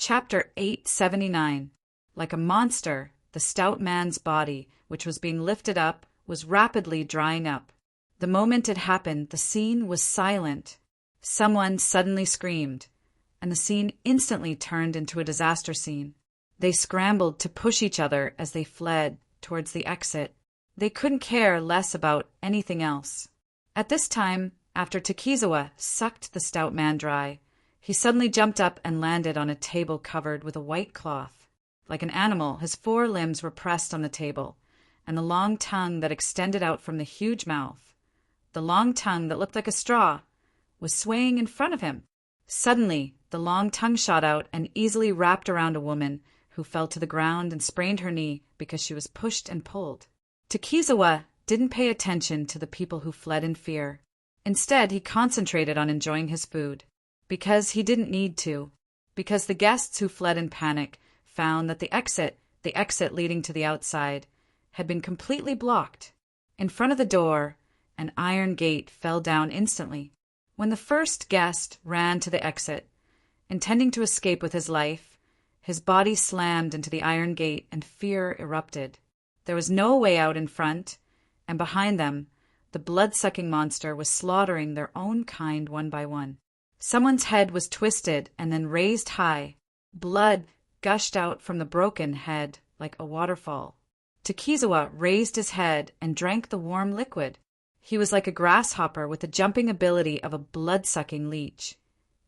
Chapter 879. Like a monster, the stout man's body, which was being lifted up, was rapidly drying up. The moment it happened, the scene was silent. Someone suddenly screamed, and the scene instantly turned into a disaster scene. They scrambled to push each other as they fled towards the exit. They couldn't care less about anything else. At this time, after Takizawa sucked the stout man dry, he suddenly jumped up and landed on a table covered with a white cloth. Like an animal, his four limbs were pressed on the table, and the long tongue that extended out from the huge mouth, the long tongue that looked like a straw, was swaying in front of him. Suddenly, the long tongue shot out and easily wrapped around a woman who fell to the ground and sprained her knee because she was pushed and pulled. Takizawa didn't pay attention to the people who fled in fear. Instead, he concentrated on enjoying his food. Because he didn't need to. Because the guests who fled in panic found that the exit leading to the outside, had been completely blocked. In front of the door, an iron gate fell down instantly. When the first guest ran to the exit, intending to escape with his life, his body slammed into the iron gate and fear erupted. There was no way out in front, and behind them, the blood-sucking monster was slaughtering their own kind one by one. Someone's head was twisted and then raised high. Blood gushed out from the broken head like a waterfall. Takizawa raised his head and drank the warm liquid. He was like a grasshopper with the jumping ability of a blood-sucking leech,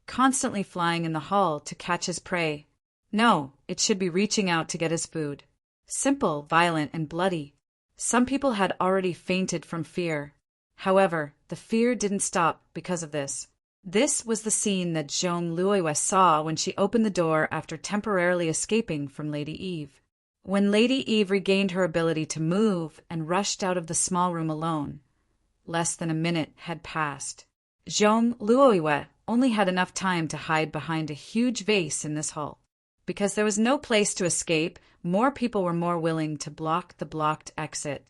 constantly flying in the hall to catch his prey. No, it should be reaching out to get his food. Simple, violent, and bloody. Some people had already fainted from fear. However, the fear didn't stop because of this. This was the scene that Jeong Luoyue saw when she opened the door after temporarily escaping from Lady Eve. When Lady Eve regained her ability to move and rushed out of the small room alone, less than a minute had passed. Jeong Luoyue only had enough time to hide behind a huge vase in this hall. Because there was no place to escape, more people were more willing to block the blocked exit,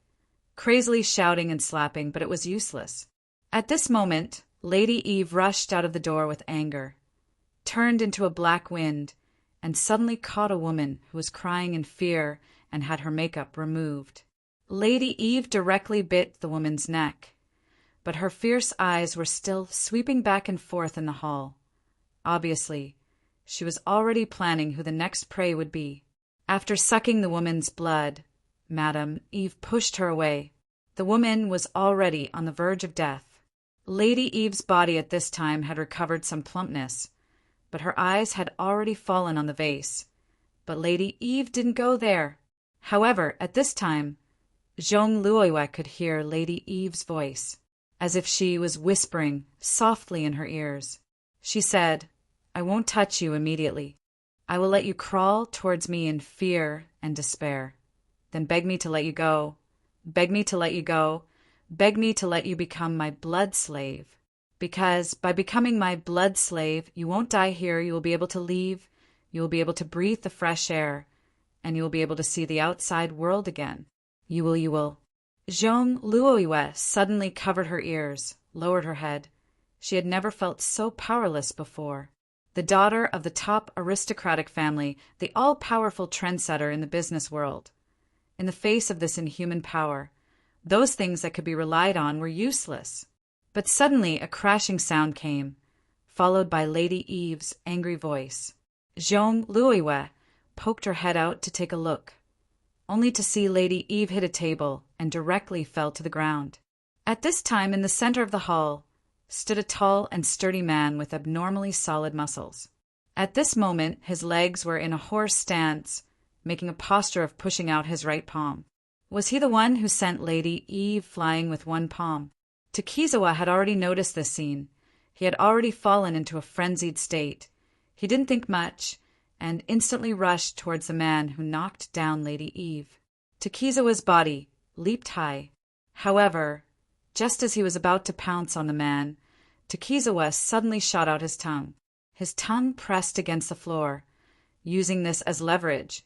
crazily shouting and slapping, but it was useless. At this moment, Lady Eve rushed out of the door with anger, turned into a black wind, and suddenly caught a woman who was crying in fear and had her makeup removed. Lady Eve directly bit the woman's neck, but her fierce eyes were still sweeping back and forth in the hall. Obviously, she was already planning who the next prey would be. After sucking the woman's blood, Madame Eve pushed her away. The woman was already on the verge of death. Lady Eve's body at this time had recovered some plumpness, but her eyes had already fallen on the vase. But Lady Eve didn't go there. However, at this time, Jeong Luoyue could hear Lady Eve's voice, as if she was whispering softly in her ears. She said, "I won't touch you immediately. I will let you crawl towards me in fear and despair. Then beg me to let you go. Beg me to let you go. Beg me to let you become my blood slave. Because by becoming my blood slave, you won't die here, you will be able to leave, you will be able to breathe the fresh air, and you will be able to see the outside world again. You will. Jeong Luoyue suddenly covered her ears, lowered her head. She had never felt so powerless before. The daughter of the top aristocratic family, the all-powerful trendsetter in the business world. In the face of this inhuman power, those things that could be relied on were useless. But suddenly a crashing sound came, followed by Lady Eve's angry voice. Jeong Luoyue poked her head out to take a look, only to see Lady Eve hit a table and directly fell to the ground. At this time, in the center of the hall, stood a tall and sturdy man with abnormally solid muscles. At this moment, his legs were in a horse stance, making a posture of pushing out his right palm. Was he the one who sent Lady Eve flying with one palm? Takizawa had already noticed this scene. He had already fallen into a frenzied state. He didn't think much, and instantly rushed towards the man who knocked down Lady Eve. Takizawa's body leaped high. However, just as he was about to pounce on the man, Takizawa suddenly shot out his tongue. His tongue pressed against the floor. Using this as leverage,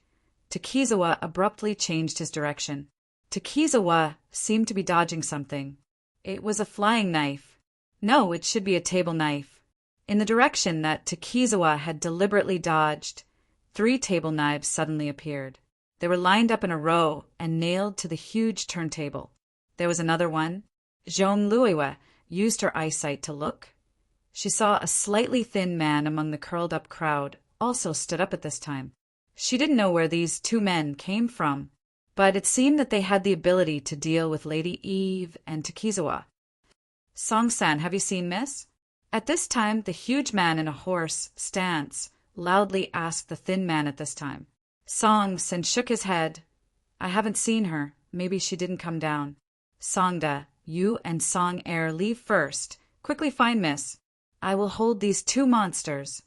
Takizawa abruptly changed his direction. Takizawa seemed to be dodging something. It was a flying knife. No, it should be a table knife. In the direction that Takizawa had deliberately dodged, 3 table knives suddenly appeared. They were lined up in a row and nailed to the huge turntable. There was another one. Zhong Luiwe used her eyesight to look. She saw a slightly thin man among the curled-up crowd also stood up at this time. She didn't know where these 2 men came from, but it seemed that they had the ability to deal with Lady Eve and Takizawa. "Song-san, have you seen Miss?" At this time, the huge man in a horse stance loudly asked the thin man at this time. Song-san shook his head. "I haven't seen her. Maybe she didn't come down." "Songda, you and Song-air leave first. Quickly find Miss. I will hold these 2 monsters."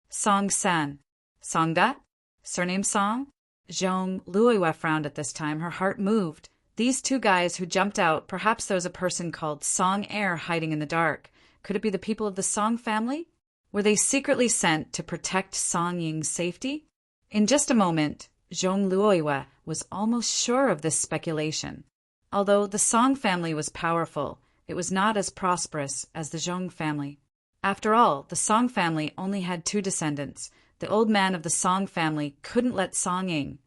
"Song-san." "Songda? Surname Song?" Zhong Luiwe frowned at this time. Her heart moved. These 2 guys who jumped out, perhaps there was a person called Song-air hiding in the dark. Could it be the people of the Song family? Were they secretly sent to protect Song Ying's safety? In just a moment, Zhong Luiwe was almost sure of this speculation. Although the Song family was powerful, it was not as prosperous as the Zhong family. After all, the Song family only had 2 descendants. The old man of the Song family couldn't let Song Ying,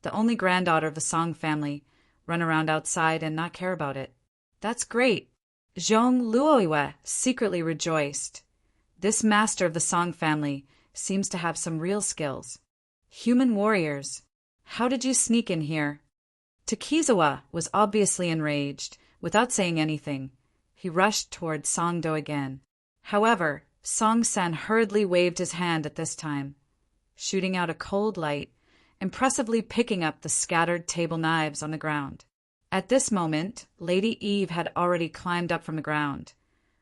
the only granddaughter of the Song family, run around outside and not care about it. That's great. Zhong Luiwe secretly rejoiced. This master of the Song family seems to have some real skills. Human warriors. How did you sneak in here? Takizawa was obviously enraged. Without saying anything, he rushed toward Songdo again. However, Song-san hurriedly waved his hand at this time, shooting out a cold light, impressively picking up the scattered table knives on the ground. At this moment, Lady Eve had already climbed up from the ground,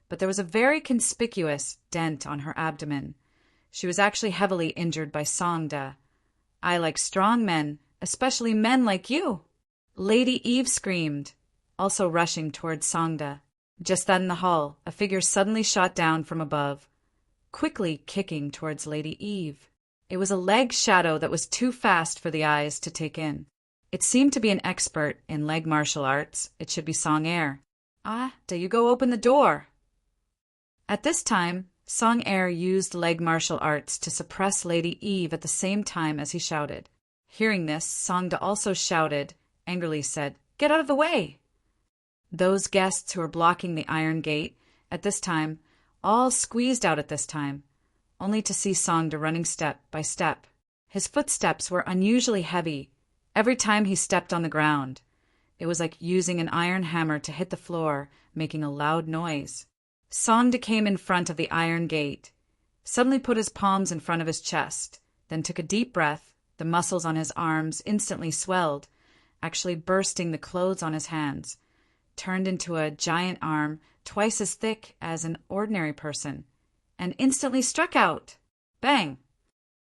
but there was a very conspicuous dent on her abdomen. She was actually heavily injured by Songda. "I like strong men, especially men like you!" Lady Eve screamed, also rushing towards Songda. Just then in the hall, a figure suddenly shot down from above, quickly kicking towards Lady Eve. It was a leg shadow that was too fast for the eyes to take in. It seemed to be an expert in leg martial arts. It should be Song-air. "Ah, do you go open the door?" At this time, Song-air used leg martial arts to suppress Lady Eve at the same time as he shouted. Hearing this, Songda also shouted, angrily said, "Get out of the way!" Those guests who were blocking the iron gate at this time all squeezed out at this time, only to see Songda running step by step. His footsteps were unusually heavy. Every time he stepped on the ground, it was like using an iron hammer to hit the floor, making a loud noise. Songda came in front of the iron gate, suddenly put his palms in front of his chest, then took a deep breath. The muscles on his arms instantly swelled, actually bursting the clothes on his hands, turned into a giant arm twice as thick as an ordinary person, and instantly struck out. Bang!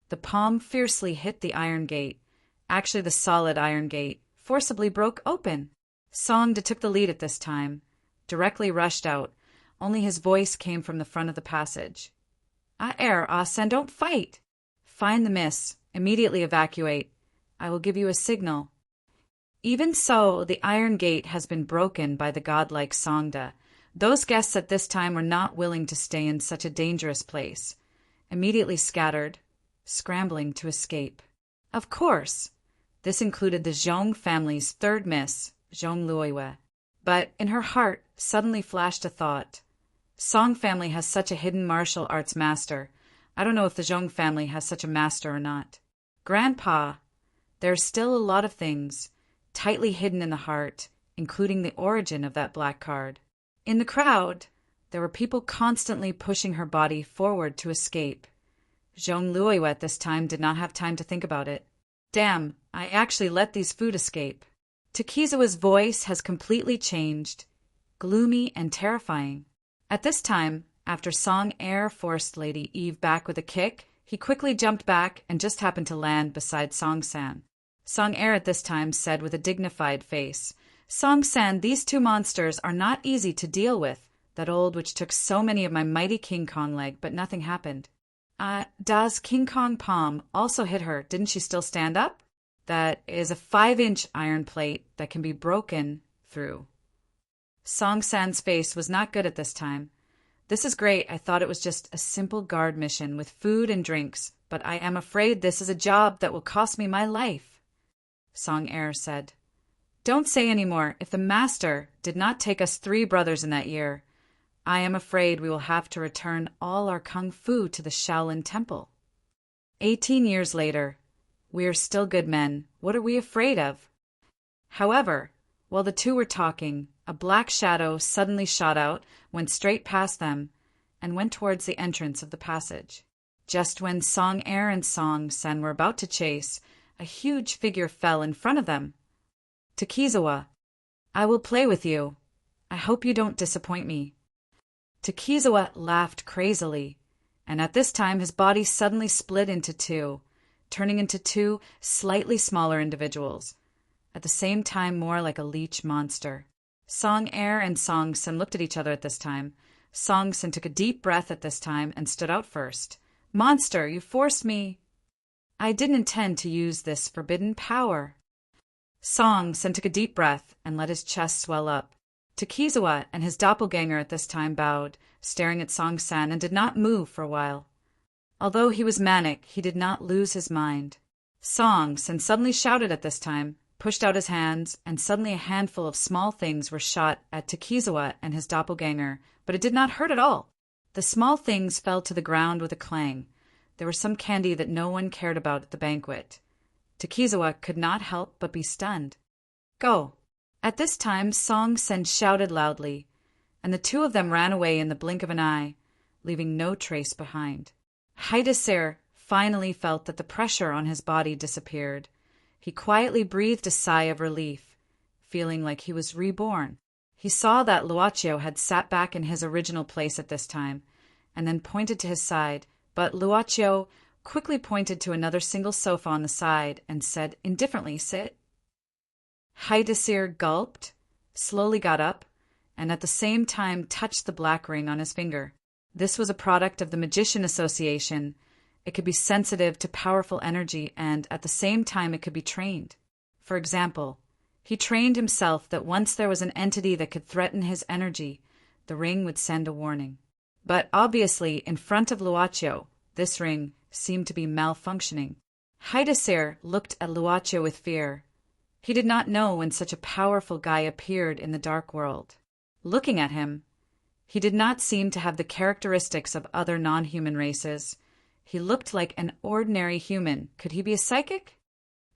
The palm fiercely hit the iron gate. Actually, the solid iron gate forcibly broke open. Songda took the lead at this time, directly rushed out. Only his voice came from the front of the passage. "Ah-sen, don't fight! Find the miss. Immediately evacuate. I will give you a signal." Even so, the iron gate has been broken by the godlike Songda. Those guests at this time were not willing to stay in such a dangerous place, immediately scattered, scrambling to escape. Of course, this included the Zhong family's 3rd miss, Zhong Luiwe. But in her heart suddenly flashed a thought. Song family has such a hidden martial arts master. I don't know if the Zhong family has such a master or not. Grandpa, there's still a lot of things tightly hidden in the heart, including the origin of that black card. In the crowd, there were people constantly pushing her body forward to escape. Zhong Luiwe at this time did not have time to think about it. Damn, I actually let these food escape. Takizawa's voice has completely changed, gloomy and terrifying. At this time, after Song-air forced Lady Eve back with a kick, he quickly jumped back and just happened to land beside Song-san. Song-air at this time said with a dignified face, "Song-san, these 2 monsters are not easy to deal with. That old witch took so many of my mighty King Kong leg, but nothing happened." Does King Kong palm also hit her? Didn't she still stand up? That is a 5-inch iron plate that can be broken through. Song-san's face was not good at this time. This is great. I thought it was just a simple guard mission with food and drinks, but I am afraid this is a job that will cost me my life. Song Air said, Don't say any more. If the master did not take us 3 brothers in that year, I am afraid we will have to return all our kung fu to the Shaolin Temple. 18 years later, we are still good men. What are we afraid of? However, while the two were talking, a black shadow suddenly shot out, went straight past them, and went towards the entrance of the passage. Just when Song Air and Song Sen were about to chase, a huge figure fell in front of them. Takizawa, I will play with you. I hope you don't disappoint me. Takizawa laughed crazily, and at this time his body suddenly split into 2, turning into 2 slightly smaller individuals, at the same time more like a leech monster. Song Air and Song Sen looked at each other at this time. Song Sen took a deep breath at this time and stood out first. Monster, you forced me. I didn't intend to use this forbidden power. Song Sen took a deep breath and let his chest swell up. Takizawa and his doppelganger at this time bowed, staring at Song Sen, and did not move for a while. Although he was manic, he did not lose his mind. Song Sen suddenly shouted at this time, pushed out his hands, and suddenly a handful of small things were shot at Takizawa and his doppelganger, but it did not hurt at all. The small things fell to the ground with a clang. There was some candy that no one cared about at the banquet. Takizawa could not help but be stunned. Go! At this time, Song Sen shouted loudly, and the 2 of them ran away in the blink of an eye, leaving no trace behind. Haidasir finally felt that the pressure on his body disappeared. He quietly breathed a sigh of relief, feeling like he was reborn. He saw that Luochio had sat back in his original place at this time, and then pointed to his side, but Luochio quickly pointed to another single sofa on the side and said indifferently, Sit. Haidasir gulped, slowly got up, and at the same time touched the black ring on his finger. This was a product of the Magician Association. It could be sensitive to powerful energy, and at the same time it could be trained. For example, he trained himself that once there was an entity that could threaten his energy, the ring would send a warning. But obviously, in front of Luochio, this ring seemed to be malfunctioning. Haidasir looked at Luochio with fear. He did not know when such a powerful guy appeared in the dark world. Looking at him, he did not seem to have the characteristics of other non-human races. He looked like an ordinary human. Could he be a psychic?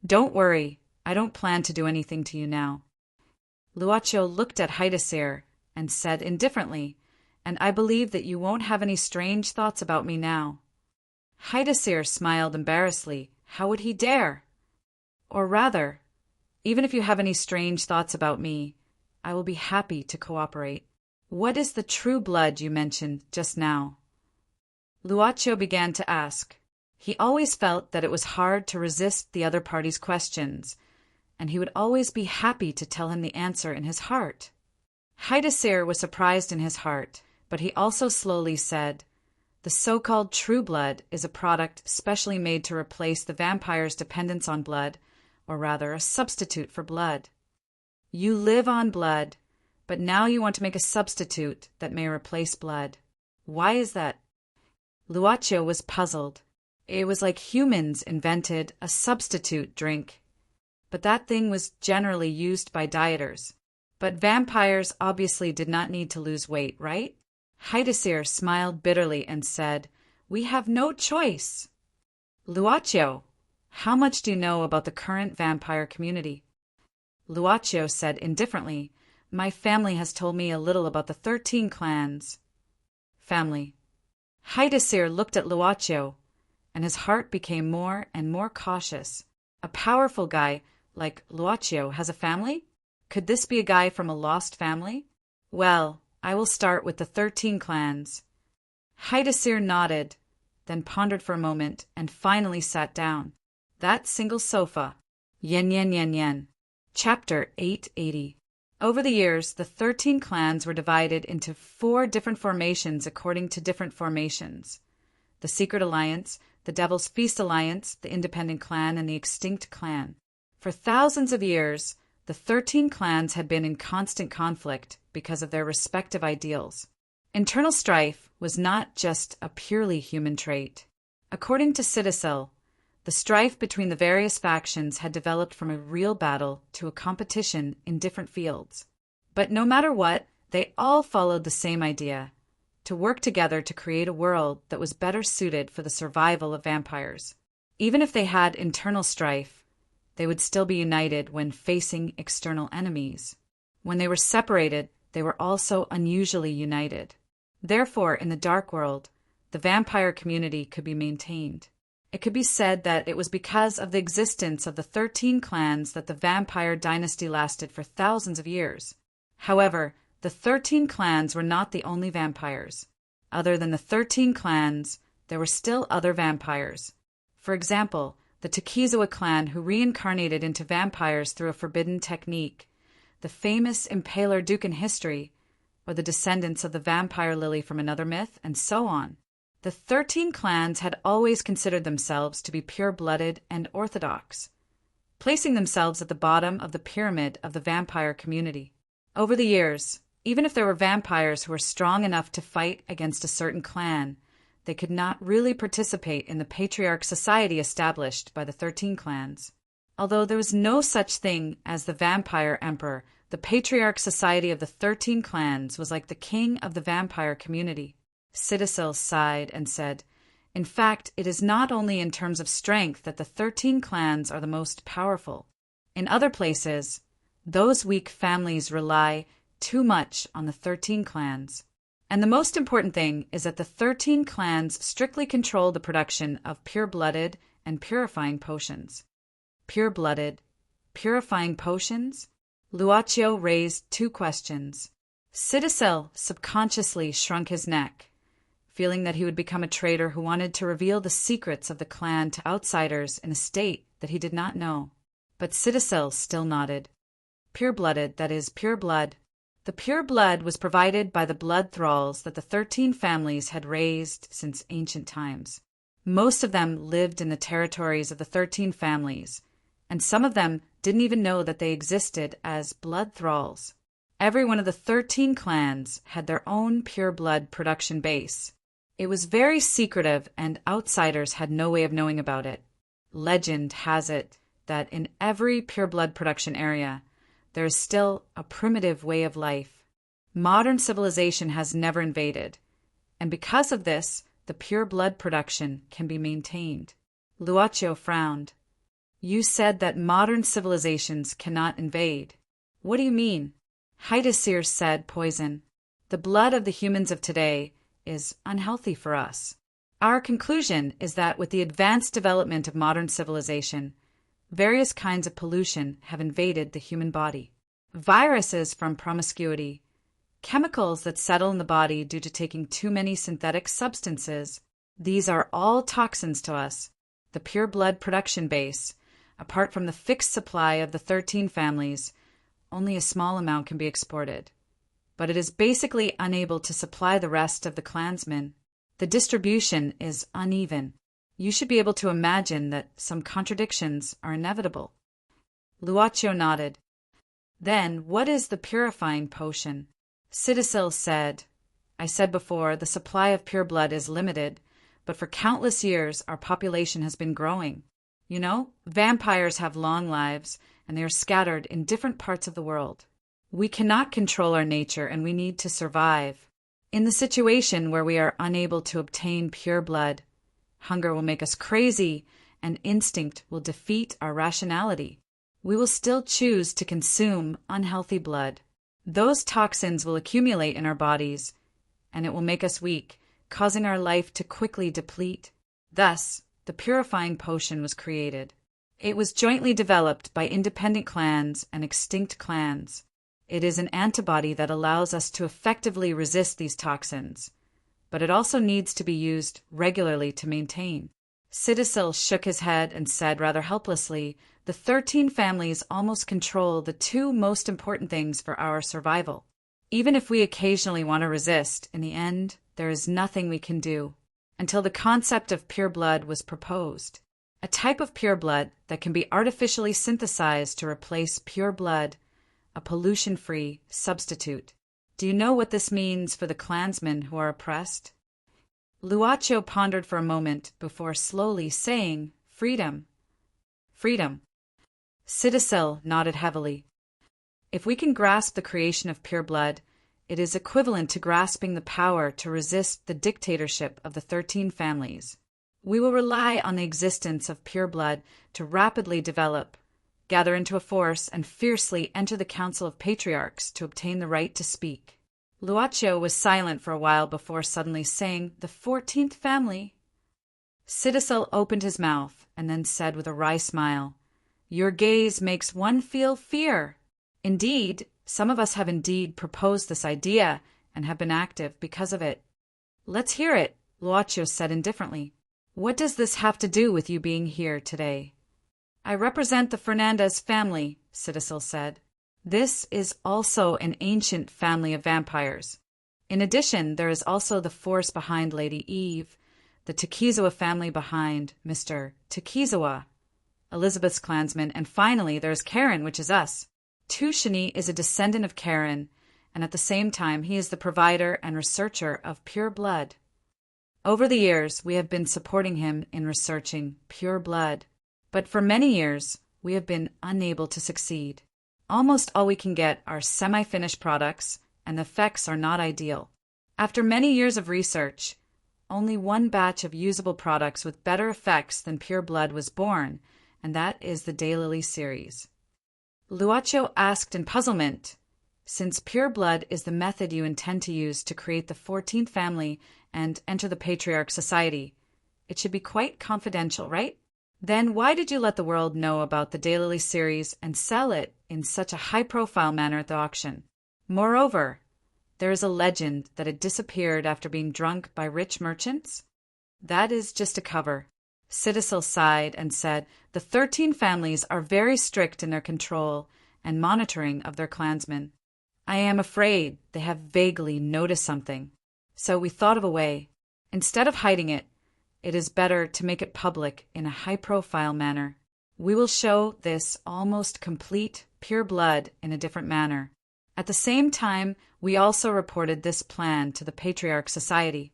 Don't worry, I don't plan to do anything to you now. Luochio looked at Haidasir and said indifferently, and I believe that you won't have any strange thoughts about me now. Haidasir smiled embarrassedly. How would he dare? Or rather, even if you have any strange thoughts about me, I will be happy to cooperate. What is the true blood you mentioned just now? Luochio began to ask. He always felt that it was hard to resist the other party's questions, and he would always be happy to tell him the answer in his heart. Haidasir was surprised in his heart, but he also slowly said, The so-called true blood is a product specially made to replace the vampire's dependence on blood, or rather a substitute for blood. You live on blood, but now you want to make a substitute that may replace blood. Why is that? Luochio was puzzled. It was like humans invented a substitute drink, but that thing was generally used by dieters. But vampires obviously did not need to lose weight, right? Haidasir smiled bitterly and said, We have no choice. Luochio, how much do you know about the current vampire community? Luochio said indifferently, My family has told me a little about the 13 clans. Family. Haidasir looked at Luochio, and his heart became more and more cautious. A powerful guy like Luochio has a family? Could this be a guy from a lost family? Well, I will start with the 13 clans. Haidasir nodded, then pondered for a moment, and finally sat down. That single sofa. Yen yen yen yen. Chapter 880. Over the years, the 13 clans were divided into 4 different formations according to different formations. The Secret Alliance, the Devil's Feast Alliance, the Independent Clan, and the Extinct Clan. For thousands of years, the 13 clans had been in constant conflict because of their respective ideals. Internal strife was not just a purely human trait. According to Citacil, the strife between the various factions had developed from a real battle to a competition in different fields. But no matter what, they all followed the same idea: to work together to create a world that was better suited for the survival of vampires. Even if they had internal strife, they would still be united when facing external enemies. When they were separated, they were also unusually united. Therefore, in the Dark World, the vampire community could be maintained. It could be said that it was because of the existence of the 13 clans that the vampire dynasty lasted for thousands of years. However, the 13 clans were not the only vampires. Other than the 13 clans, there were still other vampires. For example, the Takizawa clan, who reincarnated into vampires through a forbidden technique, the famous Impaler Duke in history, or the descendants of the vampire lily from another myth, and so on. The 13 clans had always considered themselves to be pure-blooded and orthodox, placing themselves at the bottom of the pyramid of the vampire community. Over the years, even if there were vampires who were strong enough to fight against a certain clan, they could not really participate in the patriarch society established by the 13 clans. Although there was no such thing as the vampire emperor, the patriarch society of the 13 clans was like the king of the vampire community. Citacil sighed and said, "In fact, it is not only in terms of strength that the 13 clans are the most powerful. In other places, those weak families rely too much on the 13 clans. And the most important thing is that the 13 clans strictly control the production of pure-blooded and purifying potions." Pure-blooded, purifying potions? Luaccio raised two questions. Citacil subconsciously shrunk his neck, feeling that he would become a traitor who wanted to reveal the secrets of the clan to outsiders in a state that he did not know. But Citacil still nodded. Pure-blooded, that is, pure blood. The pure blood was provided by the blood thralls that the 13 families had raised since ancient times. Most of them lived in the territories of the 13 families, and some of them didn't even know that they existed as blood thralls. Every one of the 13 clans had their own pure blood production base. It was very secretive, and outsiders had no way of knowing about it. Legend has it that in every pure blood production area, there is still a primitive way of life. Modern civilization has never invaded, and because of this, the pure blood production can be maintained. Luaccio frowned. "You said that modern civilizations cannot invade. What do you mean?" Haidasir said, "Poison. The blood of the humans of today is unhealthy for us. Our conclusion is that with the advanced development of modern civilization, various kinds of pollution have invaded the human body. Viruses from promiscuity, chemicals that settle in the body due to taking too many synthetic substances. These are all toxins to us. The pure blood production base, apart from the fixed supply of the 13 families, only a small amount can be exported. But it is basically unable to supply the rest of the clansmen. The distribution is uneven. You should be able to imagine that some contradictions are inevitable." Luaccio nodded. "Then what is the purifying potion?" Citacil said, "I said before, the supply of pure blood is limited, but for countless years our population has been growing. You know, vampires have long lives, and they are scattered in different parts of the world. We cannot control our nature, and we need to survive. In the situation where we are unable to obtain pure blood, hunger will make us crazy, and instinct will defeat our rationality. We will still choose to consume unhealthy blood. Those toxins will accumulate in our bodies, and it will make us weak, causing our life to quickly deplete. Thus, the purifying potion was created. It was jointly developed by independent clans and extinct clans. It is an antibody that allows us to effectively resist these toxins, but it also needs to be used regularly to maintain." Citacil shook his head and said rather helplessly, "The 13 families almost control the two most important things for our survival. Even if we occasionally want to resist, in the end, there is nothing we can do." Until the concept of pure blood was proposed. A type of pure blood that can be artificially synthesized to replace pure blood, a pollution-free substitute. Do you know what this means for the clansmen who are oppressed? Luaccio pondered for a moment before slowly saying, freedom. Freedom. Citacil nodded heavily. If we can grasp the creation of pure blood, it is equivalent to grasping the power to resist the dictatorship of the 13 families. We will rely on the existence of pure blood to rapidly develop, gather into a force, and fiercely enter the Council of Patriarchs to obtain the right to speak. Luaccio was silent for a while before suddenly saying, the 14th family. Citacil opened his mouth and then said with a wry smile, Your gaze makes one feel fear. Indeed, some of us have indeed proposed this idea and have been active because of it. Let's hear it, Luaccio said indifferently. What does this have to do with you being here today? I represent the Fernandez family, Citacil said. This is also an ancient family of vampires. In addition, there is also the force behind Lady Eve, the Takizawa family behind Mr. Takizawa, Elizabeth's clansman, and finally there's Karen, which is us. Tushini is a descendant of Karen, and at the same time he is the provider and researcher of pure blood. Over the years, we have been supporting him in researching pure blood, but for many years, we have been unable to succeed. Almost all we can get are semi-finished products, and the effects are not ideal. After many years of research, only one batch of usable products with better effects than pure blood was born, and that is the Daylily series. Luaccio asked in puzzlement, Since pure blood is the method you intend to use to create the 14th family and enter the Patriarch Society, it should be quite confidential, right? Then why did you let the world know about the Daylily series and sell it in such a high-profile manner at the auction? Moreover, there is a legend that it disappeared after being drunk by rich merchants? That is just a cover. Citacil sighed and said, The 13 families are very strict in their control and monitoring of their clansmen. I am afraid they have vaguely noticed something. So we thought of a way. Instead of hiding it, it is better to make it public in a high-profile manner. We will show this almost complete pure blood in a different manner. At the same time, we also reported this plan to the Patriarch Society.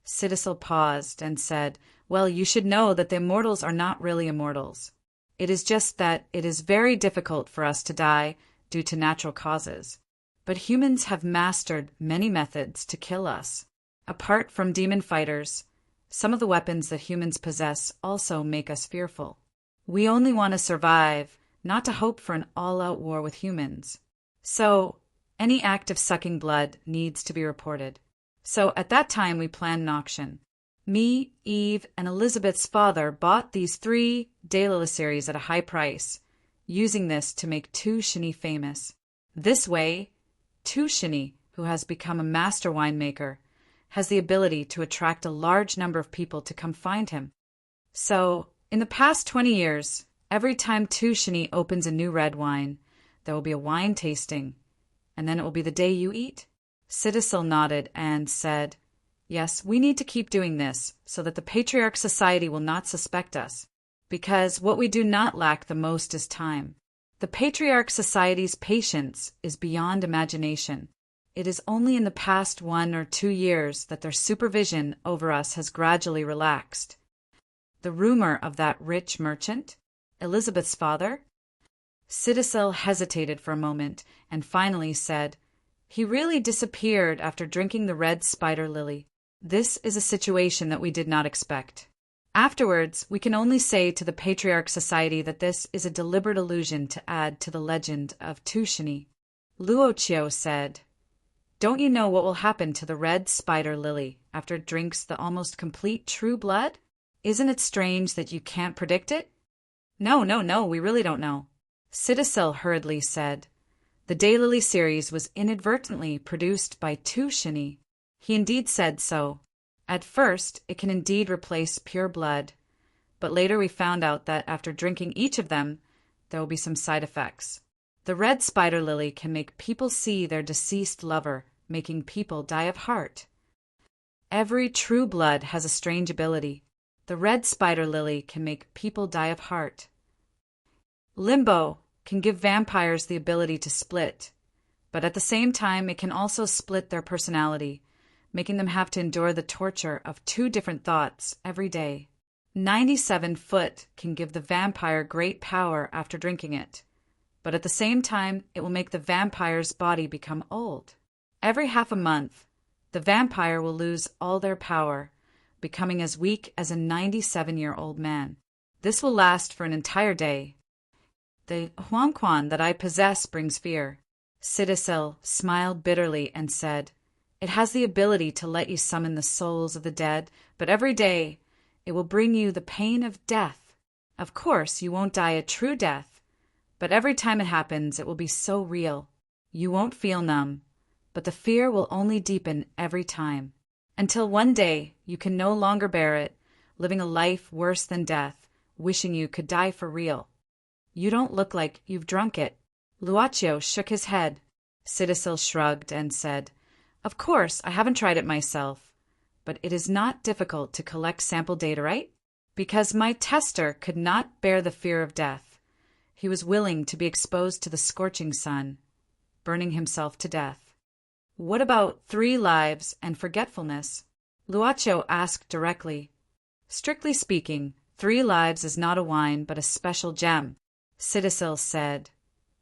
Citacil paused and said, Well, you should know that the immortals are not really immortals. It is just that it is very difficult for us to die due to natural causes. But humans have mastered many methods to kill us. Apart from demon fighters, some of the weapons that humans possess also make us fearful. We only want to survive, not to hope for an all-out war with humans. So, any act of sucking blood needs to be reported. So at that time we planned an auction. Me, Eve, and Elizabeth's father bought these 3 Daylily series at a high price, using this to make Tushini famous. This way, Tushini, who has become a master winemaker, has the ability to attract a large number of people to come find him. So, in the past 20 years, every time Tushini opens a new red wine, there will be a wine tasting, and then it will be the day you eat. Citacil nodded and said, Yes, we need to keep doing this so that the Patriarch Society will not suspect us, because what we do not lack the most is time. The Patriarch Society's patience is beyond imagination. It is only in the past 1 or 2 years that their supervision over us has gradually relaxed. The rumor of that rich merchant, Elizabeth's father? Citacil hesitated for a moment and finally said, He really disappeared after drinking the red spider lily. This is a situation that we did not expect. Afterwards, we can only say to the Patriarch Society that this is a deliberate allusion to add to the legend of Tushini. Luocchio said, Don't you know what will happen to the red spider lily after it drinks the almost complete true blood? Isn't it strange that you can't predict it? No, we really don't know. Citacil hurriedly said, The Daylily series was inadvertently produced by Tushini. He indeed said so. At first, it can indeed replace pure blood, but later we found out that after drinking each of them, there will be some side effects. The red spider lily can make people see their deceased lover, making people die of heart. Every true blood has a strange ability. The red spider lily can make people die of heart. Limbo can give vampires the ability to split, But at the same time, it can also split their personality, making them have to endure the torture of two different thoughts every day. 97 foot can give the vampire great power after drinking it, but at the same time, it will make the vampire's body become old. Every half a month, the vampire will lose all their power, becoming as weak as a 97-year-old man. This will last for an entire day. The Huanquan that I possess brings fear. Citacil smiled bitterly and said, "It has the ability to let you summon the souls of the dead, but every day it will bring you the pain of death. Of course, you won't die a true death, but every time it happens, it will be so real. You won't feel numb, but the fear will only deepen every time, until one day you can no longer bear it, living a life worse than death, wishing you could die for real. You don't look like you've drunk it." Luaccio shook his head. Citacil shrugged and said, "Of course, I haven't tried it myself, but it is not difficult to collect sample data, right? Because my tester could not bear the fear of death. He was willing to be exposed to the scorching sun, burning himself to death." "What about 3 lives and forgetfulness?" Luaccio asked directly. "Strictly speaking, 3 lives is not a wine but a special gem," Citacil said.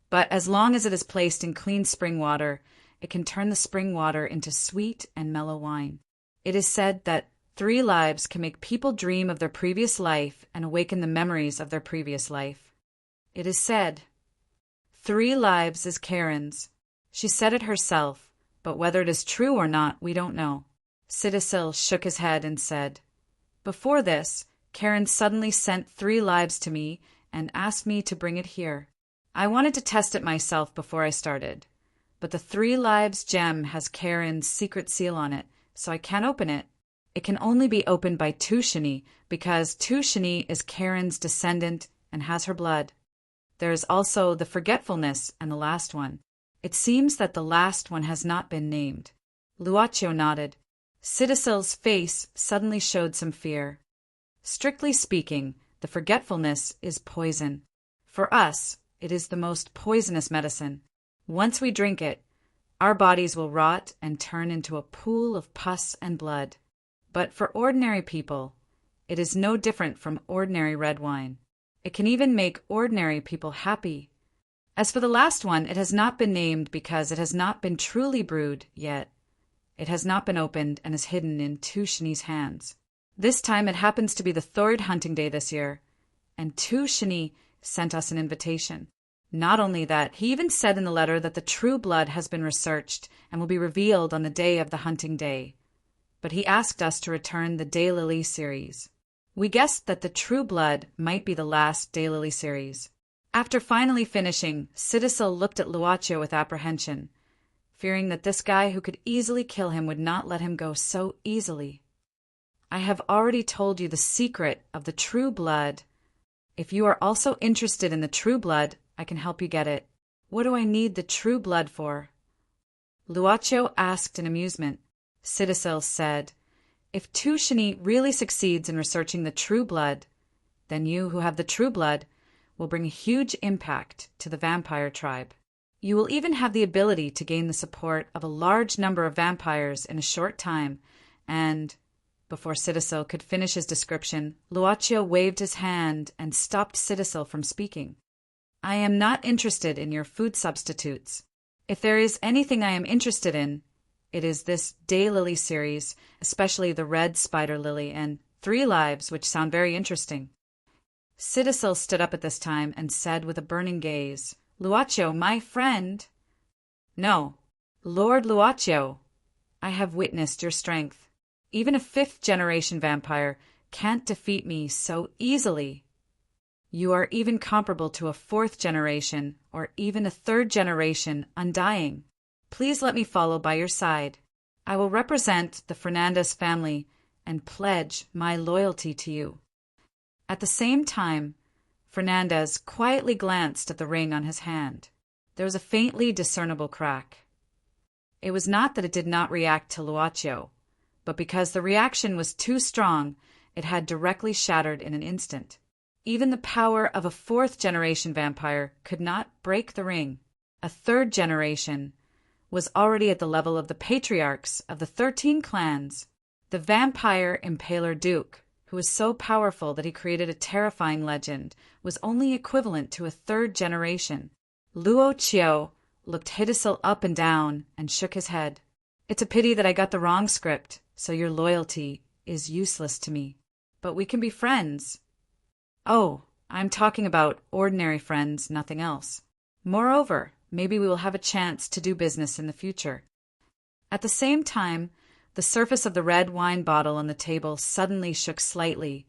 "But as long as it is placed in clean spring water, it can turn the spring water into sweet and mellow wine. It is said that 3 lives can make people dream of their previous life and awaken the memories of their previous life. It is said. 3 lives is Karen's. She said it herself, but whether it is true or not, we don't know." Citacil shook his head and said, "Before this, Karen suddenly sent 3 lives to me and asked me to bring it here. I wanted to test it myself before I started, but the 3 lives gem has Karen's secret seal on it, so I can't open it. It can only be opened by Tushini, because Tushini is Karen's descendant and has her blood. There is also the forgetfulness and the last one. It seems that the last one has not been named." Luaccio nodded. Citacil's face suddenly showed some fear. "Strictly speaking, the forgetfulness is poison. For us, it is the most poisonous medicine. Once we drink it, our bodies will rot and turn into a pool of pus and blood. But for ordinary people, it is no different from ordinary red wine. It can even make ordinary people happy. As for the last one, it has not been named because it has not been truly brewed yet. It has not been opened and is hidden in Tushini's hands. This time it happens to be the 3rd hunting day this year, and Tushini sent us an invitation. Not only that, he even said in the letter that the true blood has been researched and will be revealed on the day of the hunting day. But he asked us to return the Daylily series. We guessed that the true blood might be the last Daylily series. After finally finishing, Citacil looked at Luaccio with apprehension, fearing that this guy who could easily kill him would not let him go so easily. "I have already told you the secret of the true blood. If you are also interested in the true blood, I can help you get it." "What do I need the true blood for?" Luaccio asked in amusement. Citacil said, "If Tushini really succeeds in researching the true blood, then you who have the true blood will bring a huge impact to the vampire tribe. You will even have the ability to gain the support of a large number of vampires in a short time, and..." Before Citacil could finish his description, Luaccio waved his hand and stopped Citacil from speaking. "I am not interested in your food substitutes. If there is anything I am interested in, it is this Daylily series, especially the red spider lily and 3 lives, which sound very interesting." Citacil stood up at this time and said with a burning gaze, "Luaccio, my friend." "No, Lord Luaccio, I have witnessed your strength. Even a 5th-generation vampire can't defeat me so easily. You are even comparable to a 4th generation or even a 3rd generation undying. Please let me follow by your side. I will represent the Fernandez family and pledge my loyalty to you." At the same time, Fernandez quietly glanced at the ring on his hand. There was a faintly discernible crack. It was not that it did not react to Luaccio, but because the reaction was too strong, it had directly shattered in an instant. Even the power of a 4th-generation vampire could not break the ring. A 3rd generation, was already at the level of the patriarchs of the 13 clans. The vampire impaler Duke, who was so powerful that he created a terrifying legend, was only equivalent to a third generation. Luo Qiao looked Hidesil up and down and shook his head. It's a pity that I got the wrong script, so your loyalty is useless to me. But we can be friends. Oh, I'm talking about ordinary friends, nothing else. Moreover, maybe we will have a chance to do business in the future. At the same time, the surface of the red wine bottle on the table suddenly shook slightly,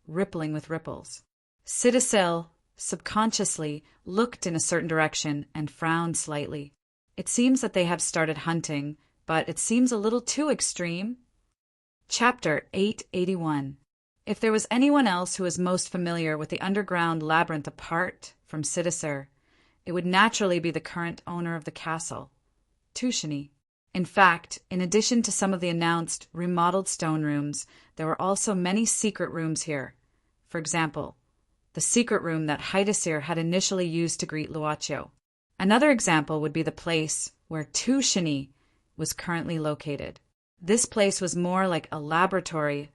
rippling with ripples. Citizel, subconsciously, looked in a certain direction and frowned slightly. It seems that they have started hunting, but it seems a little too extreme. Chapter 881. If there was anyone else who was most familiar with the underground labyrinth apart from Citizer, it would naturally be the current owner of the castle, Tushini. In fact, in addition to some of the announced remodeled stone rooms, there were also many secret rooms here. For example, the secret room that Haidasir had initially used to greet Luocio. Another example would be the place where Tushini was currently located. This place was more like a laboratory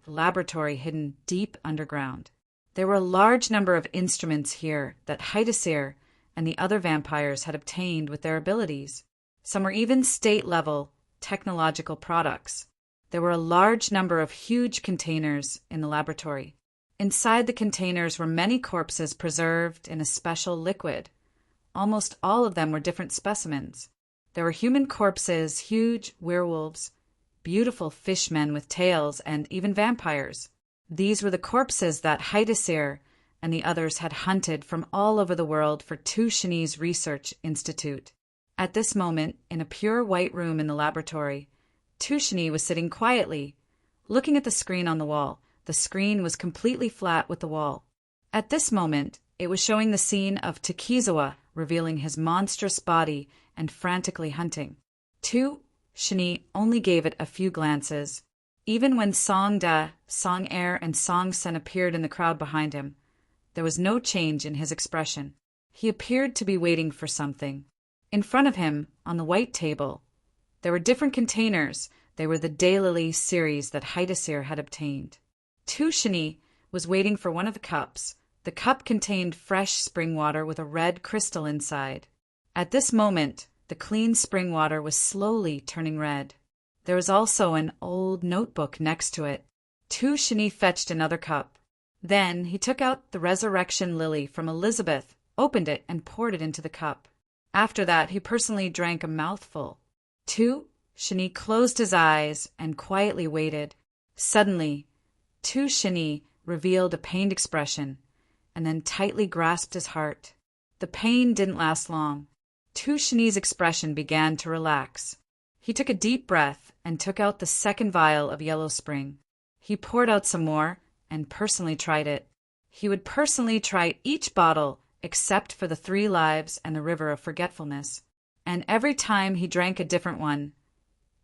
hidden deep underground. There were a large number of instruments here that Haidasir and the other vampires had obtained with their abilities. Some were even state-level technological products. There were a large number of huge containers in the laboratory. Inside the containers were many corpses preserved in a special liquid. Almost all of them were different specimens. There were human corpses, huge werewolves, beautiful fishmen with tails, and even vampires. These were the corpses that Haidasir and the others had hunted from all over the world for Tushini's research institute. At this moment, in a pure white room in the laboratory, Tushini was sitting quietly, looking at the screen on the wall. The screen was completely flat with the wall. At this moment, it was showing the scene of Takizawa revealing his monstrous body and frantically hunting. Tushini only gave it a few glances. Even when Song Da, Song Er, and Song Sen appeared in the crowd behind him, there was no change in his expression. He appeared to be waiting for something. In front of him, on the white table, there were different containers. They were the Daylily series that Haidasir had obtained. Tushini was waiting for one of the cups. The cup contained fresh spring water with a red crystal inside. At this moment, the clean spring water was slowly turning red. There was also an old notebook next to it. Tushini fetched another cup. Then he took out the resurrection lily from Elizabeth, opened it, and poured it into the cup. After that, he personally drank a mouthful. Tushini closed his eyes and quietly waited. Suddenly, Tushini revealed a pained expression and then tightly grasped his heart. The pain didn't last long. Tushini's expression began to relax. He took a deep breath and took out the second vial of yellow spring. He poured out some more and personally tried it. He would personally try each bottle except for the 3 lives and the river of forgetfulness. And every time he drank a different one,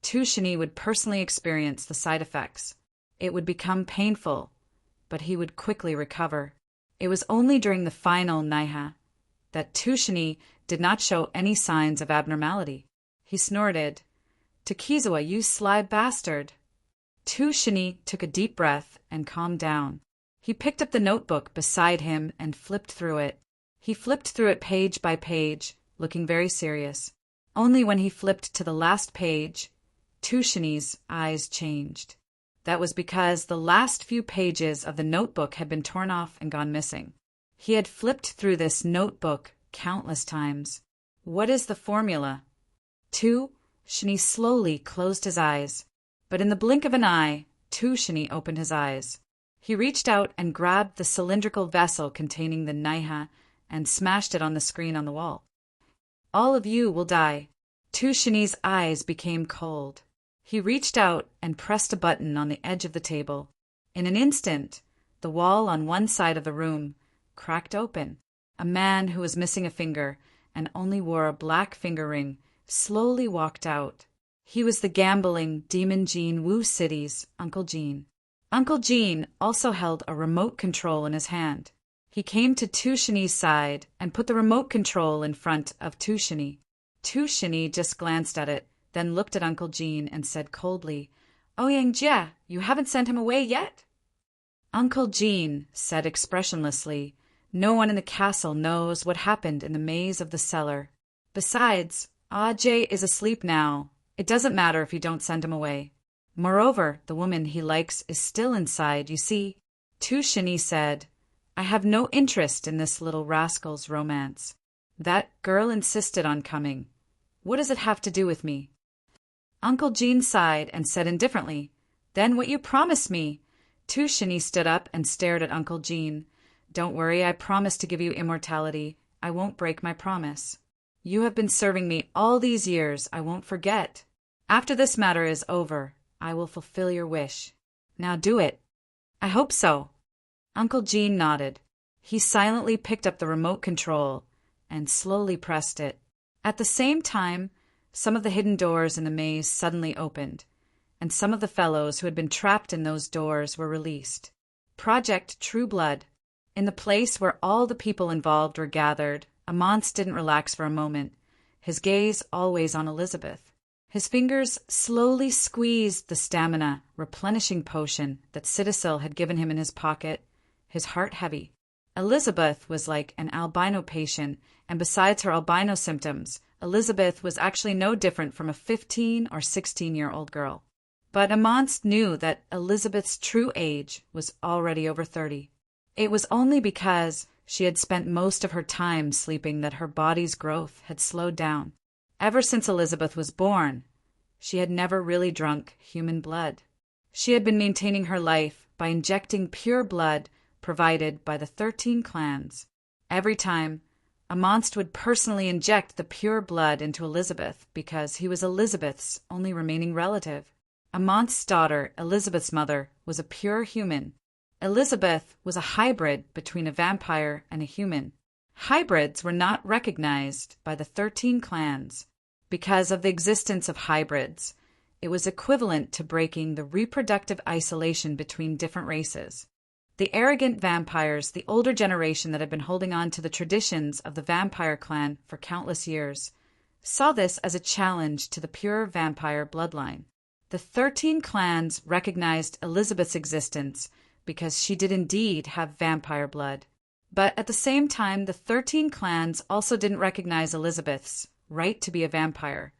Tushini would personally experience the side effects. It would become painful, but he would quickly recover. It was only during the final Naiha that Tushini did not show any signs of abnormality. He snorted, "Takizawa, you sly bastard!" Tushini took a deep breath and calmed down. He picked up the notebook beside him and flipped through it. He flipped through it page by page, looking very serious. Only when he flipped to the last page, Tushini's eyes changed. That was because the last few pages of the notebook had been torn off and gone missing. He had flipped through this notebook countless times. What is the formula? Tushini slowly closed his eyes, but in the blink of an eye, Tushini opened his eyes. He reached out and grabbed the cylindrical vessel containing the Naiha and smashed it on the screen on the wall. "All of you will die." Tushini's eyes became cold. He reached out and pressed a button on the edge of the table. In an instant, the wall on one side of the room cracked open. A man who was missing a finger and only wore a black finger ring slowly walked out. He was the gambling Demon Gene Wu City's Uncle Gene. Uncle Gene also held a remote control in his hand. He came to Tushini's side and put the remote control in front of Tushini. Tushini just glanced at it, then looked at Uncle Jean and said coldly, Oyangjia, you haven't sent him away yet? Uncle Jean said expressionlessly, no one in the castle knows what happened in the maze of the cellar. Besides, Ajay is asleep now. It doesn't matter if you don't send him away. Moreover, the woman he likes is still inside, you see. Tushini said, I have no interest in this little rascal's romance. That girl insisted on coming. What does it have to do with me? Uncle Jean sighed and said indifferently, Then what you promised me. Tushini stood up and stared at Uncle Jean. Don't worry, I promise to give you immortality. I won't break my promise. You have been serving me all these years. I won't forget. After this matter is over, I will fulfill your wish. Now do it. I hope so. Uncle Jean nodded. He silently picked up the remote control and slowly pressed it. At the same time, some of the hidden doors in the maze suddenly opened, and some of the fellows who had been trapped in those doors were released. Project True Blood. In the place where all the people involved were gathered, Amance didn't relax for a moment, his gaze always on Elizabeth. His fingers slowly squeezed the stamina, replenishing potion that Citasil had given him in his pocket, his heart heavy. Elizabeth was like an albino patient, and besides her albino symptoms, Elizabeth was actually no different from a 15 or 16-year-old girl. But Amance knew that Elizabeth's true age was already over 30. It was only because she had spent most of her time sleeping that her body's growth had slowed down. Ever since Elizabeth was born, she had never really drunk human blood. She had been maintaining her life by injecting pure blood provided by the 13 clans. Every time, Amance would personally inject the pure blood into Elizabeth because he was Elizabeth's only remaining relative. Amance's daughter, Elizabeth's mother, was a pure human. Elizabeth was a hybrid between a vampire and a human. Hybrids were not recognized by the 13 clans. Because of the existence of hybrids, it was equivalent to breaking the reproductive isolation between different races. The arrogant vampires, the older generation that had been holding on to the traditions of the vampire clan for countless years, saw this as a challenge to the pure vampire bloodline. The 13 clans recognized Elizabeth's existence because she did indeed have vampire blood. But at the same time, the 13 clans also didn't recognize Elizabeth's right to be a vampire,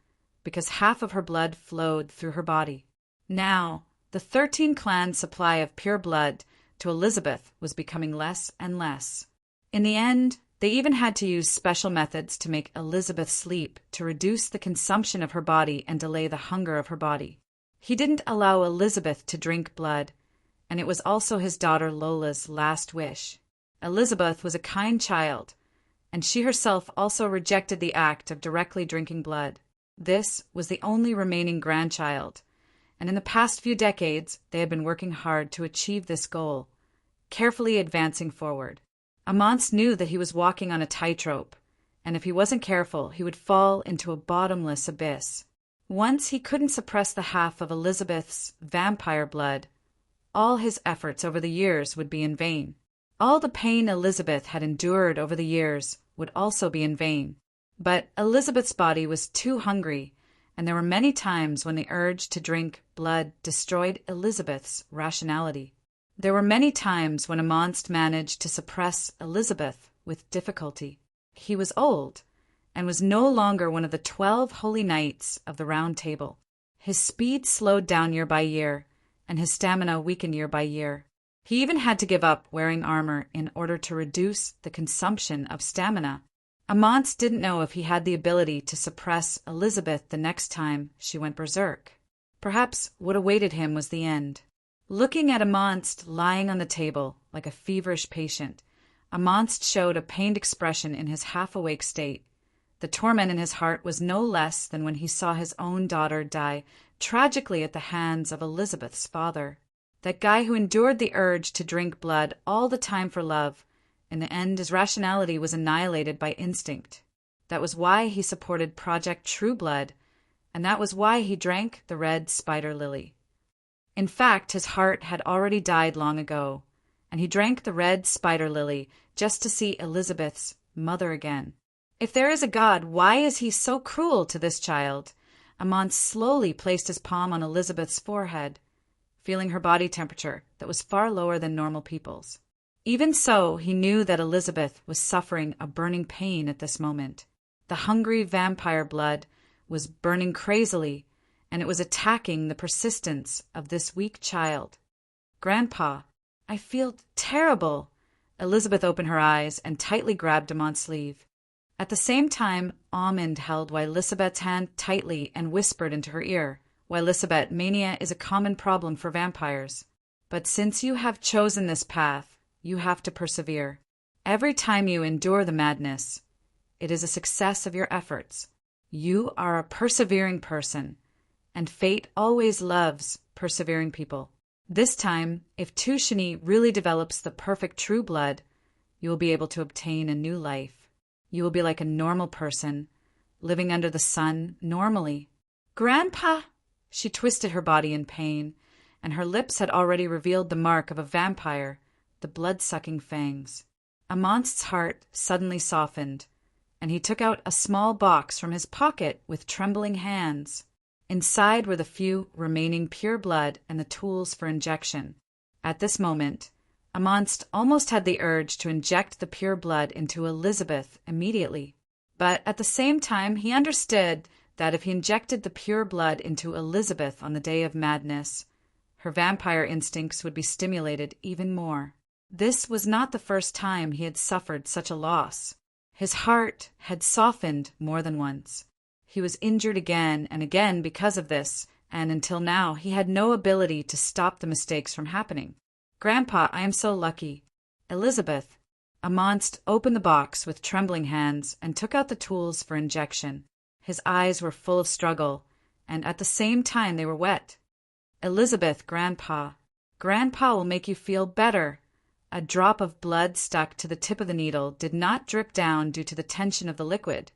because half of her blood flowed through her body. Now, the 13 clans' supply of pure blood to Elizabeth was becoming less and less. In the end, they even had to use special methods to make Elizabeth sleep to reduce the consumption of her body and delay the hunger of her body. He didn't allow Elizabeth to drink blood, and it was also his daughter Lola's last wish. Elizabeth was a kind child, and she herself also rejected the act of directly drinking blood. This was the only remaining grandchild, and in the past few decades they had been working hard to achieve this goal, carefully advancing forward. Amance knew that he was walking on a tightrope, and if he wasn't careful, he would fall into a bottomless abyss. Once he couldn't suppress the half of Elizabeth's vampire blood, all his efforts over the years would be in vain. All the pain Elizabeth had endured over the years would also be in vain. But Elizabeth's body was too hungry, and there were many times when the urge to drink blood destroyed Elizabeth's rationality. There were many times when Amance managed to suppress Elizabeth with difficulty. He was old, and was no longer one of the 12 holy knights of the Round Table. His speed slowed down year by year, and his stamina weakened year by year. He even had to give up wearing armor in order to reduce the consumption of stamina. Amance didn't know if he had the ability to suppress Elizabeth the next time she went berserk. Perhaps what awaited him was the end. Looking at Amance lying on the table like a feverish patient, Amance showed a pained expression in his half-awake state. The torment in his heart was no less than when he saw his own daughter die tragically at the hands of Elizabeth's father. That guy who endured the urge to drink blood all the time for love, in the end his rationality was annihilated by instinct. That was why he supported Project True Blood, and that was why he drank the red spider lily. In fact, his heart had already died long ago, and he drank the red spider lily just to see Elizabeth's mother again. If there is a God, why is he so cruel to this child? Amant slowly placed his palm on Elizabeth's forehead, feeling her body temperature that was far lower than normal people's. Even so, he knew that Elizabeth was suffering a burning pain at this moment. The hungry vampire blood was burning crazily, and it was attacking the persistence of this weak child. "Grandpa, I feel terrible." Elizabeth opened her eyes and tightly grabbed Amant's sleeve. At the same time, Amand held Elizabeth's hand tightly and whispered into her ear, "Elizabeth, mania is a common problem for vampires. But since you have chosen this path, you have to persevere. Every time you endure the madness, it is a success of your efforts. You are a persevering person, and fate always loves persevering people. This time, if Tushini really develops the perfect true blood, you will be able to obtain a new life. You will be like a normal person, living under the sun normally." "Grandpa!" She twisted her body in pain, and her lips had already revealed the mark of a vampire, the blood-sucking fangs. Amant's heart suddenly softened, and he took out a small box from his pocket with trembling hands. Inside were the few remaining pure blood and the tools for injection. At this moment, Amant almost had the urge to inject the pure blood into Elizabeth immediately. But at the same time, he understood that if he injected the pure blood into Elizabeth on the day of madness, her vampire instincts would be stimulated even more. This was not the first time he had suffered such a loss. His heart had softened more than once. He was injured again and again because of this, and until now he had no ability to stop the mistakes from happening. "Grandpa, I am so lucky." "Elizabeth." Amant opened the box with trembling hands and took out the tools for injection. His eyes were full of struggle, and at the same time they were wet. "Elizabeth, Grandpa. Grandpa will make you feel better." A drop of blood stuck to the tip of the needle did not drip down due to the tension of the liquid,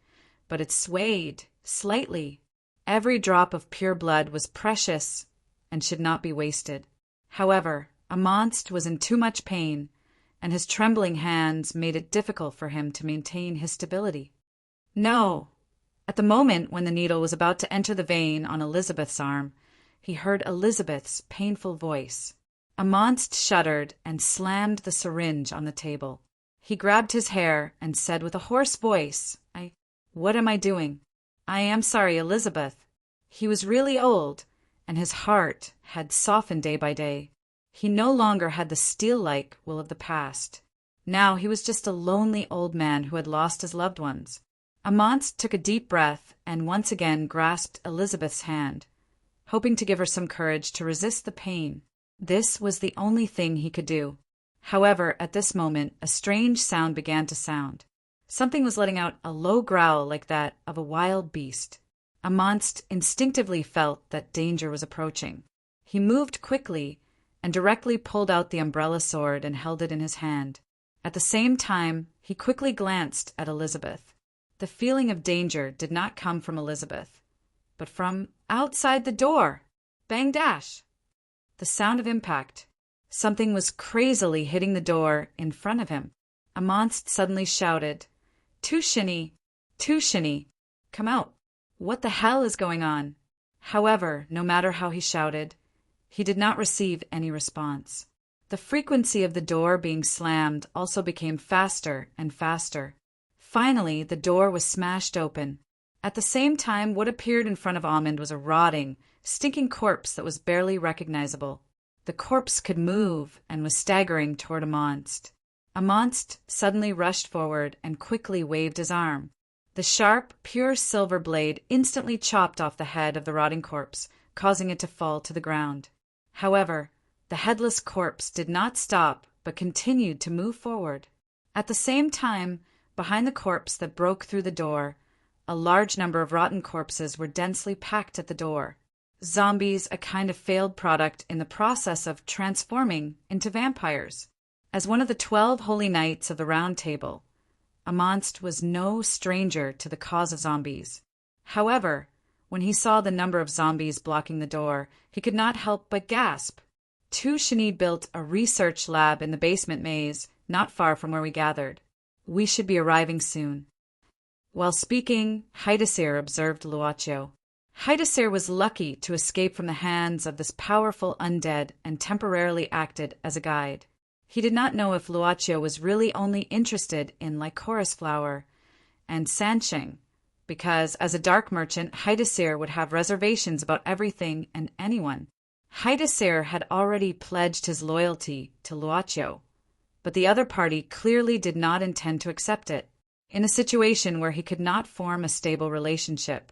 but it swayed slightly. Every drop of pure blood was precious and should not be wasted. However, Amant was in too much pain, and his trembling hands made it difficult for him to maintain his stability. "No!" At the moment when the needle was about to enter the vein on Elizabeth's arm, he heard Elizabeth's painful voice. Amant shuddered and slammed the syringe on the table. He grabbed his hair and said with a hoarse voice, What am I doing? I am sorry, Elizabeth." He was really old, and his heart had softened day by day. He no longer had the steel-like will of the past. Now he was just a lonely old man who had lost his loved ones. Amant took a deep breath and once again grasped Elizabeth's hand, hoping to give her some courage to resist the pain. This was the only thing he could do. However, at this moment, a strange sound began to sound. Something was letting out a low growl like that of a wild beast. Amant instinctively felt that danger was approaching. He moved quickly and directly pulled out the umbrella sword and held it in his hand. At the same time, he quickly glanced at Elizabeth. The feeling of danger did not come from Elizabeth, but from outside the door. Bang dash! The sound of impact. Something was crazily hitting the door in front of him. Amant suddenly shouted, Tushini! Tushini! Come out! What the hell is going on? However, no matter how he shouted, he did not receive any response. The frequency of the door being slammed also became faster and faster. Finally, the door was smashed open. At the same time, what appeared in front of Amand was a rotting, stinking corpse that was barely recognizable. The corpse could move and was staggering toward Amand. Amand suddenly rushed forward and quickly waved his arm. The sharp, pure silver blade instantly chopped off the head of the rotting corpse, causing it to fall to the ground. However, the headless corpse did not stop, but continued to move forward. At the same time, behind the corpse that broke through the door, a large number of rotten corpses were densely packed at the door. Zombies, a kind of failed product in the process of transforming into vampires. As one of the 12 holy knights of the Round Table, Amand was no stranger to the cause of zombies. However, when he saw the number of zombies blocking the door, he could not help but gasp. Tushini built a research lab in the basement maze, not far from where we gathered. We should be arriving soon. While speaking, Haidasir observed Luaccio. Haidasir was lucky to escape from the hands of this powerful undead and temporarily acted as a guide. He did not know if Luaccio was really only interested in Lycoris flower and Sansheng, because as a dark merchant, Haidasir would have reservations about everything and anyone. Haidasir had already pledged his loyalty to Luaccio, but the other party clearly did not intend to accept it. In a situation where he could not form a stable relationship,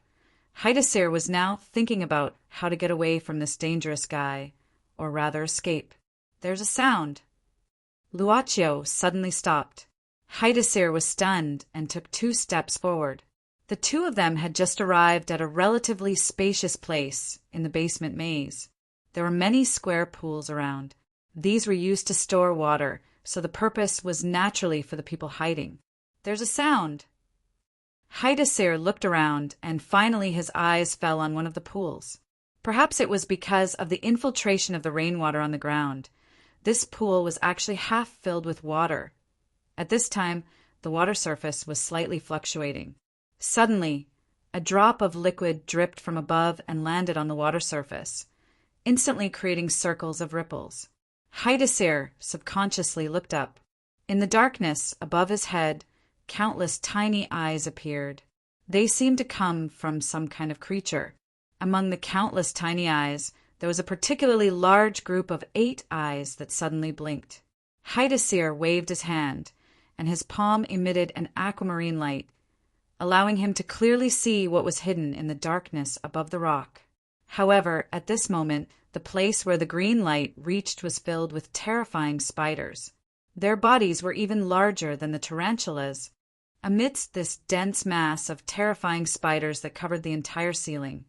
Haidasir was now thinking about how to get away from this dangerous guy, or rather escape. There's a sound. Luaccio suddenly stopped. Haidasir was stunned and took 2 steps forward. The two of them had just arrived at a relatively spacious place in the basement maze. There were many square pools around. These were used to store water, so the purpose was naturally for the people hiding. There's a sound. Haidasir looked around, and finally his eyes fell on one of the pools. Perhaps it was because of the infiltration of the rainwater on the ground. This pool was actually half filled with water. At this time, the water surface was slightly fluctuating. Suddenly, a drop of liquid dripped from above and landed on the water surface, instantly creating circles of ripples. Haidasir subconsciously looked up. In the darkness above his head, countless tiny eyes appeared. They seemed to come from some kind of creature. Among the countless tiny eyes, there was a particularly large group of 8 eyes that suddenly blinked. Haidasir waved his hand, and his palm emitted an aquamarine light, allowing him to clearly see what was hidden in the darkness above the rock. However, at this moment, the place where the green light reached was filled with terrifying spiders. Their bodies were even larger than the tarantulas. Amidst this dense mass of terrifying spiders that covered the entire ceiling,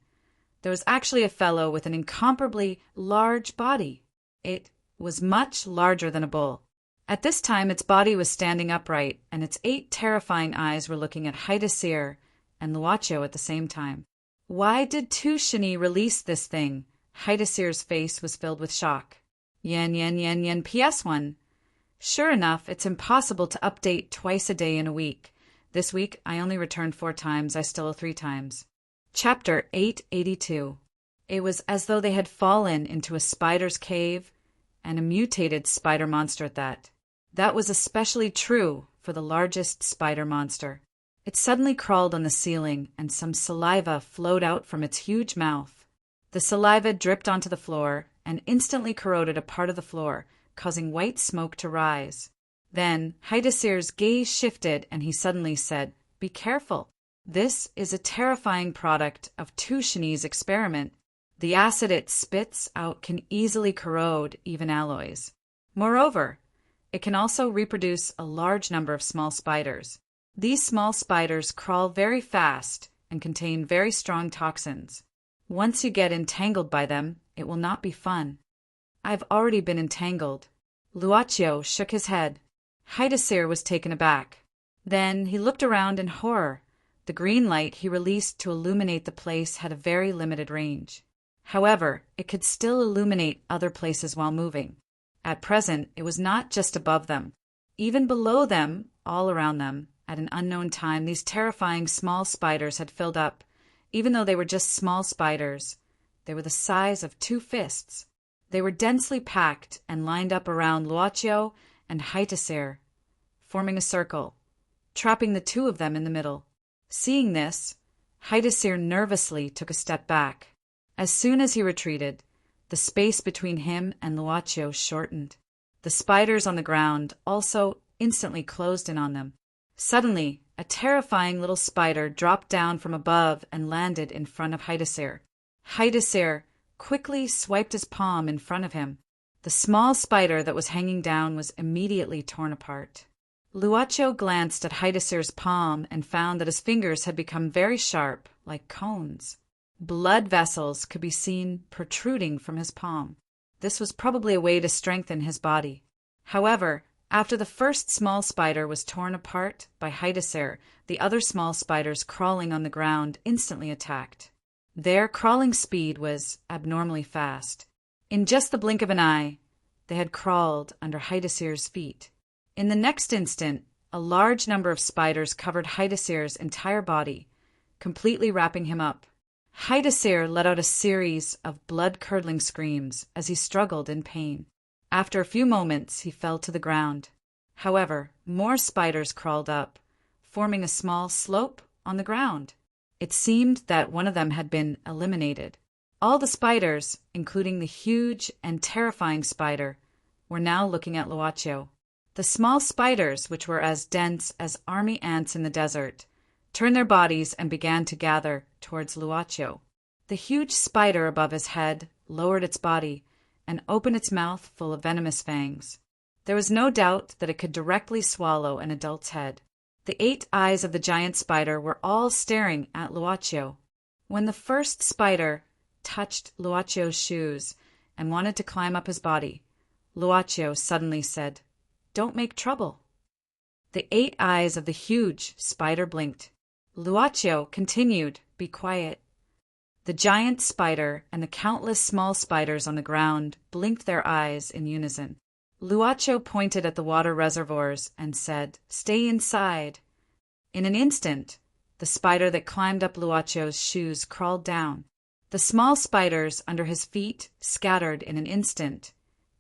there was actually a fellow with an incomparably large body. It was much larger than a bull. At this time, its body was standing upright, and its 8 terrifying eyes were looking at Haidasir and Luaccio at the same time. Why did Tushini release this thing? Haidasir's face was filled with shock. Yen PS1. Sure enough, it's impossible to update twice a day in a week. This week, I only returned 4 times. I still owe 3 times. Chapter 882. It was as though they had fallen into a spider's cave, and a mutated spider monster at that. That was especially true for the largest spider monster. It suddenly crawled on the ceiling, and some saliva flowed out from its huge mouth. The saliva dripped onto the floor and instantly corroded a part of the floor, causing white smoke to rise. Then Haidasir's gaze shifted, and he suddenly said, "Be careful. This is a terrifying product of Tushini's experiment. The acid it spits out can easily corrode even alloys. Moreover, it can also reproduce a large number of small spiders. These small spiders crawl very fast and contain very strong toxins. Once you get entangled by them, it will not be fun." "I've already been entangled." Luaccio shook his head. Haidasir was taken aback. Then he looked around in horror. The green light he released to illuminate the place had a very limited range. However, it could still illuminate other places while moving. At present, it was not just above them. Even below them, all around them, at an unknown time, these terrifying small spiders had filled up. Even though they were just small spiders, they were the size of 2 fists. They were densely packed and lined up around Luaccio and Haidasir, forming a circle, trapping the 2 of them in the middle. Seeing this, Haidasir nervously took a step back. As soon as he retreated, the space between him and Luaccio shortened. The spiders on the ground also instantly closed in on them. Suddenly, a terrifying little spider dropped down from above and landed in front of Haidasir. Haidasir quickly swiped his palm in front of him. The small spider that was hanging down was immediately torn apart. Luaccio glanced at Haidasir's palm and found that his fingers had become very sharp, like cones. Blood vessels could be seen protruding from his palm. This was probably a way to strengthen his body. However, after the first small spider was torn apart by Haidasir, the other small spiders crawling on the ground instantly attacked. Their crawling speed was abnormally fast. In just the blink of an eye, they had crawled under Haidasir's feet. In the next instant, A large number of spiders covered Haidasir's entire body, completely wrapping him up. Haidasir let out a series of blood-curdling screams as he struggled in pain. After a few moments, he fell to the ground. However, more spiders crawled up, forming a small slope on the ground. It seemed that one of them had been eliminated. All the spiders, including the huge and terrifying spider, were now looking at Luaccio. The small spiders, which were as dense as army ants in the desert, turned their bodies and began to gather towards Luaccio. The huge spider above his head lowered its body and opened its mouth full of venomous fangs. There was no doubt that it could directly swallow an adult's head. The 8 eyes of the giant spider were all staring at Luaccio. When the first spider touched Luaccio's shoes and wanted to climb up his body, Luaccio suddenly said, "Don't make trouble." The 8 eyes of the huge spider blinked. Luaccio continued, "Be quiet." The giant spider and the countless small spiders on the ground blinked their eyes in unison. Luaccio pointed at the water reservoirs and said, "Stay inside." In an instant, the spider that climbed up Luaccio's shoes crawled down. The small spiders under his feet scattered in an instant,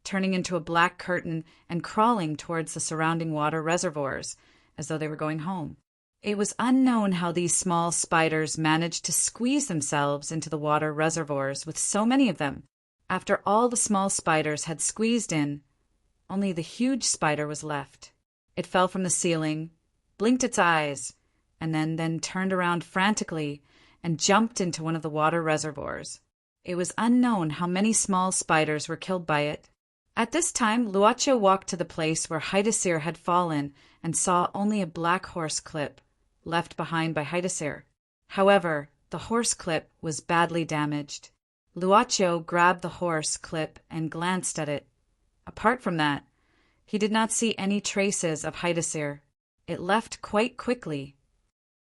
turning into a black curtain and crawling towards the surrounding water reservoirs as though they were going home. It was unknown how these small spiders managed to squeeze themselves into the water reservoirs with so many of them. After all the small spiders had squeezed in, only the huge spider was left. It fell from the ceiling, blinked its eyes, and then turned around frantically and jumped into one of the water reservoirs. It was unknown how many small spiders were killed by it. At this time, Luaccio walked to the place where Haidasir had fallen and saw only a black horse clip left behind by Haidasir. However, the horse clip was badly damaged. Luaccio grabbed the horse clip and glanced at it. Apart from that, he did not see any traces of Haidasir. It left quite quickly.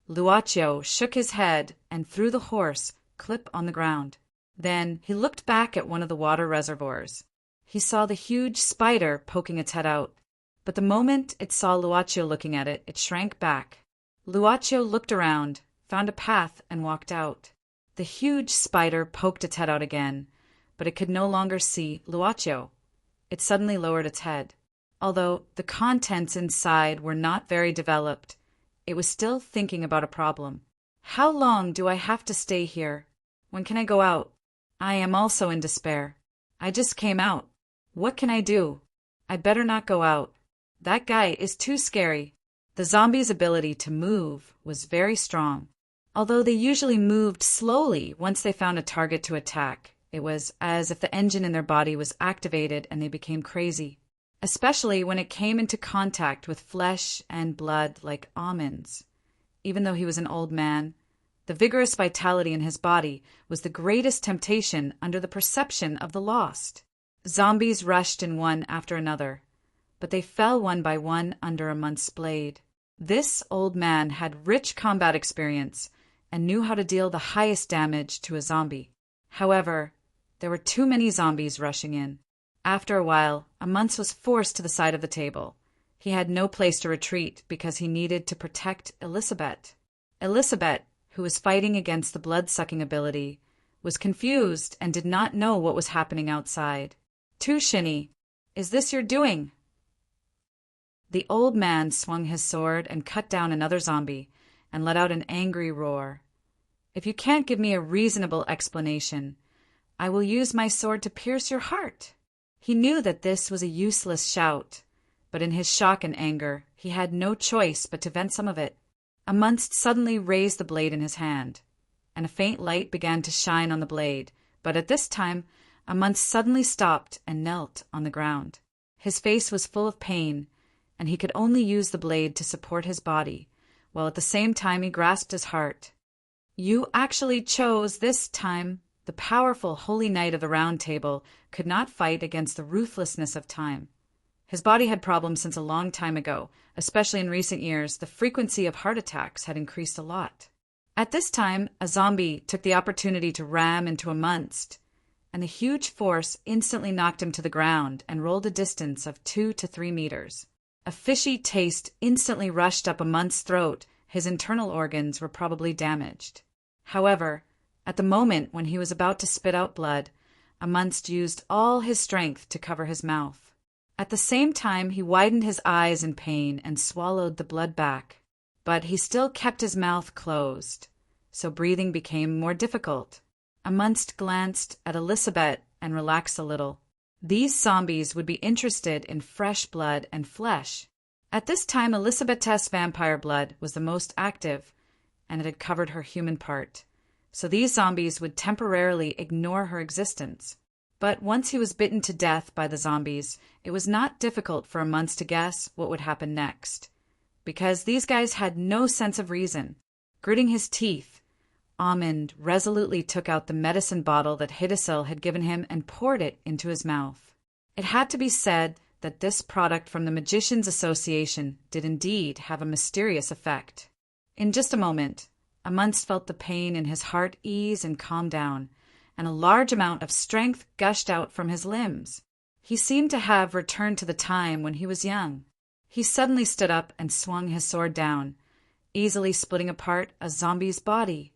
Luaccio shook his head and threw the horse clip on the ground. Then he looked back at one of the water reservoirs. He saw the huge spider poking its head out, but the moment it saw Luaccio looking at it, it shrank back. Luaccio looked around, found a path, and walked out. The huge spider poked its head out again, but it could no longer see Luaccio. It suddenly lowered its head. Although the contents inside were not very developed, it was still thinking about a problem. How long do I have to stay here? When can I go out? I am also in despair. I just came out. What can I do? I better not go out. That guy is too scary. The zombies' ability to move was very strong. Although they usually moved slowly once they found a target to attack, it was as if the engine in their body was activated and they became crazy, especially when it came into contact with flesh and blood like almonds. Even though he was an old man, the vigorous vitality in his body was the greatest temptation under the perception of the lost. Zombies rushed in one after another, but they fell one by one under a month's blade. This old man had rich combat experience and knew how to deal the highest damage to a zombie. However, there were too many zombies rushing in. After a while, Amunz was forced to the side of the table. He had no place to retreat because he needed to protect Elisabet. Elisabet, who was fighting against the blood-sucking ability, was confused and did not know what was happening outside. "Tushini, is this your doing?" The old man swung his sword and cut down another zombie and let out an angry roar. "If you can't give me a reasonable explanation, I will use my sword to pierce your heart." He knew that this was a useless shout, but in his shock and anger, he had no choice but to vent some of it. Amunz suddenly raised the blade in his hand, and a faint light began to shine on the blade, but at this time, Amunz suddenly stopped and knelt on the ground. His face was full of pain, and he could only use the blade to support his body, while at the same time he grasped his heart. "You actually chose this time." The powerful Holy Knight of the Round Table could not fight against the ruthlessness of time. His body had problems since a long time ago, especially in recent years. The frequency of heart attacks had increased a lot. At this time, a zombie took the opportunity to ram into Amunz, and the huge force instantly knocked him to the ground and rolled a distance of 2 to 3 meters. A fishy taste instantly rushed up Amunt's throat. His internal organs were probably damaged. However, at the moment when he was about to spit out blood, Amunt used all his strength to cover his mouth. At the same time, he widened his eyes in pain and swallowed the blood back. But he still kept his mouth closed, so breathing became more difficult. Amunt glanced at Elizabeth and relaxed a little. These zombies would be interested in fresh blood and flesh. At this time, Elizabeth's vampire blood was the most active, and it had covered her human part. So these zombies would temporarily ignore her existence. But once he was bitten to death by the zombies, it was not difficult for Amunt to guess what would happen next, because these guys had no sense of reason. Gritting his teeth, Amund resolutely took out the medicine bottle that Hidasil had given him and poured it into his mouth. It had to be said that this product from the Magicians' Association did indeed have a mysterious effect. In just a moment, Amunt felt the pain in his heart ease and calm down, and a large amount of strength gushed out from his limbs. He seemed to have returned to the time when he was young. He suddenly stood up and swung his sword down, easily splitting apart a zombie's body.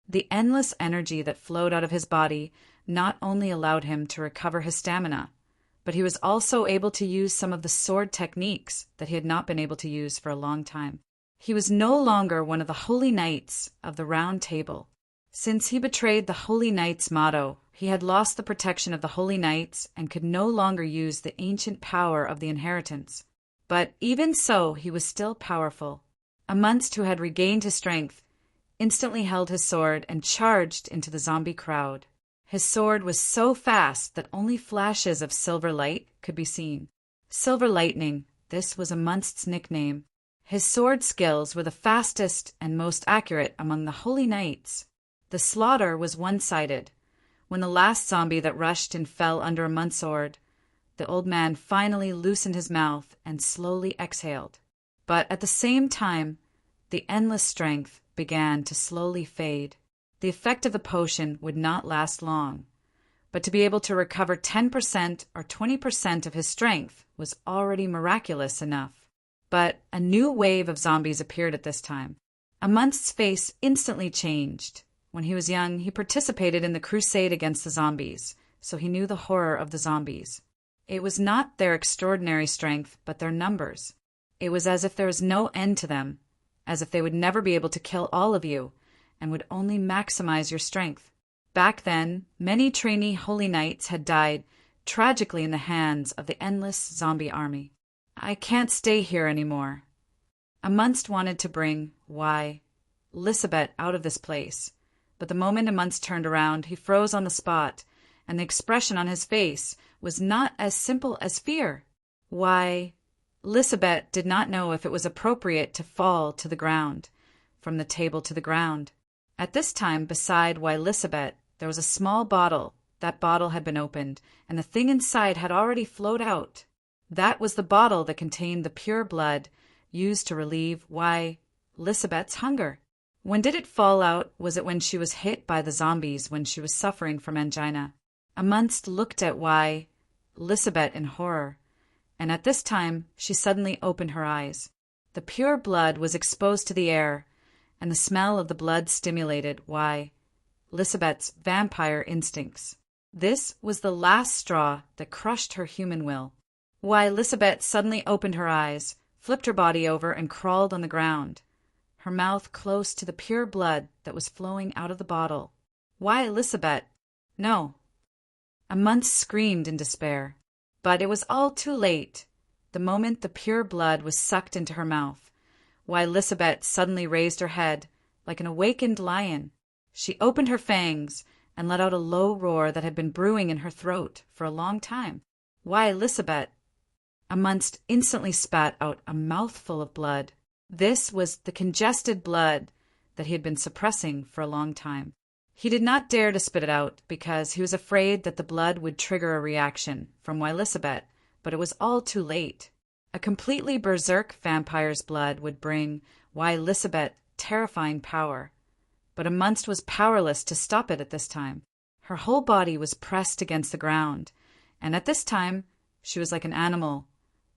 The endless energy that flowed out of his body not only allowed him to recover his stamina, but he was also able to use some of the sword techniques that he had not been able to use for a long time. He was no longer one of the Holy Knights of the Round Table. Since he betrayed the Holy Knight's motto, he had lost the protection of the Holy Knights and could no longer use the ancient power of the inheritance. But even so, he was still powerful. Amunt, who had regained his strength, instantly held his sword and charged into the zombie crowd. His sword was so fast that only flashes of silver light could be seen. Silver Lightning, this was Amunt's nickname. His sword skills were the fastest and most accurate among the Holy Knights. The slaughter was one-sided. When the last zombie that rushed and fell under Amunt's sword, the old man finally loosened his mouth and slowly exhaled. But at the same time, the endless strength began to slowly fade. The effect of the potion would not last long, but to be able to recover 10% or 20% of his strength was already miraculous enough. But a new wave of zombies appeared at this time. Amunt's face instantly changed. When he was young, he participated in the crusade against the zombies, so he knew the horror of the zombies. It was not their extraordinary strength, but their numbers. It was as if there was no end to them, as if they would never be able to kill all of you, and would only maximize your strength. Back then, many trainee Holy Knights had died tragically in the hands of the endless zombie army. I can't stay here anymore. Amunt wanted to bring, Elizabeth out of this place, but the moment Amunt turned around, he froze on the spot, and the expression on his face was not as simple as fear. Elizabeth did not know if it was appropriate to fall to the ground, from the table to the ground. At this time, beside Elizabeth, there was a small bottle. That bottle had been opened, and the thing inside had already flowed out. That was the bottle that contained the pure blood used to relieve Elizabeth's hunger. When did it fall out? Was it when she was hit by the zombies when she was suffering from angina? Amunt looked at Elizabeth in horror, and at this time she suddenly opened her eyes. The pure blood was exposed to the air, and the smell of the blood stimulated Elizabeth's vampire instincts. This was the last straw that crushed her human will. Elizabeth suddenly opened her eyes, flipped her body over, and crawled on the ground, her mouth close to the pure blood that was flowing out of the bottle. Elizabeth? No. Amunt screamed in despair. But it was all too late. The moment the pure blood was sucked into her mouth, Elizabeth suddenly raised her head like an awakened lion. She opened her fangs and let out a low roar that had been brewing in her throat for a long time. Elizabeth? Amunt instantly spat out a mouthful of blood. This was the congested blood that he had been suppressing for a long time. He did not dare to spit it out because he was afraid that the blood would trigger a reaction from Elizabeth, but it was all too late. A completely berserk vampire's blood would bring Elizabeth terrifying power, but Amunt was powerless to stop it at this time. Her whole body was pressed against the ground, and at this time she was like an animal,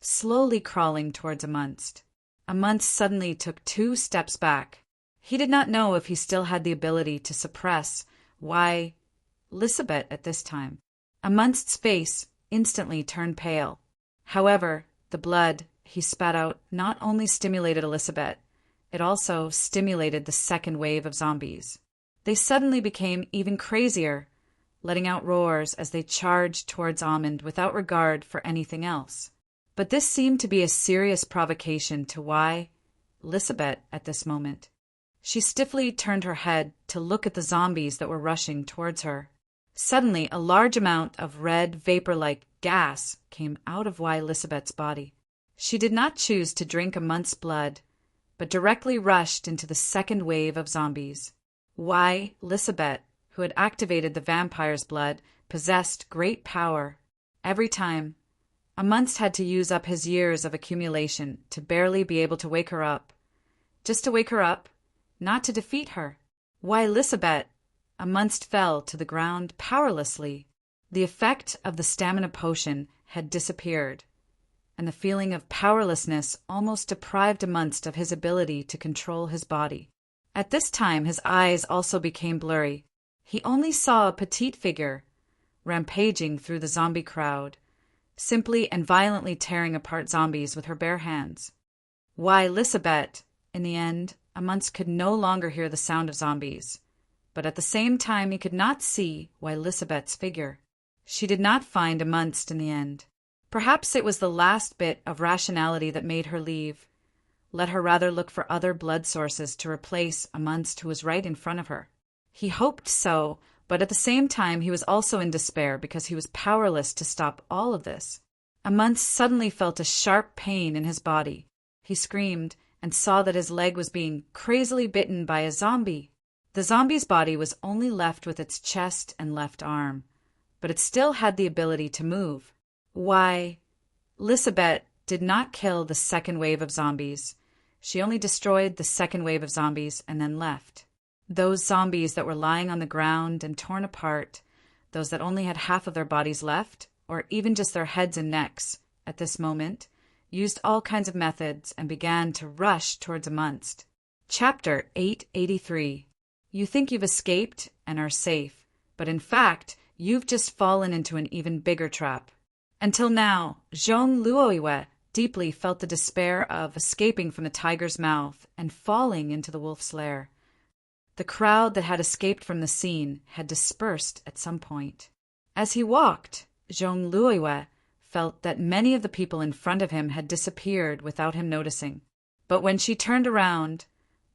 slowly crawling towards Amundst. Amundst suddenly took 2 steps back. He did not know if he still had the ability to suppress why Lisbeth at this time. Amundst's face instantly turned pale. However, the blood he spat out not only stimulated Elizabeth, it also stimulated the second wave of zombies. They suddenly became even crazier, letting out roars as they charged towards Amund without regard for anything else. But this seemed to be a serious provocation to why Elizabeth at this moment. She stiffly turned her head to look at the zombies that were rushing towards her. Suddenly, a large amount of red, vapor-like gas came out of Elizabeth's body. She did not choose to drink Amundst's blood, but directly rushed into the second wave of zombies. Elizabeth, who had activated the vampire's blood, possessed great power. Every time, Amundst had to use up his years of accumulation to barely be able to wake her up. Just to wake her up, not to defeat her. Elizabeth, Amundst fell to the ground powerlessly. The effect of the stamina potion had disappeared, and the feeling of powerlessness almost deprived Amundst of his ability to control his body. At this time, his eyes also became blurry. He only saw a petite figure, rampaging through the zombie crowd, simply and violently tearing apart zombies with her bare hands. Elizabeth, in the end, Amundst could no longer hear the sound of zombies, but at the same time he could not see Elizabeth's figure. She did not find Amundst in the end. Perhaps it was the last bit of rationality that made her leave. Let her rather look for other blood sources to replace Amundst, who was right in front of her. He hoped so, but at the same time he was also in despair because he was powerless to stop all of this. Amundst suddenly felt a sharp pain in his body. He screamed and saw that his leg was being crazily bitten by a zombie. The zombie's body was only left with its chest and left arm, but it still had the ability to move. Elizabeth did not kill the second wave of zombies. She only destroyed the second wave of zombies and then left. Those zombies that were lying on the ground and torn apart, those that only had half of their bodies left, or even just their heads and necks, at this moment, used all kinds of methods and began to rush towards Amundst. Chapter 883. You think you've escaped and are safe, but in fact, you've just fallen into an even bigger trap. Until now, Zhong Luoyue deeply felt the despair of escaping from the tiger's mouth and falling into the wolf's lair. The crowd that had escaped from the scene had dispersed at some point. As he walked, Zhong Luoyue felt that many of the people in front of him had disappeared without him noticing. But when she turned around,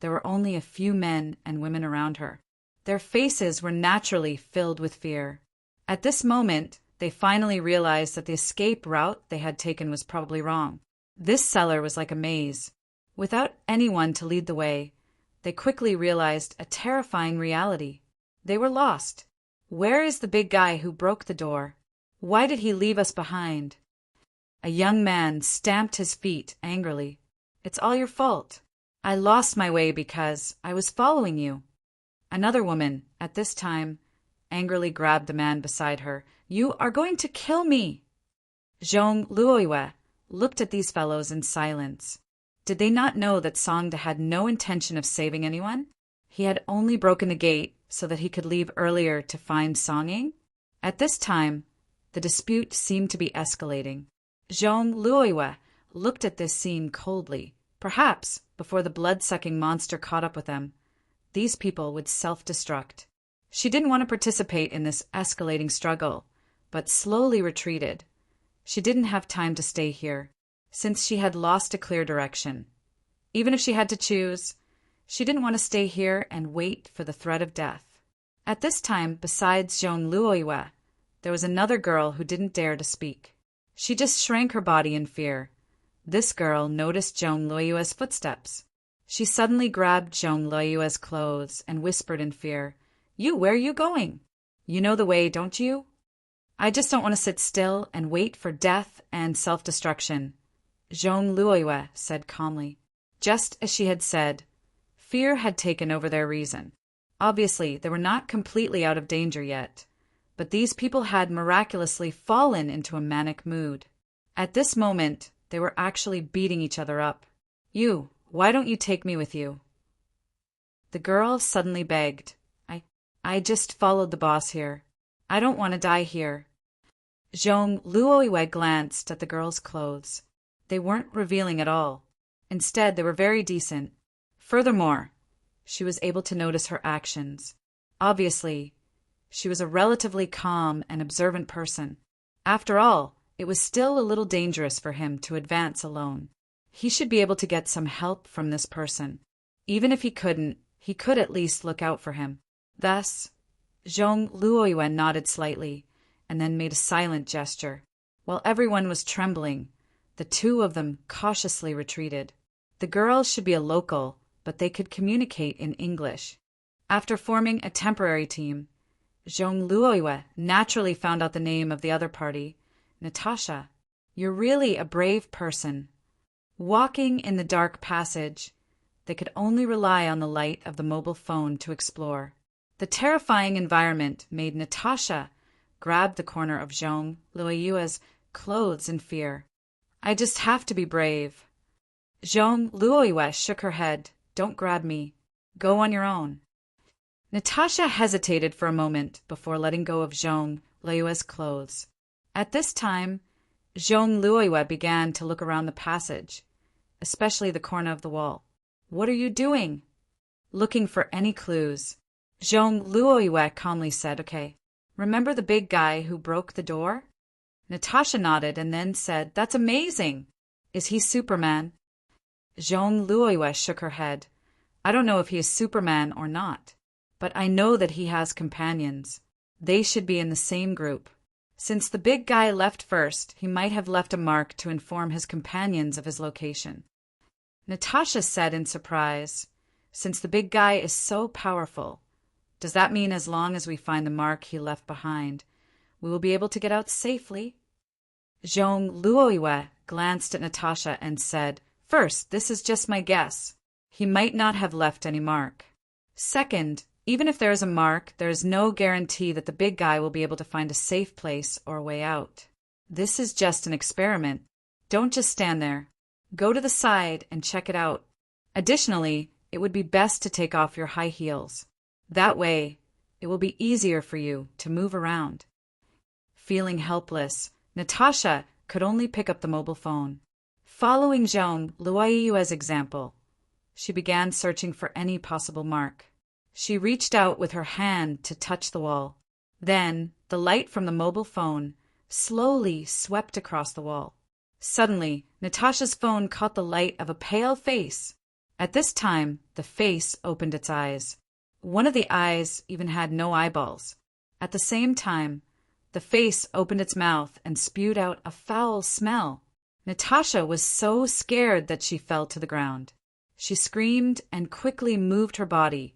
there were only a few men and women around her. Their faces were naturally filled with fear. At this moment, they finally realized that the escape route they had taken was probably wrong. This cellar was like a maze. Without anyone to lead the way, they quickly realized a terrifying reality. They were lost. Where is the big guy who broke the door? Why did he leave us behind? A young man stamped his feet angrily. It's all your fault. I lost my way because I was following you. Another woman, at this time, angrily grabbed the man beside her. You are going to kill me. Zhong Luoyue looked at these fellows in silence. Did they not know that Songda had no intention of saving anyone? He had only broken the gate so that he could leave earlier to find Song-Ying. At this time, the dispute seemed to be escalating. Zhong Luoyue looked at this scene coldly. Perhaps, before the blood-sucking monster caught up with them, these people would self-destruct. She didn't want to participate in this escalating struggle, but slowly retreated. She didn't have time to stay here, since she had lost a clear direction. Even if she had to choose, she didn't want to stay here and wait for the threat of death. At this time, besides Zhong Luoyue, there was another girl who didn't dare to speak. She just shrank her body in fear. This girl noticed Zhong Luoyue's footsteps. She suddenly grabbed Zhong Luoyue's clothes and whispered in fear, where are you going? You know the way, don't you? I just don't want to sit still and wait for death and self-destruction. Zhong Luoyue said calmly. Just as she had said, fear had taken over their reason. Obviously, they were not completely out of danger yet, but these people had miraculously fallen into a manic mood. At this moment, They were actually beating each other up. You, why don't you take me with you? The girl suddenly begged. I just followed the boss here. I don't want to die here. Zhong Luoyue glanced at the girl's clothes. They weren't revealing at all. Instead, they were very decent. Furthermore, she was able to notice her actions. Obviously, she was a relatively calm and observant person. After all, it was still a little dangerous for him to advance alone. He should be able to get some help from this person. Even if he couldn't, he could at least look out for him. Thus, Zhong Luoyue nodded slightly, and then made a silent gesture. While everyone was trembling, the two of them cautiously retreated. The girl should be a local, but they could communicate in English. After forming a temporary team, Zhong Luoyue naturally found out the name of the other party. Natasha, you're really a brave person. Walking in the dark passage, they could only rely on the light of the mobile phone to explore. The terrifying environment made Natasha grab the corner of Zhong Luoyue's clothes in fear. I just have to be brave. Zhong Luoyue shook her head. Don't grab me. Go on your own. Natasha hesitated for a moment before letting go of Zhong Luoyue's clothes. At this time, Zhong Luoyue began to look around the passage, especially the corner of the wall. What are you doing? Looking for any clues. Zhong Luoyue calmly said, Okay, remember the big guy who broke the door? Natasha nodded and then said, That's amazing. Is he Superman? Zhong Luoyue shook her head. I don't know if he is Superman or not, but I know that he has companions. They should be in the same group. Since the big guy left first, he might have left a mark to inform his companions of his location. Natasha said in surprise, Since the big guy is so powerful, does that mean as long as we find the mark he left behind, we will be able to get out safely? Zhong Luoyue glanced at Natasha and said, First, this is just my guess. He might not have left any mark. Second, even if there is a mark, there is no guarantee that the big guy will be able to find a safe place or a way out. This is just an experiment. Don't just stand there. Go to the side and check it out. Additionally, it would be best to take off your high heels. That way, it will be easier for you to move around. Feeling helpless, Natasha could only pick up the mobile phone. Following Zhong Luoyue's example, she began searching for any possible mark. She reached out with her hand to touch the wall. Then, the light from the mobile phone slowly swept across the wall. Suddenly, Natasha's phone caught the light of a pale face. At this time, the face opened its eyes. One of the eyes even had no eyeballs. At the same time, the face opened its mouth and spewed out a foul smell. Natasha was so scared that she fell to the ground. She screamed and quickly moved her body,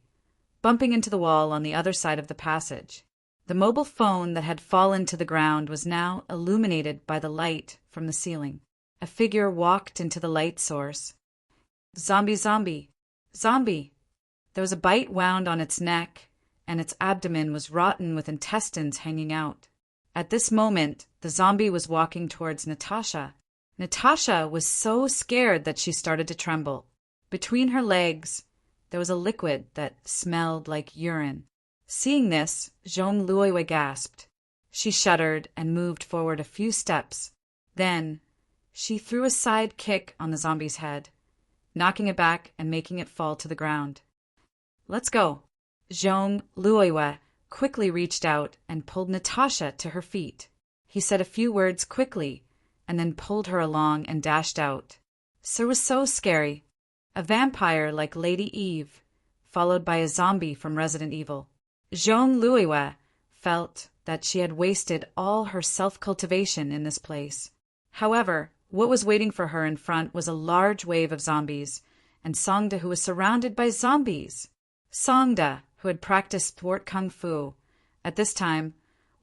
bumping into the wall on the other side of the passage. The mobile phone that had fallen to the ground was now illuminated by the light from the ceiling. A figure walked into the light source. Zombie, zombie, zombie. There was a bite wound on its neck, and its abdomen was rotten with intestines hanging out. At this moment, the zombie was walking towards Natasha. Natasha was so scared that she started to tremble. Between her legs, there was a liquid that smelled like urine. Seeing this, Zhong Luoyue gasped. She shuddered and moved forward a few steps. Then, she threw a side kick on the zombie's head, knocking it back and making it fall to the ground. Let's go. Zhong Luoyue quickly reached out and pulled Natasha to her feet. He said a few words quickly and then pulled her along and dashed out. It was so scary. A vampire like Lady Eve, followed by a zombie from Resident Evil. Zhong Luoyue felt that she had wasted all her self-cultivation in this place. However, what was waiting for her in front was a large wave of zombies, and Songda, who was surrounded by zombies. Songda, who had practiced sport kung fu, at this time,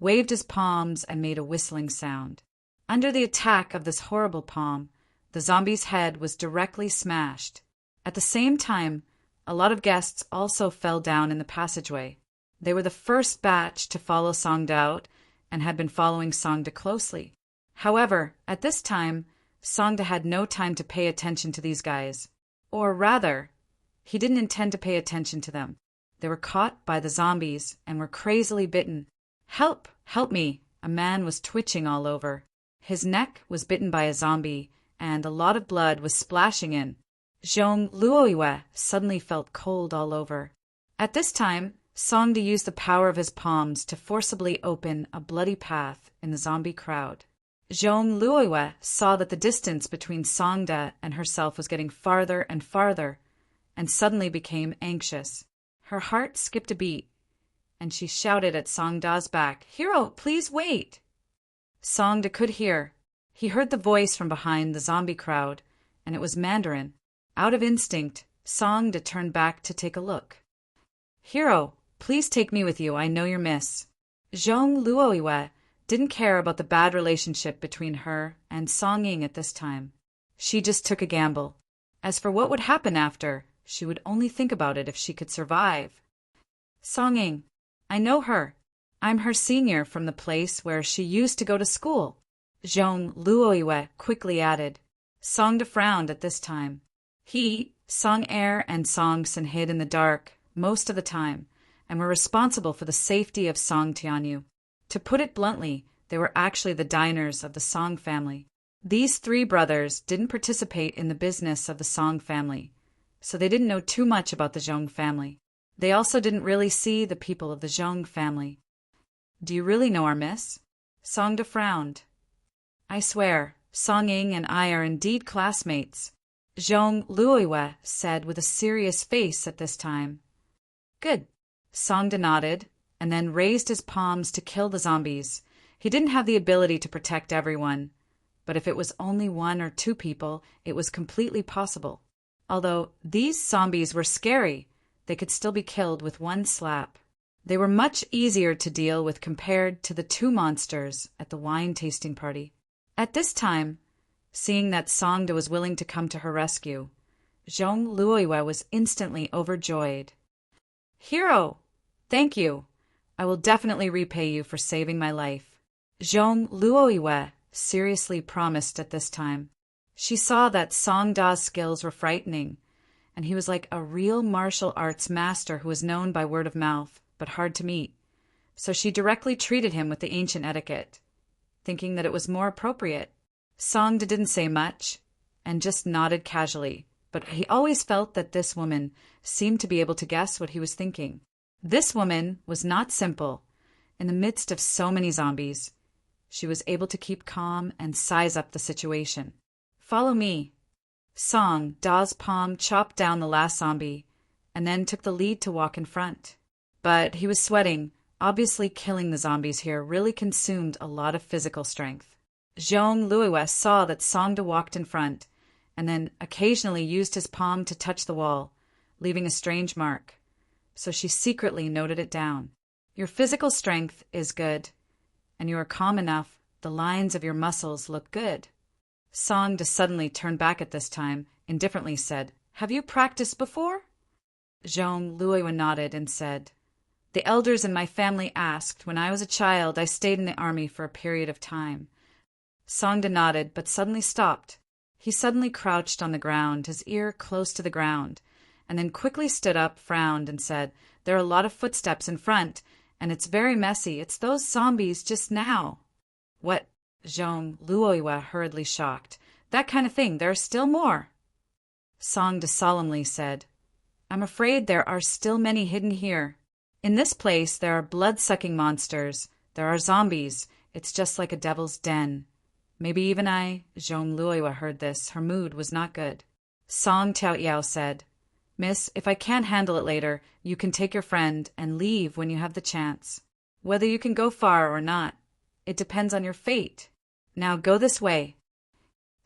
waved his palms and made a whistling sound. Under the attack of this horrible palm, the zombie's head was directly smashed. At the same time, a lot of guests also fell down in the passageway. They were the first batch to follow Songda out and had been following Songda closely. However, at this time, Songda had no time to pay attention to these guys. Or rather, he didn't intend to pay attention to them. They were caught by the zombies and were crazily bitten. Help! Help me! A man was twitching all over. His neck was bitten by a zombie, and a lot of blood was splashing in. Zhong Luoyue suddenly felt cold all over. At this time, Songda used the power of his palms to forcibly open a bloody path in the zombie crowd. Zhong Luoyue saw that the distance between Songda and herself was getting farther and farther, and suddenly became anxious. Her heart skipped a beat, and she shouted at Songda's back, "Hero, please wait!" Songda could hear. He heard the voice from behind the zombie crowd, and it was Mandarin. Out of instinct, Songda turned back to take a look. "Hero, please take me with you, I know you're miss." Zhong Luoyue didn't care about the bad relationship between her and Song Ying at this time. She just took a gamble. As for what would happen after, she would only think about it if she could survive. "Song Ying, I know her. I'm her senior from the place where she used to go to school," Zhong Luoyue quickly added. Songda frowned at this time. He, Song Er, and Song Sin hid in the dark most of the time, and were responsible for the safety of Song Tianyu. To put it bluntly, they were actually the diners of the Song family. These three brothers didn't participate in the business of the Song family, so they didn't know too much about the Zhong family. They also didn't really see the people of the Zhong family. "Do you really know our miss?" Songda frowned. "I swear, Song Ying and I are indeed classmates," Zhong Luoyue said with a serious face at this time. "Good." Songda nodded, and then raised his palms to kill the zombies. He didn't have the ability to protect everyone, but if it was only one or two people, it was completely possible. Although these zombies were scary, they could still be killed with one slap. They were much easier to deal with compared to the two monsters at the wine tasting party. At this time, seeing that Songda was willing to come to her rescue, Zhong Luoyue was instantly overjoyed. "Hero, thank you. I will definitely repay you for saving my life," Zhong Luoyue seriously promised at this time. She saw that Songda's skills were frightening, and he was like a real martial arts master who was known by word of mouth, but hard to meet. So she directly treated him with the ancient etiquette, thinking that it was more appropriate. Songda didn't say much, and just nodded casually, but he always felt that this woman seemed to be able to guess what he was thinking. This woman was not simple. In the midst of so many zombies, she was able to keep calm and size up the situation. "Follow me." Song Da's palm chopped down the last zombie, and then took the lead to walk in front. But he was sweating. Obviously, killing the zombies here really consumed a lot of physical strength. Zhong Luoyue saw that Songda walked in front, and then occasionally used his palm to touch the wall, leaving a strange mark. So she secretly noted it down. "Your physical strength is good, and you are calm enough. The lines of your muscles look good." Songda suddenly turned back at this time, indifferently said, "Have you practiced before?" Zhong Luoyue nodded and said, "The elders in my family asked. When I was a child, I stayed in the army for a period of time." Songda nodded, but suddenly stopped. He suddenly crouched on the ground, his ear close to the ground, and then quickly stood up, frowned, and said, "There are a lot of footsteps in front, and it's very messy. It's those zombies just now." "What?" Zhong Luoyue hurriedly shocked. "That kind of thing. There are still more." Songda solemnly said, "I'm afraid there are still many hidden here. In this place there are blood-sucking monsters. There are zombies. It's just like a devil's den. Maybe even I—" Zhong Luoyue heard this. Her mood was not good. Song Tiaoyao said, "Miss, if I can't handle it later, you can take your friend and leave when you have the chance. Whether you can go far or not, it depends on your fate. Now go this way."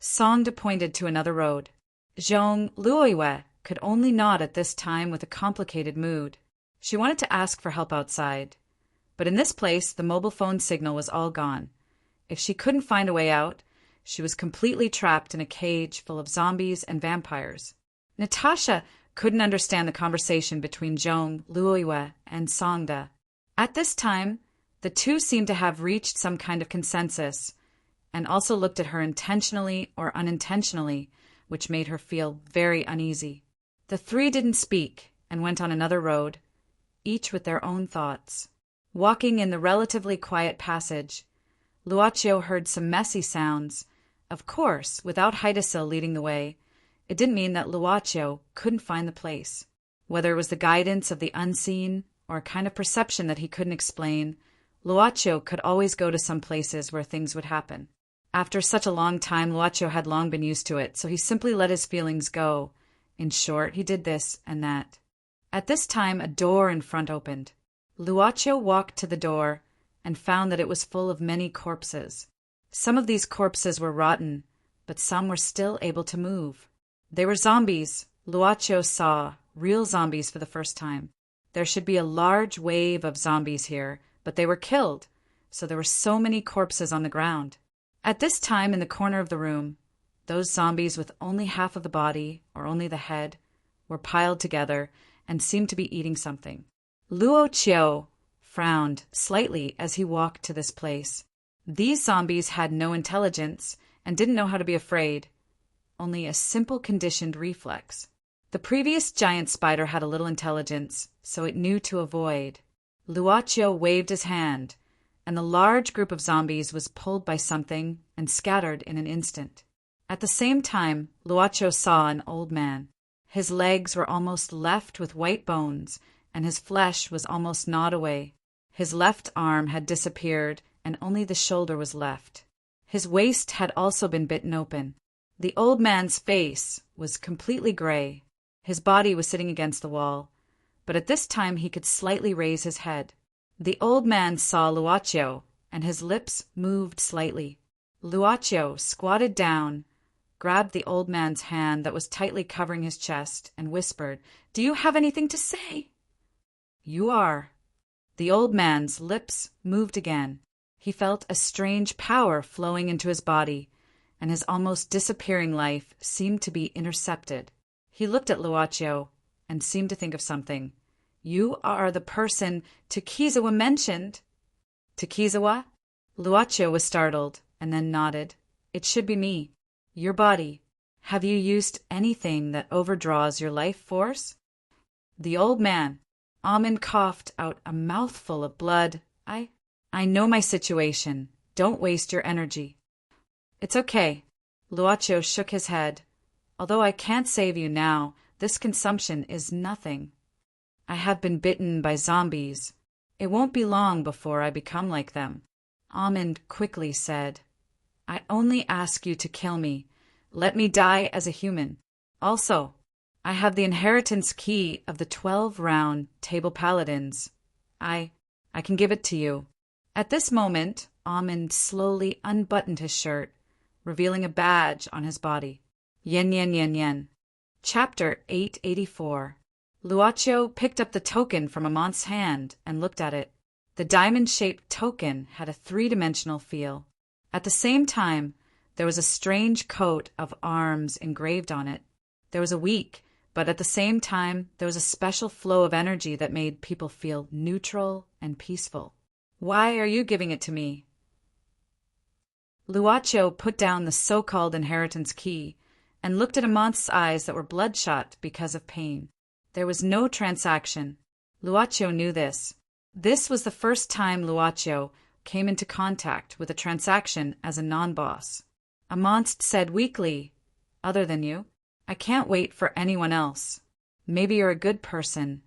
Songda pointed to another road. Zhong Luoyue could only nod at this time with a complicated mood. She wanted to ask for help outside, but in this place the mobile phone signal was all gone. If she couldn't find a way out, she was completely trapped in a cage full of zombies and vampires. Natasha couldn't understand the conversation between Zhong Luoyue and Songda. At this time, the two seemed to have reached some kind of consensus, and also looked at her intentionally or unintentionally, which made her feel very uneasy. The three didn't speak and went on another road, each with their own thoughts. Walking in the relatively quiet passage, Luaccio heard some messy sounds. Of course, without Hydasil leading the way, it didn't mean that Luaccio couldn't find the place. Whether it was the guidance of the unseen or a kind of perception that he couldn't explain, Luaccio could always go to some places where things would happen. After such a long time, Luaccio had long been used to it, so he simply let his feelings go. In short, he did this and that. At this time, a door in front opened. Luaccio walked to the door and found that it was full of many corpses. Some of these corpses were rotten, but some were still able to move. They were zombies. Luaccio saw real zombies for the first time. There should be a large wave of zombies here, but they were killed, so there were so many corpses on the ground. At this time, in the corner of the room, those zombies with only half of the body, or only the head, were piled together and seemed to be eating something. Luaccio frowned slightly as he walked to this place. These zombies had no intelligence and didn't know how to be afraid, only a simple conditioned reflex. The previous giant spider had a little intelligence, so it knew to avoid. Luaccio waved his hand, and the large group of zombies was pulled by something and scattered in an instant. At the same time, Luaccio saw an old man. His legs were almost left with white bones, and his flesh was almost gnawed away. His left arm had disappeared, and only the shoulder was left. His waist had also been bitten open. The old man's face was completely gray. His body was sitting against the wall, but at this time he could slightly raise his head. The old man saw Luaccio, and his lips moved slightly. Luaccio squatted down, grabbed the old man's hand that was tightly covering his chest, and whispered, "Do you have anything to say?" "You are." The old man's lips moved again. He felt a strange power flowing into his body, and his almost disappearing life seemed to be intercepted. He looked at Luaccio and seemed to think of something. "You are the person Takizawa mentioned." "Takizawa?" Luaccio was startled, and then nodded. "It should be me. Your body. Have you used anything that overdraws your life force?" The old man, Amin, coughed out a mouthful of blood. I know my situation. Don't waste your energy." "It's okay." Luaccio shook his head. "Although I can't save you now, this consumption is nothing. I have been bitten by zombies. It won't be long before I become like them." Amin quickly said, "I only ask you to kill me. Let me die as a human. Also, I have the inheritance key of the 12 round table paladins. I can give it to you." At this moment, Amin slowly unbuttoned his shirt, revealing a badge on his body. Yen yen yen yen. Chapter 884. Luaccio picked up the token from Amont's hand and looked at it. The diamond-shaped token had a three-dimensional feel. At the same time, there was a strange coat of arms engraved on it. There was a weak, but at the same time, there was a special flow of energy that made people feel neutral and peaceful. "Why are you giving it to me?" Luaccio put down the so-called inheritance key and looked at Amont's eyes that were bloodshot because of pain. There was no transaction. Luaccio knew this. This was the first time Luaccio came into contact with a transaction as a non-boss. Amont said weakly, "Other than you, I can't wait for anyone else. Maybe you're a good person.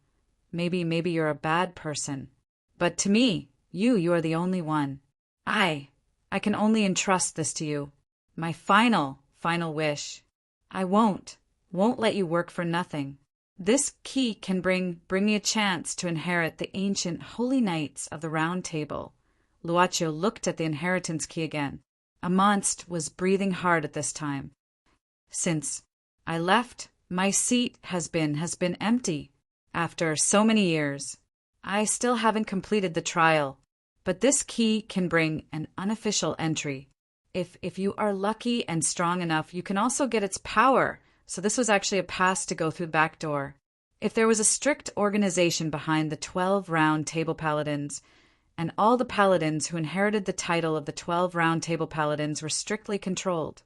Maybe you're a bad person. But to me, you are the only one. I can only entrust this to you. My final wish. I won't let you work for nothing. This key can bring me a chance to inherit the ancient holy knights of the Round Table." Luaccio looked at the inheritance key again. Amonst was breathing hard at this time. "Since I left, my seat has been empty. After so many years, I still haven't completed the trial, but this key can bring an unofficial entry. If you are lucky and strong enough, you can also get its power. So this was actually a pass to go through the back door. If there was a strict organization behind the 12 round table paladins, and all the paladins who inherited the title of the 12 Round Table Paladins were strictly controlled.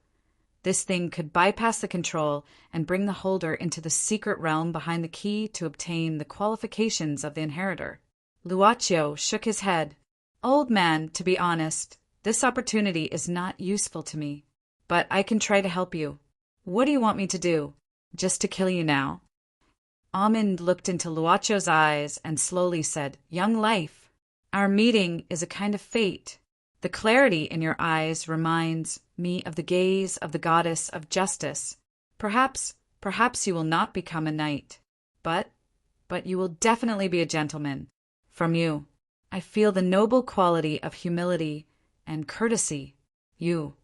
This thing could bypass the control and bring the holder into the secret realm behind the key to obtain the qualifications of the inheritor. Luaccio shook his head. Old man, to be honest, this opportunity is not useful to me, but I can try to help you. What do you want me to do? Just to kill you now? Amund looked into Luaccio's eyes and slowly said, Young life, our meeting is a kind of fate. The clarity in your eyes reminds me of the gaze of the goddess of justice. Perhaps you will not become a knight, but you will definitely be a gentleman. From you, I feel the noble quality of humility and courtesy. You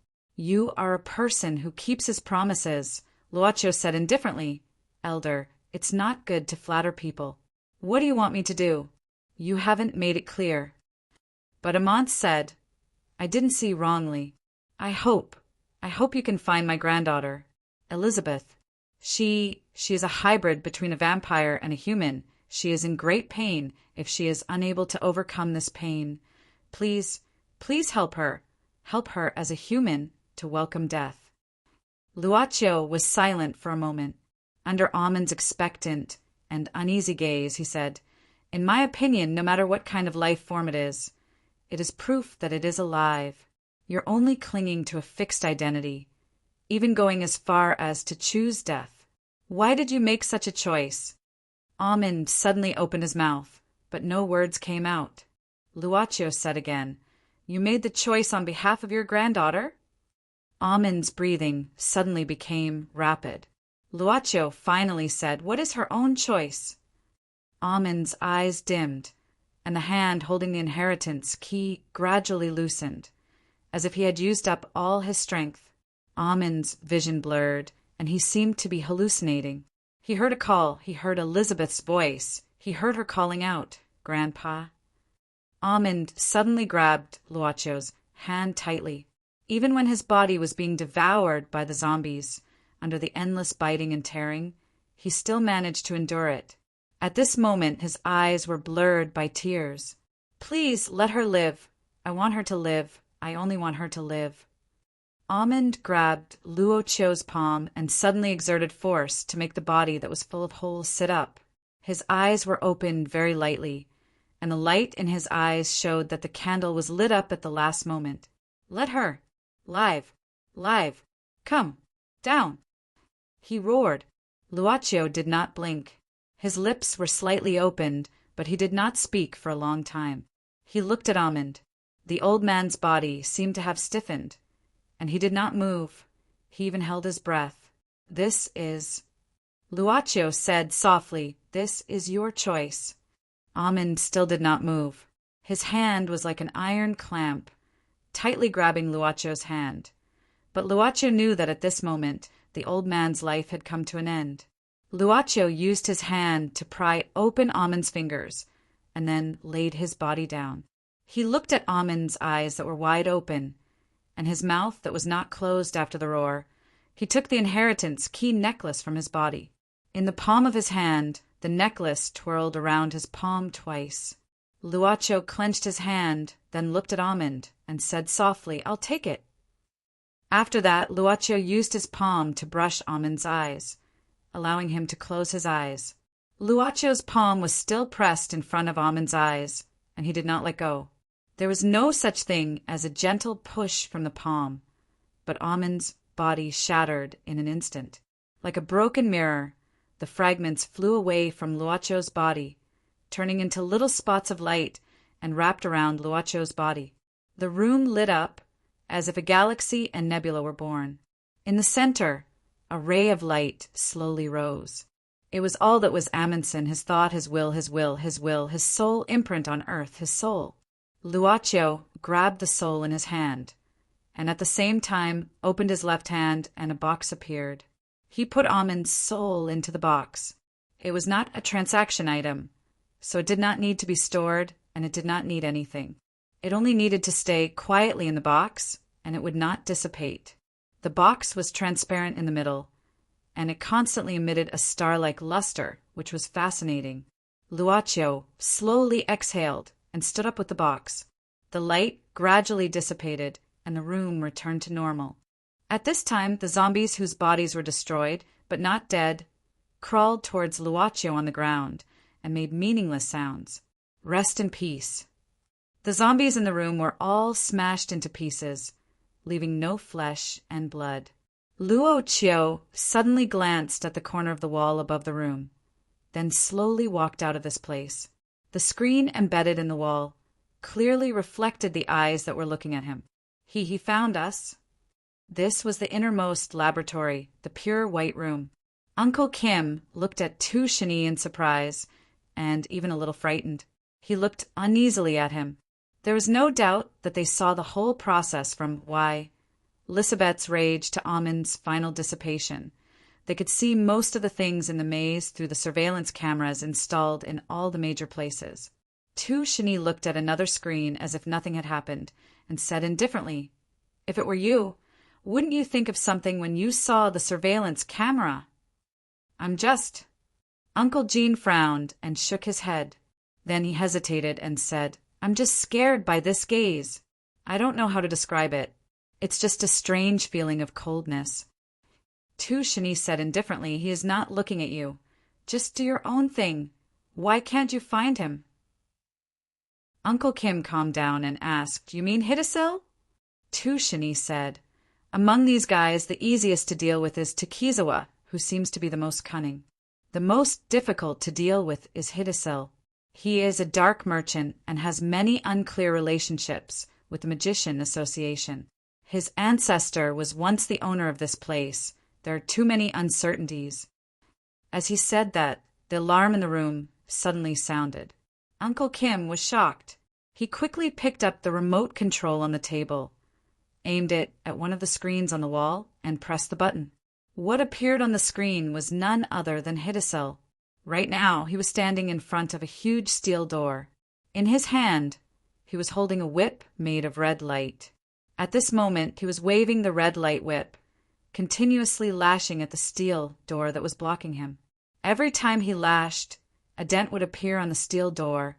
are a person who keeps his promises. Luaccio said indifferently, Elder, it's not good to flatter people. What do you want me to do? You haven't made it clear. But Amant said, I didn't see wrongly. I hope you can find my granddaughter, Elizabeth. She is a hybrid between a vampire and a human. She is in great pain. If she is unable to overcome this pain, please help her. Help her as a human to welcome death. Luaccio was silent for a moment. Under Amund's expectant and uneasy gaze, he said, In my opinion, no matter what kind of life form it is proof that it is alive. You're only clinging to a fixed identity, even going as far as to choose death. Why did you make such a choice? Amund suddenly opened his mouth, but no words came out. Luaccio said again, You made the choice on behalf of your granddaughter? Amund's breathing suddenly became rapid. Luaccio finally said, What is her own choice? Amund's eyes dimmed, and the hand holding the inheritance key gradually loosened, as if he had used up all his strength. Amund's vision blurred, and he seemed to be hallucinating. He heard a call. He heard Elizabeth's voice. He heard her calling out, Grandpa. Amund suddenly grabbed Luaccio's hand tightly. Even when his body was being devoured by the zombies, under the endless biting and tearing, he still managed to endure it. At this moment, his eyes were blurred by tears. Please, let her live. I want her to live. I only want her to live. Amund grabbed Luoccio's palm and suddenly exerted force to make the body that was full of holes sit up. His eyes were opened very lightly, and the light in his eyes showed that the candle was lit up at the last moment. Let her. Live. Come. Down. He roared. Luaccio did not blink. His lips were slightly opened, but he did not speak for a long time. He looked at Amund. The old man's body seemed to have stiffened, and he did not move. He even held his breath. Luaccio said softly, This is your choice. Amund still did not move. His hand was like an iron clamp, tightly grabbing Luaccio's hand. But Luaccio knew that at this moment, the old man's life had come to an end. Luaccio used his hand to pry open Amund's fingers, and then laid his body down. He looked at Amund's eyes that were wide open, and his mouth that was not closed after the roar. He took the inheritance key necklace from his body. In the palm of his hand, the necklace twirled around his palm twice. Luaccio clenched his hand, then looked at Amund, and said softly, I'll take it. After that, Luaccio used his palm to brush Amund's eyes, allowing him to close his eyes. Luaccio's palm was still pressed in front of Amund's eyes, and he did not let go. There was no such thing as a gentle push from the palm, but Amund's body shattered in an instant. Like a broken mirror, the fragments flew away from Luaccio's body, turning into little spots of light and wrapped around Luaccio's body. The room lit up as if a galaxy and nebula were born. In the center, a ray of light slowly rose. It was all that was Amundsen, his thought, his will, his sole imprint on earth, his soul. Luaccio grabbed the soul in his hand, and at the same time opened his left hand, and a box appeared. He put Amund's soul into the box. It was not a transaction item, so it did not need to be stored, and it did not need anything. It only needed to stay quietly in the box, and it would not dissipate. The box was transparent in the middle, and it constantly emitted a star-like luster, which was fascinating. Luaccio slowly exhaled and stood up with the box. The light gradually dissipated, and the room returned to normal. At this time, the zombies whose bodies were destroyed, but not dead, crawled towards Luaccio on the ground and made meaningless sounds. Rest in peace. The zombies in the room were all smashed into pieces, leaving no flesh and blood. Luaccio suddenly glanced at the corner of the wall above the room, then slowly walked out of this place. The screen embedded in the wall clearly reflected the eyes that were looking at him. He found us. This was the innermost laboratory, the pure white room. Uncle Kim looked at Tu Shini in surprise, and even a little frightened. He looked uneasily at him. There was no doubt that they saw the whole process from Lisabeth's rage to Amun's final dissipation. They could see most of the things in the maze through the surveillance cameras installed in all the major places. Tu Shini looked at another screen as if nothing had happened, and said indifferently, "If it were you, wouldn't you think of something when you saw the surveillance camera?" "I'm just—" Uncle Jean frowned and shook his head. Then he hesitated and said, "I'm just scared by this gaze. I don't know how to describe it. It's just a strange feeling of coldness." Tu Shini said indifferently, "He is not looking at you. Just do your own thing. Why can't you find him?" Uncle Kim calmed down and asked, "You mean Hidesil?" Tu Shini said, "Among these guys, the easiest to deal with is Takizawa, who seems to be the most cunning. The most difficult to deal with is Hidesil. He is a dark merchant and has many unclear relationships with the Magician Association. His ancestor was once the owner of this place. There are too many uncertainties." As he said that, the alarm in the room suddenly sounded. Uncle Kim was shocked. He quickly picked up the remote control on the table, aimed it at one of the screens on the wall, and pressed the button. What appeared on the screen was none other than Hidesil. Right now, he was standing in front of a huge steel door. In his hand, he was holding a whip made of red light. At this moment, he was waving the red light whip, continuously lashing at the steel door that was blocking him. Every time he lashed, a dent would appear on the steel door,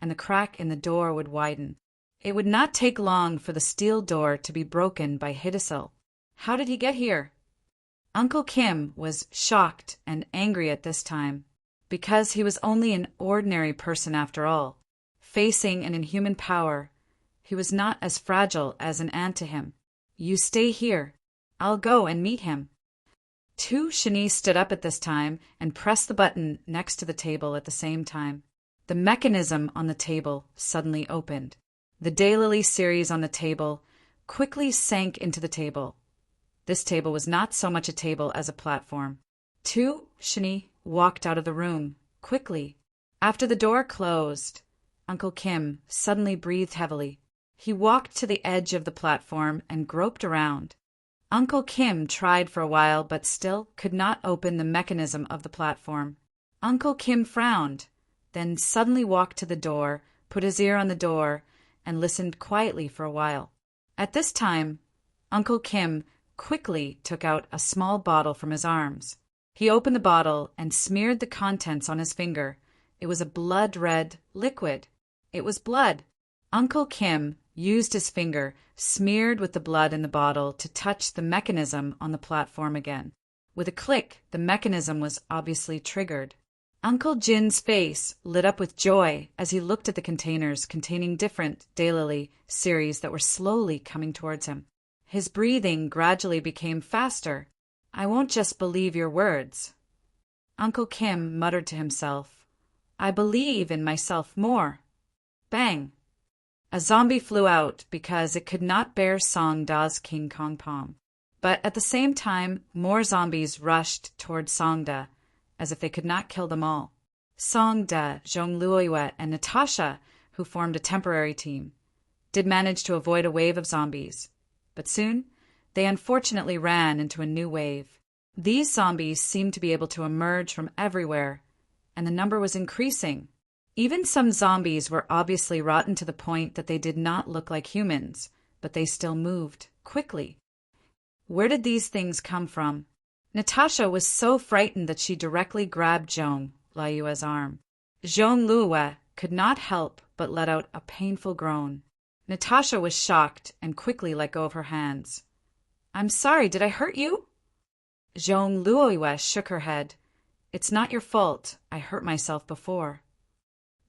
and the crack in the door would widen. It would not take long for the steel door to be broken by Hidesil. How did he get here? Uncle Kim was shocked and angry at this time, because he was only an ordinary person after all. Facing an inhuman power, he was not as fragile as an ant to him. "You stay here. I'll go and meet him." Tu Shini stood up at this time and pressed the button next to the table at the same time. The mechanism on the table suddenly opened. The daylily series on the table quickly sank into the table. This table was not so much a table as a platform. Tu Shini walked out of the room, quickly. After the door closed, Uncle Kim suddenly breathed heavily. He walked to the edge of the platform and groped around. Uncle Kim tried for a while, but still could not open the mechanism of the platform. Uncle Kim frowned, then suddenly walked to the door, put his ear on the door, and listened quietly for a while. At this time, Uncle Kim quickly took out a small bottle from his arms. He opened the bottle and smeared the contents on his finger. It was a blood-red liquid. It was blood. Uncle Kim used his finger, smeared with the blood in the bottle, to touch the mechanism on the platform again. With a click, the mechanism was obviously triggered. Uncle Jin's face lit up with joy as he looked at the containers containing different daylily series that were slowly coming towards him. His breathing gradually became faster. "I won't just believe your words." Uncle Kim muttered to himself, "I believe in myself more." Bang! A zombie flew out because it could not bear Song Da's King Kong Palm. But at the same time, more zombies rushed toward Song Da, as if they could not kill them all. Song Da, Zhong Luoyue, and Natasha, who formed a temporary team, did manage to avoid a wave of zombies. But soon, they unfortunately ran into a new wave. These zombies seemed to be able to emerge from everywhere, and the number was increasing. Even some zombies were obviously rotten to the point that they did not look like humans, but they still moved quickly. Where did these things come from? Natasha was so frightened that she directly grabbed Zhong Luoyue's arm. Zhong Luoyue could not help but let out a painful groan. Natasha was shocked and quickly let go of her hands. "I'm sorry, did I hurt you?" Zhong Luoyue shook her head. "It's not your fault. I hurt myself before."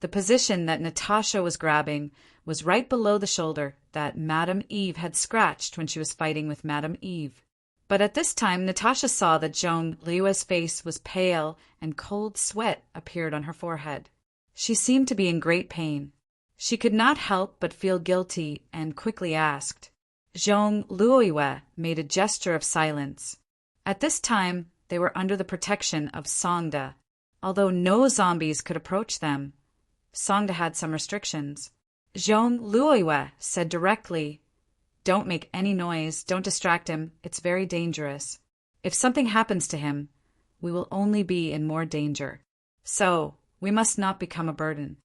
The position that Natasha was grabbing was right below the shoulder that Madame Eve had scratched when she was fighting with Madame Eve. But at this time, Natasha saw that Zhong Luoyue's face was pale and cold sweat appeared on her forehead. She seemed to be in great pain. She could not help but feel guilty and quickly asked. Zhong Luoyue made a gesture of silence. At this time, they were under the protection of Songda. Although no zombies could approach them, Songda had some restrictions. Zhong Luoyue said directly, "Don't make any noise, don't distract him, it's very dangerous. If something happens to him, we will only be in more danger. So, we must not become a burden."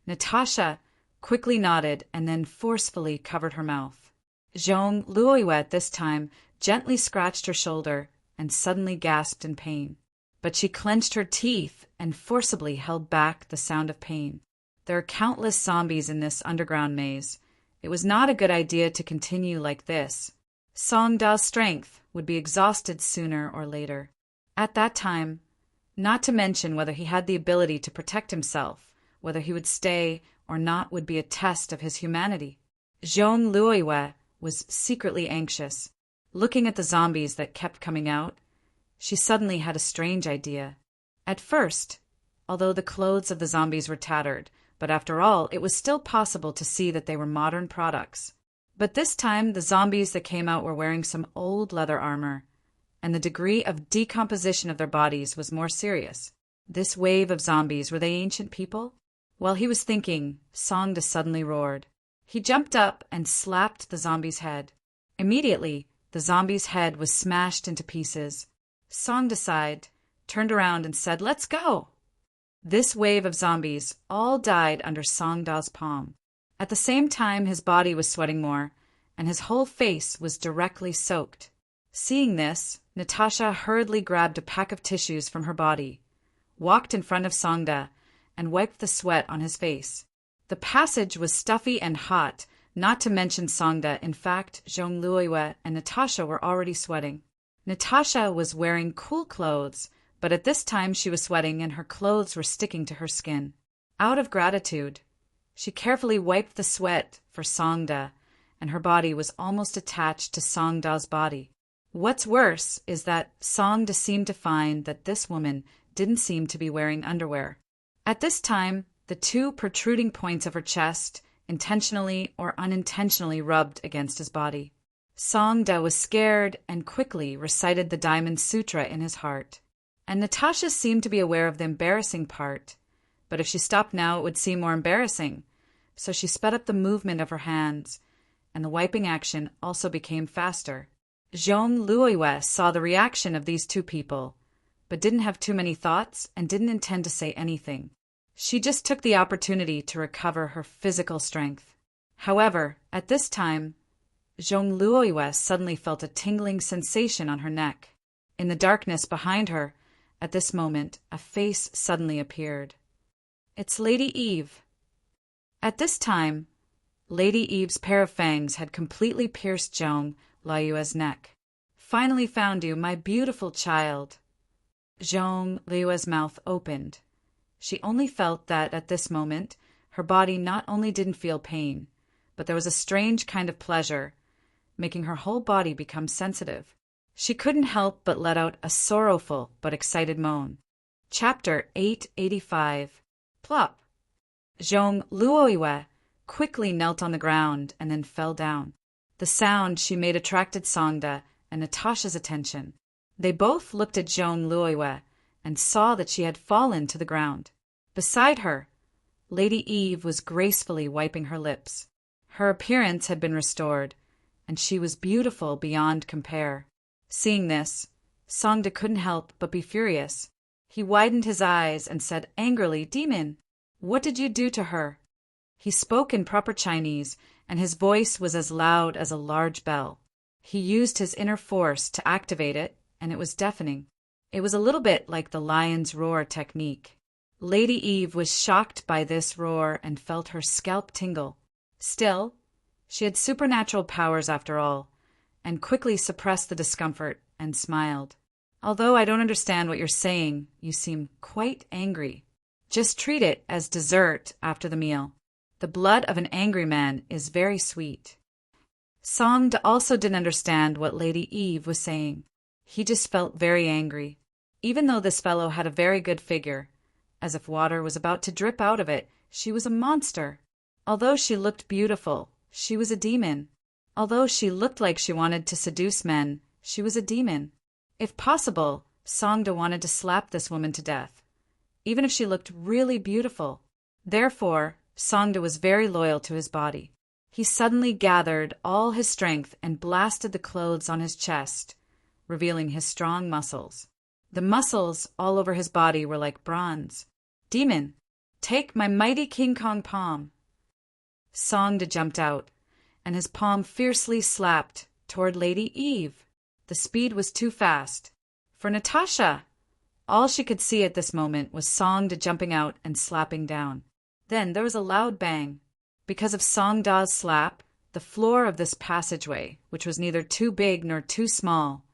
Natasha quickly nodded and then forcefully covered her mouth. Zhong Luoyue at this time gently scratched her shoulder and suddenly gasped in pain. But she clenched her teeth and forcibly held back the sound of pain. There are countless zombies in this underground maze. It was not a good idea to continue like this. Songda's strength would be exhausted sooner or later. At that time, not to mention whether he had the ability to protect himself, whether he would stay or not would be a test of his humanity. Zhong Luoyue was secretly anxious. Looking at the zombies that kept coming out, she suddenly had a strange idea. At first, although the clothes of the zombies were tattered, but after all, it was still possible to see that they were modern products. But this time, the zombies that came out were wearing some old leather armor, and the degree of decomposition of their bodies was more serious. This wave of zombies, were they ancient people? While he was thinking, Songda suddenly roared. He jumped up and slapped the zombie's head. Immediately, the zombie's head was smashed into pieces. Songda sighed, turned around and said, "Let's go!" This wave of zombies all died under Songda's palm. At the same time, his body was sweating more, and his whole face was directly soaked. Seeing this, Natasha hurriedly grabbed a pack of tissues from her body, walked in front of Songda, and wiped the sweat on his face. The passage was stuffy and hot, not to mention Songda. In fact, Zhong Luoyue and Natasha were already sweating. Natasha was wearing cool clothes, but at this time she was sweating and her clothes were sticking to her skin. Out of gratitude, she carefully wiped the sweat for Songda, and her body was almost attached to Songda's body. What's worse is that Songda seemed to find that this woman didn't seem to be wearing underwear. At this time, the two protruding points of her chest intentionally or unintentionally rubbed against his body. Songda was scared and quickly recited the Diamond Sutra in his heart. And Natasha seemed to be aware of the embarrassing part, but if she stopped now it would seem more embarrassing, so she sped up the movement of her hands, and the wiping action also became faster. Zhong Luoyue saw the reaction of these two people, but didn't have too many thoughts and didn't intend to say anything. She just took the opportunity to recover her physical strength. However, at this time, Zhong Luoyue suddenly felt a tingling sensation on her neck. In the darkness behind her, at this moment, a face suddenly appeared. "It's Lady Eve." At this time, Lady Eve's pair of fangs had completely pierced Zhong Luoyue's neck. "Finally found you, my beautiful child." Zhong Luoyue's mouth opened. She only felt that, at this moment, her body not only didn't feel pain, but there was a strange kind of pleasure, making her whole body become sensitive. She couldn't help but let out a sorrowful but excited moan. Chapter 885. Plop! Zhong Luoyue quickly knelt on the ground and then fell down. The sound she made attracted Songda and Natasha's attention. They both looked at Zhong Luoyue and saw that she had fallen to the ground. Beside her, Lady Eve was gracefully wiping her lips. Her appearance had been restored, and she was beautiful beyond compare. Seeing this, Songda couldn't help but be furious. He widened his eyes and said angrily, "Demon, what did you do to her?" He spoke in proper Chinese, and his voice was as loud as a large bell. He used his inner force to activate it, and it was deafening. It was a little bit like the lion's roar technique. Lady Eve was shocked by this roar and felt her scalp tingle. Still, she had supernatural powers after all, and quickly suppressed the discomfort and smiled. Although I don't understand what you're saying, you seem quite angry. Just treat it as dessert after the meal. The blood of an angry man is very sweet. Songda also didn't understand what Lady Eve was saying. He just felt very angry. Even though this fellow had a very good figure, as if water was about to drip out of it, she was a monster. Although she looked beautiful, she was a demon. Although she looked like she wanted to seduce men, she was a demon. If possible, Songda wanted to slap this woman to death, even if she looked really beautiful. Therefore, Songda was very loyal to his body. He suddenly gathered all his strength and blasted the clothes on his chest, revealing his strong muscles. The muscles all over his body were like bronze. Demon, take my mighty King Kong palm. Songda jumped out, and his palm fiercely slapped toward Lady Eve. The speed was too fast for Natasha. All she could see at this moment was Songda jumping out and slapping down. Then there was a loud bang. Because of Songda's slap, the floor of this passageway, which was neither too big nor too small,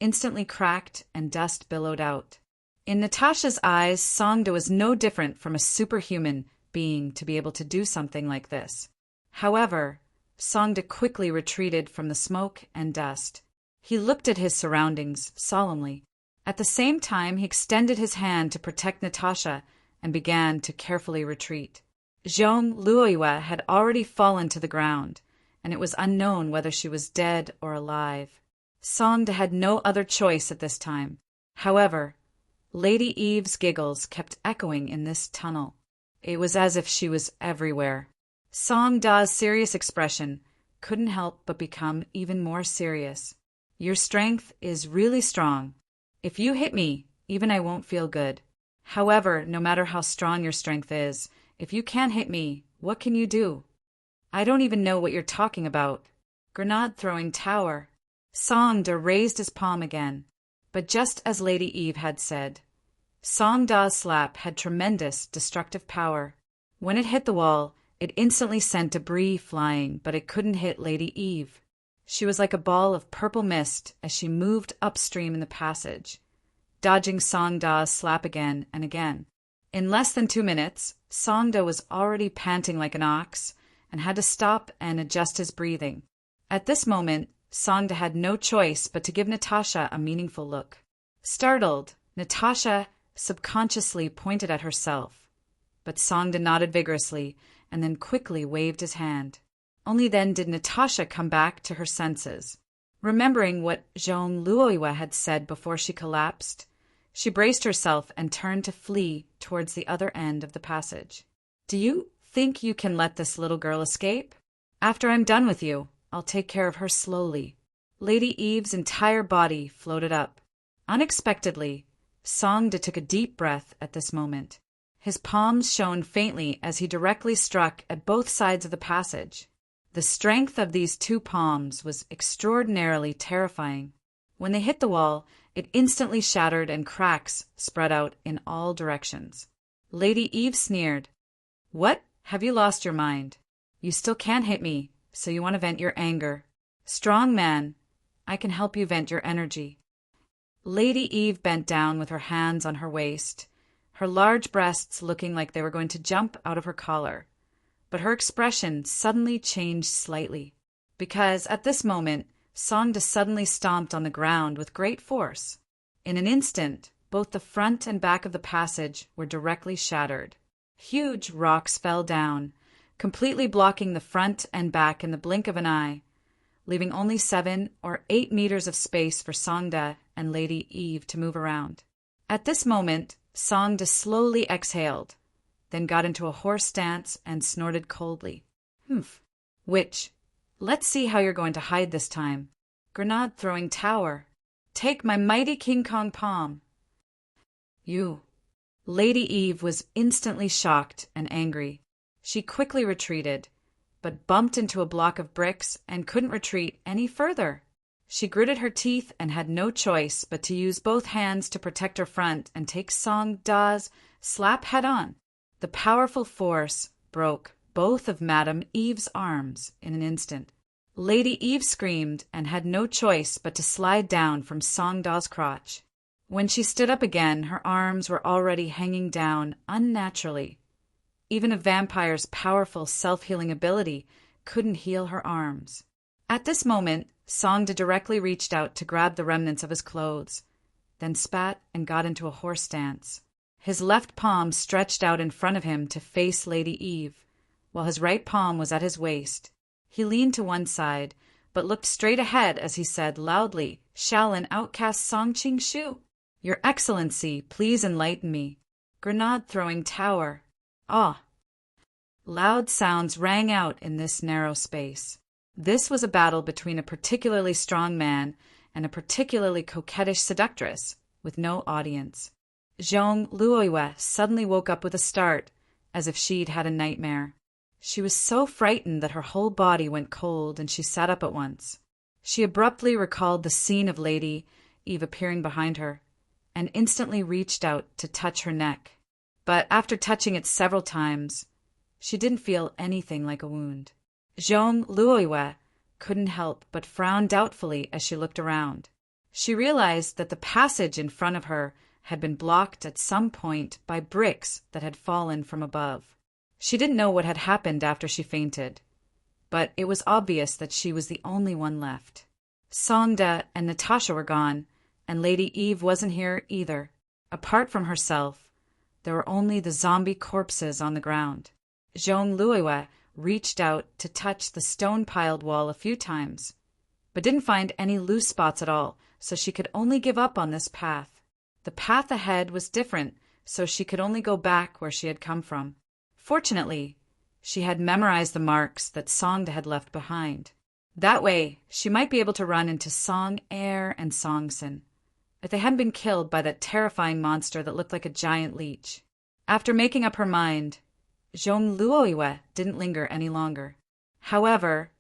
instantly cracked and dust billowed out. In Natasha's eyes, Songda was no different from a superhuman being to be able to do something like this. However, Songda quickly retreated from the smoke and dust. He looked at his surroundings solemnly. At the same time, he extended his hand to protect Natasha and began to carefully retreat. Zhong Luoyue had already fallen to the ground, and it was unknown whether she was dead or alive. Songda had no other choice at this time. However, Lady Eve's giggles kept echoing in this tunnel. It was as if she was everywhere. Songda's serious expression couldn't help but become even more serious. Your strength is really strong. If you hit me, even I won't feel good. However, no matter how strong your strength is, if you can't hit me, what can you do? I don't even know what you're talking about. Grenade-throwing tower. Songda raised his palm again. But just as Lady Eve had said, Songda's slap had tremendous destructive power. When it hit the wall, it instantly sent debris flying, but it couldn't hit Lady Eve. She was like a ball of purple mist as she moved upstream in the passage, dodging Songda's slap again and again. In less than 2 minutes, Songda was already panting like an ox and had to stop and adjust his breathing. At this moment, Songda had no choice but to give Natasha a meaningful look. Startled, Natasha subconsciously pointed at herself, but Songda nodded vigorously and then quickly waved his hand. Only then did Natasha come back to her senses. Remembering what Zhong Luoyue had said before she collapsed, she braced herself and turned to flee towards the other end of the passage. Do you think you can let this little girl escape? After I'm done with you, I'll take care of her slowly. Lady Eve's entire body floated up. Unexpectedly, Songda took a deep breath at this moment. His palms shone faintly as he directly struck at both sides of the passage. The strength of these two palms was extraordinarily terrifying. When they hit the wall, it instantly shattered and cracks spread out in all directions. Lady Eve sneered. What? Have you lost your mind? You still can't hit me, so you want to vent your anger. Strong man, I can help you vent your energy. Lady Eve bent down with her hands on her waist, her large breasts looking like they were going to jump out of her collar. But her expression suddenly changed slightly, because at this moment, Songda suddenly stomped on the ground with great force. In an instant, both the front and back of the passage were directly shattered. Huge rocks fell down, completely blocking the front and back in the blink of an eye, leaving only 7 or 8 meters of space for Songda and Lady Eve to move around. At this moment, Songda slowly exhaled, then got into a horse stance and snorted coldly. Humph. Which? Let's see how you're going to hide this time. Grenade-throwing tower. Take my mighty King Kong palm. You. Lady Eve was instantly shocked and angry. She quickly retreated, but bumped into a block of bricks and couldn't retreat any further. She gritted her teeth and had no choice but to use both hands to protect her front and take Song Da's slap head-on. The powerful force broke both of Madame Eve's arms in an instant. Lady Eve screamed and had no choice but to slide down from Song Da's crotch. When she stood up again, her arms were already hanging down unnaturally. Even a vampire's powerful self-healing ability couldn't heal her arms. At this moment, Songda directly reached out to grab the remnants of his clothes, then spat and got into a horse stance. His left palm stretched out in front of him to face Lady Eve, while his right palm was at his waist. He leaned to one side, but looked straight ahead as he said loudly, "Shall an outcast Song Ching Shu? Your Excellency, please enlighten me. Grenade-throwing tower. Ah!" Loud sounds rang out in this narrow space. This was a battle between a particularly strong man and a particularly coquettish seductress, with no audience. Zhong Luoyue suddenly woke up with a start, as if she'd had a nightmare. She was so frightened that her whole body went cold and she sat up at once. She abruptly recalled the scene of Lady Eve appearing behind her, and instantly reached out to touch her neck. But after touching it several times, she didn't feel anything like a wound. Zhong Luoyue couldn't help but frown doubtfully as she looked around. She realized that the passage in front of her had been blocked at some point by bricks that had fallen from above. She didn't know what had happened after she fainted, but it was obvious that she was the only one left. Songda and Natasha were gone, and Lady Eve wasn't here either. Apart from herself, there were only the zombie corpses on the ground. Zhong Luoyue reached out to touch the stone-piled wall a few times, but didn't find any loose spots at all, so she could only give up on this path. The path ahead was different, so she could only go back where she had come from. Fortunately, she had memorized the marks that Songda had left behind. That way, she might be able to run into Song Air and Songson, if they hadn't been killed by that terrifying monster that looked like a giant leech. After making up her mind, Zhong Luoyue didn't linger any longer. However,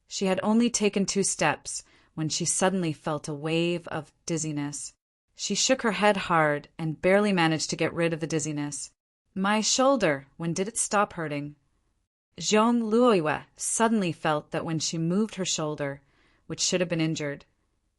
she had only taken 2 steps when she suddenly felt a wave of dizziness. She shook her head hard and barely managed to get rid of the dizziness. "My shoulder, when did it stop hurting?" Zhong Luoyue suddenly felt that when she moved her shoulder, which should have been injured,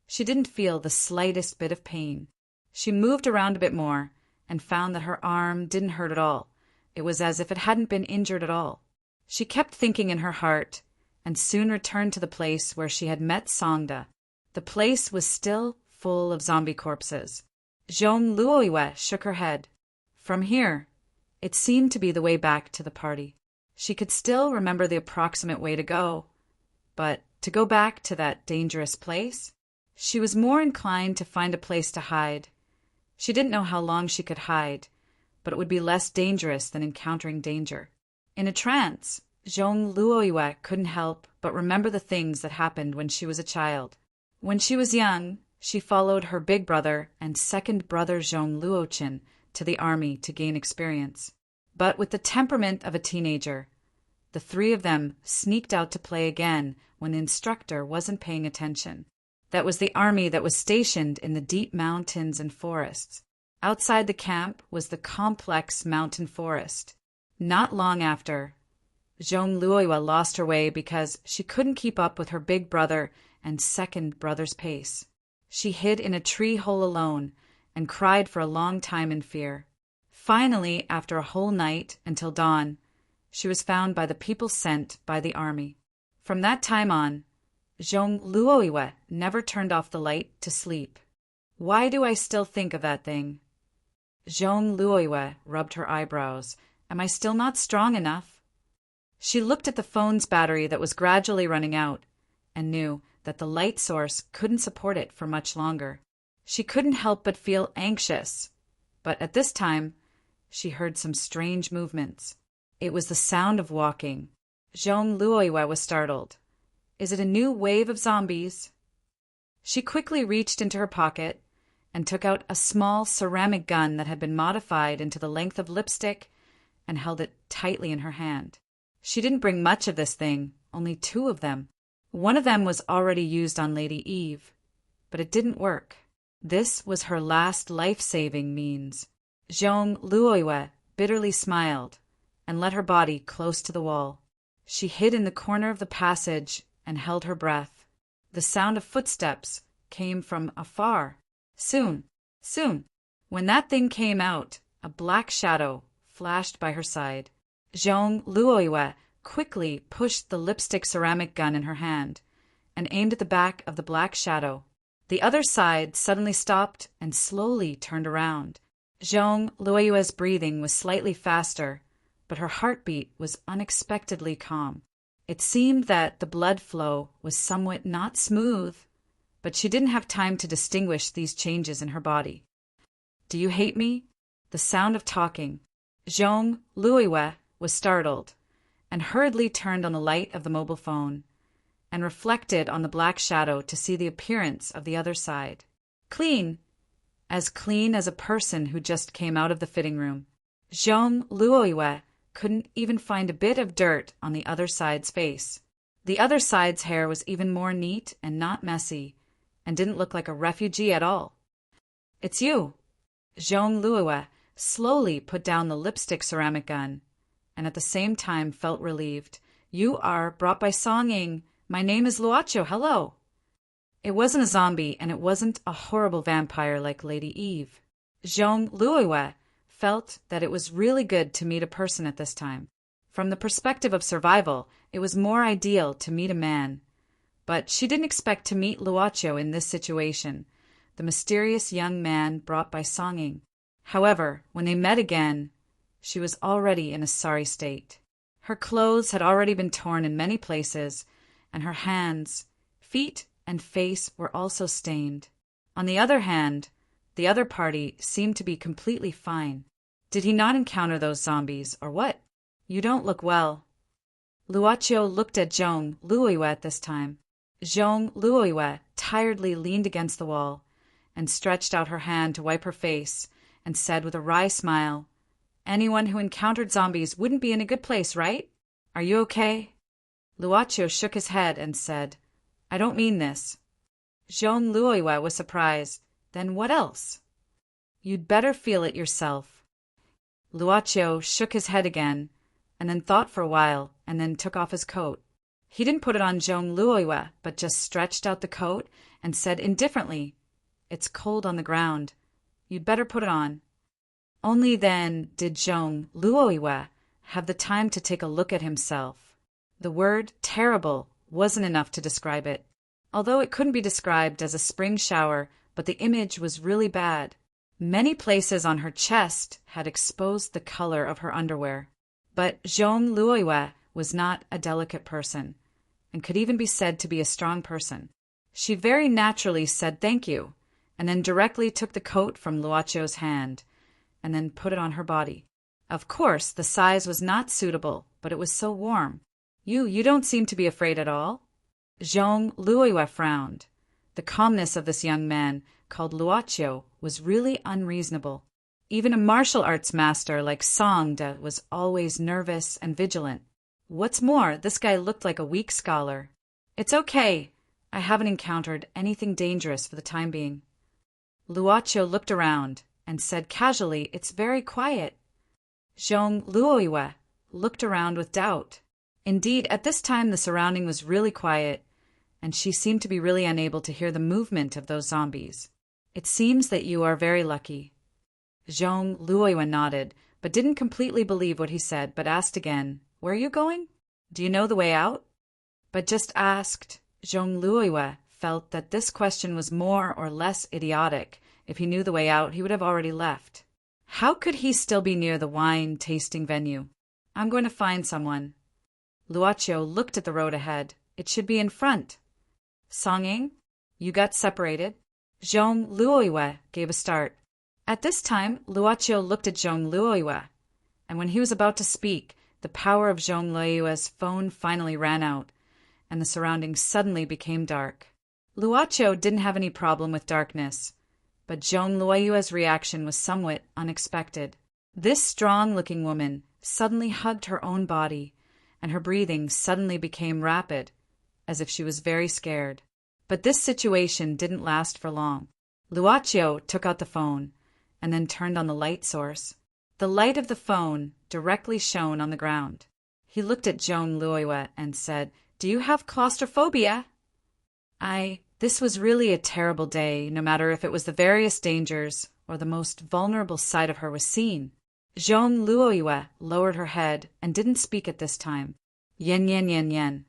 she didn't feel the slightest bit of pain. She moved around a bit more and found that her arm didn't hurt at all. It was as if it hadn't been injured at all. She kept thinking in her heart and soon returned to the place where she had met Songda. The place was still full of zombie corpses. Zhong Luoyue shook her head. From here, it seemed to be the way back to the party. She could still remember the approximate way to go, but to go back to that dangerous place? She was more inclined to find a place to hide. She didn't know how long she could hide, but it would be less dangerous than encountering danger. In a trance, Zhong Luoyue couldn't help but remember the things that happened when she was a child. When she was young, she followed her big brother and second brother Zhong Luoqin to the army to gain experience. But with the temperament of a teenager, the 3 of them sneaked out to play again when the instructor wasn't paying attention. That was the army that was stationed in the deep mountains and forests. Outside the camp was the complex mountain forest. Not long after, Zhong Luoyue lost her way because she couldn't keep up with her big brother and second brother's pace. She hid in a tree hole alone and cried for a long time in fear. Finally, after a whole night until dawn, she was found by the people sent by the army. From that time on, Zhong Luoyue never turned off the light to sleep. Why do I still think of that thing? Zhong Luoyue rubbed her eyebrows. Am I still not strong enough? She looked at the phone's battery that was gradually running out and knew that the light source couldn't support it for much longer. She couldn't help but feel anxious, but at this time, she heard some strange movements. It was the sound of walking. Zhong Luoyue was startled. Is it a new wave of zombies? She quickly reached into her pocket and took out a small ceramic gun that had been modified into the length of lipstick and held it tightly in her hand. She didn't bring much of this thing, only 2 of them. One of them was already used on Lady Eve, but it didn't work. This was her last life-saving means. Zhong Luoyue bitterly smiled and let her body close to the wall. She hid in the corner of the passage and held her breath. The sound of footsteps came from afar. Soon, when that thing came out, a black shadow flashed by her side. Zhong Luoyue quickly pushed the lipstick ceramic gun in her hand and aimed at the back of the black shadow. The other side suddenly stopped and slowly turned around. Zhong Luoyue's breathing was slightly faster, but her heartbeat was unexpectedly calm. It seemed that the blood flow was somewhat not smooth, but she didn't have time to distinguish these changes in her body. "Do you hate me?" The sound of talking. Zhong Luoyue was startled and hurriedly turned on the light of the mobile phone and reflected on the black shadow to see the appearance of the other side. Clean as a person who just came out of the fitting room. Zhong Luoyue couldn't even find a bit of dirt on the other side's face. The other side's hair was even more neat and not messy, and didn't look like a refugee at all. "It's you." Zhong Luoyue slowly put down the lipstick ceramic gun, and at the same time felt relieved. "You are brought by Songing. My name is Luocho. Hello." It wasn't a zombie, and it wasn't a horrible vampire like Lady Eve. Zhong Luoyue felt that it was really good to meet a person at this time. From the perspective of survival, it was more ideal to meet a man. But she didn't expect to meet Luocho in this situation, the mysterious young man brought by Songing. However, when they met again, she was already in a sorry state. Her clothes had already been torn in many places, and her hands, feet, and face were also stained. On the other hand, the other party seemed to be completely fine. Did he not encounter those zombies, or what? "You don't look well." Luocho looked at Zhong Luoyue at this time. Zhong Luoyue tiredly leaned against the wall and stretched out her hand to wipe her face and said with a wry smile, "Anyone who encountered zombies wouldn't be in a good place, right? Are you okay?" Luocho shook his head and said, "I don't mean this." Zhong Luoyue was surprised. "Then what else?" "You'd better feel it yourself." Luocho shook his head again, and then thought for a while, and then took off his coat. He didn't put it on Zhong Luoyue, but just stretched out the coat and said indifferently, "It's cold on the ground. You'd better put it on." Only then did Zhong Luoyue have the time to take a look at himself. The word terrible wasn't enough to describe it, although it couldn't be described as a spring shower, but the image was really bad. Many places on her chest had exposed the color of her underwear. But Zhong Luoyue was not a delicate person, and could even be said to be a strong person. She very naturally said thank you, and then directly took the coat from Luocho's hand, and then put it on her body. Of course, the size was not suitable, but it was so warm. You don't seem to be afraid at all." Zhong Luoyue frowned. The calmness of this young man, called Luocho, was really unreasonable. Even a martial arts master like Song De was always nervous and vigilant. What's more, this guy looked like a weak scholar. "It's okay. I haven't encountered anything dangerous for the time being." Luocho looked around and said casually, "It's very quiet." Zhong Luoyue looked around with doubt. Indeed, at this time the surrounding was really quiet, and she seemed to be really unable to hear the movement of those zombies. "It seems that you are very lucky." Zhong Luoyue nodded, but didn't completely believe what he said, but asked again, "Where are you going? Do you know the way out?" But just asked. Zhong Luoyue felt that this question was more or less idiotic. If he knew the way out, he would have already left. How could he still be near the wine-tasting venue? "I'm going to find someone." Luocho looked at the road ahead. "It should be in front." "Songing, you got separated." Zhong Luoyue gave a start. At this time, Luocho looked at Zhong Luoyue, and when he was about to speak, the power of Zhong Luoyue's phone finally ran out, and the surroundings suddenly became dark. Luocho didn't have any problem with darkness, but Zhong Luoyue's reaction was somewhat unexpected. This strong-looking woman suddenly hugged her own body, and her breathing suddenly became rapid, as if she was very scared. But this situation didn't last for long. Luocio took out the phone and then turned on the light source. The light of the phone directly shone on the ground. He looked at Zhong Luoyue and said, "Do you have claustrophobia?" This was really a terrible day, no matter if it was the various dangers or the most vulnerable side of her was seen. Zhong Luoyue lowered her head and didn't speak at this time. Yen yen yen yen.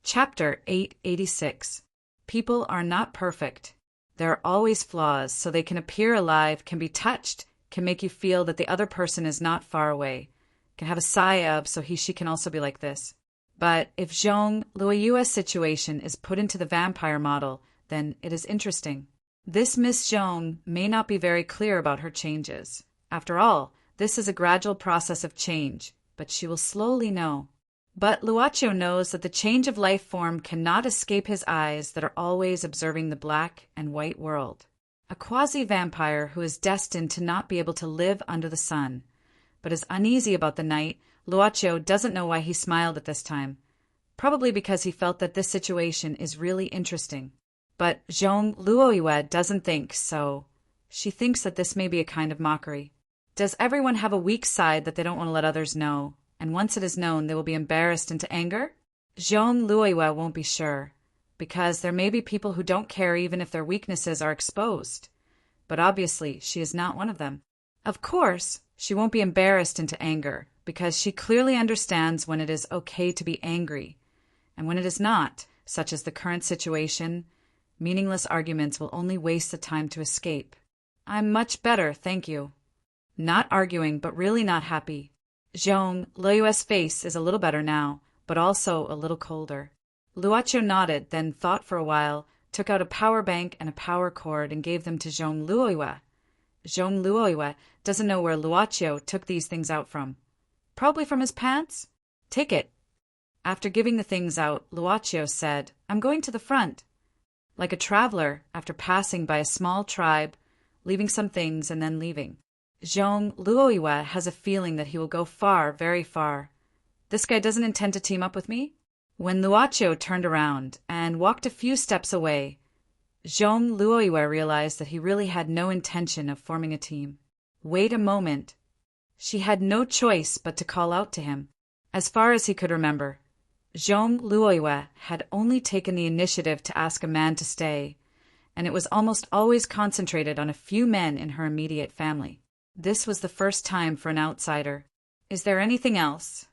Chapter 886. People are not perfect. There are always flaws, so they can appear alive, can be touched, can make you feel that the other person is not far away, can have a sigh of so she can also be like this. But if Zhong Luoyue's situation is put into the vampire model, then it is interesting. This Miss Zhong may not be very clear about her changes. After all, this is a gradual process of change, but she will slowly know. But Luocio knows that the change of life form cannot escape his eyes that are always observing the black and white world. A quasi-vampire who is destined to not be able to live under the sun, but is uneasy about the night. Luocio doesn't know why he smiled at this time. Probably because he felt that this situation is really interesting. But Zhong Luoyue doesn't think so. She thinks that this may be a kind of mockery. Does everyone have a weak side that they don't want to let others know, and once it is known they will be embarrassed into anger? Zhong Luoyue won't be sure, because there may be people who don't care even if their weaknesses are exposed. But obviously she is not one of them. Of course, she won't be embarrassed into anger, because she clearly understands when it is okay to be angry, and when it is not, such as the current situation. Meaningless arguments will only waste the time to escape. "I'm much better, thank you." Not arguing, but really not happy. Zhong Luoyue's face is a little better now, but also a little colder. Luocio nodded, then thought for a while, took out a power bank and a power cord and gave them to Zhong Luoyue. Zhong Luoyue doesn't know where Luocio took these things out from. Probably from his pants? Take it. After giving the things out, Luocio said, "I'm going to the front." Like a traveler, after passing by a small tribe, leaving some things and then leaving. Zhong Luoyue has a feeling that he will go far, very far. This guy doesn't intend to team up with me? When Luocio turned around and walked a few steps away, Zhong Luoyue realized that he really had no intention of forming a team. Wait a moment. She had no choice but to call out to him. As far as he could remember, Zhong Luoyue had only taken the initiative to ask a man to stay, and it was almost always concentrated on a few men in her immediate family. This was the first time for an outsider. "Is there anything else?"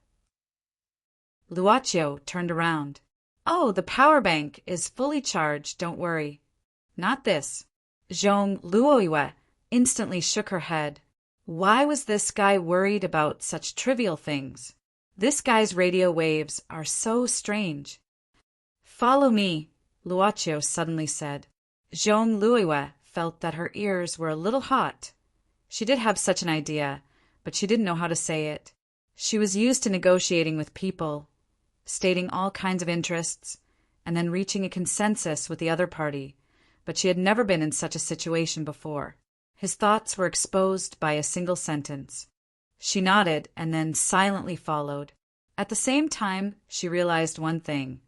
Luocio turned around. "Oh, the power bank is fully charged, don't worry." "Not this." Zhong Luoyue instantly shook her head. Why was this guy worried about such trivial things? This guy's radio waves are so strange. "Follow me," Luocio suddenly said. Zhong Luoyue felt that her ears were a little hot. She did have such an idea, but she didn't know how to say it. She was used to negotiating with people, stating all kinds of interests, and then reaching a consensus with the other party, but she had never been in such a situation before. His thoughts were exposed by a single sentence. She nodded and then silently followed. At the same time, she realized one thing.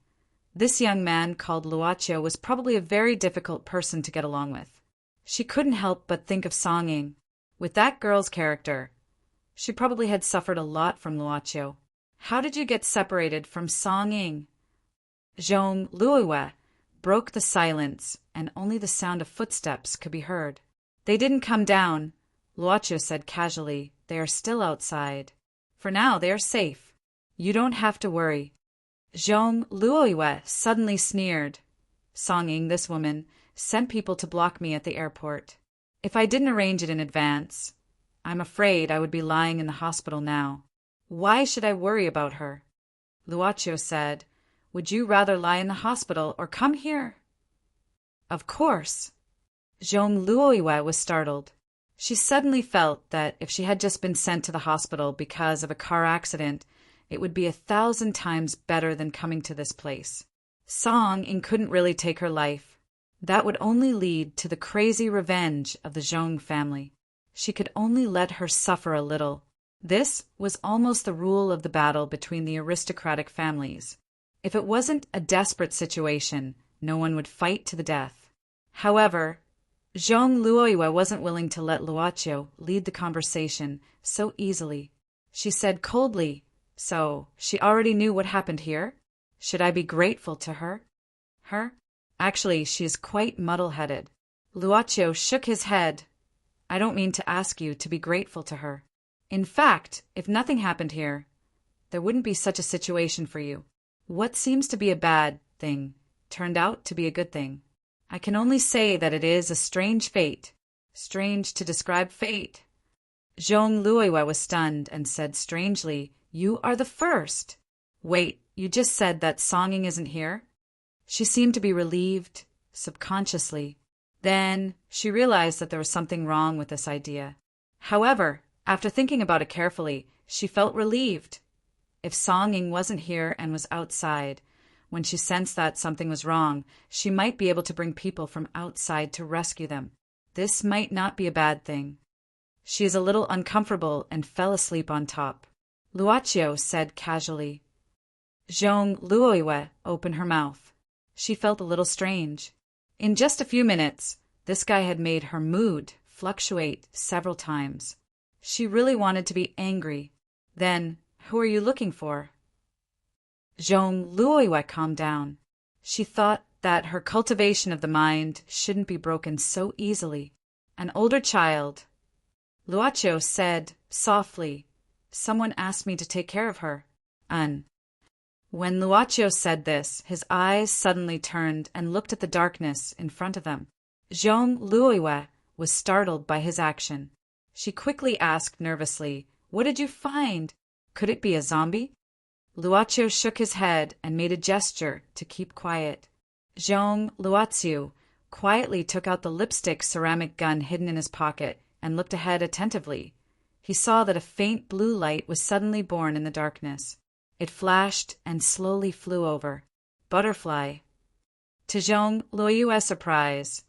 This young man called Luocio was probably a very difficult person to get along with. She couldn't help but think of Song Ying. With that girl's character, she probably had suffered a lot from Luocio. "How did you get separated from Song Ying?" Zhong Luoyue broke the silence, and only the sound of footsteps could be heard. "They didn't come down," Luocio said casually. "They are still outside. For now, they are safe. You don't have to worry." Zhong Luoyue suddenly sneered. "Song Ying, this woman, sent people to block me at the airport. If I didn't arrange it in advance, I'm afraid I would be lying in the hospital now. Why should I worry about her?" Luocio said, "Would you rather lie in the hospital or come here?" "Of course." Zhong Luoyue was startled. She suddenly felt that if she had just been sent to the hospital because of a car accident, it would be 1,000 times better than coming to this place. Song Ying couldn't really take her life. That would only lead to the crazy revenge of the Zhong family. She could only let her suffer a little. This was almost the rule of the battle between the aristocratic families. If it wasn't a desperate situation, no one would fight to the death. However, Zhong Luoyue wasn't willing to let Luoqiu lead the conversation so easily. She said coldly, "So, she already knew what happened here? Should I be grateful to her?" Her? Actually, she is quite muddle-headed. Luoqiu shook his head. "I don't mean to ask you to be grateful to her. In fact, if nothing happened here, there wouldn't be such a situation for you. What seems to be a bad thing turned out to be a good thing. I can only say that it is a strange fate. Strange to describe fate." Zhong Luoyue was stunned and said strangely, "You are the first. Wait, you just said that songing isn't here?" She seemed to be relieved, subconsciously. Then she realized that there was something wrong with this idea. However, after thinking about it carefully, she felt relieved. If songing wasn't here and was outside, when she sensed that something was wrong, she might be able to bring people from outside to rescue them. This might not be a bad thing. She is a little uncomfortable and fell asleep on top. Luoqiu said casually. Zhong Luoyue opened her mouth. She felt a little strange. In just a few minutes, this guy had made her mood fluctuate several times. She really wanted to be angry. Then, who are you looking for? Zhong Luoyue calmed down. She thought that her cultivation of the mind shouldn't be broken so easily. An older child. Luoqiu said softly, "Someone asked me to take care of her." When Luoqiu said this, his eyes suddenly turned and looked at the darkness in front of them. Zhong Luoyue was startled by his action. She quickly asked nervously, "What did you find? Could it be a zombie?" Luoqiu shook his head and made a gesture to keep quiet. Zhong Luoqiu quietly took out the lipstick ceramic gun hidden in his pocket and looked ahead attentively. He saw that a faint blue light was suddenly born in the darkness. It flashed and slowly flew over. Butterfly. To Zhong Luoyue's surprise,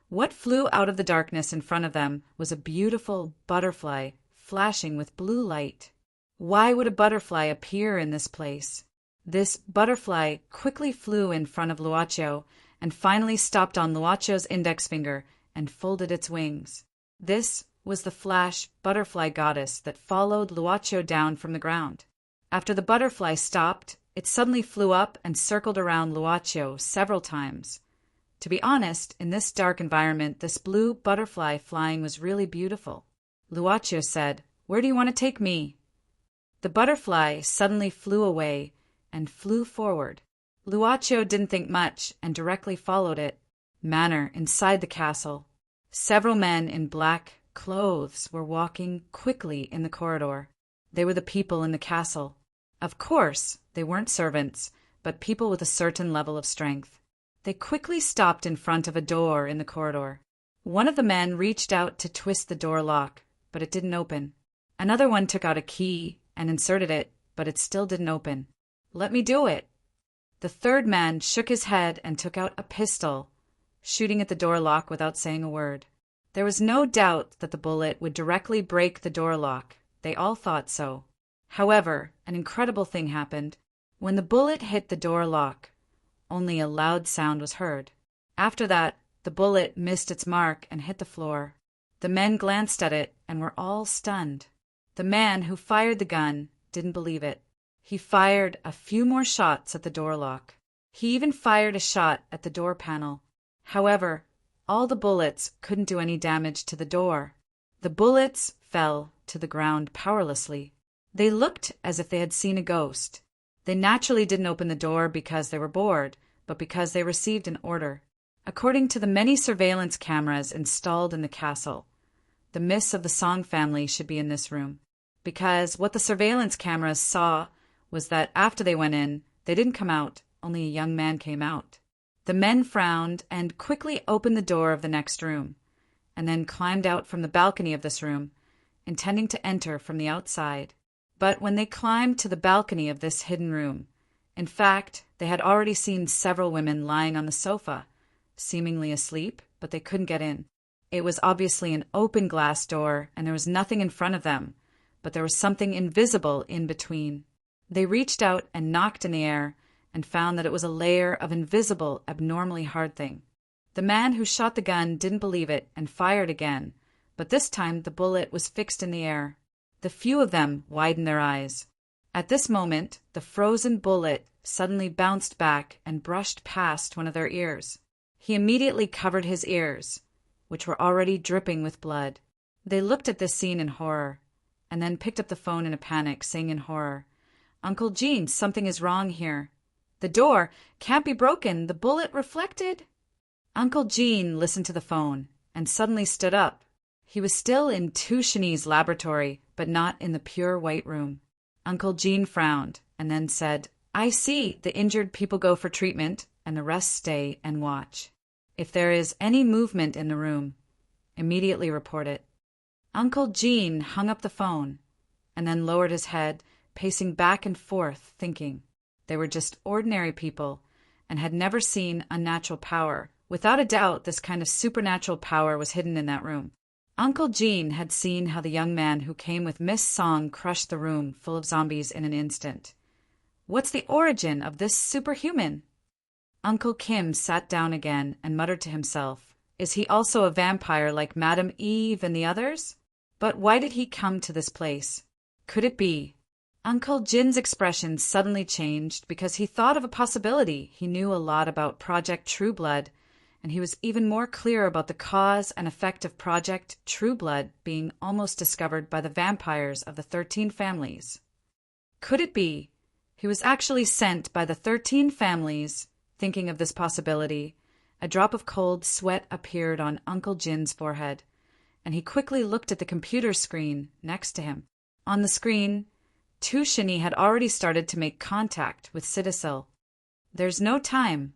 what flew out of the darkness in front of them was a beautiful butterfly flashing with blue light. Why would a butterfly appear in this place? This butterfly quickly flew in front of Luoqiu and finally stopped on Luoqiu's index finger and folded its wings. This was the flash butterfly goddess that followed Luoqiu down from the ground. After the butterfly stopped, it suddenly flew up and circled around Luoqiu several times. To be honest, in this dark environment, this blue butterfly flying was really beautiful. Luoqiu said, "Where do you want to take me?" The butterfly suddenly flew away and flew forward. Luoqiu didn't think much and directly followed it. Manor inside the castle. Several men in black clothes were walking quickly in the corridor. They were the people in the castle. Of course, they weren't servants, but people with a certain level of strength. They quickly stopped in front of a door in the corridor. One of the men reached out to twist the door lock, but it didn't open. Another one took out a key and inserted it, but it still didn't open. "Let me do it." The third man shook his head and took out a pistol, shooting at the door lock without saying a word. There was no doubt that the bullet would directly break the door lock. They all thought so. However, an incredible thing happened. When the bullet hit the door lock, only a loud sound was heard. After that, the bullet missed its mark and hit the floor. The men glanced at it and were all stunned. The man who fired the gun didn't believe it. He fired a few more shots at the door lock. He even fired a shot at the door panel. However, all the bullets couldn't do any damage to the door. The bullets fell to the ground powerlessly. They looked as if they had seen a ghost. They naturally didn't open the door because they were bored, but because they received an order. According to the many surveillance cameras installed in the castle, the miss of the Song family should be in this room, because what the surveillance cameras saw was that after they went in, they didn't come out, only a young man came out. The men frowned and quickly opened the door of the next room, and then climbed out from the balcony of this room, intending to enter from the outside. But when they climbed to the balcony of this hidden room, in fact, they had already seen several women lying on the sofa, seemingly asleep, but they couldn't get in. It was obviously an open glass door, and there was nothing in front of them, but there was something invisible in between. They reached out and knocked in the air, and found that it was a layer of invisible, abnormally hard thing. The man who shot the gun didn't believe it and fired again, but this time the bullet was fixed in the air. The few of them widened their eyes. At this moment, the frozen bullet suddenly bounced back and brushed past one of their ears. He immediately covered his ears, which were already dripping with blood. They looked at this scene in horror, and then picked up the phone in a panic, saying in horror, "Uncle Gene, something is wrong here. The door can't be broken. The bullet reflected." Uncle Gene listened to the phone and suddenly stood up. He was still in Tushini's laboratory, but not in the pure white room. Uncle Gene frowned and then said, "I see. The injured people go for treatment, and the rest stay and watch. If there is any movement in the room, immediately report it." Uncle Gene hung up the phone and then lowered his head, pacing back and forth, thinking. They were just ordinary people and had never seen unnatural power. Without a doubt, this kind of supernatural power was hidden in that room. Uncle Gene had seen how the young man who came with Miss Song crushed the room full of zombies in an instant. What's the origin of this superhuman? Uncle Kim sat down again and muttered to himself, "Is he also a vampire like Madame Eve and the others? But why did he come to this place? Could it be?" Uncle Jin's expression suddenly changed because he thought of a possibility. He knew a lot about Project True Blood, and he was even more clear about the cause and effect of Project True Blood being almost discovered by the vampires of the 13 families. Could it be he was actually sent by the 13 families? Thinking of this possibility, a drop of cold sweat appeared on Uncle Jin's forehead, and he quickly looked at the computer screen next to him. On the screen, Tushini had already started to make contact with Citisil. "There's no time."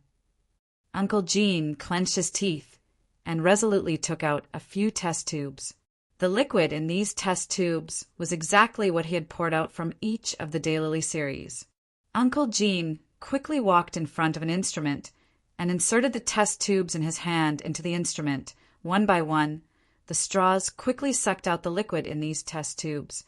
Uncle Gene clenched his teeth and resolutely took out a few test tubes. The liquid in these test tubes was exactly what he had poured out from each of the Daylily series. Uncle Gene quickly walked in front of an instrument and inserted the test tubes in his hand into the instrument. One by one, the straws quickly sucked out the liquid in these test tubes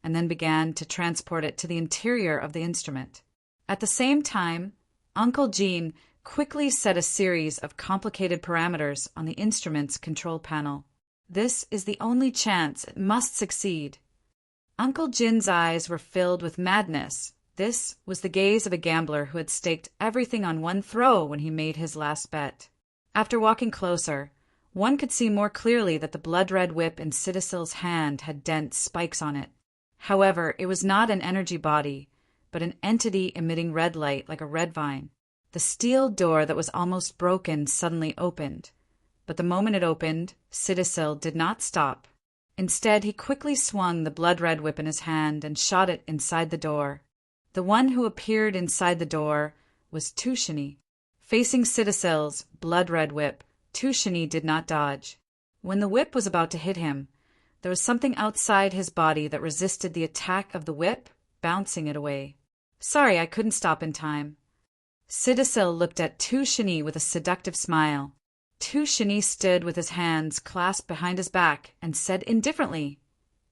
and then began to transport it to the interior of the instrument. At the same time, Uncle Gene quickly set a series of complicated parameters on the instrument's control panel. This is the only chance. It must succeed. Uncle Jin's eyes were filled with madness. This was the gaze of a gambler who had staked everything on one throw when he made his last bet. After walking closer, one could see more clearly that the blood-red whip in Citisil's hand had dense spikes on it. However, it was not an energy body, but an entity emitting red light like a red vine. The steel door that was almost broken suddenly opened, but the moment it opened, Citisil did not stop. Instead, he quickly swung the blood-red whip in his hand and shot it inside the door. The one who appeared inside the door was Tushini. Facing Citisil's blood-red whip, Tushini did not dodge. When the whip was about to hit him, there was something outside his body that resisted the attack of the whip, bouncing it away. "Sorry, I couldn't stop in time." Citisil looked at Tushini with a seductive smile. Tushini stood with his hands clasped behind his back and said indifferently,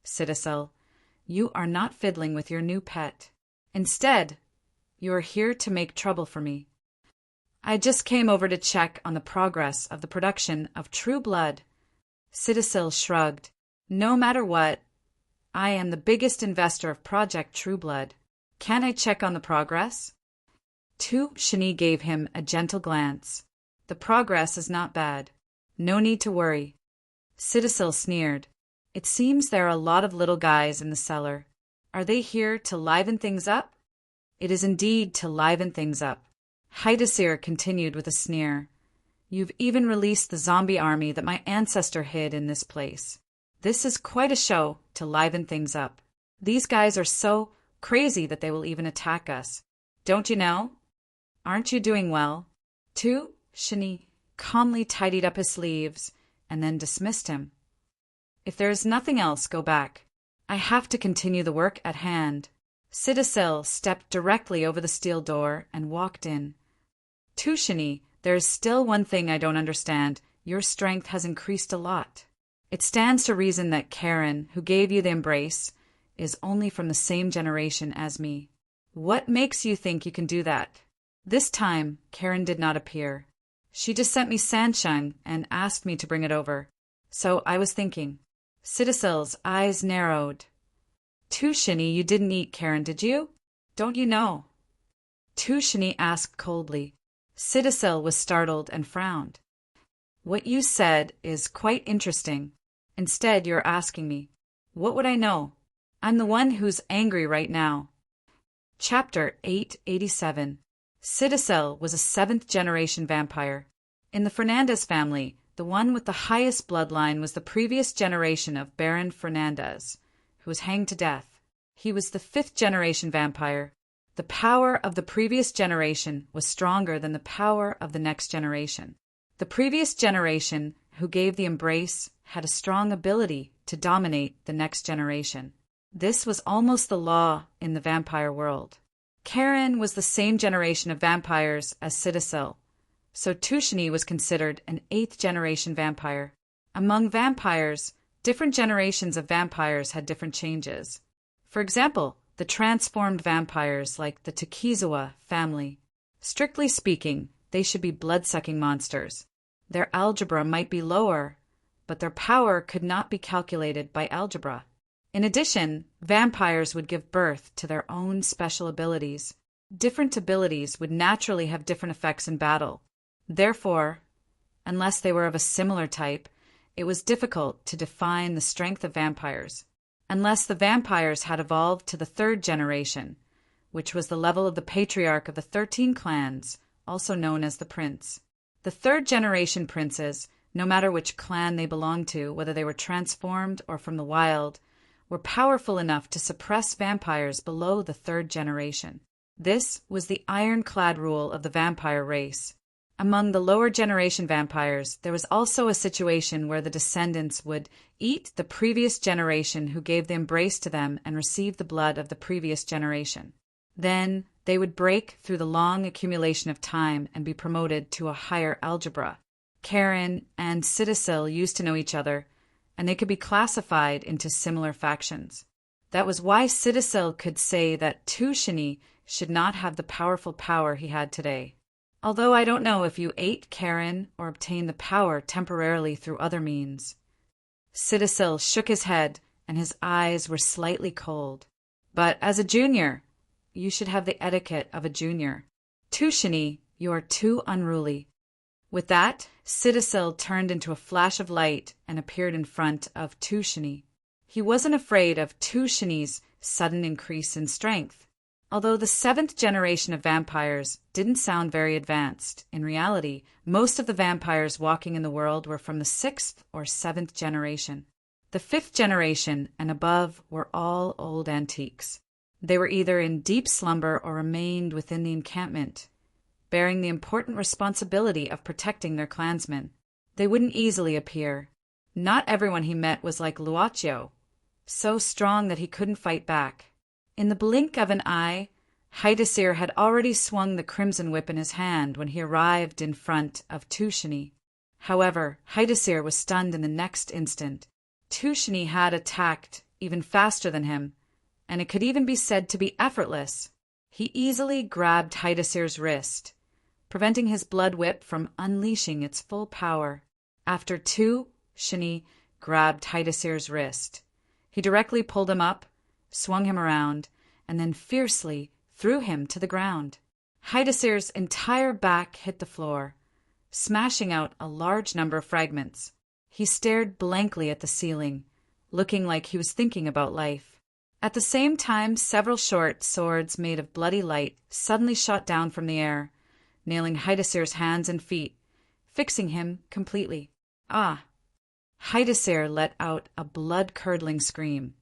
"Citisil, you are not fiddling with your new pet. Instead, you are here to make trouble for me. I just came over to check on the progress of the production of True Blood." Citisil shrugged. "No matter what, I am the biggest investor of Project True Blood. Can't I check on the progress?" Tushini gave him a gentle glance. "The progress is not bad. No need to worry." Citisil sneered. "It seems there are a lot of little guys in the cellar. Are they here to liven things up?" "It is indeed to liven things up." Haidasir continued with a sneer. "You've even released the zombie army that my ancestor hid in this place. This is quite a show to liven things up. These guys are so crazy that they will even attack us. Don't you know? Aren't you doing well?" Tushini calmly tidied up his sleeves and then dismissed him. "If there is nothing else, go back. I have to continue the work at hand." Citisil stepped directly over the steel door and walked in. "Tushini, there is still one thing I don't understand. Your strength has increased a lot. It stands to reason that Karen, who gave you the embrace, is only from the same generation as me. What makes you think you can do that?" This time, Karen did not appear. She just sent me sunshine and asked me to bring it over. So I was thinking. Citadel's eyes narrowed. Tushini, you didn't eat, Karen, did you? Don't you know? Tushini asked coldly. Citadel was startled and frowned. What you said is quite interesting. Instead, you're asking me, what would I know? I'm the one who's angry right now. Chapter 887. Citadel was a 7th-generation vampire. In the Fernandez family, the one with the highest bloodline was the previous generation of Baron Fernandez, who was hanged to death. He was the 5th-generation vampire. The power of the previous generation was stronger than the power of the next generation. The previous generation, who gave the embrace, had a strong ability to dominate the next generation. This was almost the law in the vampire world. Karen was the same generation of vampires as Citadel, so Tushini was considered an 8th-generation vampire. Among vampires, different generations of vampires had different changes. For example, the transformed vampires like the Takizawa family. Strictly speaking, they should be blood-sucking monsters. Their algebra might be lower, but their power could not be calculated by algebra. In addition, vampires would give birth to their own special abilities. Different abilities would naturally have different effects in battle. Therefore, unless they were of a similar type, it was difficult to define the strength of vampires. Unless the vampires had evolved to the 3rd generation, which was the level of the patriarch of the 13 clans, also known as the prince. The 3rd-generation princes, no matter which clan they belonged to, whether they were transformed or from the wild, were powerful enough to suppress vampires below the 3rd generation. This was the ironclad rule of the vampire race. Among the lower generation vampires, there was also a situation where the descendants would eat the previous generation who gave the embrace to them and receive the blood of the previous generation. Then they would break through the long accumulation of time and be promoted to a higher algebra. Karen and Citadel used to know each other, and they could be classified into similar factions. That was why Citadel could say that Tushini should not have the powerful power he had today. Although I don't know if you ate Karen or obtained the power temporarily through other means. Citadel shook his head, and his eyes were slightly cold. But as a junior, you should have the etiquette of a junior. Tushini, you are too unruly. With that, Citadel turned into a flash of light and appeared in front of Tushini. He wasn't afraid of Tushini's sudden increase in strength. Although the 7th generation of vampires didn't sound very advanced, in reality, most of the vampires walking in the world were from the 6th or 7th generation. The 5th generation and above were all old antiques. They were either in deep slumber or remained within the encampment, bearing the important responsibility of protecting their clansmen. They wouldn't easily appear. Not everyone he met was like Luaccio, so strong that he couldn't fight back. In the blink of an eye, Haidasir had already swung the crimson whip in his hand when he arrived in front of Tushini. However, Haidasir was stunned in the next instant. Tushini had attacked even faster than him, and it could even be said to be effortless. He easily grabbed Haidasir's wrist, preventing his blood whip from unleashing its full power. After Tushini grabbed Haidasir's wrist, he directly pulled him up, swung him around, and then fiercely threw him to the ground. Haidasir's entire back hit the floor, smashing out a large number of fragments. He stared blankly at the ceiling, looking like he was thinking about life. At the same time, several short swords made of bloody light suddenly shot down from the air, nailing Haidasir's hands and feet, fixing him completely. Ah! Haidasir let out a blood-curdling scream.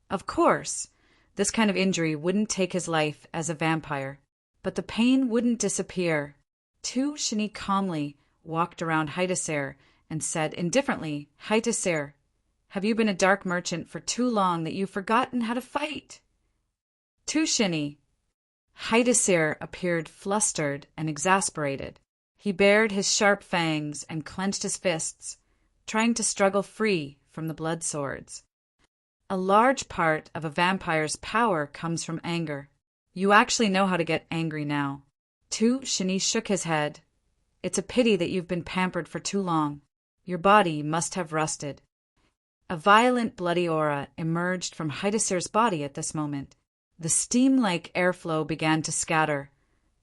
Of course, this kind of injury wouldn't take his life as a vampire, but the pain wouldn't disappear. Tushini calmly walked around Haidasir and said indifferently, Haidasir, have you been a dark merchant for too long that you've forgotten how to fight? Tushini. Haidasir appeared flustered and exasperated. He bared his sharp fangs and clenched his fists, trying to struggle free from the blood swords. A large part of a vampire's power comes from anger. You actually know how to get angry now. Tu Shini shook his head. It's a pity that you've been pampered for too long. Your body must have rusted. A violent bloody aura emerged from Haidasir's body at this moment. The steam-like airflow began to scatter,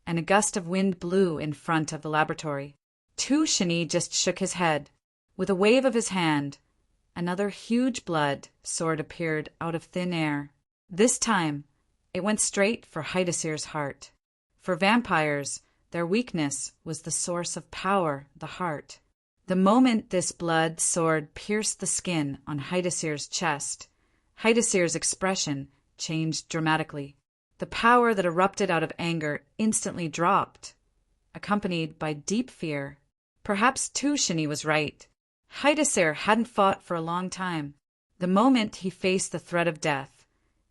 and a gust of wind blew in front of the laboratory. Tu Shini just shook his head. With a wave of his hand, another huge blood sword appeared out of thin air. This time, it went straight for Haidasir's heart. For vampires, their weakness was the source of power, the heart. The moment this blood sword pierced the skin on Haidasir's chest, Haidasir's expression changed dramatically. The power that erupted out of anger instantly dropped, accompanied by deep fear. Perhaps Tu Shini was right. Haidasir hadn't fought for a long time. The moment he faced the threat of death,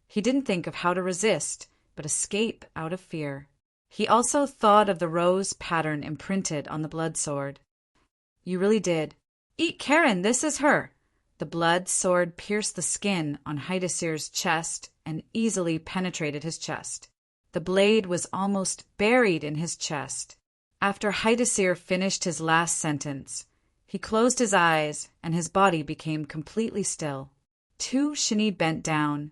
he didn't think of how to resist, but escape out of fear. He also thought of the rose pattern imprinted on the blood sword. You really did. Eat Karen, this is her. The blood sword pierced the skin on Haidasir's chest and easily penetrated his chest. The blade was almost buried in his chest. After Haidasir finished his last sentence, he closed his eyes and his body became completely still. Tu Shini bent down,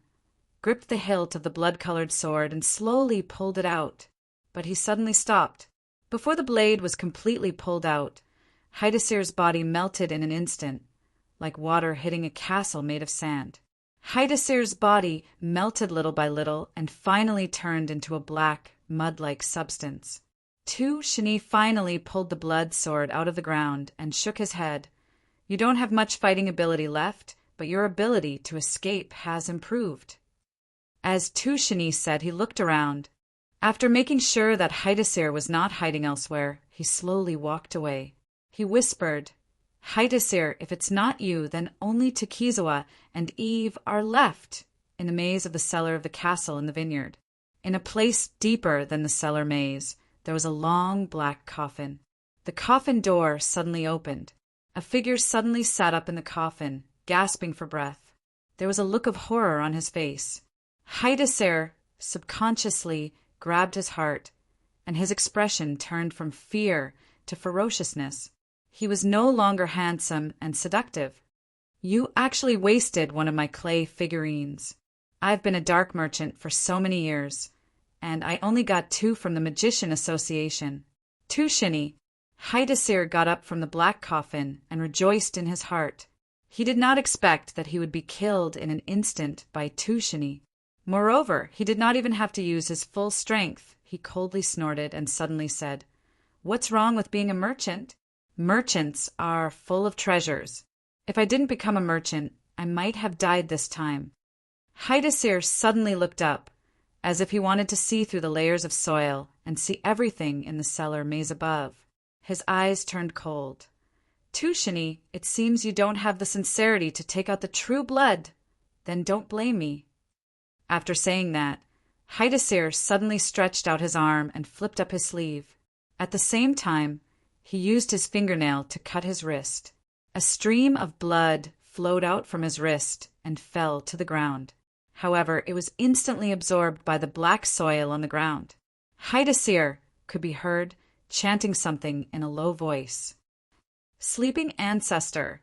gripped the hilt of the blood-colored sword and slowly pulled it out. But he suddenly stopped. Before the blade was completely pulled out, Haidasir's body melted in an instant, like water hitting a castle made of sand. Haidasir's body melted little by little and finally turned into a black, mud-like substance. Tu Shini finally pulled the blood sword out of the ground and shook his head. You don't have much fighting ability left, but your ability to escape has improved. As Tu Shini said, he looked around. After making sure that Haidasir was not hiding elsewhere, he slowly walked away. He whispered, Haidasir, if it's not you, then only Takizawa and Eve are left in the maze of the cellar of the castle in the vineyard. In a place deeper than the cellar maze, there was a long black coffin. The coffin door suddenly opened. A figure suddenly sat up in the coffin, gasping for breath. There was a look of horror on his face. Haidasir subconsciously grabbed his heart, and his expression turned from fear to ferociousness. He was no longer handsome and seductive. You actually wasted one of my clay figurines. I've been a dark merchant for so many years, and I only got 2 from the Magician Association. Tu Shini. Haidasir got up from the black coffin and rejoiced in his heart. He did not expect that he would be killed in an instant by Tu Shini. Moreover, he did not even have to use his full strength. He coldly snorted and suddenly said, What's wrong with being a merchant? Merchants are full of treasures. If I didn't become a merchant, I might have died this time. Haidasir suddenly looked up, as if he wanted to see through the layers of soil and see everything in the cellar maze above. His eyes turned cold. Tu Shini, it seems you don't have the sincerity to take out the true blood. Then don't blame me. After saying that, Haidasir suddenly stretched out his arm and flipped up his sleeve. At the same time, he used his fingernail to cut his wrist. A stream of blood flowed out from his wrist and fell to the ground. However, it was instantly absorbed by the black soil on the ground. Haidasir could be heard chanting something in a low voice. Sleeping ancestor,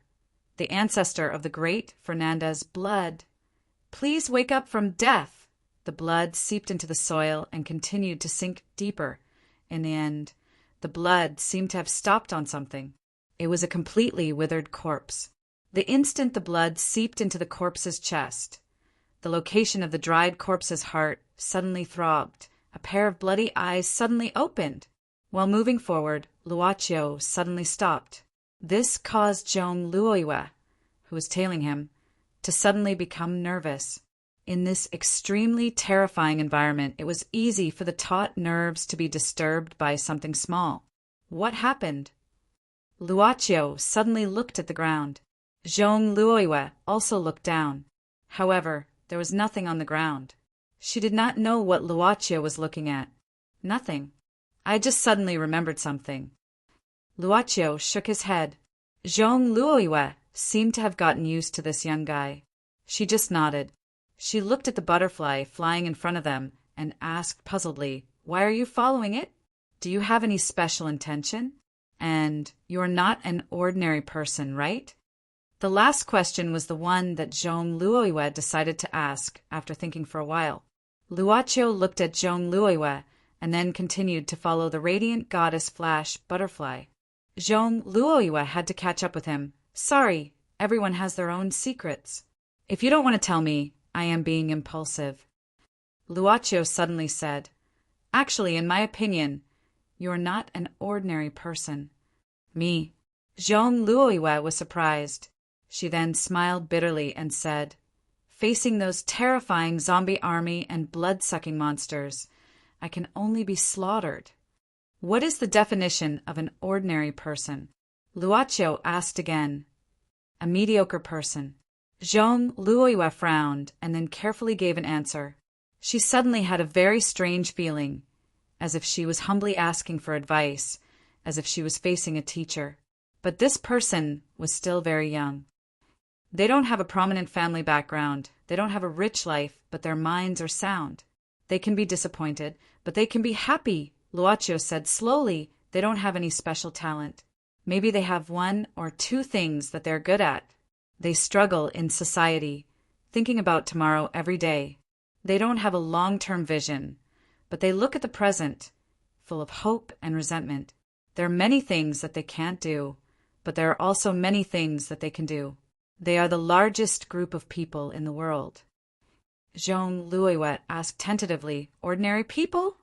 the ancestor of the great Fernandez blood, please wake up from death. The blood seeped into the soil and continued to sink deeper. In the end, the blood seemed to have stopped on something. It was a completely withered corpse. The instant the blood seeped into the corpse's chest, the location of the dried corpse's heart suddenly throbbed. A pair of bloody eyes suddenly opened. While moving forward, Luochio suddenly stopped. This caused Zhong Luoyue, who was tailing him, to suddenly become nervous. In this extremely terrifying environment, it was easy for the taut nerves to be disturbed by something small. What happened? Luochio suddenly looked at the ground. Zhong Luoyue also looked down. However, there was nothing on the ground. She did not know what Luochio was looking at. Nothing. I just suddenly remembered something. Luochio shook his head. Zhong Luoyue seemed to have gotten used to this young guy. She just nodded. She looked at the butterfly flying in front of them and asked puzzledly, Why are you following it? Do you have any special intention? And you're not an ordinary person, right? The last question was the one that Zhong Luoyue decided to ask after thinking for a while. Luoqiu looked at Zhong Luoyue and then continued to follow the radiant goddess Flash Butterfly. Zhong Luoyue had to catch up with him. Sorry, everyone has their own secrets. If you don't want to tell me, I am being impulsive. Luoqiu suddenly said, Actually, in my opinion, you're not an ordinary person. Me. Zhong Luoyue was surprised. She then smiled bitterly and said, Facing those terrifying zombie army and blood-sucking monsters, I can only be slaughtered. What is the definition of an ordinary person? Luoqiu asked again. A mediocre person. Zhong Luoyue frowned and then carefully gave an answer. She suddenly had a very strange feeling, as if she was humbly asking for advice, as if she was facing a teacher. But this person was still very young. They don't have a prominent family background. They don't have a rich life, but their minds are sound. They can be disappointed, but they can be happy, Luoqiu said slowly. They don't have any special talent. Maybe they have one or two things that they're good at. They struggle in society, thinking about tomorrow every day. They don't have a long-term vision, but they look at the present, full of hope and resentment. There are many things that they can't do, but there are also many things that they can do. They are the largest group of people in the world. Zhong Luoyue asked tentatively, Ordinary people?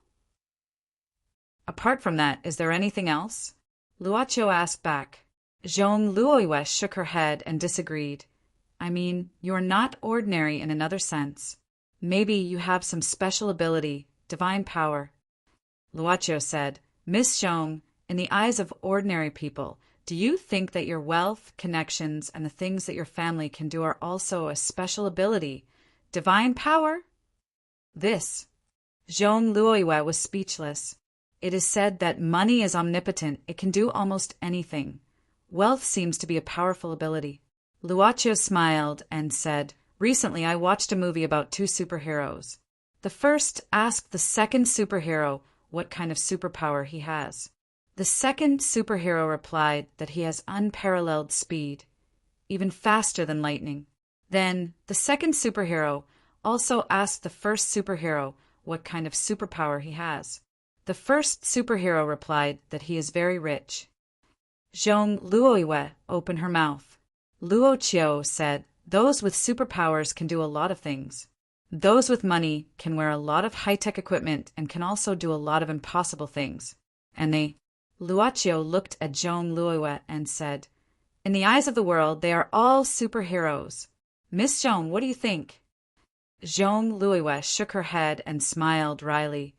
Apart from that, is there anything else? Luoqiu asked back. Zhong Luoyue shook her head and disagreed. I mean, you're not ordinary in another sense. Maybe you have some special ability, divine power. Luoqiu said, Miss Zhong, in the eyes of ordinary people, do you think that your wealth, connections, and the things that your family can do are also a special ability, divine power? This. Zhong Luoyue was speechless. It is said that money is omnipotent. It can do almost anything. Wealth seems to be a powerful ability. Luoqiu smiled and said, Recently I watched a movie about two superheroes. The first asked the second superhero what kind of superpower he has. The second superhero replied that he has unparalleled speed, even faster than lightning. Then, the second superhero also asked the first superhero what kind of superpower he has. The first superhero replied that he is very rich. Zhong Luoyue opened her mouth. Luoqiu said, Those with superpowers can do a lot of things. Those with money can wear a lot of high-tech equipment and can also do a lot of impossible things. And they... Luoqiu looked at Zhong Luoyue and said, In the eyes of the world, they are all superheroes. Miss Zhong, what do you think? Zhong Luoyue shook her head and smiled wryly.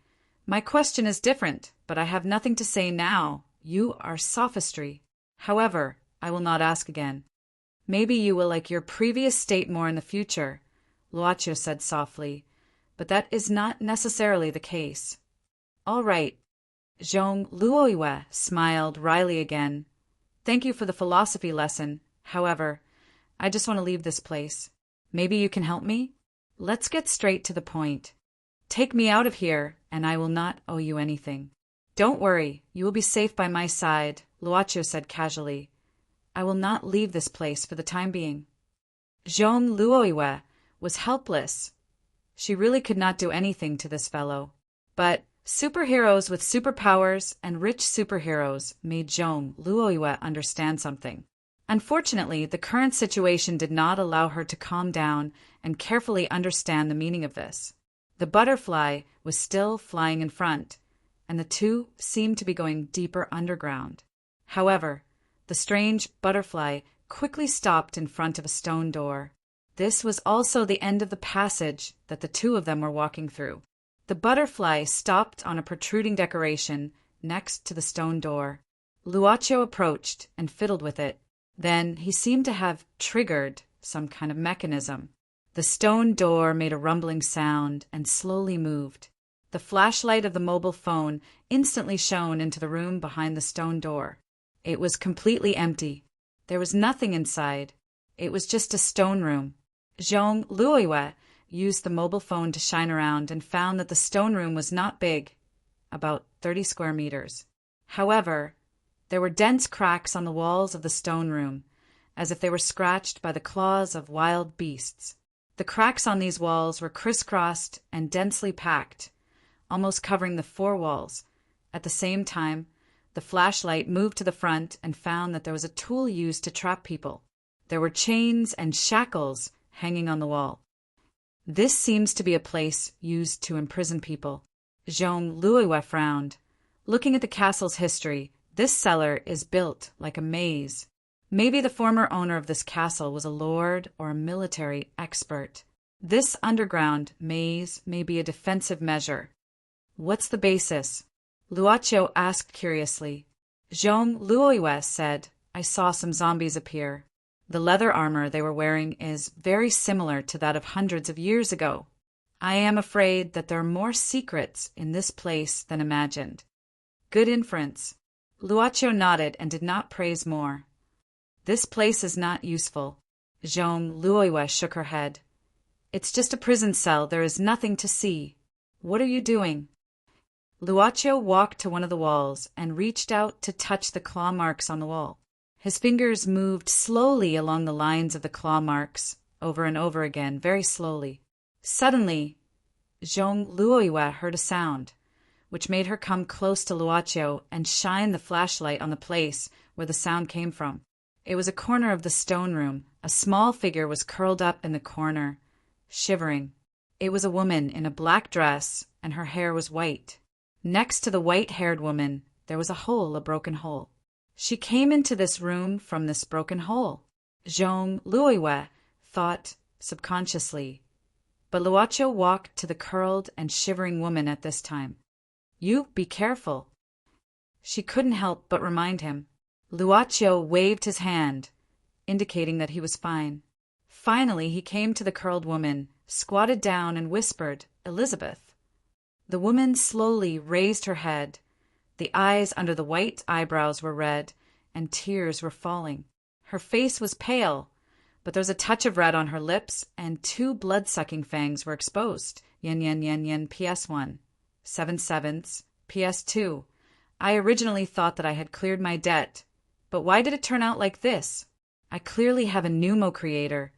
My question is different, but I have nothing to say now. You are sophistry. However, I will not ask again. Maybe you will like your previous state more in the future, Luoqiu said softly, but that is not necessarily the case. All right. Zhong Luoyue smiled wryly again. Thank you for the philosophy lesson. However, I just want to leave this place. Maybe you can help me? Let's get straight to the point. Take me out of here, and I will not owe you anything. Don't worry, you will be safe by my side, Luoqiu said casually. I will not leave this place for the time being. Zhong Luoyue was helpless. She really could not do anything to this fellow. But superheroes with superpowers and rich superheroes made Zhong Luoyue understand something. Unfortunately, the current situation did not allow her to calm down and carefully understand the meaning of this. The butterfly was still flying in front, and the two seemed to be going deeper underground. However, the strange butterfly quickly stopped in front of a stone door. This was also the end of the passage that the two of them were walking through. The butterfly stopped on a protruding decoration next to the stone door. Luoqiu approached and fiddled with it. Then he seemed to have triggered some kind of mechanism. The stone door made a rumbling sound and slowly moved. The flashlight of the mobile phone instantly shone into the room behind the stone door. It was completely empty. There was nothing inside. It was just a stone room. Zhong Luoyue used the mobile phone to shine around and found that the stone room was not big, about 30 square meters. However, there were dense cracks on the walls of the stone room, as if they were scratched by the claws of wild beasts. The cracks on these walls were crisscrossed and densely packed, almost covering the four walls. At the same time, the flashlight moved to the front and found that there was a tool used to trap people. There were chains and shackles hanging on the wall. This seems to be a place used to imprison people. Jean Louis frowned. Looking at the castle's history, this cellar is built like a maze. Maybe the former owner of this castle was a lord or a military expert. This underground maze may be a defensive measure. What's the basis? Luaccio asked curiously. Jean Louis said, I saw some zombies appear. The leather armor they were wearing is very similar to that of hundreds of years ago. I am afraid that there are more secrets in this place than imagined. Good inference. Luaccio nodded and did not praise more. This place is not useful. Jean Louis shook her head. It's just a prison cell. There is nothing to see. What are you doing? Luaccio walked to one of the walls and reached out to touch the claw marks on the wall. His fingers moved slowly along the lines of the claw marks, over and over again, very slowly. Suddenly, Jean Louis heard a sound, which made her come close to Luaccio and shine the flashlight on the place where the sound came from. It was a corner of the stone room. A small figure was curled up in the corner, shivering. It was a woman in a black dress, and her hair was white. Next to the white-haired woman, there was a broken hole. She came into this room from this broken hole. Jean Louis thought subconsciously, but Luaccio walked to the curled and shivering woman at this time. You be careful. She couldn't help but remind him. Luaccio waved his hand, indicating that he was fine. Finally, he came to the curled woman, squatted down and whispered, Elizabeth. The woman slowly raised her head. The eyes under the white eyebrows were red, and tears were falling. Her face was pale, but there was a touch of red on her lips, and 2 blood-sucking fangs were exposed. Yen yen yen yen PS1. 7 sevenths PS2. I originally thought that I had cleared my debt, but why did it turn out like this? I clearly have a pneumo creator,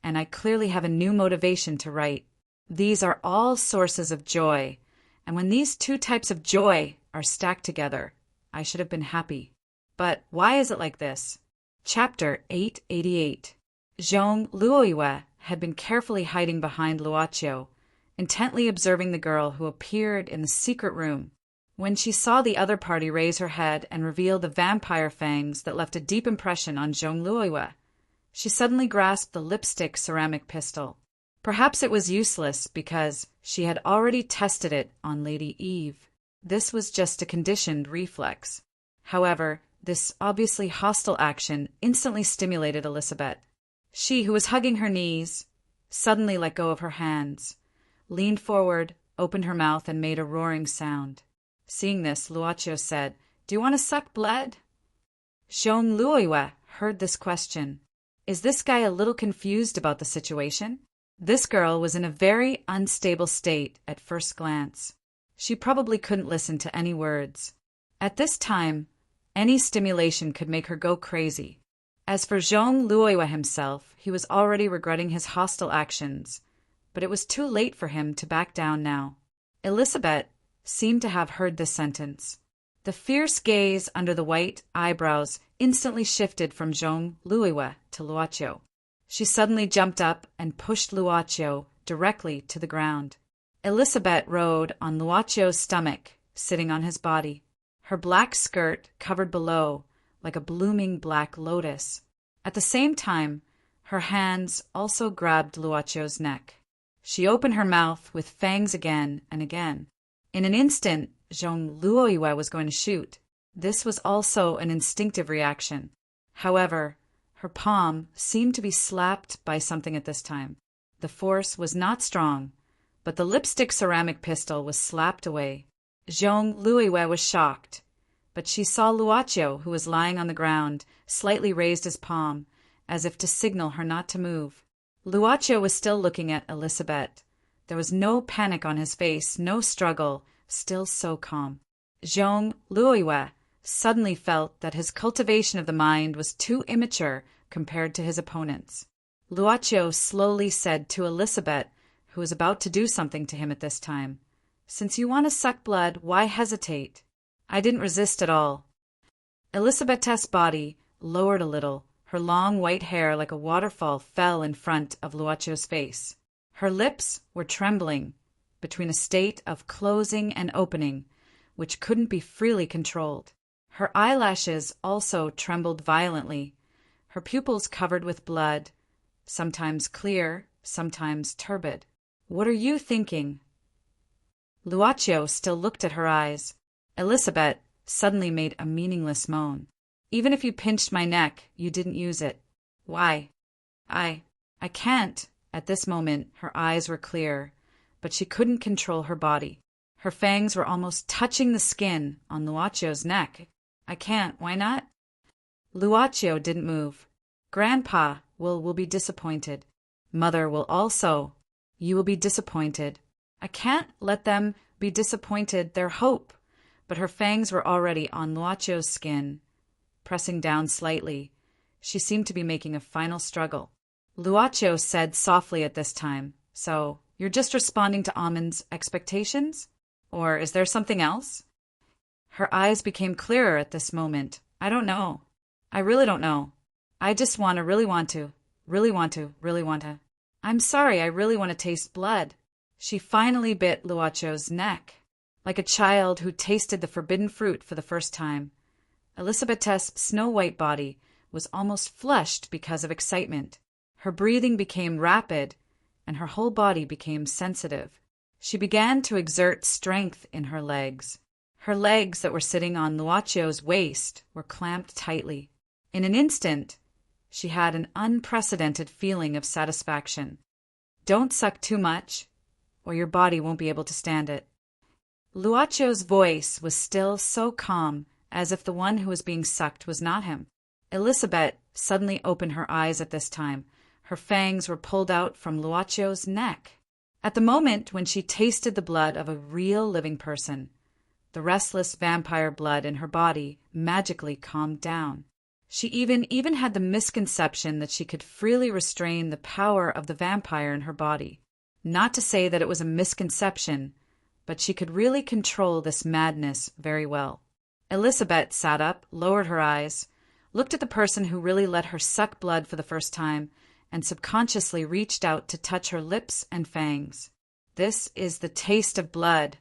and I clearly have a new motivation to write. These are all sources of joy, and when these 2 types of joy are stacked together, I should have been happy. But why is it like this? Chapter 888. Jean Louis had been carefully hiding behind Luaccio, intently observing the girl who appeared in the secret room. When she saw the other party raise her head and reveal the vampire fangs that left a deep impression on Jean Louis, she suddenly grasped the lipstick ceramic pistol. Perhaps it was useless because she had already tested it on Lady Eve. This was just a conditioned reflex. However, this obviously hostile action instantly stimulated Elizabeth. She, who was hugging her knees, suddenly let go of her hands, leaned forward, opened her mouth, and made a roaring sound. Seeing this, Luaccio said, Do you want to suck blood? Jean Louis heard this question. Is this guy a little confused about the situation? This girl was in a very unstable state at first glance. She probably couldn't listen to any words. At this time, any stimulation could make her go crazy. As for Jean Louis himself, he was already regretting his hostile actions, but it was too late for him to back down now. Elizabeth seemed to have heard this sentence. The fierce gaze under the white eyebrows instantly shifted from Jean Louis to Luaccio. She suddenly jumped up and pushed Luaccio directly to the ground. Elizabeth rode on Luaccio's stomach, sitting on his body. Her black skirt covered below like a blooming black lotus. At the same time, her hands also grabbed Luaccio's neck. She opened her mouth with fangs again and again. In an instant, Jean Louis was going to shoot. This was also an instinctive reaction. However, her palm seemed to be slapped by something at this time. The force was not strong, but the lipstick ceramic pistol was slapped away. Jean Louis was shocked, but she saw Luaccio, who was lying on the ground, slightly raised his palm, as if to signal her not to move. Luaccio was still looking at Elizabeth. There was no panic on his face, no struggle, still so calm. Zhong Luoyue suddenly felt that his cultivation of the mind was too immature compared to his opponent's. Luochio slowly said to Elizabeth, who was about to do something to him at this time, "Since you want to suck blood, why hesitate?" I didn't resist at all. Elizabeth's body lowered a little. Her long white hair like a waterfall fell in front of Luochio's face. Her lips were trembling between a state of closing and opening, which couldn't be freely controlled. Her eyelashes also trembled violently, her pupils covered with blood, sometimes clear, sometimes turbid. "What are you thinking?" Luochio still looked at her eyes. Elizabeth suddenly made a meaningless moan. "Even if you pinched my neck, you didn't use it." "Why?" I can't." At this moment, her eyes were clear, but she couldn't control her body. Her fangs were almost touching the skin on Luochio's neck. "I can't. Why not?" Luochio didn't move. "Grandpa will be disappointed. Mother will also. You will be disappointed." "I can't let them be disappointed. Their hope." But her fangs were already on Luochio's skin, pressing down slightly. She seemed to be making a final struggle. Luochio said softly at this time, "So, you're just responding to Amon's expectations? Or is there something else?" Her eyes became clearer at this moment. "I don't know. I really don't know. I just really want to. I'm sorry, I really want to taste blood." She finally bit Luochio's neck, like a child who tasted the forbidden fruit for the first time. Elizabeth's snow-white body was almost flushed because of excitement. Her breathing became rapid, and her whole body became sensitive. She began to exert strength in her legs. Her legs that were sitting on Luochio's waist were clamped tightly. In an instant, she had an unprecedented feeling of satisfaction. "Don't suck too much, or your body won't be able to stand it." Luochio's voice was still so calm, as if the one who was being sucked was not him. Elizabeth suddenly opened her eyes at this time. Her fangs were pulled out from Luochio's neck. At the moment when she tasted the blood of a real living person, the restless vampire blood in her body magically calmed down. She even had the misconception that she could freely restrain the power of the vampire in her body. Not to say that it was a misconception, but she could really control this madness very well. Elizabeth sat up, lowered her eyes, looked at the person who really let her suck blood for the first time, and subconsciously reached out to touch her lips and fangs. "This is the taste of blood,"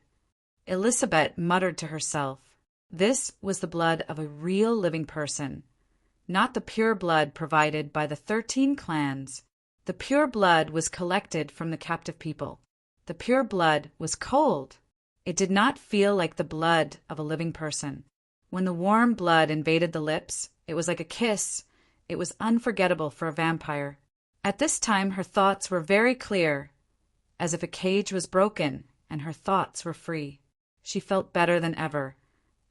Elizabeth muttered to herself. This was the blood of a real living person, not the pure blood provided by the 13 clans. The pure blood was collected from the captive people. The pure blood was cold. It did not feel like the blood of a living person. When the warm blood invaded the lips, it was like a kiss. It was unforgettable for a vampire. At this time, her thoughts were very clear, as if a cage was broken and her thoughts were free. She felt better than ever,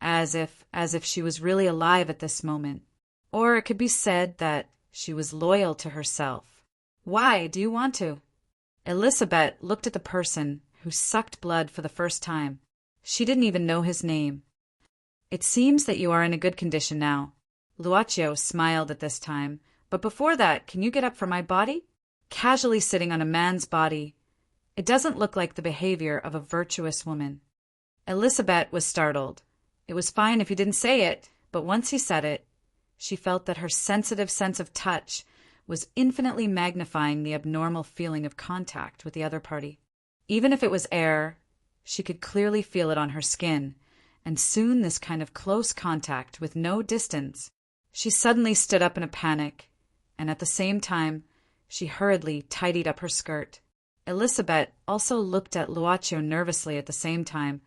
as if she was really alive at this moment. Or it could be said that she was loyal to herself. "Why do you want to?" Elizabeth looked at the person who sucked blood for the first time. She didn't even know his name. "It seems that you are in a good condition now." Luochio smiled at this time. "But before that, can you get up from my body?" Casually sitting on a man's body. It doesn't look like the behavior of a virtuous woman. Elizabeth was startled. It was fine if he didn't say it, but once he said it, she felt that her sensitive sense of touch was infinitely magnifying the abnormal feeling of contact with the other party. Even if it was air, she could clearly feel it on her skin, and soon this kind of close contact with no distance. She suddenly stood up in a panic, and at the same time, she hurriedly tidied up her skirt. Elizabeth also looked at Luochio nervously at the same time,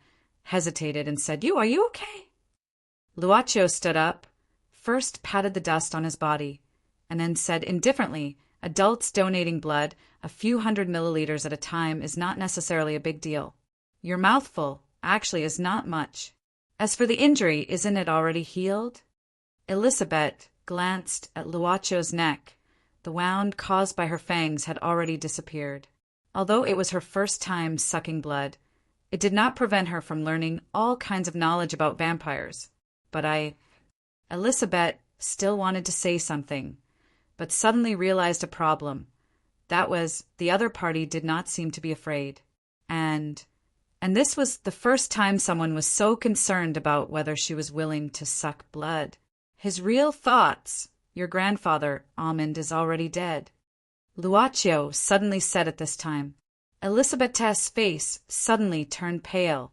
hesitated, and said, Are you okay?" Luochio stood up, first patted the dust on his body, and then said indifferently, "Adults donating blood, a few 100 milliliters at a time, is not necessarily a big deal. Your mouthful actually is not much. As for the injury, isn't it already healed?" Elizabeth glanced at Luochio's neck. The wound caused by her fangs had already disappeared. Although it was her first time sucking blood, It did not prevent her from learning all kinds of knowledge about vampires. But Elizabeth still wanted to say something, but suddenly realized a problem. That was, the other party did not seem to be afraid. And this was the first time someone was so concerned about whether she was willing to suck blood. His real thoughts, your grandfather, Almond, is already dead. Luaccio suddenly said at this time. Elizabeth's face suddenly turned pale.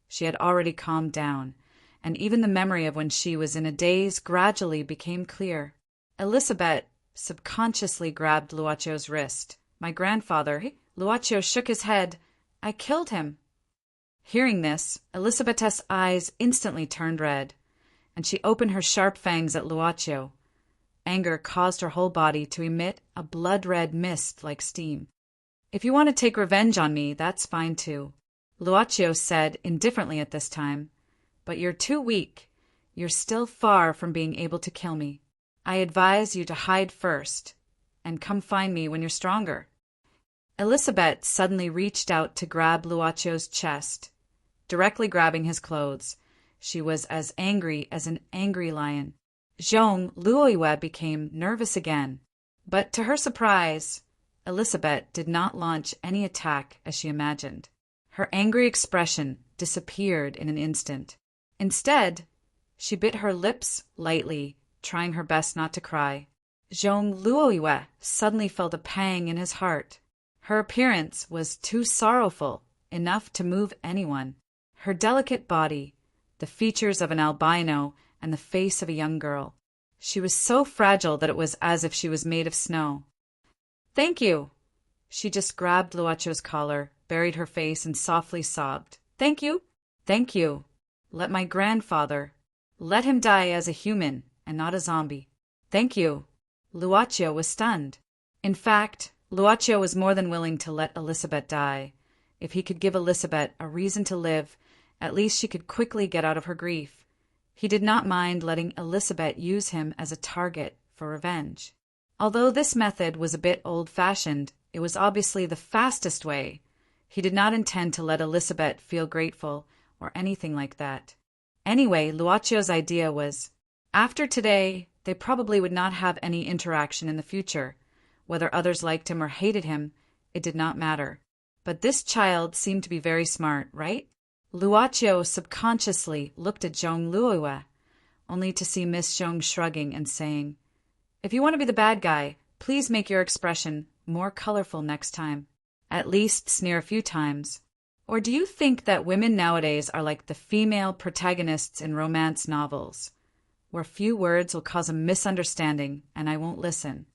She had already calmed down, and even the memory of when she was in a daze gradually became clear. Elizabeth subconsciously grabbed Luaccio's wrist. My grandfather. Luaccio shook his head. I killed him. Hearing this, Elizabeth's eyes instantly turned red, and she opened her sharp fangs at Luaccio. Anger caused her whole body to emit a blood-red mist like steam. If you want to take revenge on me, that's fine too, Luaccio said indifferently at this time. But you're too weak. You're still far from being able to kill me. I advise you to hide first, and come find me when you're stronger. Elizabeth suddenly reached out to grab Luaccio's chest, directly grabbing his clothes. She was as angry as an angry lion. Zhong Luoyue became nervous again, but to her surprise, Elizabeth did not launch any attack as she imagined. Her angry expression disappeared in an instant. Instead, she bit her lips lightly, trying her best not to cry. Zhong Luoyue suddenly felt a pang in his heart. Her appearance was too sorrowful, enough to move anyone. Her delicate body, the features of an albino, and the face of a young girl. She was so fragile that it was as if she was made of snow. Thank you. She just grabbed Luaccio's collar, buried her face, and softly sobbed. Thank you? Thank you. Let my grandfather. Let him die as a human and not a zombie. Thank you. Luaccio was stunned. In fact, Luaccio was more than willing to let Elizabeth die. If he could give Elizabeth a reason to live, at least she could quickly get out of her grief. He did not mind letting Elizabeth use him as a target for revenge. Although this method was a bit old-fashioned, it was obviously the fastest way. He did not intend to let Elizabeth feel grateful or anything like that. Anyway, Luaccio's idea was, after today, they probably would not have any interaction in the future. Whether others liked him or hated him, it did not matter. But this child seemed to be very smart, right? Luaccio subconsciously looked at Zhong Luoyue, only to see Miss Zhong shrugging and saying, If you want to be the bad guy, please make your expression more colorful next time. At least sneer a few times. Or do you think that women nowadays are like the female protagonists in romance novels, where few words will cause a misunderstanding and I won't listen?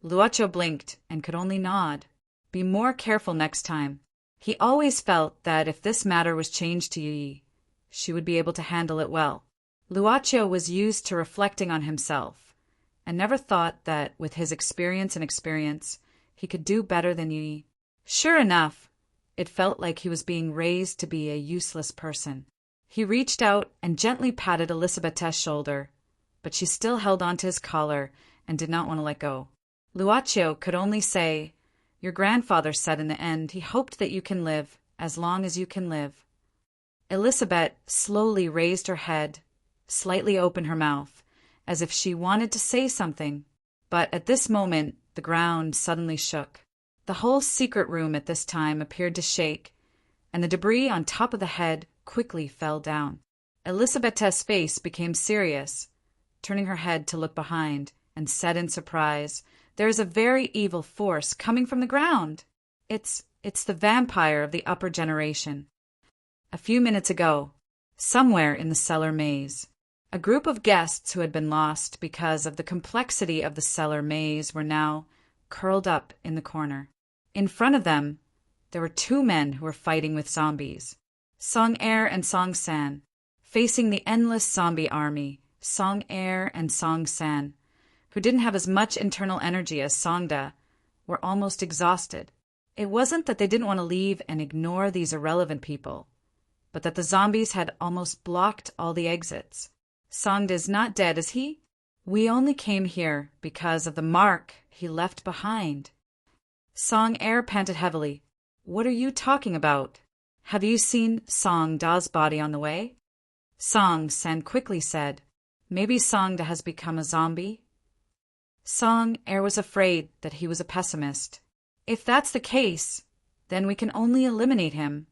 Luaccio blinked and could only nod. Be more careful next time. He always felt that if this matter was changed to Yi, she would be able to handle it well. Luaccio was used to reflecting on himself, and never thought that, with his experience, he could do better than Yi. Sure enough, it felt like he was being raised to be a useless person. He reached out and gently patted Elizabeth's shoulder, but she still held onto his collar and did not want to let go. Luaccio could only say, Your grandfather said in the end he hoped that you can live as long as you can live. Elizabeth slowly raised her head, slightly opened her mouth, as if she wanted to say something, but at this moment the ground suddenly shook. The whole secret room at this time appeared to shake, and the debris on top of the head quickly fell down. Elizabeth's face became serious, turning her head to look behind, and said in surprise, There is a very evil force coming from the ground. It's the vampire of the upper generation. A few minutes ago, somewhere in the cellar maze, a group of guests who had been lost because of the complexity of the cellar maze were now curled up in the corner. In front of them, there were two men who were fighting with zombies, Song Er and Song San, facing the endless zombie army, Song Er and Song San, who didn't have as much internal energy as Songda, were almost exhausted. It wasn't that they didn't want to leave and ignore these irrelevant people, but that the zombies had almost blocked all the exits. Songda's not dead, is he? We only came here because of the mark he left behind. Song Er panted heavily. What are you talking about? Have you seen Song Da's body on the way? Song San quickly said, Maybe Song Da has become a zombie? Song Er was afraid that he was a pessimist. If that's the case, then we can only eliminate him,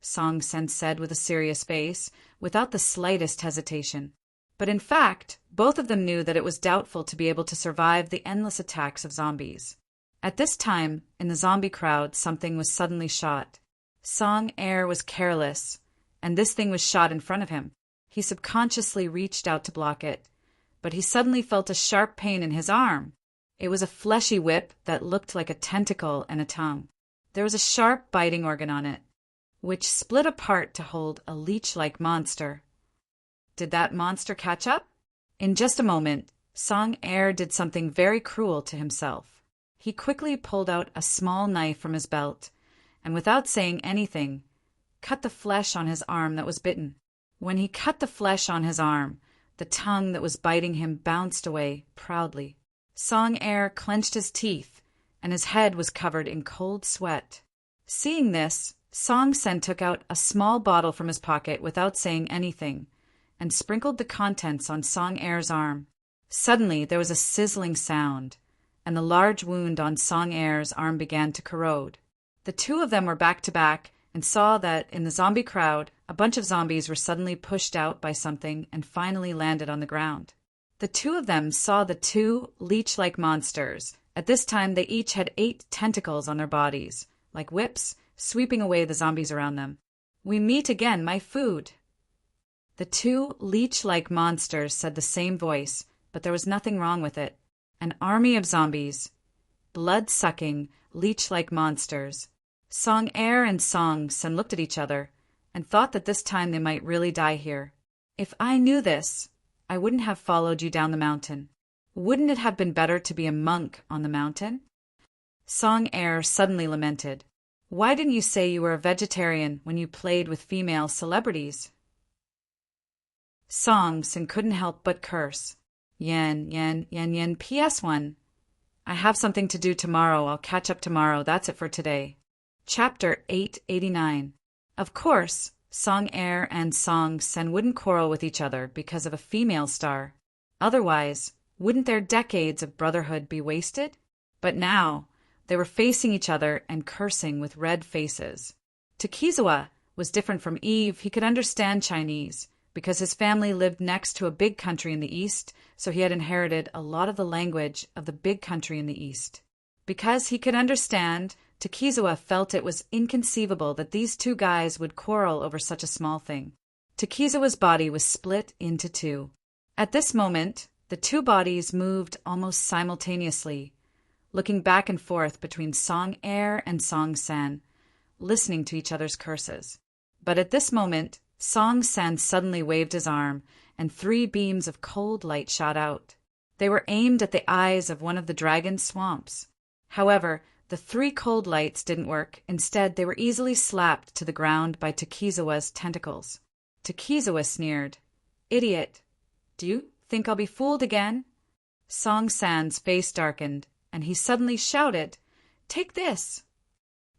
Song Sen said with a serious face, without the slightest hesitation. But in fact, both of them knew that it was doubtful to be able to survive the endless attacks of zombies. At this time, in the zombie crowd, something was suddenly shot. Song Er was careless, and this thing was shot in front of him. He subconsciously reached out to block it, but he suddenly felt a sharp pain in his arm. It was a fleshy whip that looked like a tentacle and a tongue. There was a sharp biting organ on it, which split apart to hold a leech-like monster. Did that monster catch up? In just a moment, Song Er did something very cruel to himself. He quickly pulled out a small knife from his belt, and without saying anything, cut the flesh on his arm that was bitten. When he cut the flesh on his arm, the tongue that was biting him bounced away proudly. Song Er clenched his teeth, and his head was covered in cold sweat. Seeing this, Song Sen took out a small bottle from his pocket without saying anything, and sprinkled the contents on Song Er's arm. Suddenly there was a sizzling sound, and the large wound on Song Er's arm began to corrode. The two of them were back to back and saw that in the zombie crowd, a bunch of zombies were suddenly pushed out by something and finally landed on the ground. The two of them saw the two leech-like monsters. At this time, they each had 8 tentacles on their bodies, like whips, sweeping away the zombies around them. We meet again, my food. The two leech-like monsters said the same voice, but there was nothing wrong with it. An army of zombies, blood-sucking, leech-like monsters. Song Er and Song Sen looked at each other and thought that this time they might really die here. If I knew this, I wouldn't have followed you down the mountain. Wouldn't it have been better to be a monk on the mountain? Song Er suddenly lamented. Why didn't you say you were a vegetarian when you played with female celebrities? Song Sen couldn't help but curse. Yen, yen, yen, yen, PS1. I have something to do tomorrow. I'll catch up tomorrow. That's it for today. Chapter 889. Of course, Song Er and Song Sen wouldn't quarrel with each other because of a female star. Otherwise, wouldn't their decades of brotherhood be wasted? But now, they were facing each other and cursing with red faces. Takizawa was different from Eve. He could understand Chinese because his family lived next to a big country in the east, so he had inherited a lot of the language of the big country in the east. Because he could understand, Takizawa felt it was inconceivable that these two guys would quarrel over such a small thing. Takizawa's body was split into 2. At this moment, the 2 bodies moved almost simultaneously, looking back and forth between Song Er and Song San, listening to each other's curses. But at this moment, Song San suddenly waved his arm, and 3 beams of cold light shot out. They were aimed at the eyes of one of the dragon's swamps. However, the 3 cold lights didn't work. Instead, they were easily slapped to the ground by Takizawa's tentacles. Takizawa sneered. Idiot! Do you think I'll be fooled again? Song San's face darkened, and he suddenly shouted, Take this!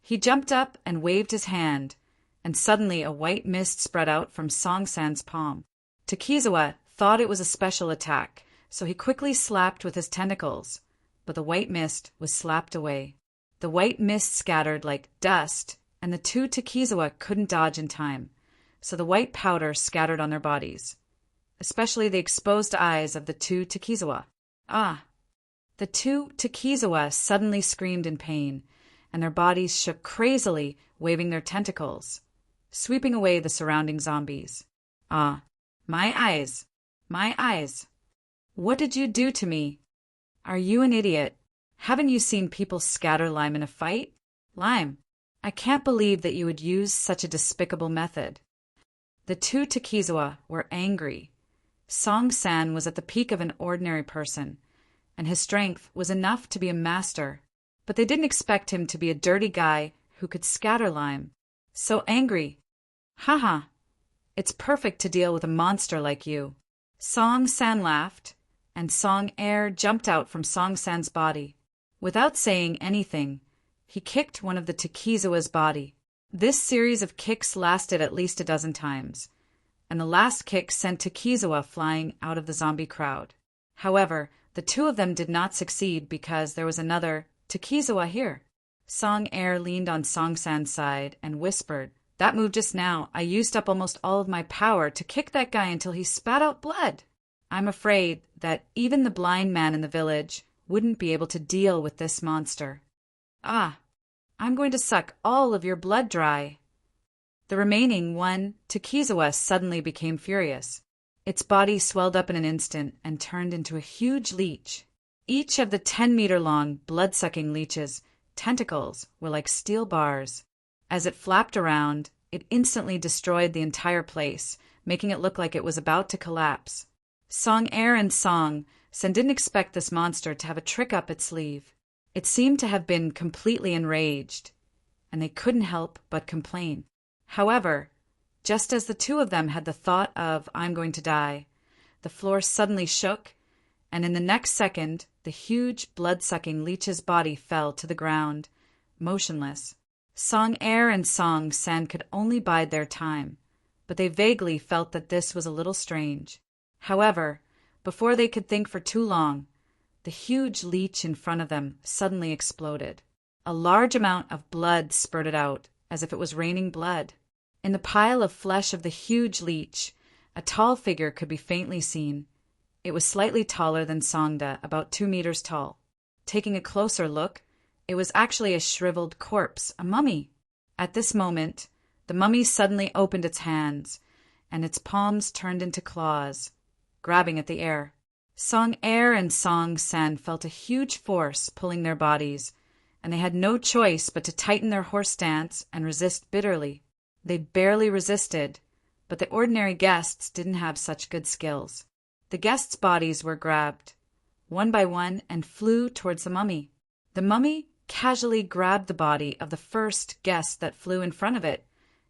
He jumped up and waved his hand, and suddenly a white mist spread out from Song San's palm. Takizawa thought it was a special attack, so he quickly slapped with his tentacles, but the white mist was slapped away. The white mist scattered like dust, and the 2 Takizawa couldn't dodge in time, so the white powder scattered on their bodies, especially the exposed eyes of the 2 Takizawa. Ah! The 2 Takizawa suddenly screamed in pain, and their bodies shook crazily, waving their tentacles, sweeping away the surrounding zombies. Ah! My eyes! My eyes! What did you do to me? Are you an idiot? Haven't you seen people scatter lime in a fight? Lime! I can't believe that you would use such a despicable method. The 2 Takizawa were angry. Song San was at the peak of an ordinary person, and his strength was enough to be a master, but they didn't expect him to be a dirty guy who could scatter lime. So angry. Haha! It's perfect to deal with a monster like you. Song San laughed, and Song Er jumped out from Song San's body. Without saying anything, he kicked one of the Takizawa's body. This series of kicks lasted at least a dozen times, and the last kick sent Takizawa flying out of the zombie crowd. However, the two of them did not succeed because there was another Takizawa here. Song Air leaned on Song San's side and whispered, "That move just now, I used up almost all of my power to kick that guy until he spat out blood. I'm afraid that even the blind man in the village wouldn't be able to deal with this monster. Ah, I'm going to suck all of your blood dry." The remaining one, Takizawa, suddenly became furious. Its body swelled up in an instant and turned into a huge leech. Each of the 10-meter-long, blood-sucking leech's tentacles were like steel bars. As it flapped around, it instantly destroyed the entire place, making it look like it was about to collapse. Song Air and Song San didn't expect this monster to have a trick up its sleeve. It seemed to have been completely enraged, and they couldn't help but complain. However, just as the two of them had the thought of, "I'm going to die," the floor suddenly shook, and in the next second, the huge, blood-sucking leech's body fell to the ground, motionless. Song Air and Song San could only bide their time, but they vaguely felt that this was a little strange. However, before they could think for too long, the huge leech in front of them suddenly exploded. A large amount of blood spurted out, as if it was raining blood. In the pile of flesh of the huge leech, a tall figure could be faintly seen. It was slightly taller than Songda, about 2 meters tall. Taking a closer look, it was actually a shriveled corpse, a mummy. At this moment, the mummy suddenly opened its hands, and its palms turned into claws, grabbing at the air. Song Air and Song San felt a huge force pulling their bodies, and they had no choice but to tighten their horse stance and resist bitterly. They barely resisted, but the ordinary guests didn't have such good skills. The guests' bodies were grabbed, one by one, and flew towards the mummy. The mummy casually grabbed the body of the first guest that flew in front of it,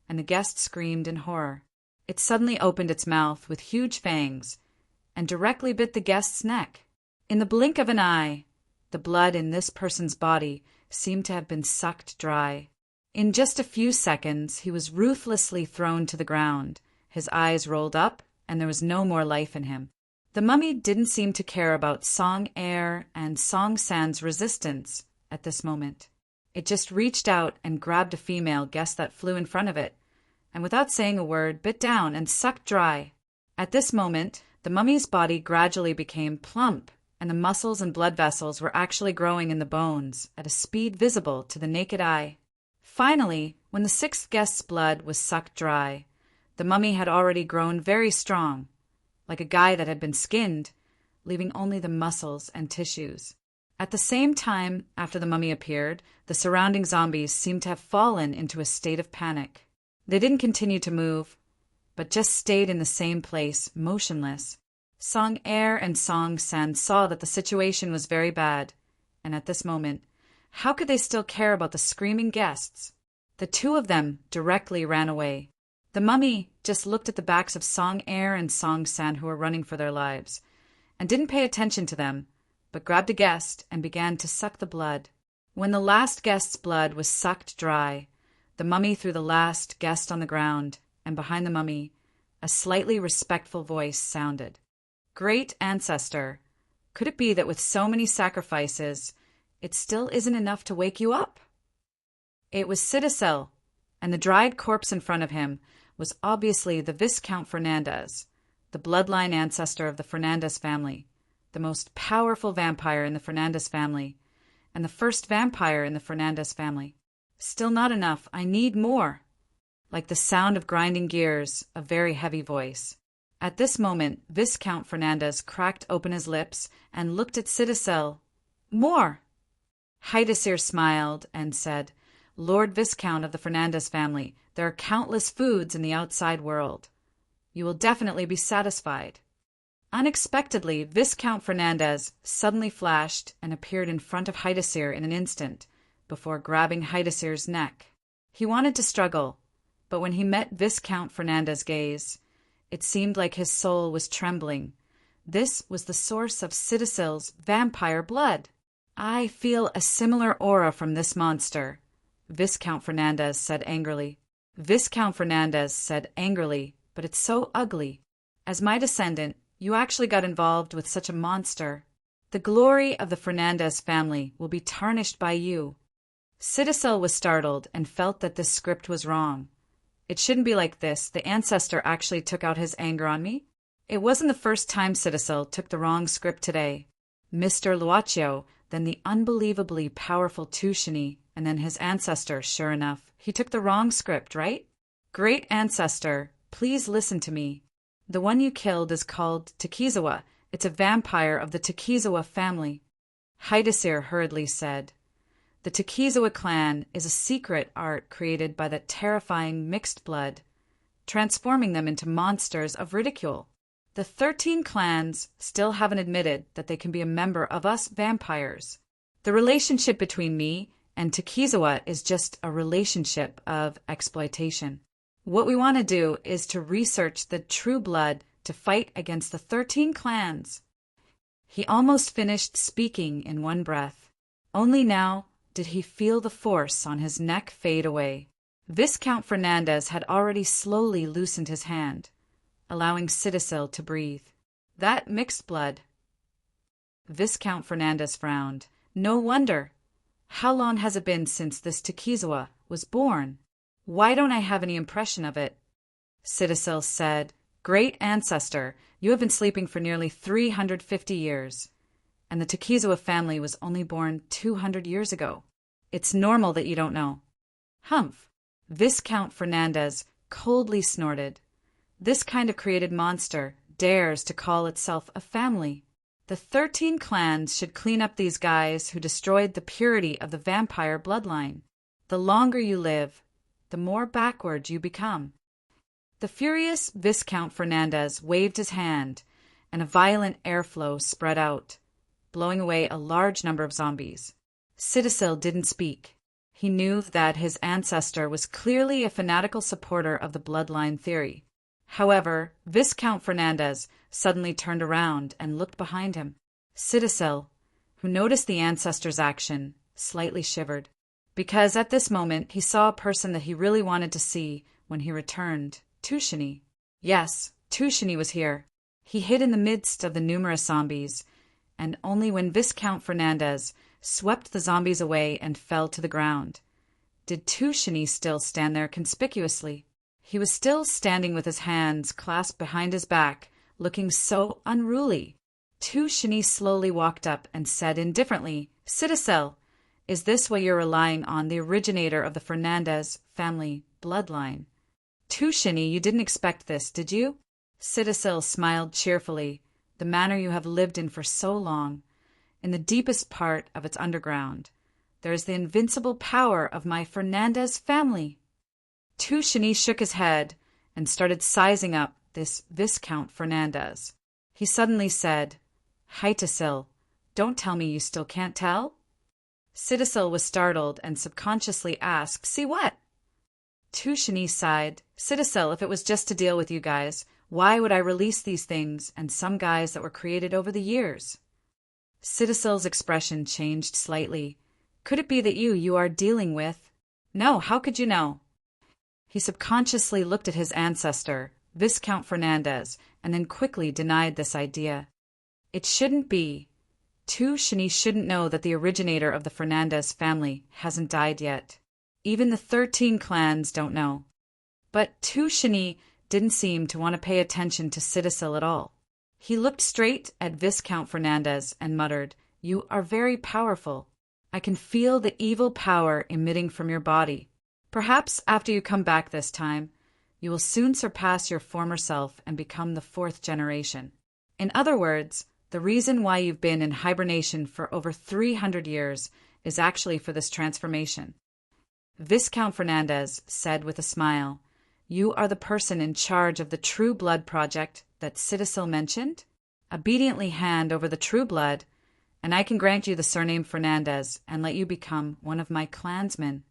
and the guest screamed in horror. It suddenly opened its mouth with huge fangs and directly bit the guest's neck. In the blink of an eye, the blood in this person's body seemed to have been sucked dry. In just a few seconds, he was ruthlessly thrown to the ground. His eyes rolled up, and there was no more life in him. The mummy didn't seem to care about Song Air and Song San's resistance at this moment. It just reached out and grabbed a female guest that flew in front of it, and without saying a word, bit down and sucked dry. At this moment, the mummy's body gradually became plump, and the muscles and blood vessels were actually growing in the bones at a speed visible to the naked eye. Finally, when the sixth guest's blood was sucked dry, the mummy had already grown very strong, like a guy that had been skinned, leaving only the muscles and tissues. At the same time, after the mummy appeared, the surrounding zombies seemed to have fallen into a state of panic. They didn't continue to move, but just stayed in the same place, motionless. Song Air and Song San saw that the situation was very bad, and at this moment, how could they still care about the screaming guests? The two of them directly ran away. The mummy just looked at the backs of Song Air and Song San, who were running for their lives, and didn't pay attention to them, but grabbed a guest and began to suck the blood. When the last guest's blood was sucked dry, the mummy threw the last guest on the ground, and behind the mummy, a slightly respectful voice sounded. "Great ancestor, could it be that with so many sacrifices, it still isn't enough to wake you up?" It was Citacel, and the dried corpse in front of him was obviously the Viscount Fernandez, the bloodline ancestor of the Fernandez family, the most powerful vampire in the Fernandez family, and the first vampire in the Fernandez family. "Still not enough. I need more." Like the sound of grinding gears, a very heavy voice. At this moment, Viscount Fernandez cracked open his lips and looked at Citacel. "More!" Haidasir smiled and said, "Lord Viscount of the Fernandez family, there are countless foods in the outside world. You will definitely be satisfied." Unexpectedly, Viscount Fernandez suddenly flashed and appeared in front of Haidasir in an instant, before grabbing Haidasir's neck. He wanted to struggle, but when he met Viscount Fernandez's gaze, it seemed like his soul was trembling. This was the source of Citacel's vampire blood. "I feel a similar aura from this monster," Viscount Fernandez said angrily. Viscount Fernandez said angrily, but it's so ugly. As my descendant, you actually got involved with such a monster. The glory of the Fernandez family will be tarnished by you. Citacel was startled and felt that this script was wrong. It shouldn't be like this. The ancestor actually took out his anger on me. It wasn't the first time Citacel took the wrong script today. Mr. Luaccio, then the unbelievably powerful Tushini, and then his ancestor, sure enough. He took the wrong script, right? Great ancestor, please listen to me. The one you killed is called Takizawa. It's a vampire of the Takizawa family. Haidasir hurriedly said. The Takizawa clan is a secret art created by that terrifying mixed blood, transforming them into monsters of ridicule. The 13 clans still haven't admitted that they can be a member of us vampires. The relationship between me and Takizawa is just a relationship of exploitation. What we want to do is to research the true blood to fight against the 13 clans. He almost finished speaking in one breath. Only now did he feel the force on his neck fade away. Viscount Fernandez had already slowly loosened his hand, allowing Citacel to breathe. That mixed blood. Viscount Fernandez frowned. No wonder. How long has it been since this Takizawa was born? Why don't I have any impression of it? Citacel said, Great ancestor, you have been sleeping for nearly 350 years, and the Takizawa family was only born 200 years ago. It's normal that you don't know. Humph! Viscount Fernandez coldly snorted. This kind of created monster dares to call itself a family. The 13 clans should clean up these guys who destroyed the purity of the vampire bloodline. The longer you live, the more backward you become. The furious Viscount Fernandez waved his hand, and a violent airflow spread out, blowing away a large number of zombies. Citacel didn't speak. He knew that his ancestor was clearly a fanatical supporter of the bloodline theory. However, Viscount Fernandez suddenly turned around and looked behind him. Citacel, who noticed the ancestor's action, slightly shivered, because at this moment he saw a person that he really wanted to see when he returned, Tushini. Yes, Tushini was here. He hid in the midst of the numerous zombies, and only when Viscount Fernandez swept the zombies away and fell to the ground did Tushini still stand there conspicuously. He was still standing with his hands clasped behind his back, looking so unruly. Tushini slowly walked up and said indifferently, Citacel, is this why you're relying on the originator of the Fernandez family bloodline? Tushini, you didn't expect this, did you? Citacel smiled cheerfully. The manor you have lived in for so long, in the deepest part of its underground, there is the invincible power of my Fernandez family. Tushini shook his head and started sizing up this Viscount Fernandez. He suddenly said, Haitacil, don't tell me you still can't tell? Citacil was startled and subconsciously asked, See what? Tushini sighed, Citacil, if it was just to deal with you guys, why would I release these things and some guys that were created over the years? Citacil's expression changed slightly. Could it be that you are dealing with? No, how could you know? He subconsciously looked at his ancestor, Viscount Fernandez, and then quickly denied this idea. It shouldn't be. Tushini shouldn't know that the originator of the Fernandez family hasn't died yet. Even the 13 clans don't know. But Tushini didn't seem to want to pay attention to Citacil at all. He looked straight at Viscount Fernandez and muttered, You are very powerful. I can feel the evil power emitting from your body. Perhaps after you come back this time, you will soon surpass your former self and become the 4th generation. In other words, the reason why you've been in hibernation for over 300 years is actually for this transformation. Viscount Fernandez said with a smile, You are the person in charge of the True Blood project that Citacil mentioned? Obediently hand over the True Blood, and I can grant you the surname Fernandez and let you become one of my clansmen.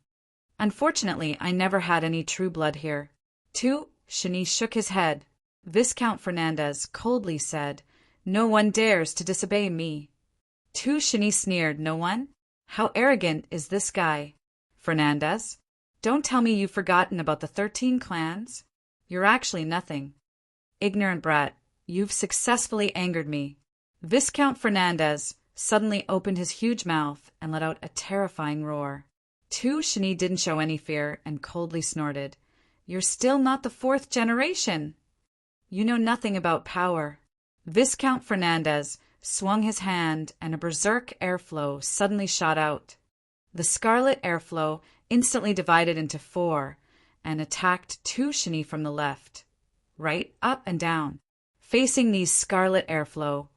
Unfortunately, I never had any true blood here. Tushini shook his head. Viscount Fernandez coldly said, No one dares to disobey me. Tushini sneered, No one? How arrogant is this guy? Fernandez. Don't tell me you've forgotten about the 13 clans. You're actually nothing. Ignorant brat, you've successfully angered me. Viscount Fernandez suddenly opened his huge mouth and let out a terrifying roar. Shani didn't show any fear and coldly snorted. You're still not the 4th generation. You know nothing about power. Viscount Fernandez swung his hand and a berserk airflow suddenly shot out. The scarlet airflow instantly divided into 4 and attacked Shani from the left, right, up, and down. Facing these scarlet airflow,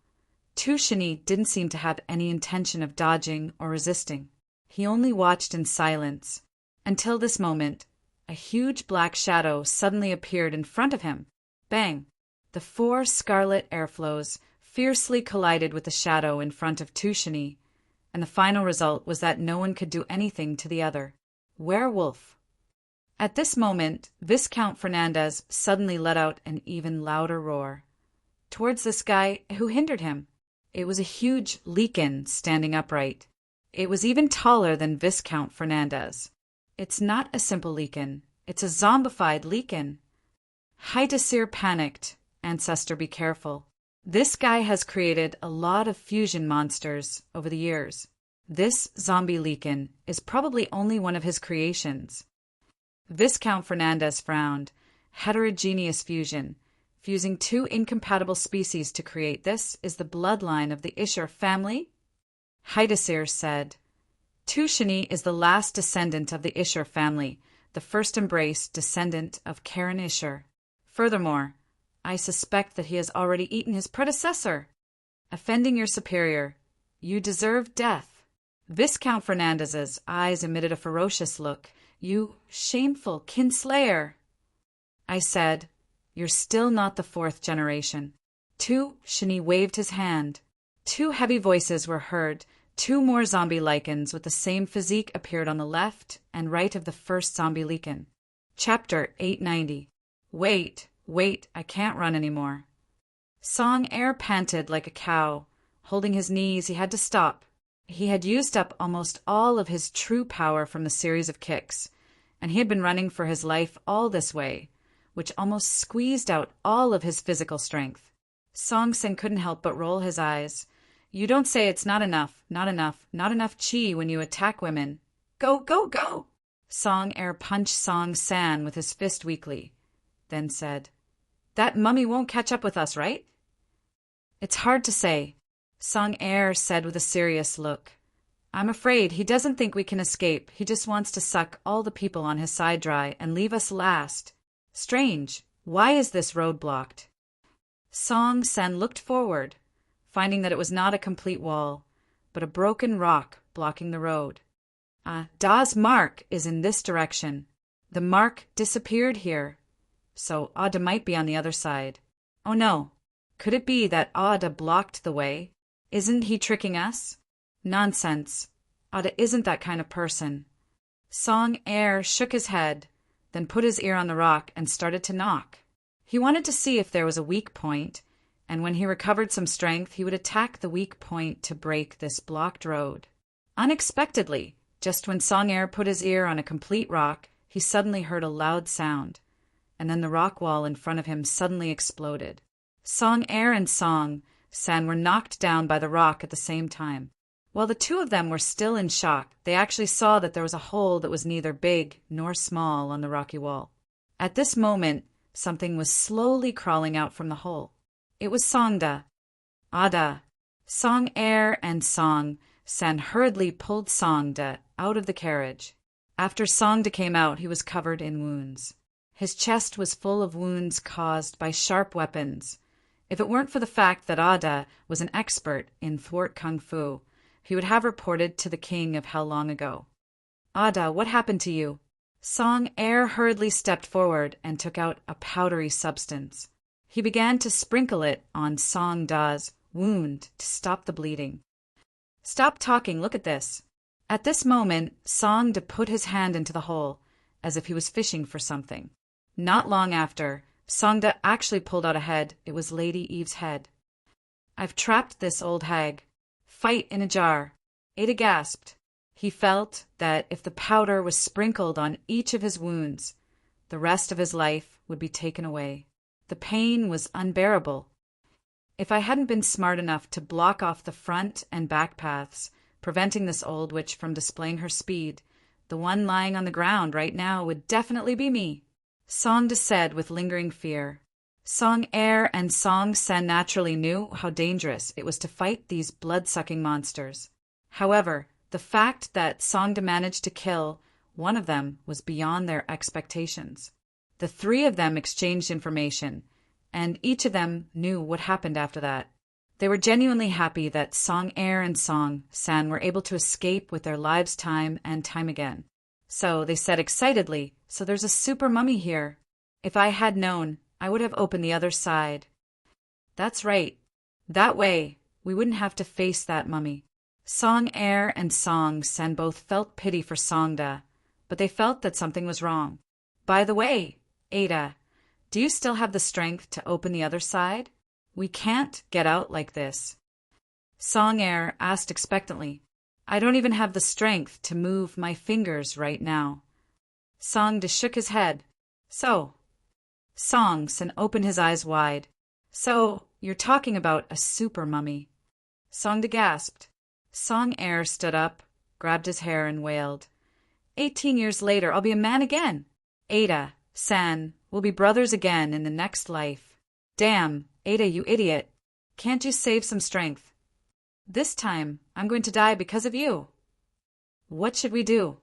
Shani didn't seem to have any intention of dodging or resisting. He only watched in silence. Until this moment, a huge black shadow suddenly appeared in front of him. Bang! The 4 scarlet airflows fiercely collided with the shadow in front of Shani, and the final result was that no one could do anything to the other. Werewolf! At this moment, Viscount Fernandez suddenly let out an even louder roar. Towards this guy who hindered him. It was a huge Leakin standing upright. It was even taller than Viscount Fernandez. It's not a simple Leakin. It's a zombified Leakin. Haidasir panicked. Ancestor, be careful. This guy has created a lot of fusion monsters over the years. This zombie Leakin is probably only one of his creations. Viscount Fernandez frowned. Heterogeneous fusion. Fusing 2 incompatible species to create this is the bloodline of the Isher family? Haidasir said. Shani is the last descendant of the Isher family, the first embraced descendant of Karen Isher. Furthermore, I suspect that he has already eaten his predecessor. Offending your superior, you deserve death. Viscount Fernandez's eyes emitted a ferocious look. You shameful kinslayer. I said, you're still not the 4th generation. Shani waved his hand. 2 heavy voices were heard. 2 more zombie lichens with the same physique appeared on the left and right of the first zombie lichen. Chapter 890. Wait, I can't run anymore. Song Air panted like a cow. Holding his knees, he had to stop. He had used up almost all of his true power from the series of kicks, and he had been running for his life all this way, which almost squeezed out all of his physical strength. Song Sen couldn't help but roll his eyes. You don't say it's not enough chi when you attack women. Go! Song Air punched Song San with his fist weakly, then said, That mummy won't catch up with us, right? It's hard to say, Song Air said with a serious look. I'm afraid he doesn't think we can escape. He just wants to suck all the people on his side dry and leave us last. Strange. Why is this road blocked? Song Sen looked forward, finding that it was not a complete wall, but a broken rock blocking the road. Das Mark is in this direction. The mark disappeared here, so Ada might be on the other side. Oh no, could it be that Ada blocked the way? Isn't he tricking us? Nonsense. Ada isn't that kind of person. Song Air shook his head, then put his ear on the rock and started to knock. He wanted to see if there was a weak point, and when he recovered some strength, he would attack the weak point to break this blocked road. Unexpectedly, just when Song Air put his ear on a complete rock, he suddenly heard a loud sound, and then the rock wall in front of him suddenly exploded. Song Air and Song San were knocked down by the rock at the same time. While the 2 of them were still in shock, they actually saw that there was a hole that was neither big nor small on the rocky wall. At this moment, something was slowly crawling out from the hole. It was Songda. Ada. Song Air and Song San hurriedly pulled Songda out of the carriage. After Songda came out, he was covered in wounds. His chest was full of wounds caused by sharp weapons. If it weren't for the fact that Ada was an expert in thwart kung fu, he would have reported to the king of Hell long ago. Ada, what happened to you? Song Air hurriedly stepped forward and took out a powdery substance. He began to sprinkle it on Song Da's wound to stop the bleeding. Stop talking, look at this. At this moment, Song Da put his hand into the hole, as if he was fishing for something. Not long after, Song Da actually pulled out a head. It was Lady Eve's head. I've trapped this old hag. Fight in a jar. Ada gasped. He felt that if the powder was sprinkled on each of his wounds, the rest of his life would be taken away. The pain was unbearable. If I hadn't been smart enough to block off the front and back paths, preventing this old witch from displaying her speed, the one lying on the ground right now would definitely be me. Songda said with lingering fear. Song Air and Song Sen naturally knew how dangerous it was to fight these blood-sucking monsters. However, the fact that Songda managed to kill one of them was beyond their expectations. The three of them exchanged information, and each of them knew what happened after that. They were genuinely happy that Song Air and Song San were able to escape with their lives time and time again. So they said excitedly, "So there's a super mummy here. If I had known, I would have opened the other side." That's right. That way, we wouldn't have to face that mummy. Song Air and Song Sen both felt pity for Songda, but they felt that something was wrong. "By the way, Ada, do you still have the strength to open the other side? We can't get out like this." Song Air asked expectantly. "I don't even have the strength to move my fingers right now." Songda shook his head. "So?" Song Sen opened his eyes wide. "So, you're talking about a super mummy." Songda gasped. Song Air stood up, grabbed his hair, and wailed. 18 years later, I'll be a man again. Ada, San, we'll be brothers again in the next life. Damn, Ada, you idiot. Can't you save some strength? This time, I'm going to die because of you. What should we do?"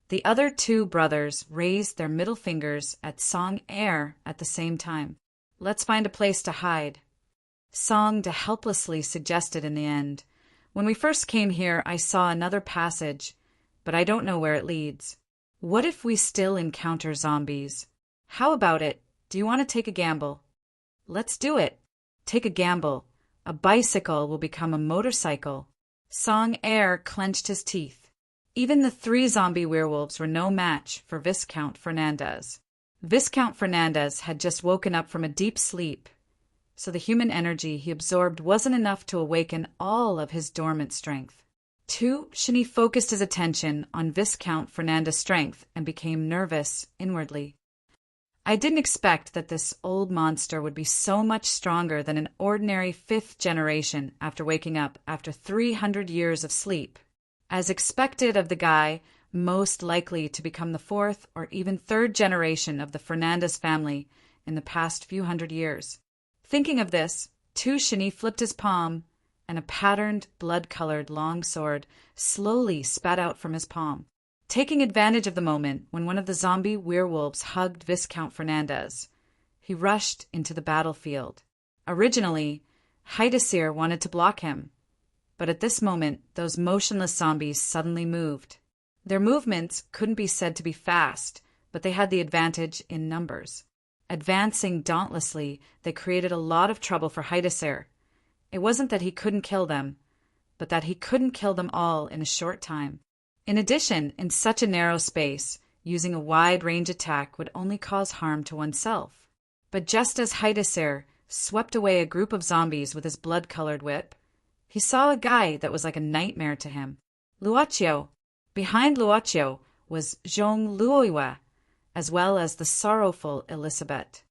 The other two brothers raised their middle fingers at Song Air at the same time. "Let's find a place to hide." Songda helplessly suggested in the end. "When we first came here, I saw another passage, but I don't know where it leads. What if we still encounter zombies? How about it? Do you want to take a gamble?" "Let's do it. Take a gamble. A bicycle will become a motorcycle." Song Air clenched his teeth. Even the 3 zombie werewolves were no match for Viscount Fernandez. Viscount Fernandez had just woken up from a deep sleep, so the human energy he absorbed wasn't enough to awaken all of his dormant strength. Shani focused his attention on Viscount Fernandez's strength and became nervous inwardly. "I didn't expect that this old monster would be so much stronger than an ordinary 5th generation after waking up after 300 years of sleep, as expected of the guy most likely to become the 4th or even 3rd generation of the Fernandez family in the past few hundred years." Thinking of this, Shani flipped his palm, and a patterned, blood-colored long sword slowly spat out from his palm. Taking advantage of the moment when one of the zombie werewolves hugged Viscount Fernandez, he rushed into the battlefield. Originally, Haidasir wanted to block him, but at this moment, those motionless zombies suddenly moved. Their movements couldn't be said to be fast, but they had the advantage in numbers. Advancing dauntlessly, they created a lot of trouble for Haidasir. It wasn't that he couldn't kill them, but that he couldn't kill them all in a short time. In addition, in such a narrow space, using a wide-range attack would only cause harm to oneself. But just as Haidasir swept away a group of zombies with his blood-colored whip, he saw a guy that was like a nightmare to him. Luochio. Behind Luochio was Zhong Luoiwa, as well as the sorrowful Elizabeth.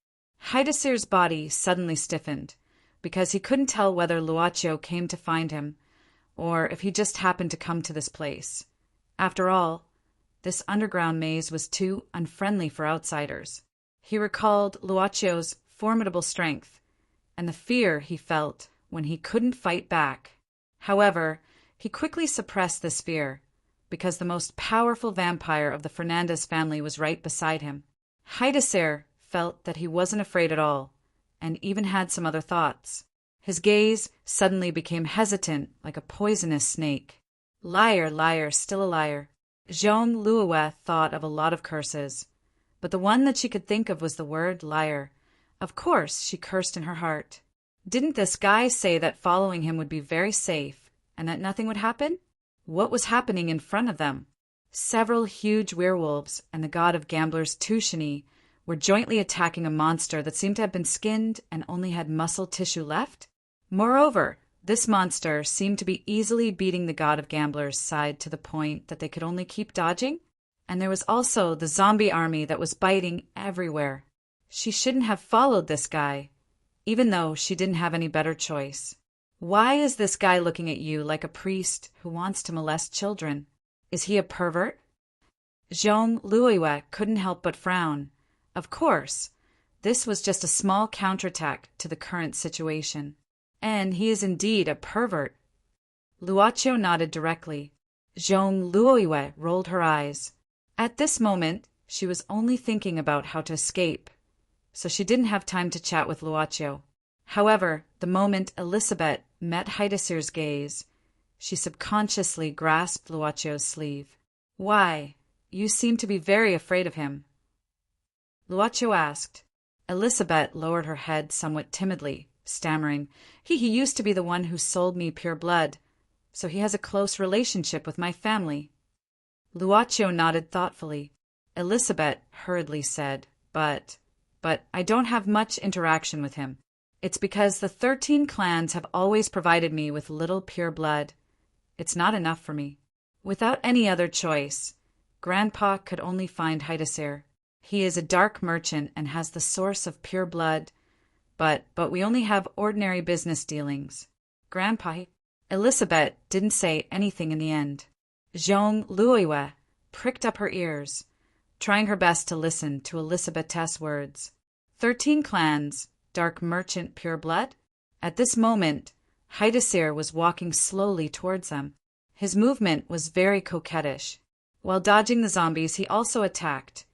Haidasir's body suddenly stiffened, because he couldn't tell whether Luochio came to find him, or if he just happened to come to this place. After all, this underground maze was too unfriendly for outsiders. He recalled Luochio's formidable strength, and the fear he felt when he couldn't fight back. However, he quickly suppressed this fear, because the most powerful vampire of the Fernandez family was right beside him. Haidasir felt that he wasn't afraid at all, and even had some other thoughts. His gaze suddenly became hesitant like a poisonous snake. Liar, liar, still a liar. Zhong Luoiwa thought of a lot of curses, but the one that she could think of was the word liar. Of course, she cursed in her heart. Didn't this guy say that following him would be very safe, and that nothing would happen? What was happening in front of them? Several huge werewolves and the god of gamblers Shani were jointly attacking a monster that seemed to have been skinned and only had muscle tissue left. Moreover, This monster seemed to be easily beating the god of gamblers' side to the point that they could only keep dodging. And there was also the zombie army that was biting everywhere. She shouldn't have followed this guy, even though she didn't have any better choice. Why is this guy looking at you like a priest who wants to molest children? Is he a pervert? Zhong Luoyue couldn't help but frown. Of course, this was just a small counterattack to the current situation. And he is indeed a pervert. Luoqiu nodded directly. Zhong Luoyue rolled her eyes. At this moment, she was only thinking about how to escape, so she didn't have time to chat with Luoqiu. However, the moment Elizabeth met Haidasir's gaze, she subconsciously grasped Luoqiu's sleeve. Why? You seem to be very afraid of him. Luoqiu asked. Elizabeth lowered her head somewhat timidly, stammering, He used to be the one who sold me pure blood, so he has a close relationship with my family. Luoqiu nodded thoughtfully. Elizabeth hurriedly said, But I don't have much interaction with him. It's because the 13 clans have always provided me with little pure blood. It's not enough for me. Without any other choice, Grandpa could only find Haidasir. He is a dark merchant and has the source of pure blood, but we only have ordinary business dealings. Grandpa. Elizabeth didn't say anything in the end. Zhong Luoyue pricked up her ears, trying her best to listen to Elizabeth's words. 13 clans, dark merchant pure blood? At this moment, Haidasir was walking slowly towards them. His movement was very coquettish. While dodging the zombies, he also attacked,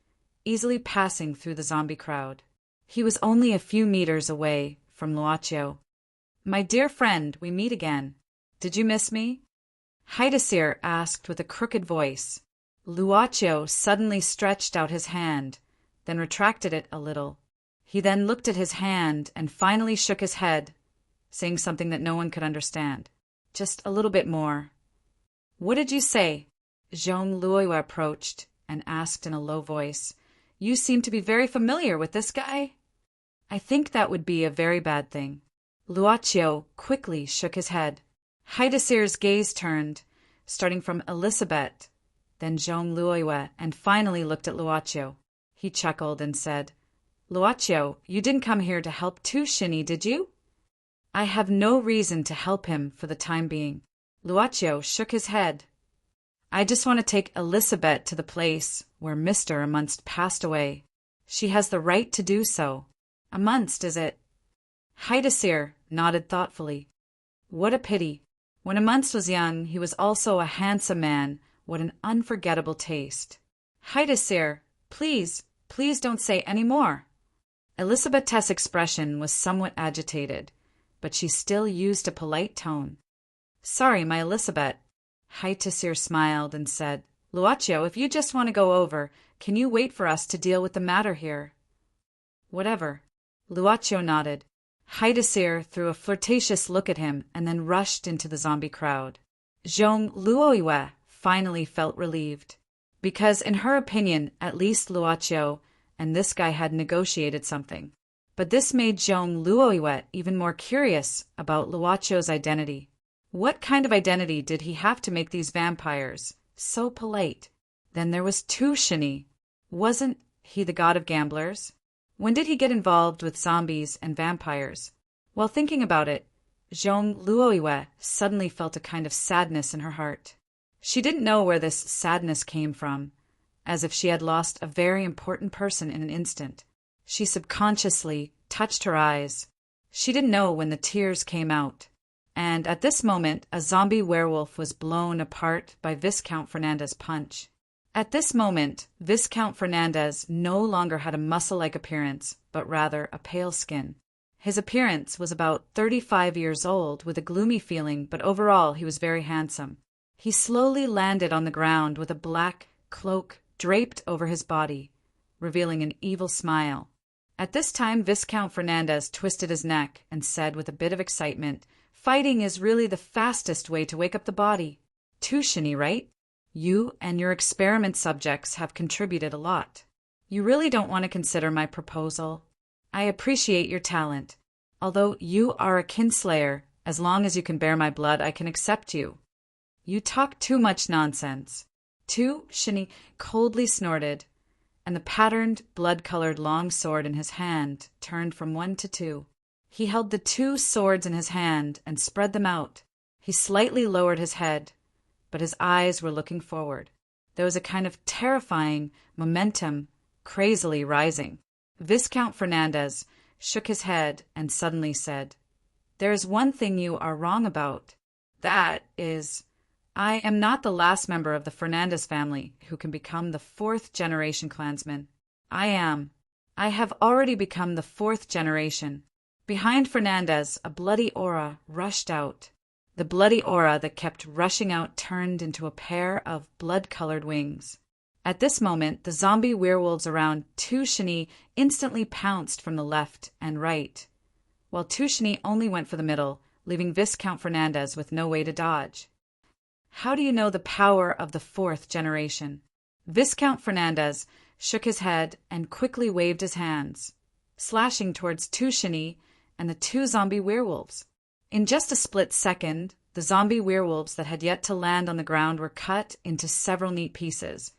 easily passing through the zombie crowd. He was only a few meters away from Luoqiu. My dear friend, we meet again. Did you miss me? Haidasir asked with a crooked voice. Luoqiu suddenly stretched out his hand, then retracted it a little. He then looked at his hand and finally shook his head, saying something that no one could understand. Just a little bit more. What did you say? Zhong Luoyue approached and asked in a low voice. You seem to be very familiar with this guy. I think that would be a very bad thing. Luoqiu quickly shook his head. Haidasir's gaze turned, starting from Elizabeth, then Zhong Luoyue, and finally looked at Luoqiu. He chuckled and said, Luoqiu, you didn't come here to help Tu Shini, did you? I have no reason to help him for the time being. Luoqiu shook his head. I just want to take Elizabeth to the place where Mr. Amunst passed away. She has the right to do so. Amunst, is it? Haidasir nodded thoughtfully. What a pity. When Amunst was young, he was also a handsome man. What an unforgettable taste. Haidasir, please don't say any more. Elizabeth's expression was somewhat agitated, but she still used a polite tone. Sorry, my Elizabeth. Haidasir smiled and said, Luoqiu, if you just want to go over, can you wait for us to deal with the matter here? Whatever. Luoqiu nodded. Haidasir threw a flirtatious look at him and then rushed into the zombie crowd. Zhong Luoyue finally felt relieved, because in her opinion, at least Luoqiu and this guy had negotiated something. But this made Zhong Luoyue even more curious about Luoqiu's identity. What kind of identity did he have to make these vampires so polite? Then there was Tu Shini. Wasn't he the god of gamblers? When did he get involved with zombies and vampires? While thinking about it, Zhong Luoyue suddenly felt a kind of sadness in her heart. She didn't know where this sadness came from, as if she had lost a very important person in an instant. She subconsciously touched her eyes. She didn't know when the tears came out. And at this moment, a zombie werewolf was blown apart by Viscount Fernandez's punch. At this moment, Viscount Fernandez no longer had a muscle-like appearance, but rather a pale skin. His appearance was about 35 years old, with a gloomy feeling, but overall he was very handsome. He slowly landed on the ground with a black cloak draped over his body, revealing an evil smile. At this time, Viscount Fernandez twisted his neck and said with a bit of excitement, Fighting is really the fastest way to wake up the body. Tu Shini, right? You and your experiment subjects have contributed a lot. You really don't want to consider my proposal? I appreciate your talent. Although you are a kinslayer, As long as you can bear my blood, I can accept you. You talk too much nonsense. Shini coldly snorted, and the patterned, blood-colored long sword in his hand turned from 1 to 2. He held the 2 swords in his hand and spread them out. He slightly lowered his head, but his eyes were looking forward. There was a kind of terrifying momentum crazily rising. Viscount Fernandez shook his head and suddenly said, "There is one thing you are wrong about. That is, I am not the last member of the Fernandez family who can become the 4th generation clansman. I have already become the 4th generation." Behind Fernandez, a bloody aura rushed out. The bloody aura that kept rushing out turned into a pair of blood-colored wings. At this moment, the zombie werewolves around Shini instantly pounced from the left and right, while Shini only went for the middle, leaving Viscount Fernandez with no way to dodge. How do you know the power of the 4th generation? Viscount Fernandez shook his head and quickly waved his hands, slashing towards Shini and the 2 zombie werewolves. In just a split second, the zombie werewolves that had yet to land on the ground were cut into several neat pieces,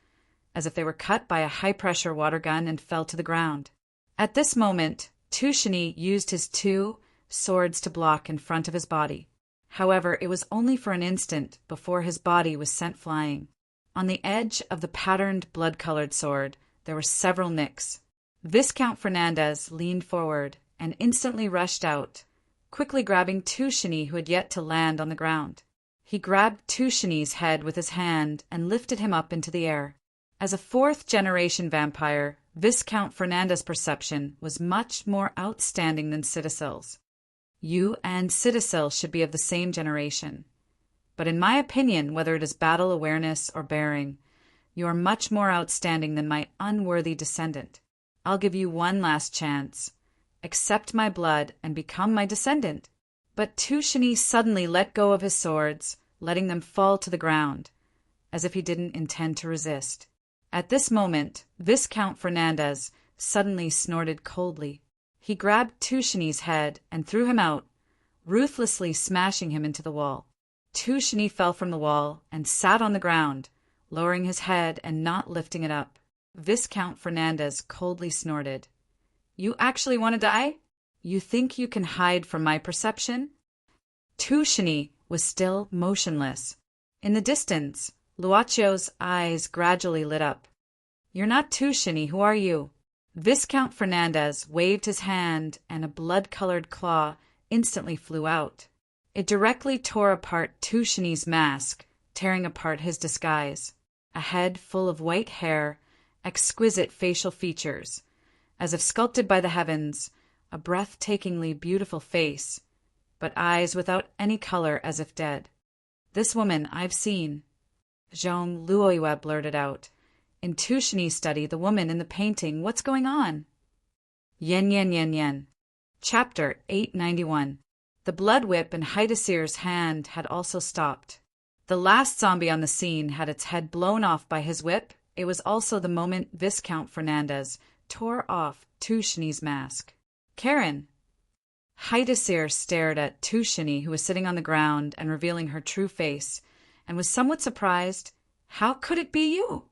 as if they were cut by a high-pressure water gun, and fell to the ground. At this moment, Shini used his 2 swords to block in front of his body. However, it was only for an instant before his body was sent flying. On the edge of the patterned blood-colored sword, there were several nicks. Viscount Fernandez leaned forward and instantly rushed out, quickly grabbing Shini, who had yet to land on the ground. He grabbed Shini's head with his hand and lifted him up into the air. As a 4th generation vampire, Viscount Fernandez's perception was much more outstanding than Citadel's. You and Citadel should be of the same generation. But in my opinion, whether it is battle awareness or bearing, you are much more outstanding than my unworthy descendant. I'll give you one last chance. Accept my blood and become my descendant." But Shini suddenly let go of his swords, letting them fall to the ground, as if he didn't intend to resist. At this moment, Viscount Fernandez suddenly snorted coldly. He grabbed Shini's head and threw him out, ruthlessly smashing him into the wall. Shini fell from the wall and sat on the ground, lowering his head and not lifting it up. Viscount Fernandez coldly snorted. "You actually want to die? You think you can hide from my perception?" Shini was still motionless. In the distance, Luacio's eyes gradually lit up. "You're not Shini, who are you?" Viscount Fernandez waved his hand and a blood-colored claw instantly flew out. It directly tore apart Shini's mask, tearing apart his disguise. A head full of white hair, exquisite facial features, as if sculpted by the heavens, a breathtakingly beautiful face, but eyes without any color as if dead. "This woman I've seen," Jean Luoiwa blurted out. "In Shini's study, the woman in the painting, what's going on?" Yen yen yen yen. Chapter 891. The blood whip in Haidasir's hand had also stopped. The last zombie on the scene had its head blown off by his whip. It was also the moment Viscount Fernandez tore off Shini's mask. "Karen!" Haidasir stared at Shini, who was sitting on the ground and revealing her true face, and was somewhat surprised. "How could it be you?"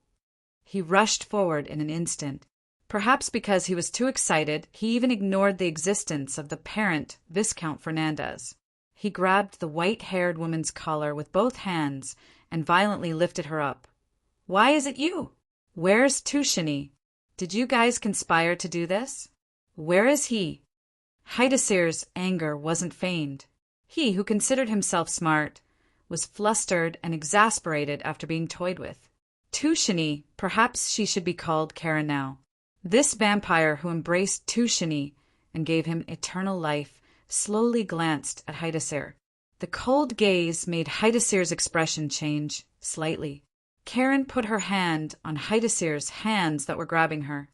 He rushed forward in an instant. Perhaps because he was too excited, he even ignored the existence of the parent, Viscount Fernandez. He grabbed the white-haired woman's collar with both hands and violently lifted her up. "Why is it you? Where's Shini? Did you guys conspire to do this? Where is he?" Haidasir's anger wasn't feigned. He, who considered himself smart, was flustered and exasperated after being toyed with. Shini, perhaps she should be called Karen now. This vampire who embraced Shini and gave him eternal life slowly glanced at Haidasir. The cold gaze made Haidasir's expression change slightly. Karen put her hand on Haidasir's hands that were grabbing her.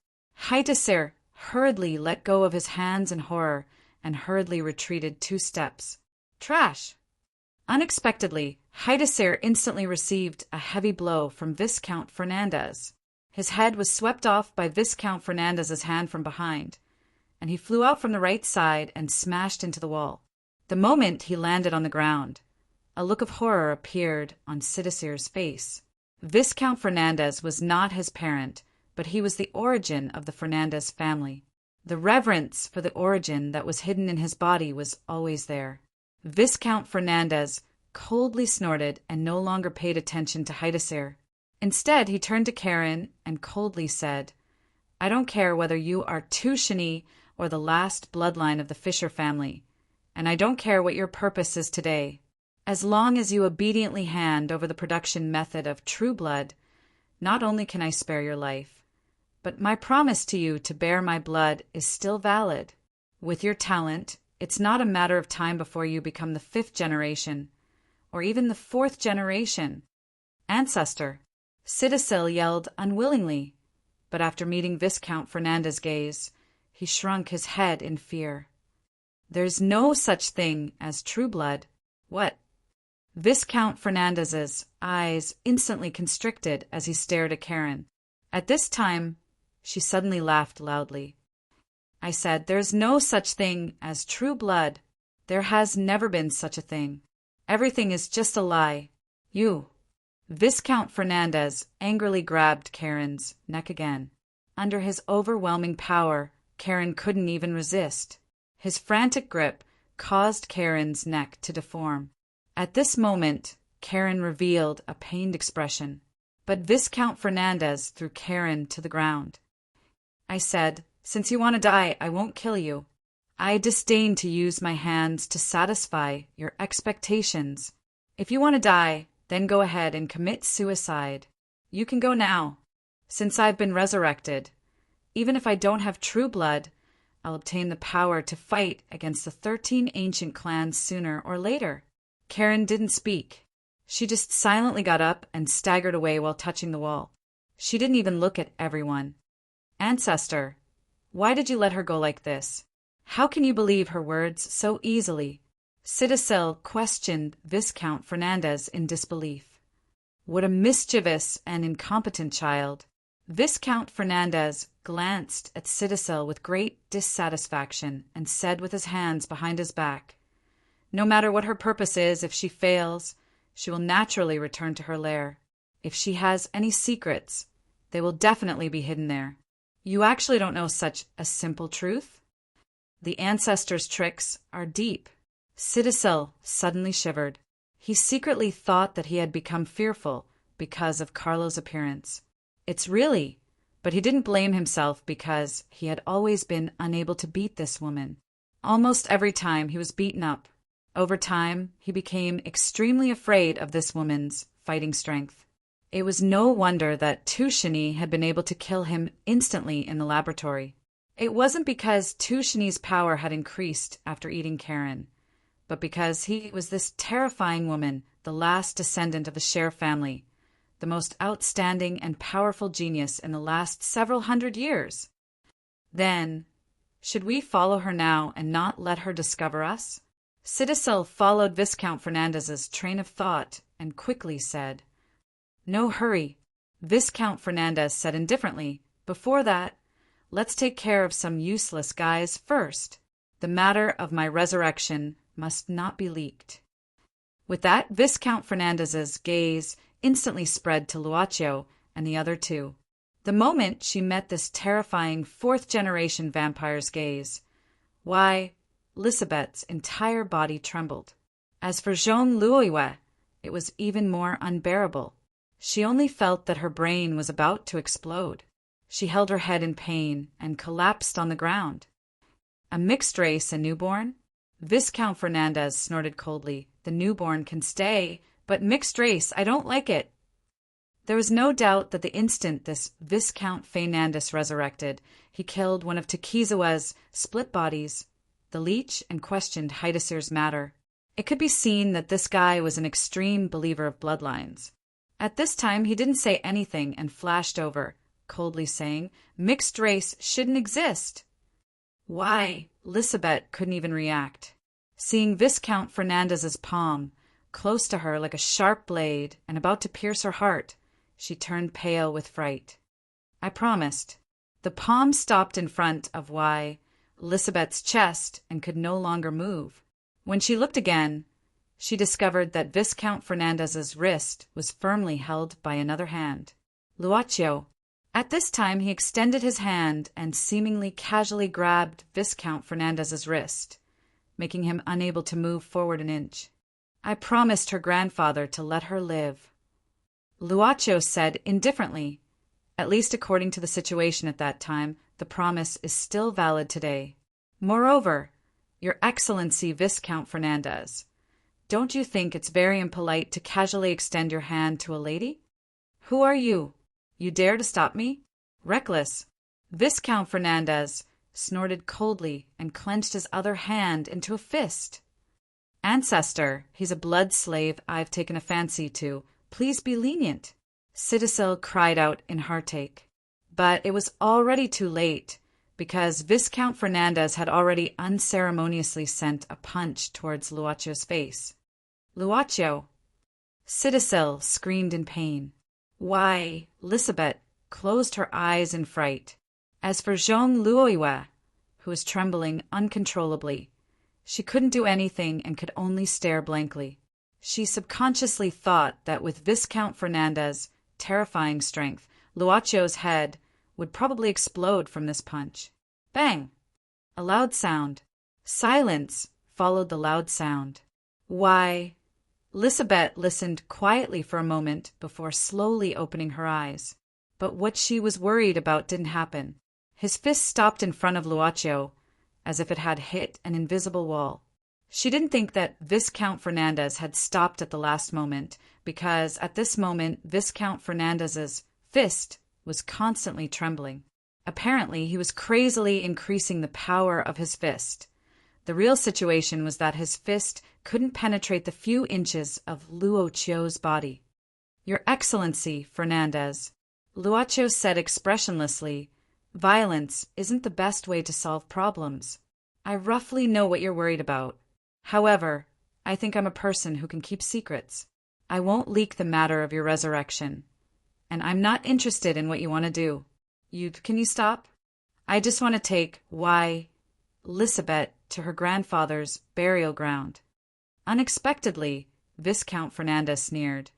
Haidasir hurriedly let go of his hands in horror and hurriedly retreated 2 steps. "Trash!" Unexpectedly, Haidasir instantly received a heavy blow from Viscount Fernandez. His head was swept off by Viscount Fernandez's hand from behind, and he flew out from the right side and smashed into the wall. The moment he landed on the ground, a look of horror appeared on Sidicir's face. Viscount Fernandez was not his parent, but he was the origin of the Fernandez family. The reverence for the origin that was hidden in his body was always there. Viscount Fernandez coldly snorted and no longer paid attention to Sidicir. Instead, he turned to Karen and coldly said, "I don't care whether you are Tushini or the last bloodline of the Fisher family, and I don't care what your purpose is today. As long as you obediently hand over the production method of true blood, not only can I spare your life, but my promise to you to bear my blood is still valid. With your talent, it's not a matter of time before you become the 5th generation, or even the 4th generation. Ancestor." Sidicil yelled unwillingly, but after meeting Viscount Fernandez's gaze, he shrunk his head in fear. "There's no such thing as true blood." "What?" Viscount Fernandez's eyes instantly constricted as he stared at Karen. At this time, she suddenly laughed loudly. "I said, there's no such thing as true blood. There has never been such a thing. Everything is just a lie. You." Viscount Fernandez angrily grabbed Karen's neck again. Under his overwhelming power, Karen couldn't even resist. His frantic grip caused Karen's neck to deform. At this moment, Karen revealed a pained expression, but Viscount Fernandez threw Karen to the ground. "I said, since you want to die, I won't kill you. I disdain to use my hands to satisfy your expectations. If you want to die, then go ahead and commit suicide. You can go now. Since I've been resurrected, even if I don't have true blood, I'll obtain the power to fight against the 13 ancient clans sooner or later." Karen didn't speak. She just silently got up and staggered away while touching the wall. She didn't even look at everyone. "Ancestor, why did you let her go like this? How can you believe her words so easily?" Sidicil questioned Viscount Fernandez in disbelief. "What a mischievous and incompetent child." Viscount Fernandez glanced at Sidicil with great dissatisfaction and said with his hands behind his back, "No matter what her purpose is, if she fails, she will naturally return to her lair. If she has any secrets, they will definitely be hidden there. You actually don't know such a simple truth? The ancestors' tricks are deep." Sidicil suddenly shivered. He secretly thought that he had become fearful because of Carlo's appearance. It's really, but he didn't blame himself because he had always been unable to beat this woman. Almost every time he was beaten up. Over time, he became extremely afraid of this woman's fighting strength. It was no wonder that Tushini had been able to kill him instantly in the laboratory. It wasn't because Tushini's power had increased after eating Karen, but because he was this terrifying woman, the last descendant of the Sher family, the most outstanding and powerful genius in the last several hundred years. Then, should we follow her now and not let her discover us? Sidicil followed Viscount Fernandez's train of thought and quickly said, "No hurry." Viscount Fernandez said indifferently, "Before that, let's take care of some useless guys first. The matter of my resurrection must not be leaked." With that, Viscount Fernandez's gaze instantly spread to Luaccio and the other two. The moment she met this terrifying 4th-generation vampire's gaze, why, Lisabeth's entire body trembled. As for Jean Louis, it was even more unbearable. She only felt that her brain was about to explode. She held her head in pain and collapsed on the ground. "A mixed race, a newborn?" Viscount Fernandez snorted coldly. "The newborn can stay, but mixed race, I don't like it." There was no doubt that the instant this Viscount Fernandez resurrected, he killed one of Tequizawa's split bodies, the leech, and questioned Sidicir's matter. It could be seen that this guy was an extreme believer of bloodlines. At this time, he didn't say anything and flashed over, coldly saying, "Mixed race shouldn't exist." Why, Lisabeth couldn't even react. Seeing Viscount Fernandez's palm, close to her like a sharp blade and about to pierce her heart, she turned pale with fright. "I promised." The palm stopped in front of Lisabeth's chest and could no longer move. When she looked again, she discovered that Viscount Fernandez's wrist was firmly held by another hand. Luaccio. At this time he extended his hand and seemingly casually grabbed Viscount Fernandez's wrist, making him unable to move forward an inch. I promised her grandfather to let her live, Luaccio said indifferently. At least according to the situation at that time, the promise is still valid today. Moreover, Your Excellency Viscount Fernandez, don't you think it's very impolite to casually extend your hand to a lady? Who are you? You dare to stop me? Reckless. Viscount Fernandez snorted coldly and clenched his other hand into a fist. Ancestor, he's a blood slave I've taken a fancy to. Please be lenient. Citacil cried out in heartache. But it was already too late, because Viscount Fernandez had already unceremoniously sent a punch towards Luaccio's face. Luaccio! Citacil screamed in pain. Why, Lisabeth closed her eyes in fright. As for Jean Luoiwa, who was trembling uncontrollably, she couldn't do anything and could only stare blankly. She subconsciously thought that with Viscount Fernandez's terrifying strength, Luaccio's head would probably explode from this punch. Bang! A loud sound. Silence followed the loud sound. Why? Lisabeth listened quietly for a moment before slowly opening her eyes. But what she was worried about didn't happen. His fist stopped in front of Luaccio, as if it had hit an invisible wall. She didn't think that Viscount Fernandez had stopped at the last moment, because at this moment Viscount Fernandez's fist was constantly trembling. Apparently, he was crazily increasing the power of his fist. The real situation was that his fist couldn't penetrate the few inches of Luoccio's body. Your Excellency, Fernandez, Luaccio said expressionlessly, violence isn't the best way to solve problems. I roughly know what you're worried about. However, I think I'm a person who can keep secrets. I won't leak the matter of your resurrection. And I'm not interested in what you want to do. Can you stop? I just want to take Lisabeth to her grandfather's burial ground. Unexpectedly, Viscount Fernandez sneered.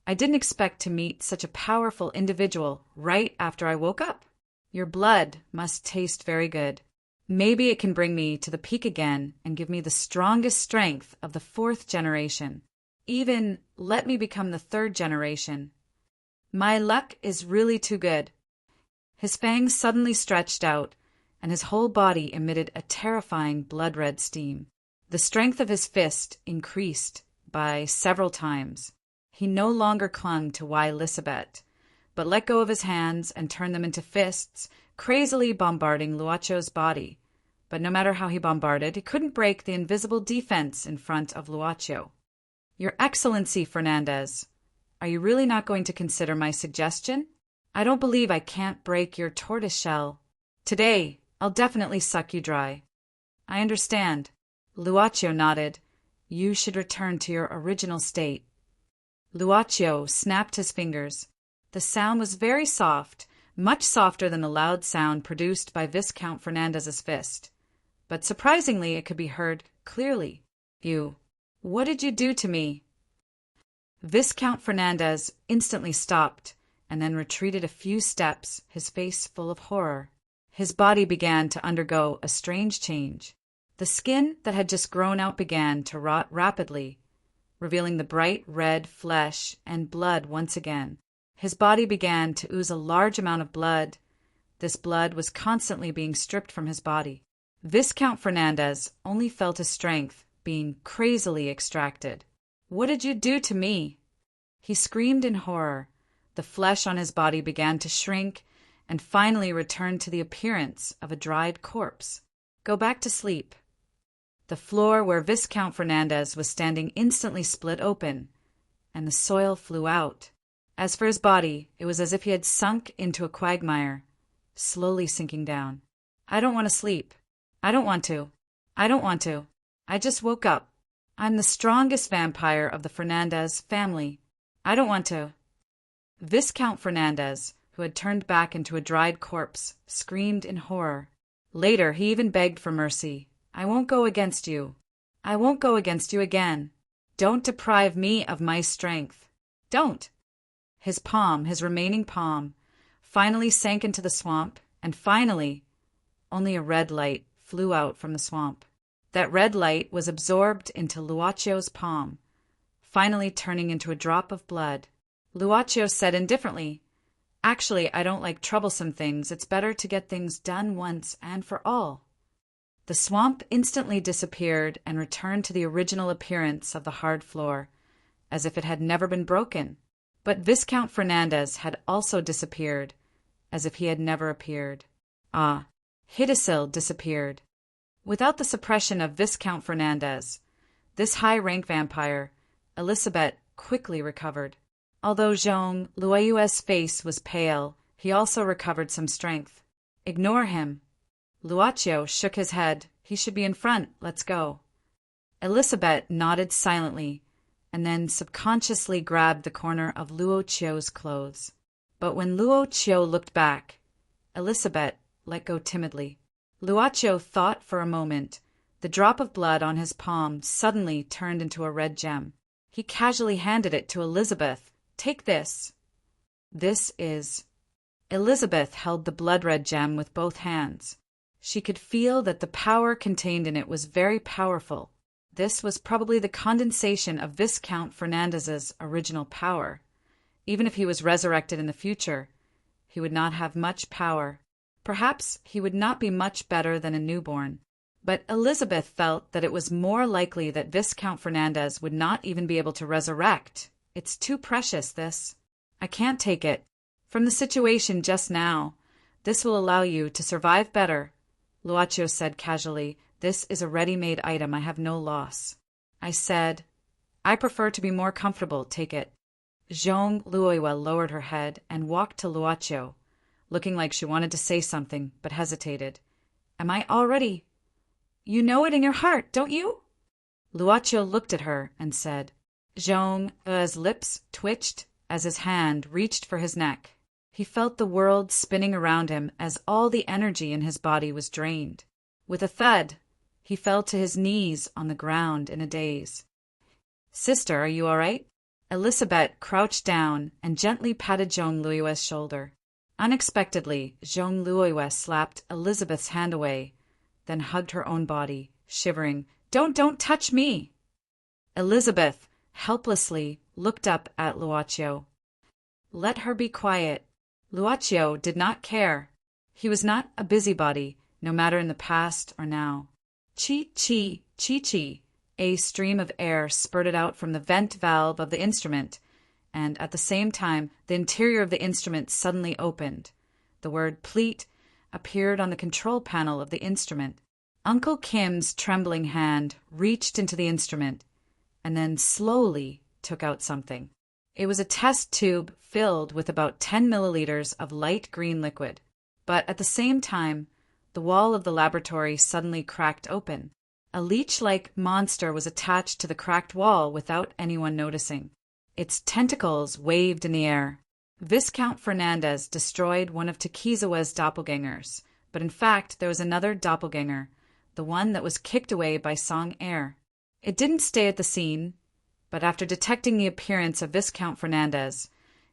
I didn't expect to meet such a powerful individual right after I woke up. Your blood must taste very good. Maybe it can bring me to the peak again and give me the strongest strength of the 4th generation. Even let me become the 3rd generation. My luck is really too good. His fangs suddenly stretched out, and his whole body emitted a terrifying blood-red steam. The strength of his fist increased by several times. He no longer clung to Lisabeth, but let go of his hands and turned them into fists, crazily bombarding Luaccio's body. But no matter how he bombarded, he couldn't break the invisible defense in front of Luaccio. Your Excellency Fernandez, are you really not going to consider my suggestion? I don't believe I can't break your tortoise shell. Today, I'll definitely suck you dry. I understand. Luaccio nodded. You should return to your original state. Luaccio snapped his fingers. The sound was very soft, much softer than the loud sound produced by Viscount Fernandez's fist. But surprisingly, it could be heard clearly. What did you do to me? Viscount Fernandez instantly stopped and then retreated a few steps, his face full of horror. His body began to undergo a strange change. The skin that had just grown out began to rot rapidly, revealing the bright red flesh and blood once again. His body began to ooze a large amount of blood. This blood was constantly being stripped from his body. Viscount Fernandez only felt his strength being crazily extracted. What did you do to me? He screamed in horror. The flesh on his body began to shrink and finally returned to the appearance of a dried corpse. Go back to sleep. The floor where Viscount Fernandez was standing instantly split open, and the soil flew out. As for his body, it was as if he had sunk into a quagmire, slowly sinking down. I don't want to sleep. I don't want to. I just woke up. I'm the strongest vampire of the Fernandez family. I don't want to. Viscount Fernandez, who had turned back into a dried corpse, screamed in horror. Later, he even begged for mercy. I won't go against you. I won't go against you again. Don't deprive me of my strength. Don't. His palm, his remaining palm, finally sank into the swamp, and finally, only a red light flew out from the swamp. That red light was absorbed into Luacio's palm, finally turning into a drop of blood. Luacio said indifferently, "Actually, I don't like troublesome things. It's better to get things done once and for all." The swamp instantly disappeared and returned to the original appearance of the hard floor, as if it had never been broken. But Viscount Fernandez had also disappeared, as if he had never appeared. Ah, Hidesil disappeared. Without the suppression of Viscount Fernandez, this high-rank vampire, Elizabeth, quickly recovered. Although Jean Luayue's face was pale, he also recovered some strength. "Ignore him." Luacio shook his head. "He should be in front. Let's go." Elizabeth nodded silently, and then subconsciously grabbed the corner of Luocio's clothes. But when Luocio looked back, Elizabeth let go timidly. Luacio thought for a moment. The drop of blood on his palm suddenly turned into a red gem. He casually handed it to Elizabeth. "Take this." "This is—" Elizabeth held the blood-red gem with both hands. She could feel that the power contained in it was very powerful. This was probably the condensation of Viscount Fernandez's original power. Even if he was resurrected in the future, he would not have much power. Perhaps he would not be much better than a newborn. But Elizabeth felt that it was more likely that Viscount Fernandez would not even be able to resurrect. "It's too precious, this. I can't take it. From the situation just now, this will allow you to survive better." Luacio said casually, "This is a ready-made item. I have no loss." I said, "I prefer to be more comfortable. Take it." Jean Luoyua lowered her head and walked to Luacio, looking like she wanted to say something, but hesitated. "Am I already—" "You know it in your heart, don't you?" Luacio looked at her and said. Jean's lips twitched as his hand reached for his neck. He felt the world spinning around him as all the energy in his body was drained. With a thud, he fell to his knees on the ground in a daze. "Sister, are you all right?" Elizabeth crouched down and gently patted Jean Luoyue's shoulder. Unexpectedly, Jean Luoyue slapped Elizabeth's hand away, then hugged her own body, shivering. Don't touch me!" Elizabeth helplessly looked up at Luacio. "Let her be quiet." Luacio did not care. He was not a busybody, no matter in the past or now. Chi-chi, chi-chi. A stream of air spurted out from the vent valve of the instrument, and at the same time the interior of the instrument suddenly opened. The word "pleat" appeared on the control panel of the instrument. Uncle Kim's trembling hand reached into the instrument and then slowly took out something. It was a test tube filled with about 10 milliliters of light green liquid. But at the same time, the wall of the laboratory suddenly cracked open. A leech-like monster was attached to the cracked wall without anyone noticing. Its tentacles waved in the air. Viscount Fernandez destroyed one of Takizawa's doppelgangers, but in fact there was another doppelganger, the one that was kicked away by Song Air. It didn't stay at the scene, but after detecting the appearance of Viscount Fernandez,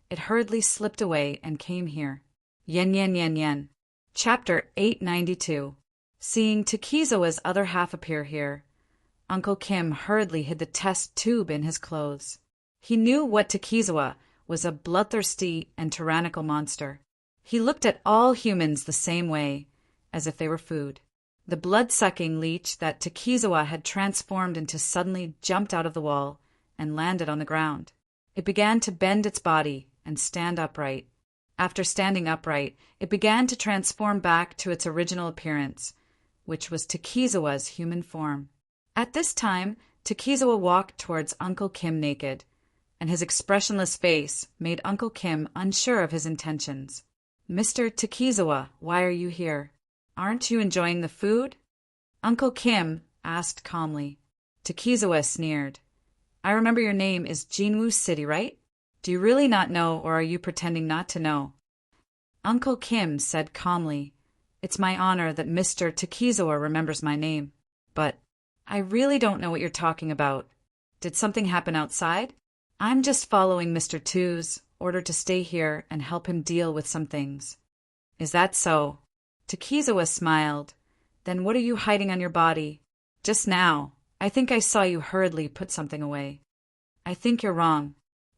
it hurriedly slipped away and came here. Yen yen yen yen. Chapter 892. Seeing Takizawa's other half appear here, Uncle Kim hurriedly hid the test tube in his clothes. He knew what Takizawa was, a bloodthirsty and tyrannical monster. He looked at all humans the same way, as if they were food. The blood-sucking leech that Takizawa had transformed into suddenly jumped out of the wall and landed on the ground. It began to bend its body and stand upright. After standing upright, it began to transform back to its original appearance, which was Takizawa's human form. At this time, Takizawa walked towards Uncle Kim naked, and his expressionless face made Uncle Kim unsure of his intentions. "Mr. Takizawa, why are you here? Aren't you enjoying the food?" Uncle Kim asked calmly. Takizawa sneered. "I remember your name is Jinwoo City, right? Do you really not know, or are you pretending not to know?" Uncle Kim said calmly, "It's my honor that Mr. Takizawa remembers my name. But I really don't know what you're talking about. Did something happen outside? I'm just following Mr. Two's order to stay here and help him deal with some things. Is that so? Takizawa smiled. Then what are you hiding on your body? Just now, I think I saw you hurriedly put something away. I think you're wrong.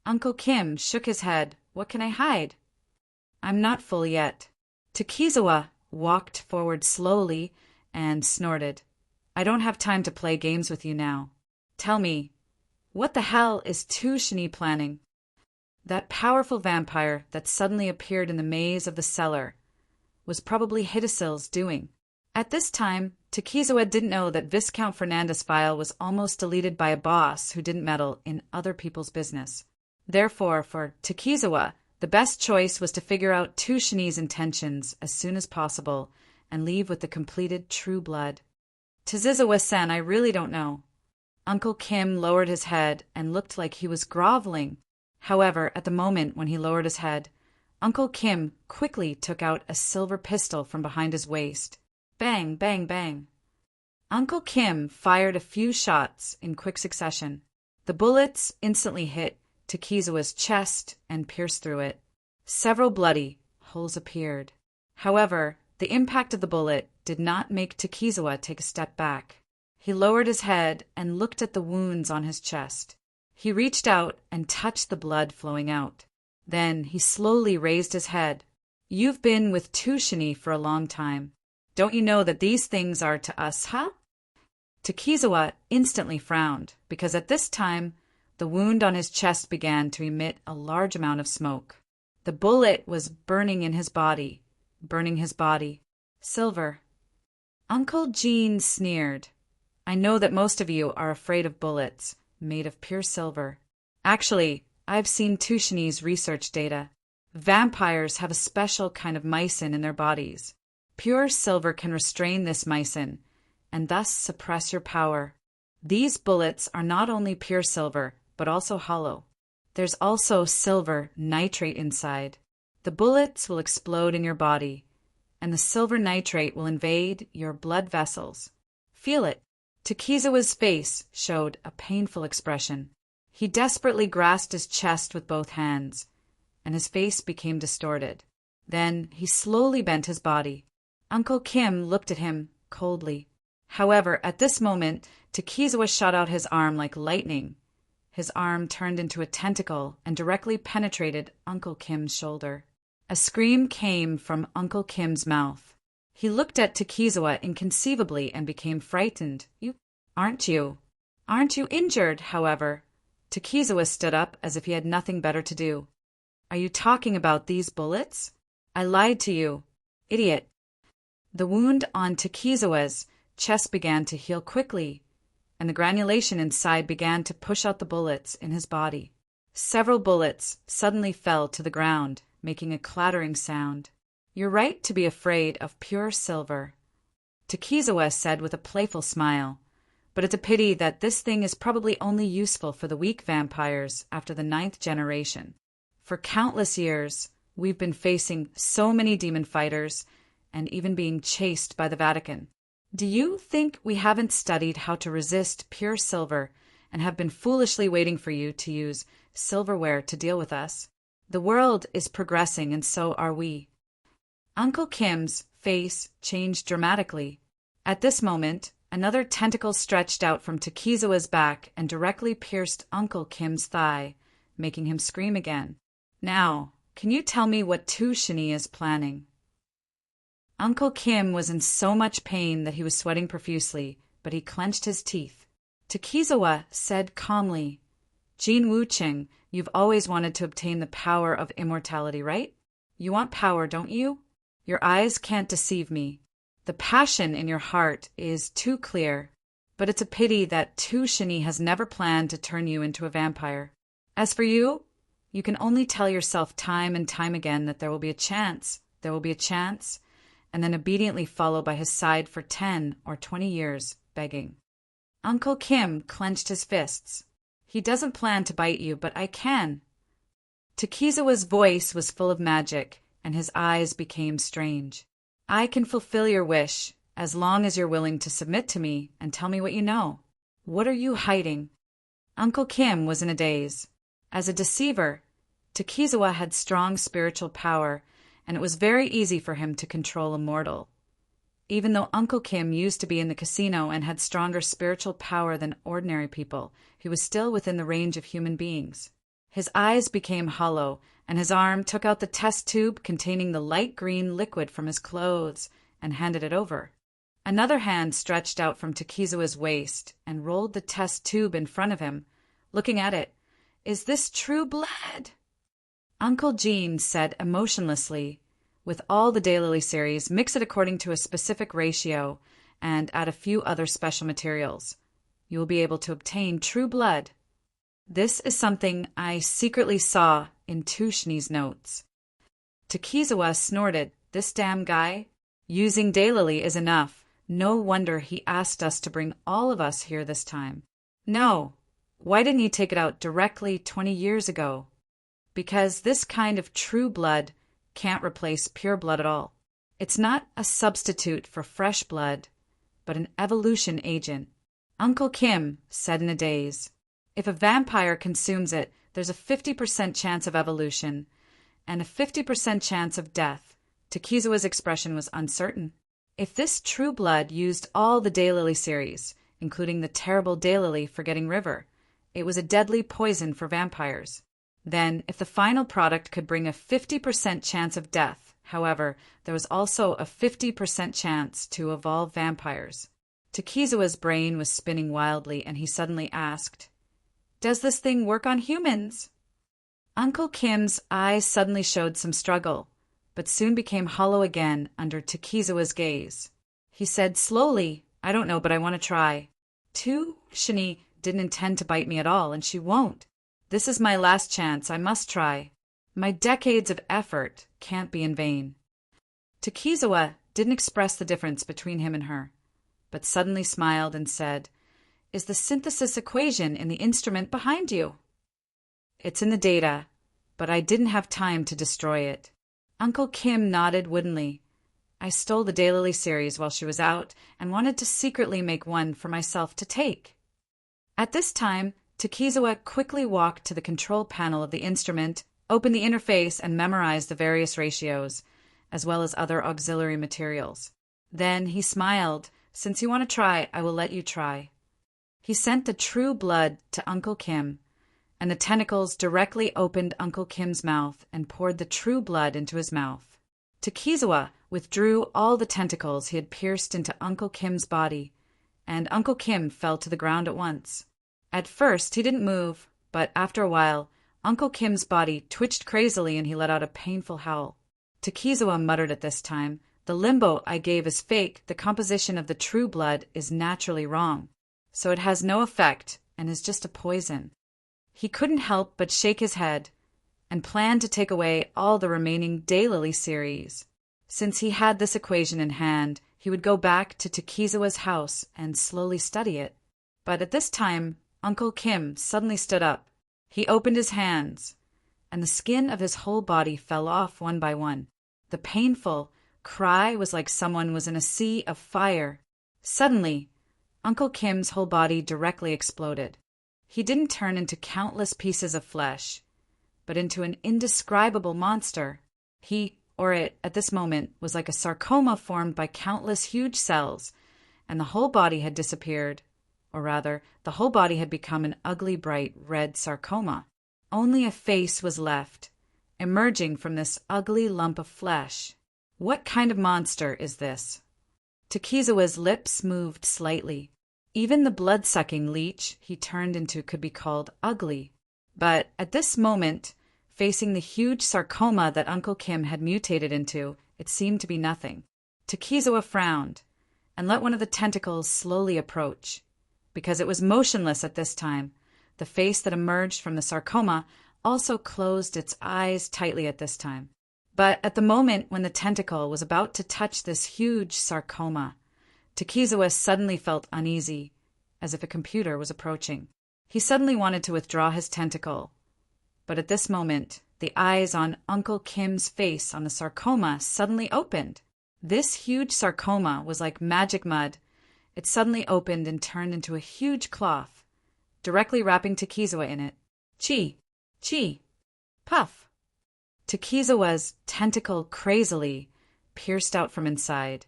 Uncle Kim shook his head. What can I hide? I'm not full yet. Takizawa walked forward slowly and snorted. I don't have time to play games with you now. Tell me, what the hell is Tushini planning? That powerful vampire that suddenly appeared in the maze of the cellar was probably Hidesil's doing. At this time, Takizawa didn't know that Viscount Fernandez' file was almost deleted by a boss who didn't meddle in other people's business. Therefore, for Takizawa, the best choice was to figure out Tushini's intentions as soon as possible and leave with the completed true blood. Takizawa-san, I really don't know. Uncle Kim lowered his head and looked like he was groveling. However, at the moment when he lowered his head, Uncle Kim quickly took out a silver pistol from behind his waist. Bang, bang, bang. Uncle Kim fired a few shots in quick succession. The bullets instantly hit Takizawa's chest and pierced through it. Several bloody holes appeared. However, the impact of the bullet did not make Takizawa take a step back. He lowered his head and looked at the wounds on his chest. He reached out and touched the blood flowing out. Then he slowly raised his head. You've been with Tushini for a long time. Don't you know that these things are to us, huh? Takizawa instantly frowned, because at this time, the wound on his chest began to emit a large amount of smoke. The bullet was burning his body. Silver. Uncle Jean sneered. I know that most of you are afraid of bullets made of pure silver. Actually, I've seen Tushini's research data. Vampires have a special kind of mycin in their bodies. Pure silver can restrain this mycin and thus suppress your power. These bullets are not only pure silver, but also hollow. There's also silver nitrate inside. The bullets will explode in your body, and the silver nitrate will invade your blood vessels. Feel it. Takizawa's face showed a painful expression. He desperately grasped his chest with both hands, and his face became distorted. Then he slowly bent his body. Uncle Kim looked at him coldly. However, at this moment, Takizawa shot out his arm like lightning. His arm turned into a tentacle and directly penetrated Uncle Kim's shoulder. A scream came from Uncle Kim's mouth. He looked at Takizawa inconceivably and became frightened. Aren't you injured, however? Takizawa stood up as if he had nothing better to do. Are you talking about these bullets? I lied to you. Idiot. The wound on Takizawa's chest began to heal quickly, and the granulation inside began to push out the bullets in his body. Several bullets suddenly fell to the ground, making a clattering sound. You're right to be afraid of pure silver, Takizawa said with a playful smile, but it's a pity that this thing is probably only useful for the weak vampires after the 9th generation. For countless years, we've been facing so many demon fighters and even being chased by the Vatican. Do you think we haven't studied how to resist pure silver and have been foolishly waiting for you to use silverware to deal with us? The world is progressing, and so are we. Uncle Kim's face changed dramatically. At this moment, another tentacle stretched out from Takizawa's back and directly pierced Uncle Kim's thigh, making him scream again. Now, can you tell me what Tushini is planning? Uncle Kim was in so much pain that he was sweating profusely, but he clenched his teeth. Takizawa said calmly, Jin Wucheng, you've always wanted to obtain the power of immortality, right? You want power, don't you? Your eyes can't deceive me. The passion in your heart is too clear, but it's a pity that Tushini has never planned to turn you into a vampire. As for you, you can only tell yourself time and time again that there will be a chance, and then obediently follow by his side for 10 or 20 years, begging. Uncle Kim clenched his fists. He doesn't plan to bite you, but I can. Takizawa's voice was full of magic, and his eyes became strange. I can fulfill your wish, as long as you're willing to submit to me and tell me what you know. What are you hiding?" Uncle Kim was in a daze. As a deceiver, Takizawa had strong spiritual power, and it was very easy for him to control a mortal. Even though Uncle Kim used to be in the casino and had stronger spiritual power than ordinary people, he was still within the range of human beings. His eyes became hollow, and his arm took out the test tube containing the light green liquid from his clothes and handed it over. Another hand stretched out from Takizawa's waist and rolled the test tube in front of him, looking at it. "Is this true blood?" Uncle Jean said emotionlessly, "With all the daylily series, mix it according to a specific ratio and add a few other special materials. You will be able to obtain true blood. This is something I secretly saw in Tushni's notes." Takizawa snorted. "This damn guy? Using daylily is enough. No wonder he asked us to bring all of us here this time." "No. Why didn't you take it out directly 20 years ago?" "Because this kind of true blood can't replace pure blood at all. It's not a substitute for fresh blood, but an evolution agent." Uncle Kim said in a daze, "If a vampire consumes it, there's a 50% chance of evolution and a 50% chance of death." Takizawa's expression was uncertain. If this true blood used all the daylily series, including the terrible daylily Forgetting River, it was a deadly poison for vampires. Then, if the final product could bring a 50% chance of death, however, there was also a 50% chance to evolve vampires. Takizawa's brain was spinning wildly, and he suddenly asked, "Does this thing work on humans?" Uncle Kim's eyes suddenly showed some struggle, but soon became hollow again under Takizawa's gaze. He said slowly, "I don't know, but I want to try. Tushni didn't intend to bite me at all, and she won't. This is my last chance. I must try. My decades of effort can't be in vain." Takizawa didn't express the difference between him and her, but suddenly smiled and said, "Is the synthesis equation in the instrument behind you?" "It's in the data, but I didn't have time to destroy it." Uncle Kim nodded woodenly. "I stole the daylily series while she was out and wanted to secretly make one for myself to take." At this time, Takizawa quickly walked to the control panel of the instrument, opened the interface, and memorized the various ratios, as well as other auxiliary materials. Then he smiled. "Since you want to try, I will let you try." He sent the true blood to Uncle Kim, and the tentacles directly opened Uncle Kim's mouth and poured the true blood into his mouth. Takizawa withdrew all the tentacles he had pierced into Uncle Kim's body, and Uncle Kim fell to the ground at once. At first he didn't move, but after a while, Uncle Kim's body twitched crazily and he let out a painful howl. Takizawa muttered at this time, "The limbo I gave is fake. The composition of the true blood is naturally wrong, so it has no effect and is just a poison." He couldn't help but shake his head and planned to take away all the remaining daylily series. Since he had this equation in hand, he would go back to Takizawa's house and slowly study it. But at this time, Uncle Kim suddenly stood up. He opened his hands, and the skin of his whole body fell off one by one. The painful cry was like someone was in a sea of fire. Suddenly, Uncle Kim's whole body directly exploded. He didn't turn into countless pieces of flesh, but into an indescribable monster. He, or it, at this moment, was like a sarcoma formed by countless huge cells, and the whole body had disappeared. Or rather, the whole body had become an ugly bright red sarcoma. Only a face was left, emerging from this ugly lump of flesh. What kind of monster is this? Takizawa's lips moved slightly. Even the blood-sucking leech he turned into could be called ugly. But at this moment, facing the huge sarcoma that Uncle Kim had mutated into, it seemed to be nothing. Takizawa frowned and let one of the tentacles slowly approach. Because it was motionless at this time, the face that emerged from the sarcoma also closed its eyes tightly at this time. But at the moment when the tentacle was about to touch this huge sarcoma, Takizawa suddenly felt uneasy, as if a computer was approaching. He suddenly wanted to withdraw his tentacle. But at this moment, the eyes on Uncle Kim's face on the sarcoma suddenly opened. This huge sarcoma was like magic mud. It suddenly opened and turned into a huge cloth, directly wrapping Takizawa in it. Chi! Chi! Puff! Takizawa's tentacle crazily pierced out from inside.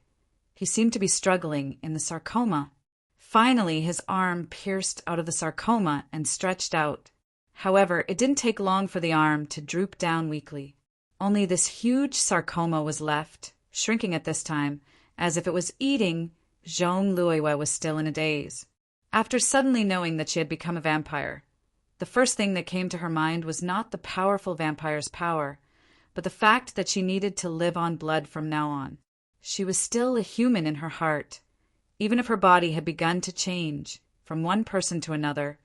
He seemed to be struggling in the sarcoma. Finally, his arm pierced out of the sarcoma and stretched out. However, it didn't take long for the arm to droop down weakly. Only this huge sarcoma was left, shrinking at this time, as if it was eating. Zhong Luiwe was still in a daze. After suddenly knowing that she had become a vampire, the first thing that came to her mind was not the powerful vampire's power, but the fact that she needed to live on blood from now on. She was still a human in her heart. Even if her body had begun to change from one person to another,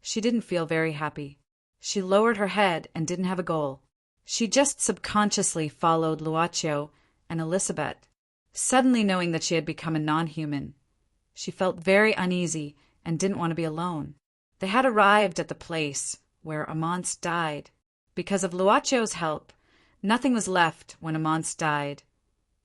she didn't feel very happy. She lowered her head and didn't have a goal. She just subconsciously followed Luocio and Elizabeth. Suddenly knowing that she had become a non-human, she felt very uneasy and didn't want to be alone. They had arrived at the place where Amance died. Because of Luocio's help, nothing was left when Amance died.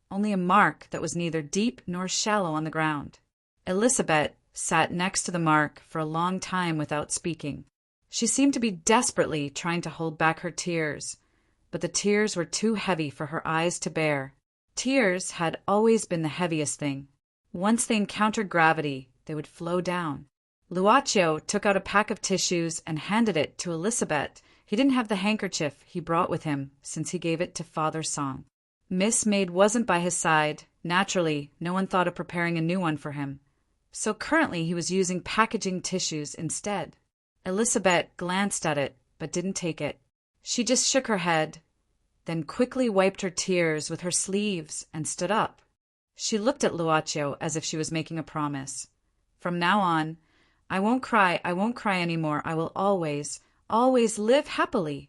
Only a mark that was neither deep nor shallow on the ground. Elizabeth sat next to the mark for a long time without speaking. She seemed to be desperately trying to hold back her tears, but the tears were too heavy for her eyes to bear. Tears had always been the heaviest thing. Once they encountered gravity, they would flow down. Luocio took out a pack of tissues and handed it to Elizabeth. He didn't have the handkerchief he brought with him, since he gave it to Father Song. Miss Maid wasn't by his side. Naturally, no one thought of preparing a new one for him. So currently he was using packaging tissues instead. Elizabeth glanced at it, but didn't take it. She just shook her head, then quickly wiped her tears with her sleeves and stood up. She looked at Luocio as if she was making a promise. From now on, I won't cry anymore. I will always, always live happily.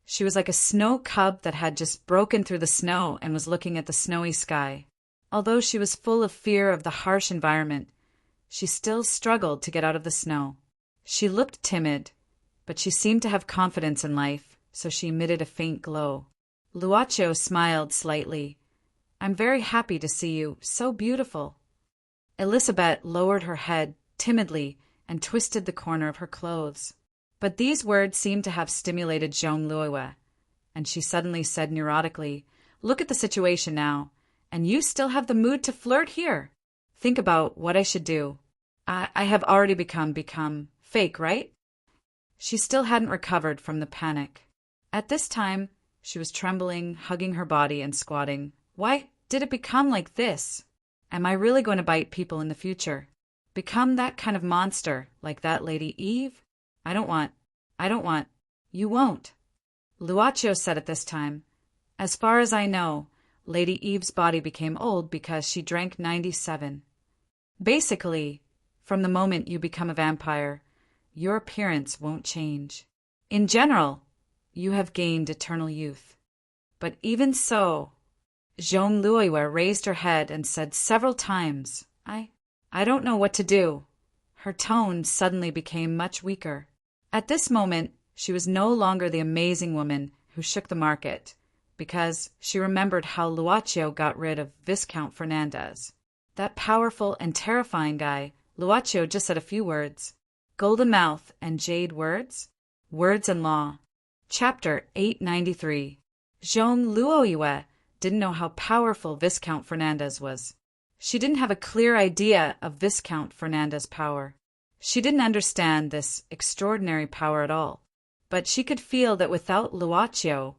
She was like a snow cub that had just broken through the snow and was looking at the snowy sky. Although she was full of fear of the harsh environment, she still struggled to get out of the snow. She looked timid, but she seemed to have confidence in life, so she emitted a faint glow. Luocio smiled slightly. I'm very happy to see you, so beautiful. Elizabeth lowered her head timidly and twisted the corner of her clothes. But these words seemed to have stimulated Zhong Luiwe, and she suddenly said neurotically, Look at the situation now, and you still have the mood to flirt here. Think about what I should do. I have already become fake, right? She still hadn't recovered from the panic. At this time, she was trembling, hugging her body and squatting. Why did it become like this? Am I really going to bite people in the future? Become that kind of monster, like that Lady Eve? I don't want. You won't. Luocio said at this time, As far as I know, Lady Eve's body became old because she drank 97. Basically, from the moment you become a vampire, your appearance won't change. In general, you have gained eternal youth. But even so, Zhong Luiwe raised her head and said several times, I don't know what to do. Her tone suddenly became much weaker. At this moment, she was no longer the amazing woman who shook the market, because she remembered how Luocio got rid of Viscount Fernandez. That powerful and terrifying guy. Luocio just said a few words. Golden mouth and jade words? Words and law. Chapter 893. Zhong Luoiwe didn't know how powerful Viscount Fernandez was. She didn't have a clear idea of Viscount Fernandez's power. She didn't understand this extraordinary power at all. But she could feel that without Luocio,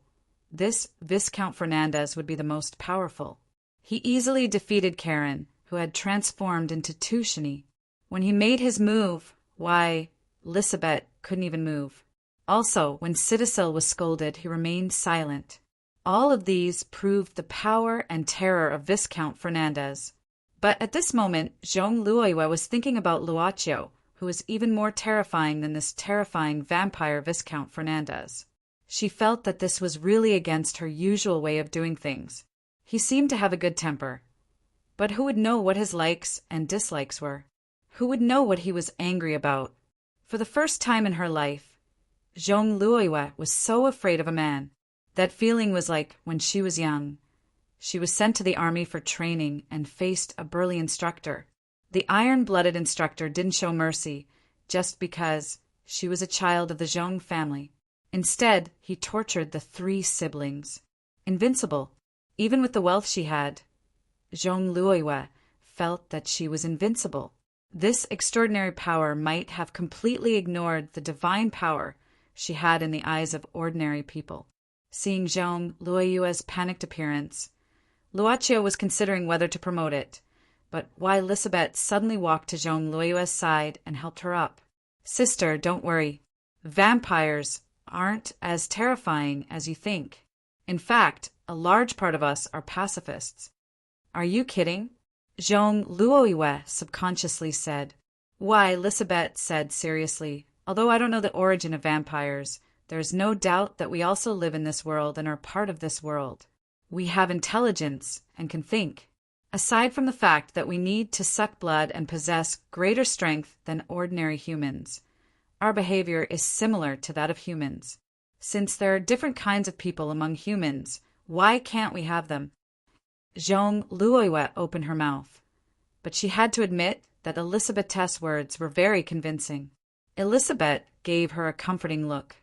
this Viscount Fernandez would be the most powerful. He easily defeated Karen, who had transformed into Tushini. When he made his move, why, Elizabeth couldn't even move. Also, when Citacil was scolded, he remained silent. All of these proved the power and terror of Viscount Fernandez. But at this moment, Zhong Luiwe was thinking about Luocio, who was even more terrifying than this terrifying vampire Viscount Fernandez. She felt that this was really against her usual way of doing things. He seemed to have a good temper. But who would know what his likes and dislikes were? Who would know what he was angry about? For the first time in her life, Zhong Luiwe was so afraid of a man. That feeling was like when she was young. She was sent to the army for training and faced a burly instructor. The iron-blooded instructor didn't show mercy just because she was a child of the Zhong family. Instead, he tortured the 3 siblings. Invincible, even with the wealth she had, Zhong Luoyue felt that she was invincible. This extraordinary power might have completely ignored the divine power she had in the eyes of ordinary people. Seeing Zhong Luoyue's panicked appearance, Luochio was considering whether to promote it, but Elizabeth suddenly walked to Zhong Luoyue's side and helped her up. "Sister, don't worry. Vampires aren't as terrifying as you think. In fact, a large part of us are pacifists." "Are you kidding?" Zhong Luoyue subconsciously said. "Why," Elizabeth said seriously, "although I don't know the origin of vampires, there is no doubt that we also live in this world and are part of this world. We have intelligence and can think. Aside from the fact that we need to suck blood and possess greater strength than ordinary humans, our behavior is similar to that of humans. Since there are different kinds of people among humans, why can't we have them?" Zhong Luoyue opened her mouth, but she had to admit that Elizabeth's words were very convincing. Elizabeth gave her a comforting look.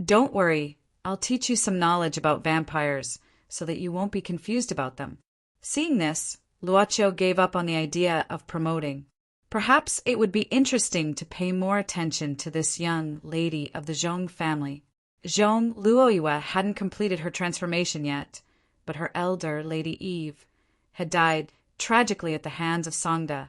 "Don't worry, I'll teach you some knowledge about vampires so that you won't be confused about them." Seeing this, Luochio gave up on the idea of promoting. Perhaps it would be interesting to pay more attention to this young lady of the Zhong family. Zhong Luoyue hadn't completed her transformation yet, but her elder, Lady Eve, had died tragically at the hands of Songda.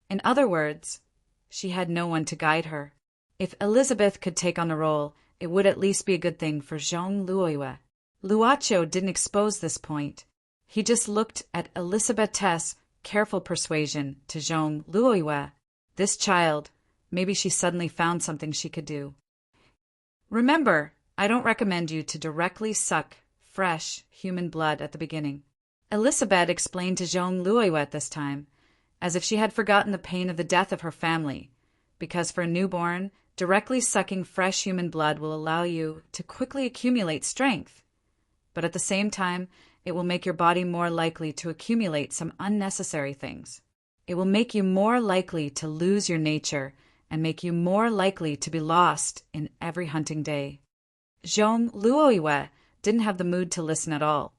In other words, she had no one to guide her. If Elizabeth could take on the role, it would at least be a good thing for Zhong Luoyue. Luochio didn't expose this point. He just looked at Elizabeth's careful persuasion to Zhong Luoyue. This child, maybe she suddenly found something she could do. "Remember, I don't recommend you to directly suck fresh human blood at the beginning," Elizabeth explained to Zhong Luoyue at this time, as if she had forgotten the pain of the death of her family, because for a newborn, directly sucking fresh human blood will allow you to quickly accumulate strength. But at the same time, it will make your body more likely to accumulate some unnecessary things. It will make you more likely to lose your nature and make you more likely to be lost in every hunting day. Zhong Luoyue didn't have the mood to listen at all,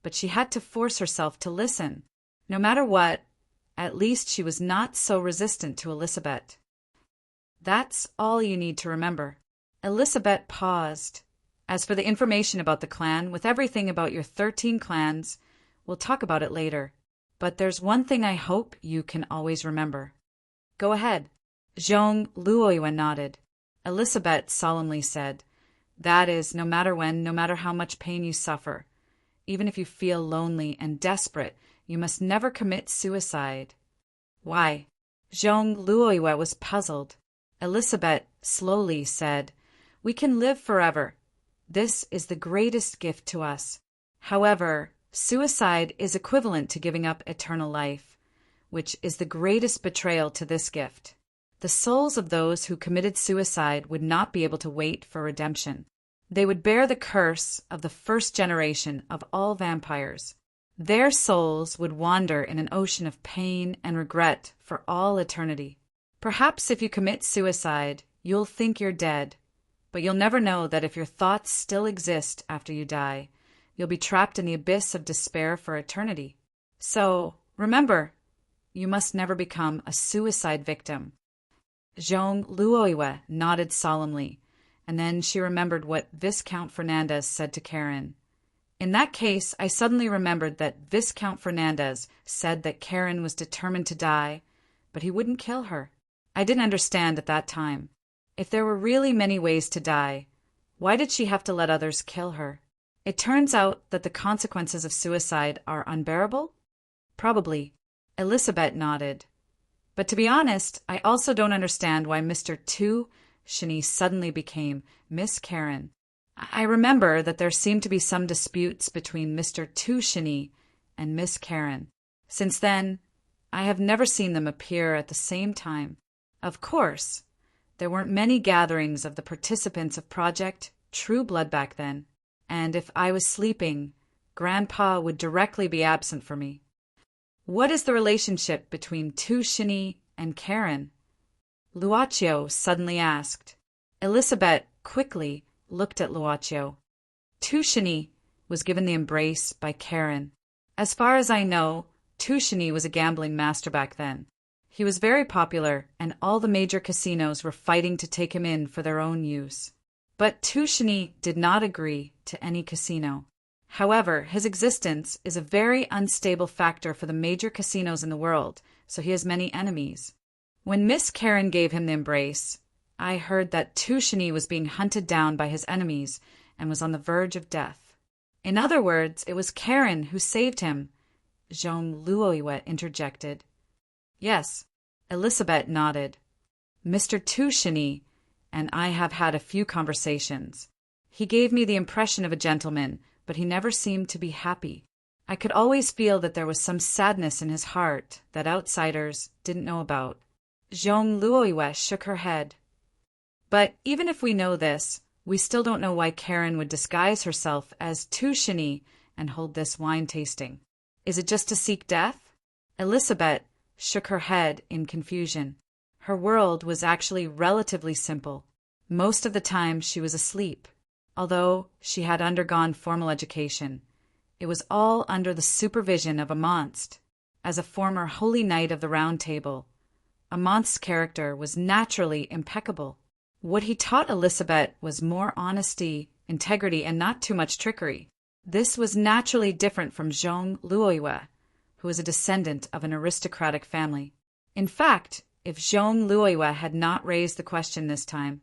but she had to force herself to listen. No matter what, at least she was not so resistant to Elizabeth. That's all you need to remember. Elizabeth paused. "As for the information about the clan, with everything about your 13 clans, we'll talk about it later. But there's one thing I hope you can always remember." "Go ahead." Zhong Luoyue nodded. Elizabeth solemnly said, "That is, no matter when, no matter how much pain you suffer, even if you feel lonely and desperate, you must never commit suicide." "Why?" Zhong Luoyue was puzzled. Elizabeth slowly said, "We can live forever. This is the greatest gift to us. However, suicide is equivalent to giving up eternal life, which is the greatest betrayal to this gift. The souls of those who committed suicide would not be able to wait for redemption. They would bear the curse of the first generation of all vampires. Their souls would wander in an ocean of pain and regret for all eternity. Perhaps if you commit suicide, you'll think you're dead, but you'll never know that if your thoughts still exist after you die, you'll be trapped in the abyss of despair for eternity. So, remember, you must never become a suicide victim." Zhong Luoyue nodded solemnly, and then she remembered what Viscount Fernandez said to Karen. "In that case, I suddenly remembered that Viscount Fernandez said that Karen was determined to die, but he wouldn't kill her. I didn't understand at that time. If there were really many ways to die, why did she have to let others kill her? It turns out that the consequences of suicide are unbearable?" "Probably." Elizabeth nodded. "But to be honest, I also don't understand why Mr. Tu Shini suddenly became Miss Karen. I remember that there seemed to be some disputes between Mr. Tu Shini and Miss Karen. Since then, I have never seen them appear at the same time. Of course, there weren't many gatherings of the participants of Project True Blood back then, and if I was sleeping, Grandpa would directly be absent for me. What is the relationship between Tushini and Karen? Luaccio suddenly asked. Elizabeth quickly looked at Luaccio. Tushini was given the embrace by Karen. As far as I know, Tushini was a gambling master back then. He was very popular, and all the major casinos were fighting to take him in for their own use. But Tushini did not agree to any casino. However, his existence is a very unstable factor for the major casinos in the world, so he has many enemies. When Miss Karen gave him the embrace, I heard that Tushini was being hunted down by his enemies and was on the verge of death. In other words, it was Karen who saved him, Jean Louis interjected. Yes, Elizabeth nodded. Mr. Tushini and I have had a few conversations. He gave me the impression of a gentleman, but he never seemed to be happy. I could always feel that there was some sadness in his heart that outsiders didn't know about. Jean Louis shook her head. But even if we know this, we still don't know why Karen would disguise herself as Tushini and hold this wine tasting. Is it just to seek death? Elizabeth shook her head in confusion. Her world was actually relatively simple. Most of the time she was asleep. Although she had undergone formal education, it was all under the supervision of Amant's. As a former Holy Knight of the Round Table, Amant's character was naturally impeccable. What he taught Elizabeth was more honesty, integrity, and not too much trickery. This was naturally different from Jean Louis, who was a descendant of an aristocratic family. In fact, if Jean Louis had not raised the question this time,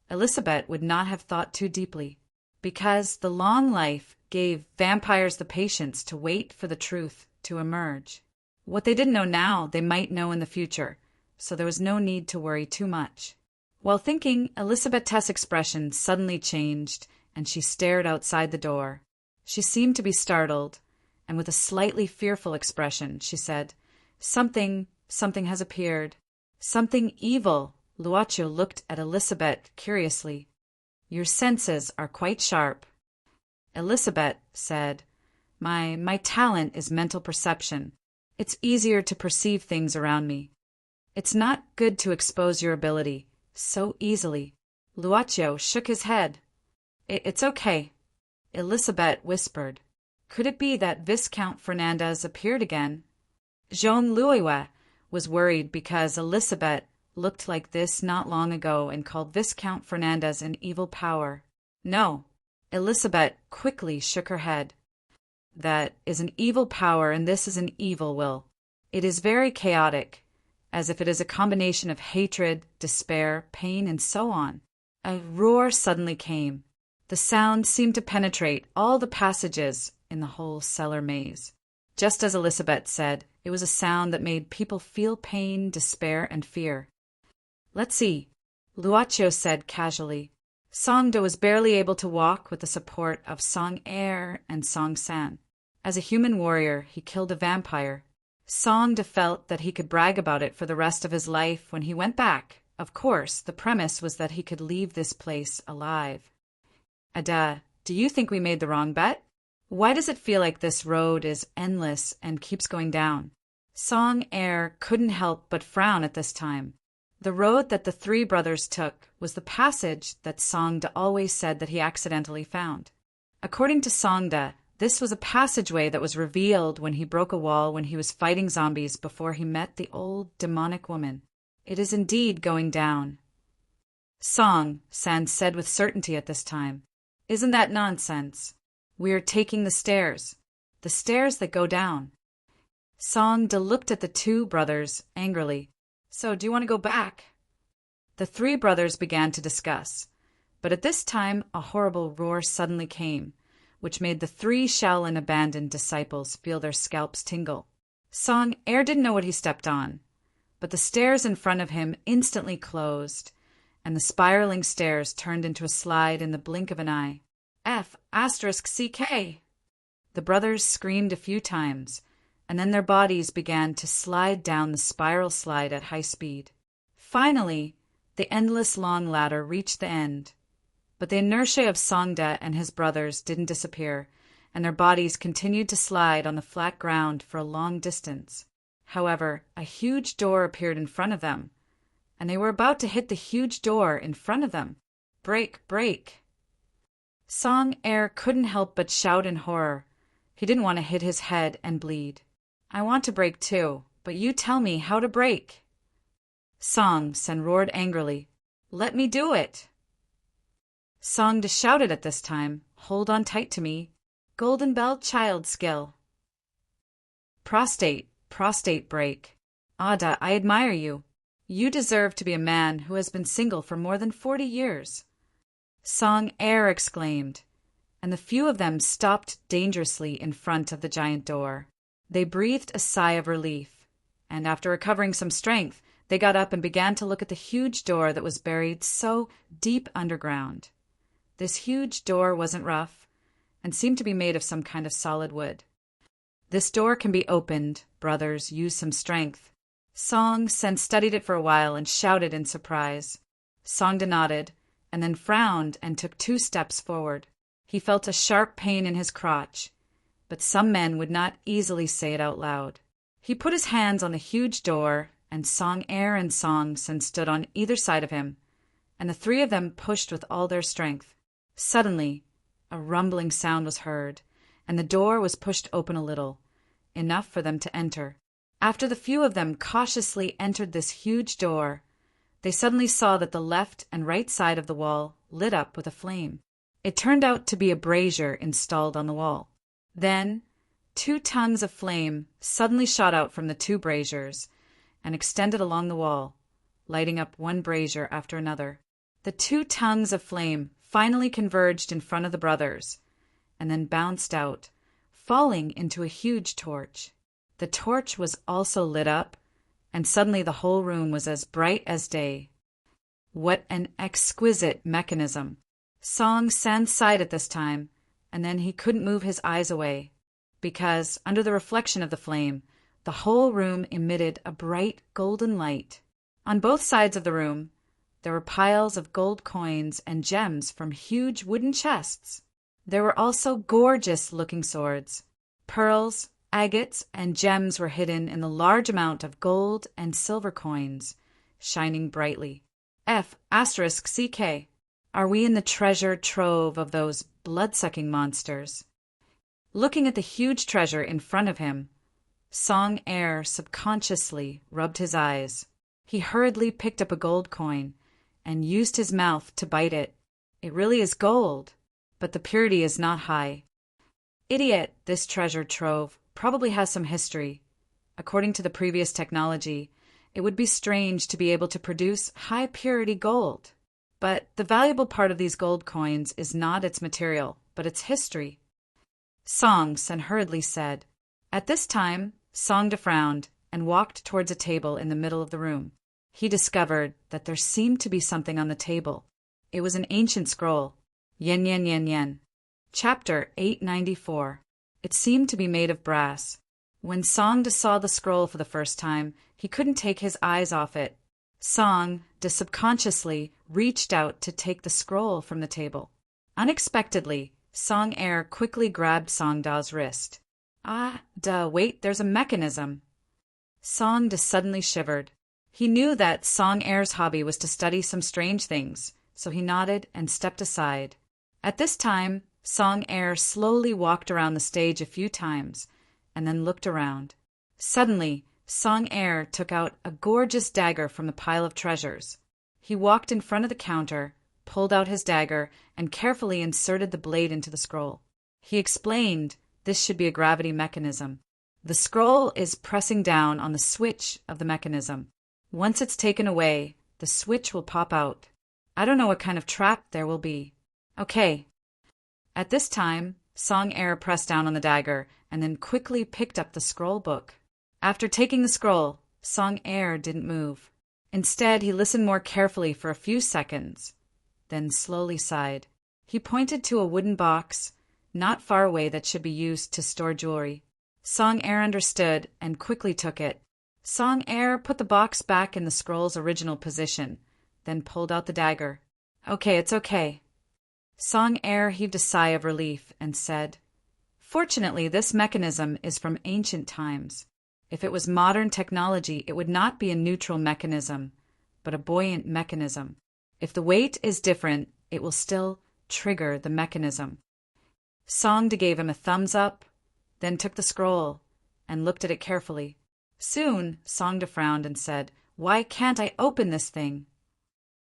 Elizabeth would not have thought too deeply, because the long life gave vampires the patience to wait for the truth to emerge. What they didn't know now, they might know in the future, so there was no need to worry too much. While thinking, Elizabeth's expression suddenly changed, and she stared outside the door. She seemed to be startled, and with a slightly fearful expression, she said, Something has appeared. Something evil. Luaccio looked at Elizabeth curiously. Your senses are quite sharp. Elizabeth said, My talent is mental perception. It's easier to perceive things around me. It's not good to expose your ability so easily. Luaccio shook his head. It's okay. Elizabeth whispered. Could it be that Viscount Fernandez appeared again? Jean Louis was worried because Elizabeth looked like this not long ago and called Viscount Fernandez an evil power. No. Elizabeth quickly shook her head. That is an evil power, and this is an evil will. It is very chaotic, as if it is a combination of hatred, despair, pain, and so on. A roar suddenly came. The sound seemed to penetrate all the passages in the whole cellar maze. Just as Elizabeth said, it was a sound that made people feel pain, despair, and fear. Let's see, Luaccio said casually. Songdo was barely able to walk with the support of Song Air and Song San. As a human warrior, he killed a vampire. Songdo felt that he could brag about it for the rest of his life when he went back. Of course, the premise was that he could leave this place alive. Ada, do you think we made the wrong bet? Why does it feel like this road is endless and keeps going down? Song Air couldn't help but frown at this time. The road that the three brothers took was the passage that Songda always said that he accidentally found. According to Songda, this was a passageway that was revealed when he broke a wall when he was fighting zombies before he met the old demonic woman. It is indeed going down. Song, San said with certainty at this time. Isn't that nonsense? We are taking the stairs that go down. Songda looked at the two brothers angrily. So, do you want to go back? The three brothers began to discuss, but at this time a horrible roar suddenly came, which made the three Shaolin abandoned disciples feel their scalps tingle. Song Air didn't know what he stepped on, but the stairs in front of him instantly closed, and the spiraling stairs turned into a slide in the blink of an eye. F***CK! The brothers screamed a few times, and then their bodies began to slide down the spiral slide at high speed. Finally, the endless long ladder reached the end, but the inertia of Songda and his brothers didn't disappear, and their bodies continued to slide on the flat ground for a long distance. However, a huge door appeared in front of them, and they were about to hit the huge door in front of them. Break, break! Song Air couldn't help but shout in horror. He didn't want to hit his head and bleed. I want to break too, but you tell me how to break. Song Sen roared angrily. Let me do it! Song De shouted at this time, hold on tight to me. Golden Bell child skill. Prostate break. Ada, I admire you. You deserve to be a man who has been single for more than 40 years. Song Air exclaimed, and the few of them stopped dangerously in front of the giant door. They breathed a sigh of relief, and after recovering some strength, they got up and began to look at the huge door that was buried so deep underground. This huge door wasn't rough, and seemed to be made of some kind of solid wood. This door can be opened, brothers, use some strength. Song Sen studied it for a while and shouted in surprise. Song De nodded, and then frowned and took 2 steps forward. He felt a sharp pain in his crotch, but some men would not easily say it out loud. He put his hands on the huge door, and Song Air and Song Sen stood on either side of him, and the 3 of them pushed with all their strength. Suddenly, a rumbling sound was heard, and the door was pushed open a little, enough for them to enter. After the few of them cautiously entered this huge door, they suddenly saw that the left and right side of the wall lit up with a flame. It turned out to be a brazier installed on the wall. Then, 2 tongues of flame suddenly shot out from the 2 braziers and extended along the wall, lighting up one brazier after another. The 2 tongues of flame finally converged in front of the brothers, and then bounced out, falling into a huge torch. The torch was also lit up, and suddenly the whole room was as bright as day. What an exquisite mechanism! Song Sen sighed at this time, and then he couldn't move his eyes away, because, under the reflection of the flame, the whole room emitted a bright golden light. On both sides of the room, there were piles of gold coins and gems from huge wooden chests. There were also gorgeous-looking swords. Pearls, agates, and gems were hidden in the large amount of gold and silver coins, shining brightly. F***CK. Are we in the treasure trove of those blood-sucking monsters? Looking at the huge treasure in front of him, Song Air subconsciously rubbed his eyes. He hurriedly picked up a gold coin and used his mouth to bite it. It really is gold, but the purity is not high. Idiot, this treasure trove probably has some history. According to the previous technology, it would be strange to be able to produce high-purity gold. But the valuable part of these gold coins is not its material, but its history. Song Sen hurriedly said. At this time, Song De frowned and walked towards a table in the middle of the room. He discovered that there seemed to be something on the table. It was an ancient scroll. Yen Yen Yen Yen. Chapter 894. It seemed to be made of brass. When Song De saw the scroll for the first time, he couldn't take his eyes off it. Song De subconsciously reached out to take the scroll from the table. Unexpectedly, Song Air quickly grabbed Song Da's wrist. Wait, there's a mechanism. Song De suddenly shivered. He knew that Song Air's hobby was to study some strange things, so he nodded and stepped aside. At this time, Song Air slowly walked around the stage a few times, and then looked around. Suddenly, Song Air took out a gorgeous dagger from the pile of treasures. He walked in front of the counter, pulled out his dagger, and carefully inserted the blade into the scroll. He explained this should be a gravity mechanism. The scroll is pressing down on the switch of the mechanism. Once it's taken away, the switch will pop out. I don't know what kind of trap there will be. Okay. At this time, Song Air pressed down on the dagger and then quickly picked up the scroll book. After taking the scroll, Song Air didn't move. Instead, he listened more carefully for a few seconds, then slowly sighed. He pointed to a wooden box not far away that should be used to store jewelry. Song Air understood and quickly took it. Song Air put the box back in the scroll's original position, then pulled out the dagger. Okay, it's okay. Song Air heaved a sigh of relief and said, Fortunately, this mechanism is from ancient times. If it was modern technology, it would not be a neutral mechanism, but a buoyant mechanism. If the weight is different, it will still trigger the mechanism. Songda gave him a thumbs up, then took the scroll and looked at it carefully. Soon, Songda frowned and said, "Why can't I open this thing?"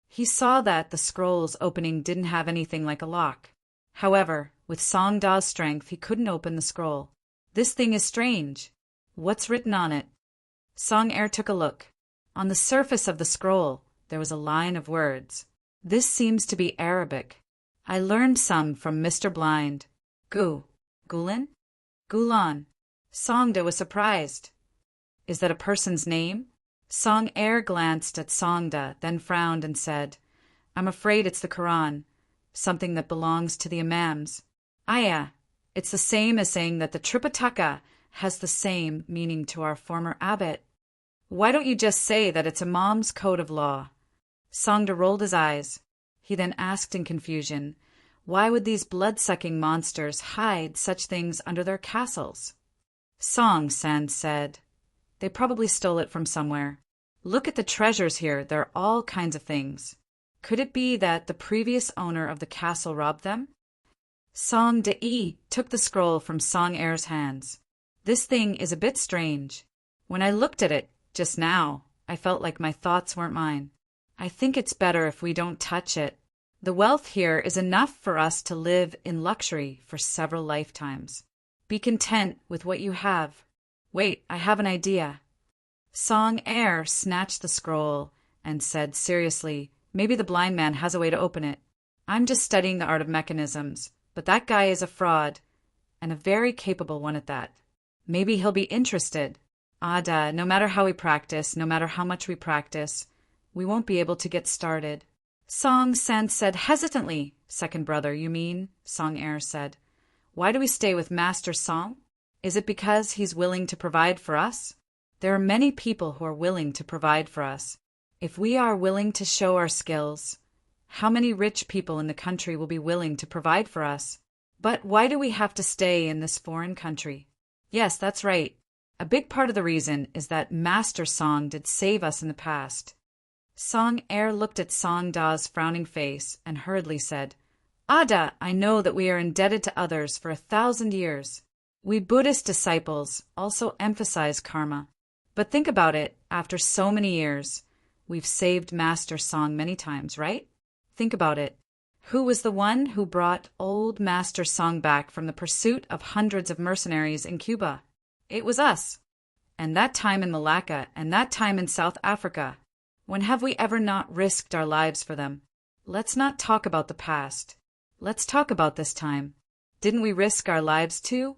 He saw that the scroll's opening didn't have anything like a lock. However, with Songda's strength, he couldn't open the scroll. "This thing is strange. What's written on it?" Song Er took a look. On the surface of the scroll, there was a line of words. "This seems to be Arabic. I learned some from Mr. Blind. Gulen? Gulan." Songda was surprised. "Is that a person's name?" Song Er glanced at Songda, then frowned and said, "I'm afraid it's the Quran, something that belongs to the Imams." "Aya, it's the same as saying that the Tripitaka has the same meaning to our former abbot. Why don't you just say that it's Imam's code of law?" Songda rolled his eyes. He then asked in confusion, "Why would these blood-sucking monsters hide such things under their castles?" Song San said, "They probably stole it from somewhere. Look at the treasures here, there are all kinds of things. Could it be that the previous owner of the castle robbed them?" Song De took the scroll from Song Er's hands. "This thing is a bit strange. When I looked at it just now, I felt like my thoughts weren't mine. I think it's better if we don't touch it. The wealth here is enough for us to live in luxury for several lifetimes. Be content with what you have. Wait, I have an idea." Song Er snatched the scroll and said seriously, "Maybe the blind man has a way to open it. I'm just studying the art of mechanisms, but that guy is a fraud, and a very capable one at that. Maybe he'll be interested. Ada, no matter how we practice, no matter how much we practice, we won't be able to get started." Song San said hesitantly, "Second brother, you mean?" Song Er said, "Why do we stay with Master Song? Is it because he's willing to provide for us? There are many people who are willing to provide for us. If we are willing to show our skills, how many rich people in the country will be willing to provide for us? But why do we have to stay in this foreign country?" "Yes, that's right. A big part of the reason is that Master Song did save us in the past." Song Er looked at Song Da's frowning face and hurriedly said, "Ada, I know that we are indebted to others for 1,000 years. We Buddhist disciples also emphasize karma. But think about it, after so many years, we've saved Master Song many times, right? Think about it. Who was the one who brought old Master Song back from the pursuit of hundreds of mercenaries in Cuba? It was us. And that time in Malacca, and that time in South Africa. When have we ever not risked our lives for them? Let's not talk about the past. Let's talk about this time. Didn't we risk our lives too?"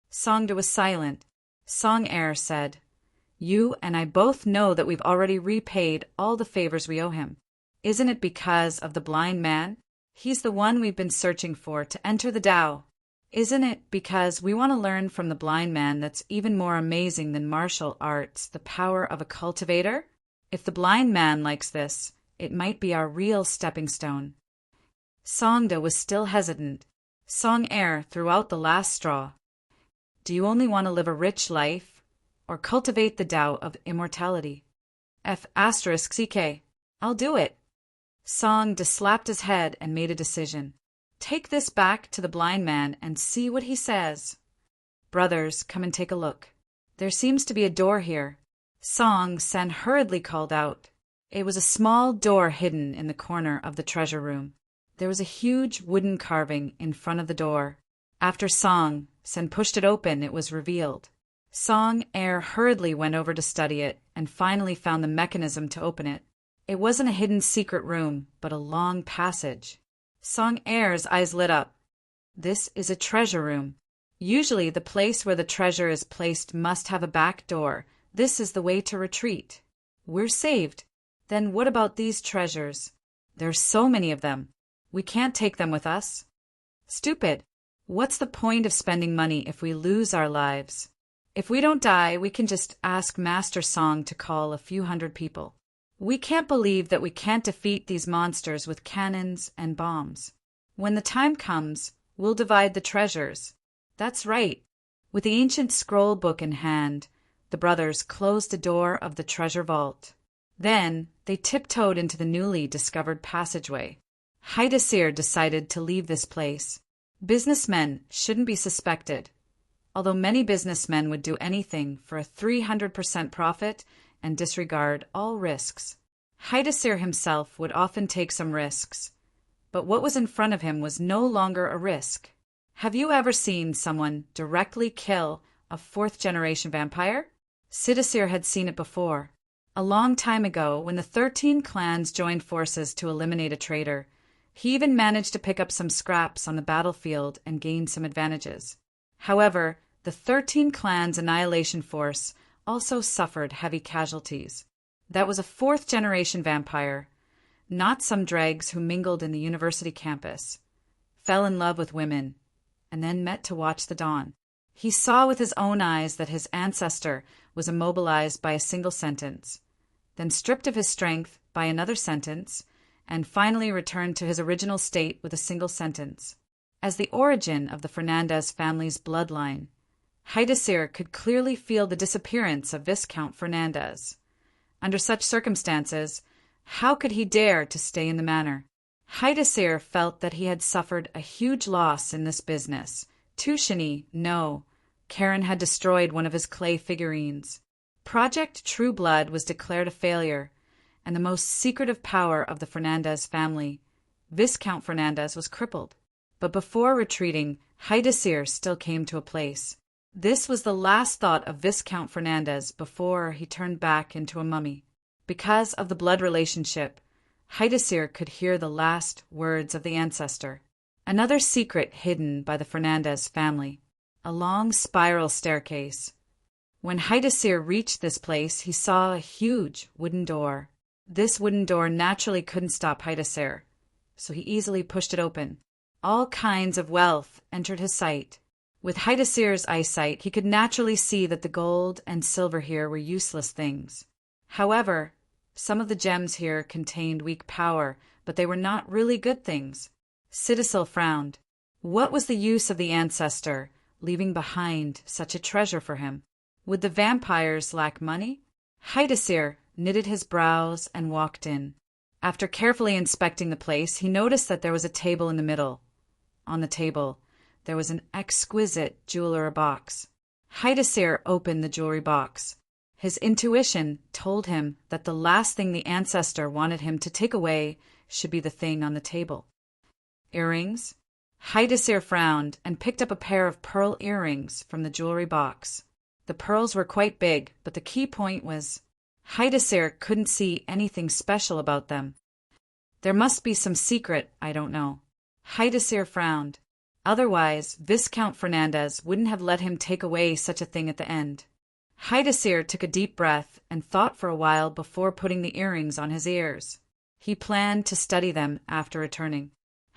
Songda was silent. Song Er said, "You and I both know that we've already repaid all the favors we owe him. Isn't it because of the blind man? He's the one we've been searching for to enter the Tao. Isn't it because we want to learn from the blind man that's even more amazing than martial arts, the power of a cultivator? If the blind man likes this, it might be our real stepping stone." Songda was still hesitant. Song Er threw out the last straw. "Do you only want to live a rich life, or cultivate the Tao of immortality?" F***CK. I'll do it. Songda slapped his head and made a decision. "Take this back to the blind man and see what he says. Brothers, come and take a look. There seems to be a door here." Song San hurriedly called out. It was a small door hidden in the corner of the treasure room. There was a huge wooden carving in front of the door. After Song San pushed it open, it was revealed. Song Er hurriedly went over to study it and finally found the mechanism to open it. It wasn't a hidden secret room, but a long passage. Song Er's eyes lit up. This is a treasure room. Usually the place where the treasure is placed must have a back door. This is the way to retreat. We're saved. Then what about these treasures? There's so many of them. We can't take them with us. Stupid. What's the point of spending money if we lose our lives? If we don't die, we can just ask Master Song to call a few hundred people. We can't believe that we can't defeat these monsters with cannons and bombs. When the time comes, we'll divide the treasures. That's right. With the ancient scroll book in hand, the brothers closed the door of the treasure vault. Then they tiptoed into the newly discovered passageway. Haidasir decided to leave this place. Businessmen shouldn't be suspected, although many businessmen would do anything for a 300% profit and disregard all risks. Haidasir himself would often take some risks, but what was in front of him was no longer a risk. Have you ever seen someone directly kill a fourth-generation vampire? Sidasir had seen it before. A long time ago, when the 13 clans joined forces to eliminate a traitor, he even managed to pick up some scraps on the battlefield and gain some advantages. However, the 13 clans' annihilation force also suffered heavy casualties. That was a fourth-generation vampire, not some dregs who mingled in the university campus, fell in love with women, and then met to watch the dawn. He saw with his own eyes that his ancestor was immobilized by a single sentence, then stripped of his strength by another sentence, and finally returned to his original state with a single sentence. As the origin of the Fernandez family's bloodline, Haidasir could clearly feel the disappearance of Viscount Fernandez. Under such circumstances, how could he dare to stay in the manor? Haidasir felt that he had suffered a huge loss in this business. Tushini, no. Karen had destroyed one of his clay figurines. Project True Blood was declared a failure, and the most secretive power of the Fernandez family, Viscount Fernandez, was crippled. But before retreating, Haidasir still came to a place. This was the last thought of Viscount Fernandez before he turned back into a mummy. Because of the blood relationship, Haidasir could hear the last words of the ancestor. Another secret hidden by the Fernandez family. A long spiral staircase. When Haidasir reached this place, he saw a huge wooden door. This wooden door naturally couldn't stop Haidasir, so he easily pushed it open. All kinds of wealth entered his sight. With Haidasir's eyesight, he could naturally see that the gold and silver here were useless things. However, some of the gems here contained weak power, but they were not really good things. Citadel frowned. What was the use of the ancestor leaving behind such a treasure for him? Would the vampires lack money? Haidasir knitted his brows and walked in. After carefully inspecting the place, he noticed that there was a table in the middle. On the table, there was an exquisite jewelry box. Haidasir opened the jewelry box. His intuition told him that the last thing the ancestor wanted him to take away should be the thing on the table. Earrings? Haidasir frowned and picked up a pair of pearl earrings from the jewelry box. The pearls were quite big, but the key point was Haidasir couldn't see anything special about them. There must be some secret I don't know. Haidasir frowned. Otherwise, Viscount Fernandez wouldn't have let him take away such a thing at the end. Haidasir took a deep breath and thought for a while before putting the earrings on his ears. He planned to study them after returning.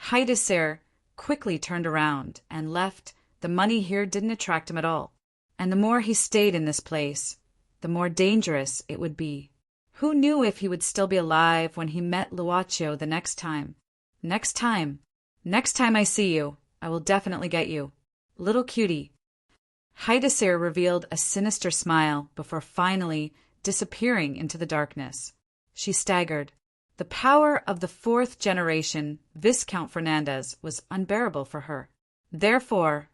Haidasir quickly turned around and left. The money here didn't attract him at all. And the more he stayed in this place, the more dangerous it would be. Who knew if he would still be alive when he met Luaccio the next time? Next time I see you, I will definitely get you. Little cutie. Haidasir revealed a sinister smile before finally disappearing into the darkness. She staggered. The power of the fourth generation Viscount Fernandez was unbearable for her. Therefore,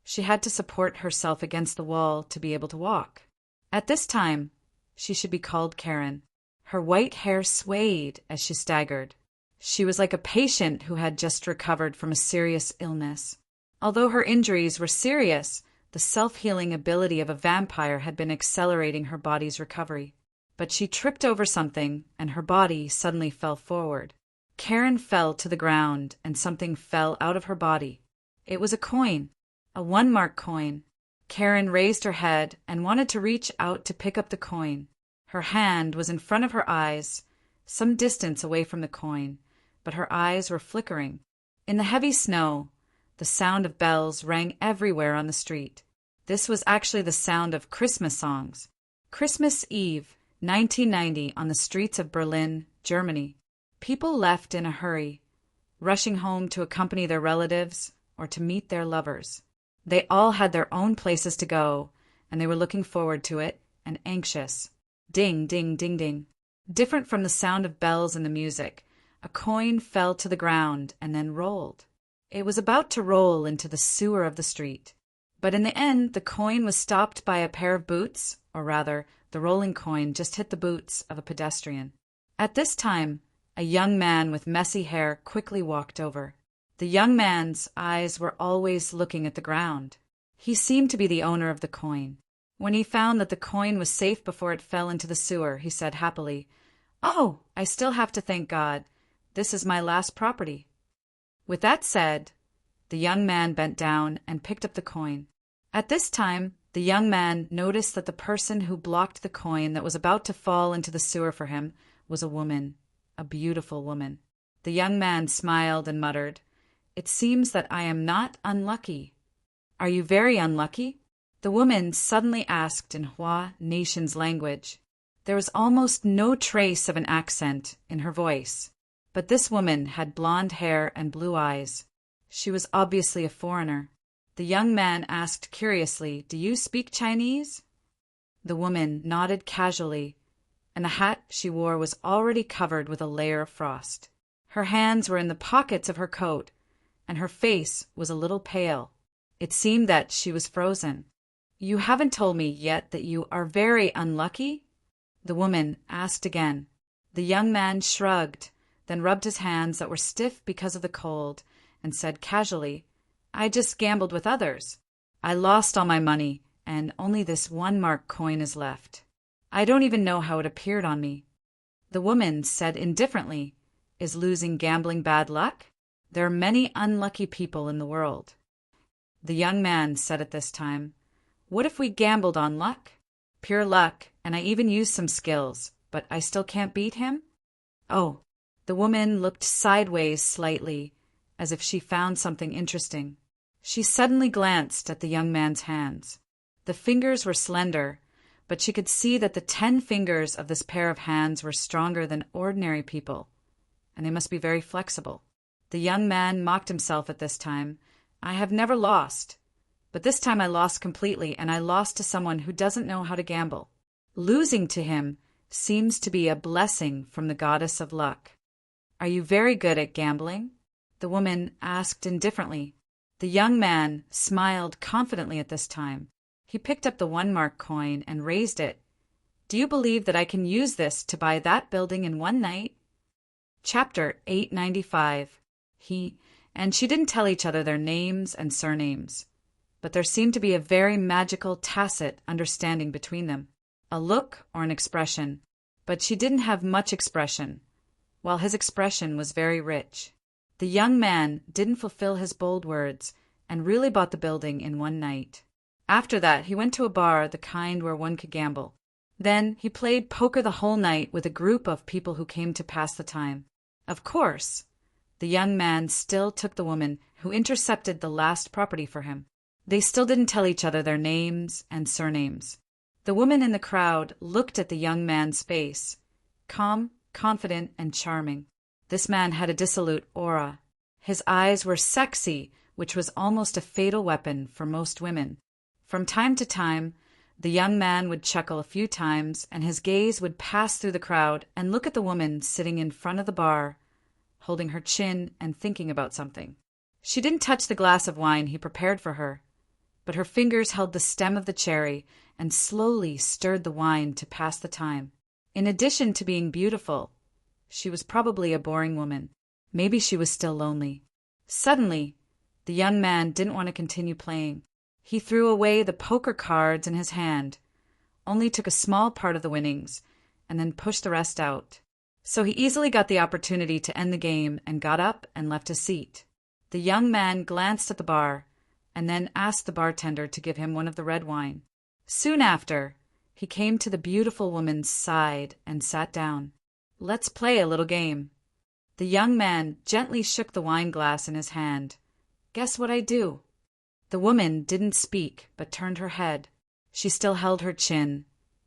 she had to support herself against the wall to be able to walk. At this time, she should be called Karen. Her white hair swayed as she staggered. She was like a patient who had just recovered from a serious illness. Although her injuries were serious, the self-healing ability of a vampire had been accelerating her body's recovery. But she tripped over something, and her body suddenly fell forward. Karen fell to the ground, and something fell out of her body. It was a coin, a 1-mark coin. Karen raised her head and wanted to reach out to pick up the coin. Her hand was in front of her eyes, some distance away from the coin, but her eyes were flickering. In the heavy snow, the sound of bells rang everywhere on the street. This was actually the sound of Christmas songs. Christmas Eve, 1990, on the streets of Berlin, Germany. People left in a hurry, rushing home to accompany their relatives or to meet their lovers. They all had their own places to go, and they were looking forward to it and anxious. Ding, ding, ding, ding. Different from the sound of bells and the music, a coin fell to the ground and then rolled. It was about to roll into the sewer of the street. But in the end, the coin was stopped by a pair of boots, or rather, the rolling coin just hit the boots of a pedestrian. At this time, a young man with messy hair quickly walked over. The young man's eyes were always looking at the ground. He seemed to be the owner of the coin. When he found that the coin was safe before it fell into the sewer, he said happily, "Oh, I still have to thank God. This is my last property." With that said, the young man bent down and picked up the coin. At this time, the young man noticed that the person who blocked the coin that was about to fall into the sewer for him was a woman, a beautiful woman. The young man smiled and muttered, "It seems that I am not unlucky." "Are you very unlucky?" the woman suddenly asked in Hua Nation's language. There was almost no trace of an accent in her voice, but this woman had blonde hair and blue eyes. She was obviously a foreigner. The young man asked curiously, "Do you speak Chinese?" The woman nodded casually, and the hat she wore was already covered with a layer of frost. Her hands were in the pockets of her coat, and her face was a little pale. It seemed that she was frozen. "You haven't told me yet that you are very unlucky?" the woman asked again. The young man shrugged, then rubbed his hands that were stiff because of the cold, and said casually, "I just gambled with others. I lost all my money, and only this 1 mark coin is left. I don't even know how it appeared on me." The woman said indifferently, "Is losing gambling bad luck? There are many unlucky people in the world." The young man said at this time, "What if we gambled on luck? Pure luck, and I even used some skills, but I still can't beat him?" "Oh." The woman looked sideways slightly, as if she found something interesting. She suddenly glanced at the young man's hands. The fingers were slender, but she could see that the 10 fingers of this pair of hands were stronger than ordinary people, and they must be very flexible. The young man mocked himself at this time. "I have never lost, but this time I lost completely, and I lost to someone who doesn't know how to gamble. Losing to him seems to be a blessing from the goddess of luck." "Are you very good at gambling?" the woman asked indifferently. The young man smiled confidently at this time. He picked up the 1 mark coin and raised it. "Do you believe that I can use this to buy that building in one night?" Chapter 895. He and she didn't tell each other their names and surnames, but there seemed to be a very magical tacit understanding between them, a look or an expression, but she didn't have much expression, while his expression was very rich. The young man didn't fulfill his bold words and really bought the building in one night. After that, he went to a bar, the kind where one could gamble. Then he played poker the whole night with a group of people who came to pass the time. Of course, the young man still took the woman who intercepted the last property for him. They still didn't tell each other their names and surnames. The woman in the crowd looked at the young man's face, calm, confident, and charming. This man had a dissolute aura. His eyes were sexy, which was almost a fatal weapon for most women. From time to time, the young man would chuckle a few times, and his gaze would pass through the crowd and look at the woman sitting in front of the bar, holding her chin and thinking about something. She didn't touch the glass of wine he prepared for her, but her fingers held the stem of the cherry and slowly stirred the wine to pass the time. In addition to being beautiful, she was probably a boring woman. Maybe she was still lonely. Suddenly, the young man didn't want to continue playing. He threw away the poker cards in his hand, only took a small part of the winnings, and then pushed the rest out. So he easily got the opportunity to end the game and got up and left his seat. The young man glanced at the bar and then asked the bartender to give him one of the red wine. Soon after, he came to the beautiful woman's side and sat down. "Let's play a little game." The young man gently shook the wine glass in his hand. "Guess what I do?" The woman didn't speak, but turned her head. She still held her chin,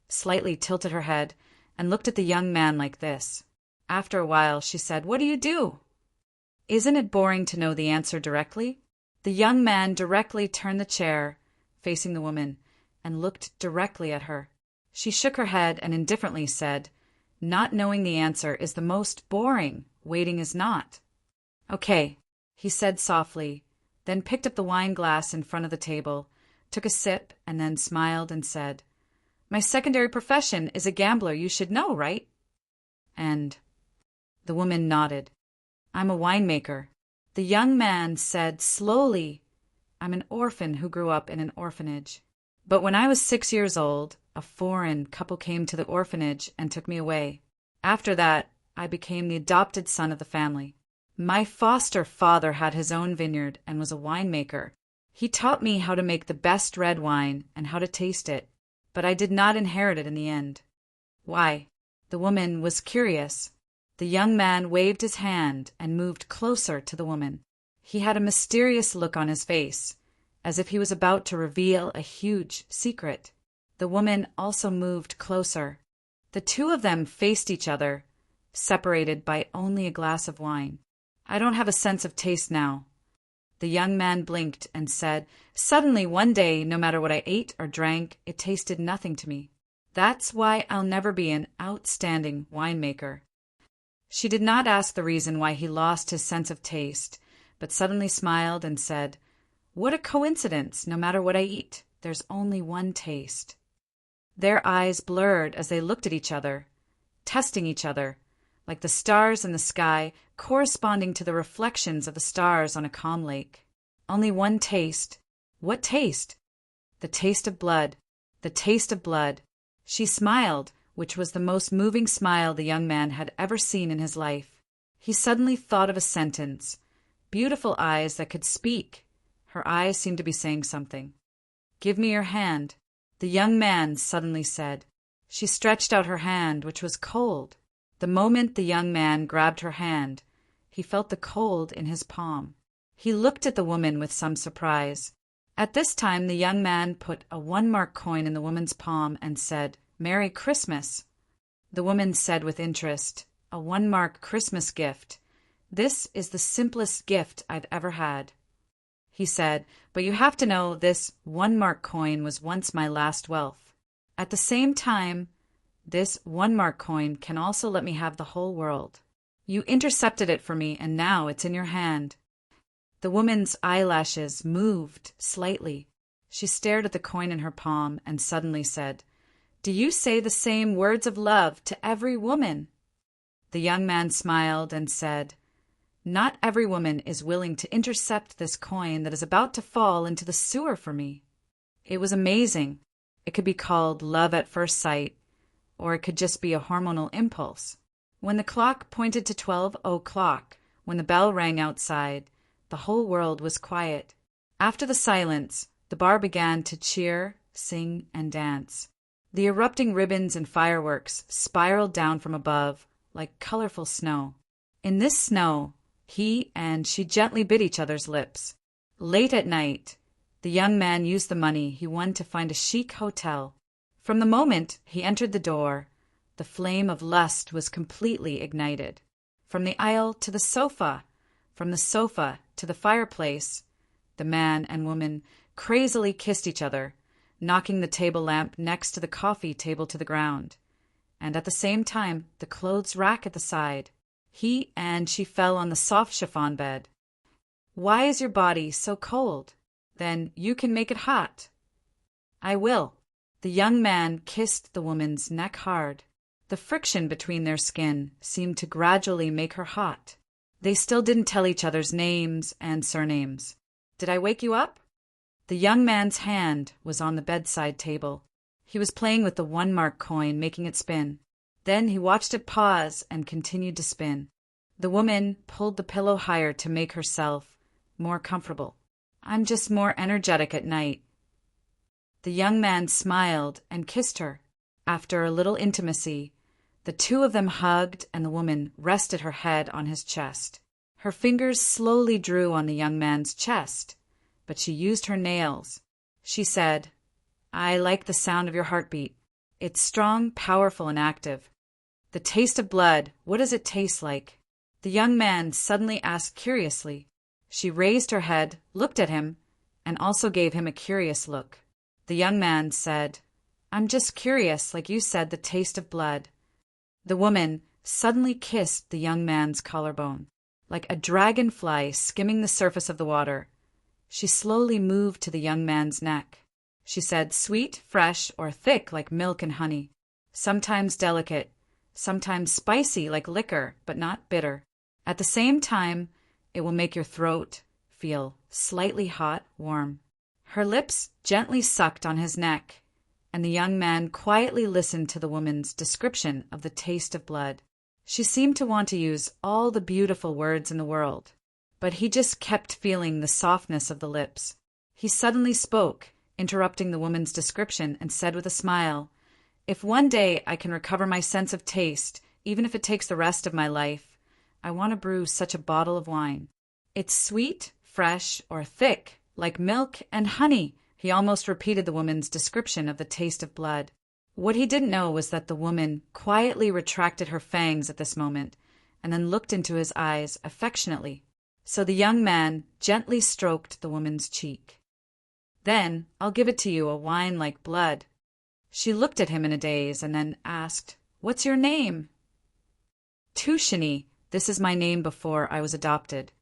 slightly tilted her head, and looked at the young man like this. After a while, she said, "What do you do?" "Isn't it boring to know the answer directly?" The young man directly turned the chair, facing the woman, and looked directly at her. She shook her head and indifferently said, "Not knowing the answer is the most boring. Waiting is not." "Okay," he said softly, then picked up the wine glass in front of the table, took a sip, and then smiled and said, "My secondary profession is a gambler, you should know, right?" And the woman nodded. "I'm a winemaker." The young man said slowly, "I'm an orphan who grew up in an orphanage. But when I was 6 years old, a foreign couple came to the orphanage and took me away. After that, I became the adopted son of the family. My foster father had his own vineyard and was a winemaker. He taught me how to make the best red wine and how to taste it, but I did not inherit it in the end." "Why?" The woman was curious. The young man waved his hand and moved closer to the woman. He had a mysterious look on his face, as if he was about to reveal a huge secret. The woman also moved closer. The two of them faced each other, separated by only a glass of wine. "I don't have a sense of taste now." The young man blinked and said, "Suddenly one day, no matter what I ate or drank, it tasted nothing to me. That's why I'll never be an outstanding winemaker." She did not ask the reason why he lost his sense of taste, but suddenly smiled and said, "What a coincidence! No matter what I eat, there's only one taste." Their eyes blurred as they looked at each other, testing each other, like the stars in the sky corresponding to the reflections of the stars on a calm lake. Only one taste. What taste? The taste of blood. The taste of blood. She smiled, which was the most moving smile the young man had ever seen in his life. He suddenly thought of a sentence. Beautiful eyes that could speak. Her eyes seemed to be saying something. "Give me your hand," the young man suddenly said. She stretched out her hand, which was cold. The moment the young man grabbed her hand, he felt the cold in his palm. He looked at the woman with some surprise. At this time the young man put a 1-mark coin in the woman's palm and said, "Merry Christmas." The woman said with interest, "A 1-mark Christmas gift. This is the simplest gift I've ever had." He said, "But you have to know this 1-mark coin was once my last wealth. At the same time, this 1-mark coin can also let me have the whole world. You intercepted it for me, and now it's in your hand." The woman's eyelashes moved slightly. She stared at the coin in her palm and suddenly said, "Do you say the same words of love to every woman?" The young man smiled and said, "Not every woman is willing to intercept this coin that is about to fall into the sewer for me." It was amazing. It could be called love at first sight, or it could just be a hormonal impulse. When the clock pointed to 12 o'clock, when the bell rang outside, the whole world was quiet. After the silence, the bar began to cheer, sing, and dance. The erupting ribbons and fireworks spiraled down from above like colorful snow. In this snow, he and she gently bit each other's lips. Late at night, the young man used the money he won to find a chic hotel. From the moment he entered the door, the flame of lust was completely ignited. From the aisle to the sofa, from the sofa to the fireplace, the man and woman crazily kissed each other, knocking the table lamp next to the coffee table to the ground, and at the same time the clothes rack at the side. He and she fell on the soft chiffon bed. "Why is your body so cold? Then you can make it hot." "I will." The young man kissed the woman's neck hard. The friction between their skin seemed to gradually make her hot. They still didn't tell each other's names and surnames. "Did I wake you up?" The young man's hand was on the bedside table. He was playing with the 1-mark coin, making it spin. Then he watched it pause and continued to spin. The woman pulled the pillow higher to make herself more comfortable. "I'm just more energetic at night." The young man smiled and kissed her. After a little intimacy, the two of them hugged and the woman rested her head on his chest. Her fingers slowly drew on the young man's chest, but she used her nails. She said, "I like the sound of your heartbeat. It's strong, powerful, and active. The taste of blood, what does it taste like?" The young man suddenly asked curiously. She raised her head, looked at him, and also gave him a curious look. The young man said, "I'm just curious, like you said, the taste of blood." The woman suddenly kissed the young man's collarbone. Like a dragonfly skimming the surface of the water, she slowly moved to the young man's neck. She said, "Sweet, fresh, or thick like milk and honey. Sometimes delicate, sometimes spicy like liquor, but not bitter. At the same time, it will make your throat feel slightly hot, warm." Her lips gently sucked on his neck, and the young man quietly listened to the woman's description of the taste of blood. She seemed to want to use all the beautiful words in the world, but he just kept feeling the softness of the lips. He suddenly spoke, interrupting the woman's description, and said with a smile, "If one day I can recover my sense of taste, even if it takes the rest of my life, I want to brew such a bottle of wine. It's sweet, fresh, or thick, like milk and honey." He almost repeated the woman's description of the taste of blood. What he didn't know was that the woman quietly retracted her fangs at this moment, and then looked into his eyes affectionately. So the young man gently stroked the woman's cheek. "Then I'll give it to you, a wine like blood." She looked at him in a daze and then asked, "What's your name?" "Tushini. This is my name before I was adopted."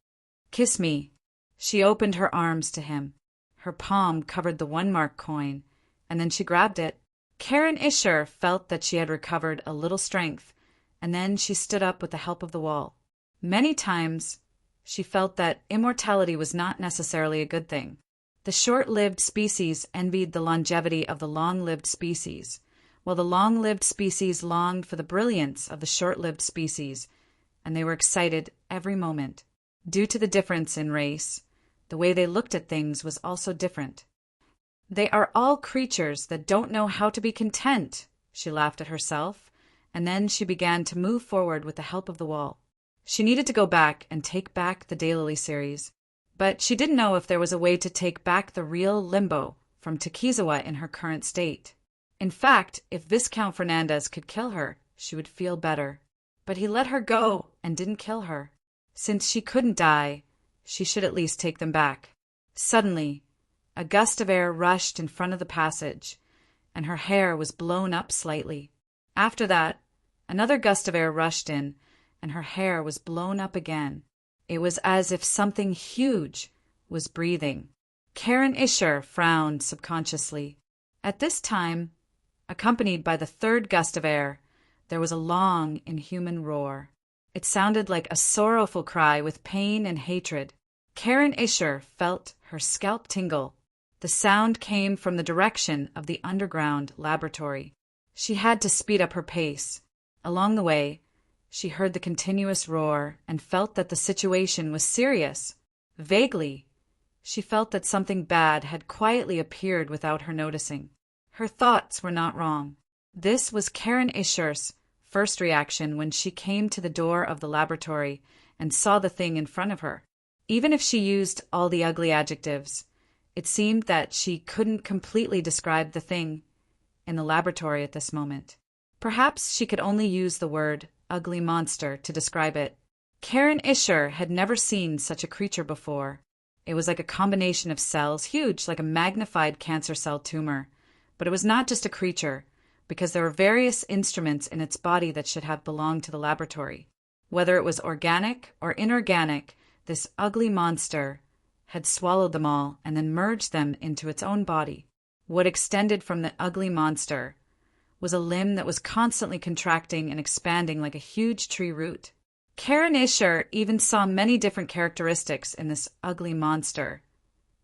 "Kiss me." She opened her arms to him. Her palm covered the 1 mark coin, and then she grabbed it. Karen Isher felt that she had recovered a little strength, and then she stood up with the help of the wall. Many times, she felt that immortality was not necessarily a good thing. The short-lived species envied the longevity of the long-lived species, while the long-lived species longed for the brilliance of the short-lived species, and they were excited every moment. Due to the difference in race, the way they looked at things was also different. "They are all creatures that don't know how to be content," she laughed at herself, and then she began to move forward with the help of the wall. She needed to go back and take back the Daylily series, but she didn't know if there was a way to take back the real Limbo from Takizawa in her current state. In fact, if Viscount Fernandez could kill her, she would feel better. But he let her go and didn't kill her. Since she couldn't die, she should at least take them back. Suddenly, a gust of air rushed in front of the passage, and her hair was blown up slightly. After that, another gust of air rushed in, and her hair was blown up again. It was as if something huge was breathing. Karen Isher frowned subconsciously. At this time, accompanied by the third gust of air, there was a long, inhuman roar. It sounded like a sorrowful cry with pain and hatred. Karen Isher felt her scalp tingle. The sound came from the direction of the underground laboratory. She had to speed up her pace. Along the way, she heard the continuous roar and felt that the situation was serious. Vaguely, she felt that something bad had quietly appeared without her noticing. Her thoughts were not wrong. This was Karen Isher's first reaction when she came to the door of the laboratory and saw the thing in front of her. Even if she used all the ugly adjectives, it seemed that she couldn't completely describe the thing in the laboratory at this moment. Perhaps she could only use the word ugly monster to describe it. Karen Isher had never seen such a creature before. It was like a combination of cells, huge, like a magnified cancer cell tumor. But it was not just a creature, because there were various instruments in its body that should have belonged to the laboratory. Whether it was organic or inorganic, this ugly monster had swallowed them all and then merged them into its own body. What extended from the ugly monster was a limb that was constantly contracting and expanding like a huge tree root. Karen Isher even saw many different characteristics in this ugly monster.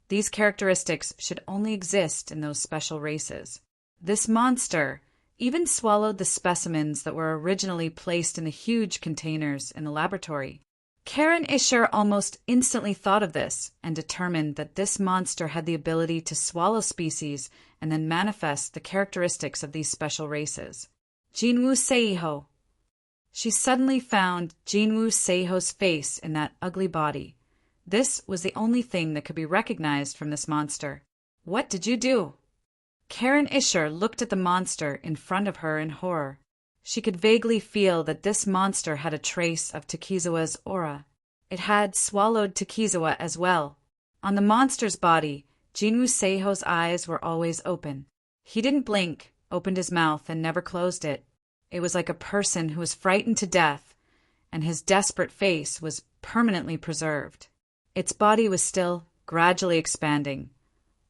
These characteristics should only exist in those special races. This monster even swallowed the specimens that were originally placed in the huge containers in the laboratory. Karen Isher almost instantly thought of this and determined that this monster had the ability to swallow species and then manifest the characteristics of these special races. Jinwoo Seiho. She suddenly found Jinwoo Seiho's face in that ugly body. This was the only thing that could be recognized from this monster. "What did you do?" Karen Isher looked at the monster in front of her in horror. She could vaguely feel that this monster had a trace of Takizawa's aura. It had swallowed Takizawa as well. On the monster's body, Jinwoo Seiho's eyes were always open. He didn't blink, opened his mouth, and never closed it. It was like a person who was frightened to death, and his desperate face was permanently preserved. Its body was still gradually expanding,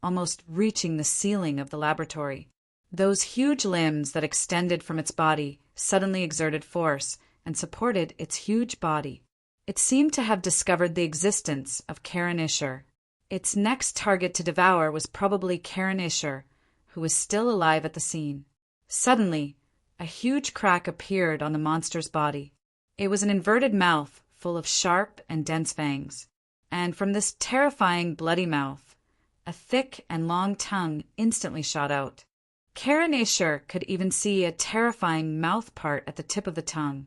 almost reaching the ceiling of the laboratory. Those huge limbs that extended from its body suddenly exerted force and supported its huge body. It seemed to have discovered the existence of Karen Isher. Its next target to devour was probably Karen Isher, who was still alive at the scene. Suddenly, a huge crack appeared on the monster's body. It was an inverted mouth full of sharp and dense fangs. And from this terrifying bloody mouth, a thick and long tongue instantly shot out. Karen Isher could even see a terrifying mouth part at the tip of the tongue.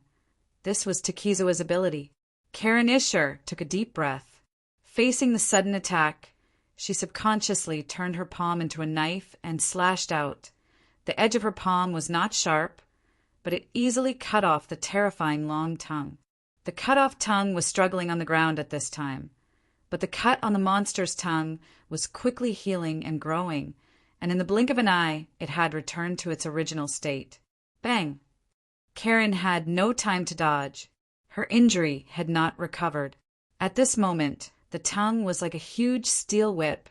This was Takizawa's ability. Karen Isher took a deep breath. Facing the sudden attack, she subconsciously turned her palm into a knife and slashed out. The edge of her palm was not sharp, but it easily cut off the terrifying long tongue. The cut-off tongue was struggling on the ground at this time, but the cut on the monster's tongue was quickly healing and growing, and in the blink of an eye, it had returned to its original state. Bang! Karen had no time to dodge. Her injury had not recovered. At this moment, the tongue was like a huge steel whip,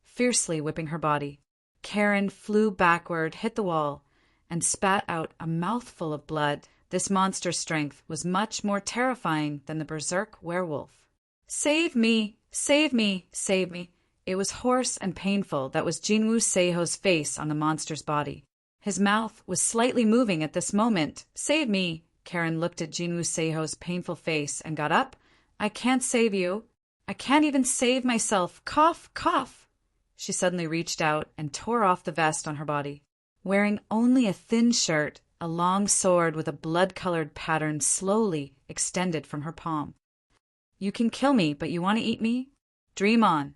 fiercely whipping her body. Karen flew backward, hit the wall, and spat out a mouthful of blood. This monster's strength was much more terrifying than the berserk werewolf. "Save me! Save me! Save me!" It was hoarse and painful. That was Jinwoo Seiho's face on the monster's body. His mouth was slightly moving at this moment. "Save me!" Karen looked at Jinwoo Seiho's painful face and got up. "I can't save you. I can't even save myself. Cough, cough!" She suddenly reached out and tore off the vest on her body. Wearing only a thin shirt, a long sword with a blood-colored pattern slowly extended from her palm. "You can kill me, but you want to eat me? Dream on."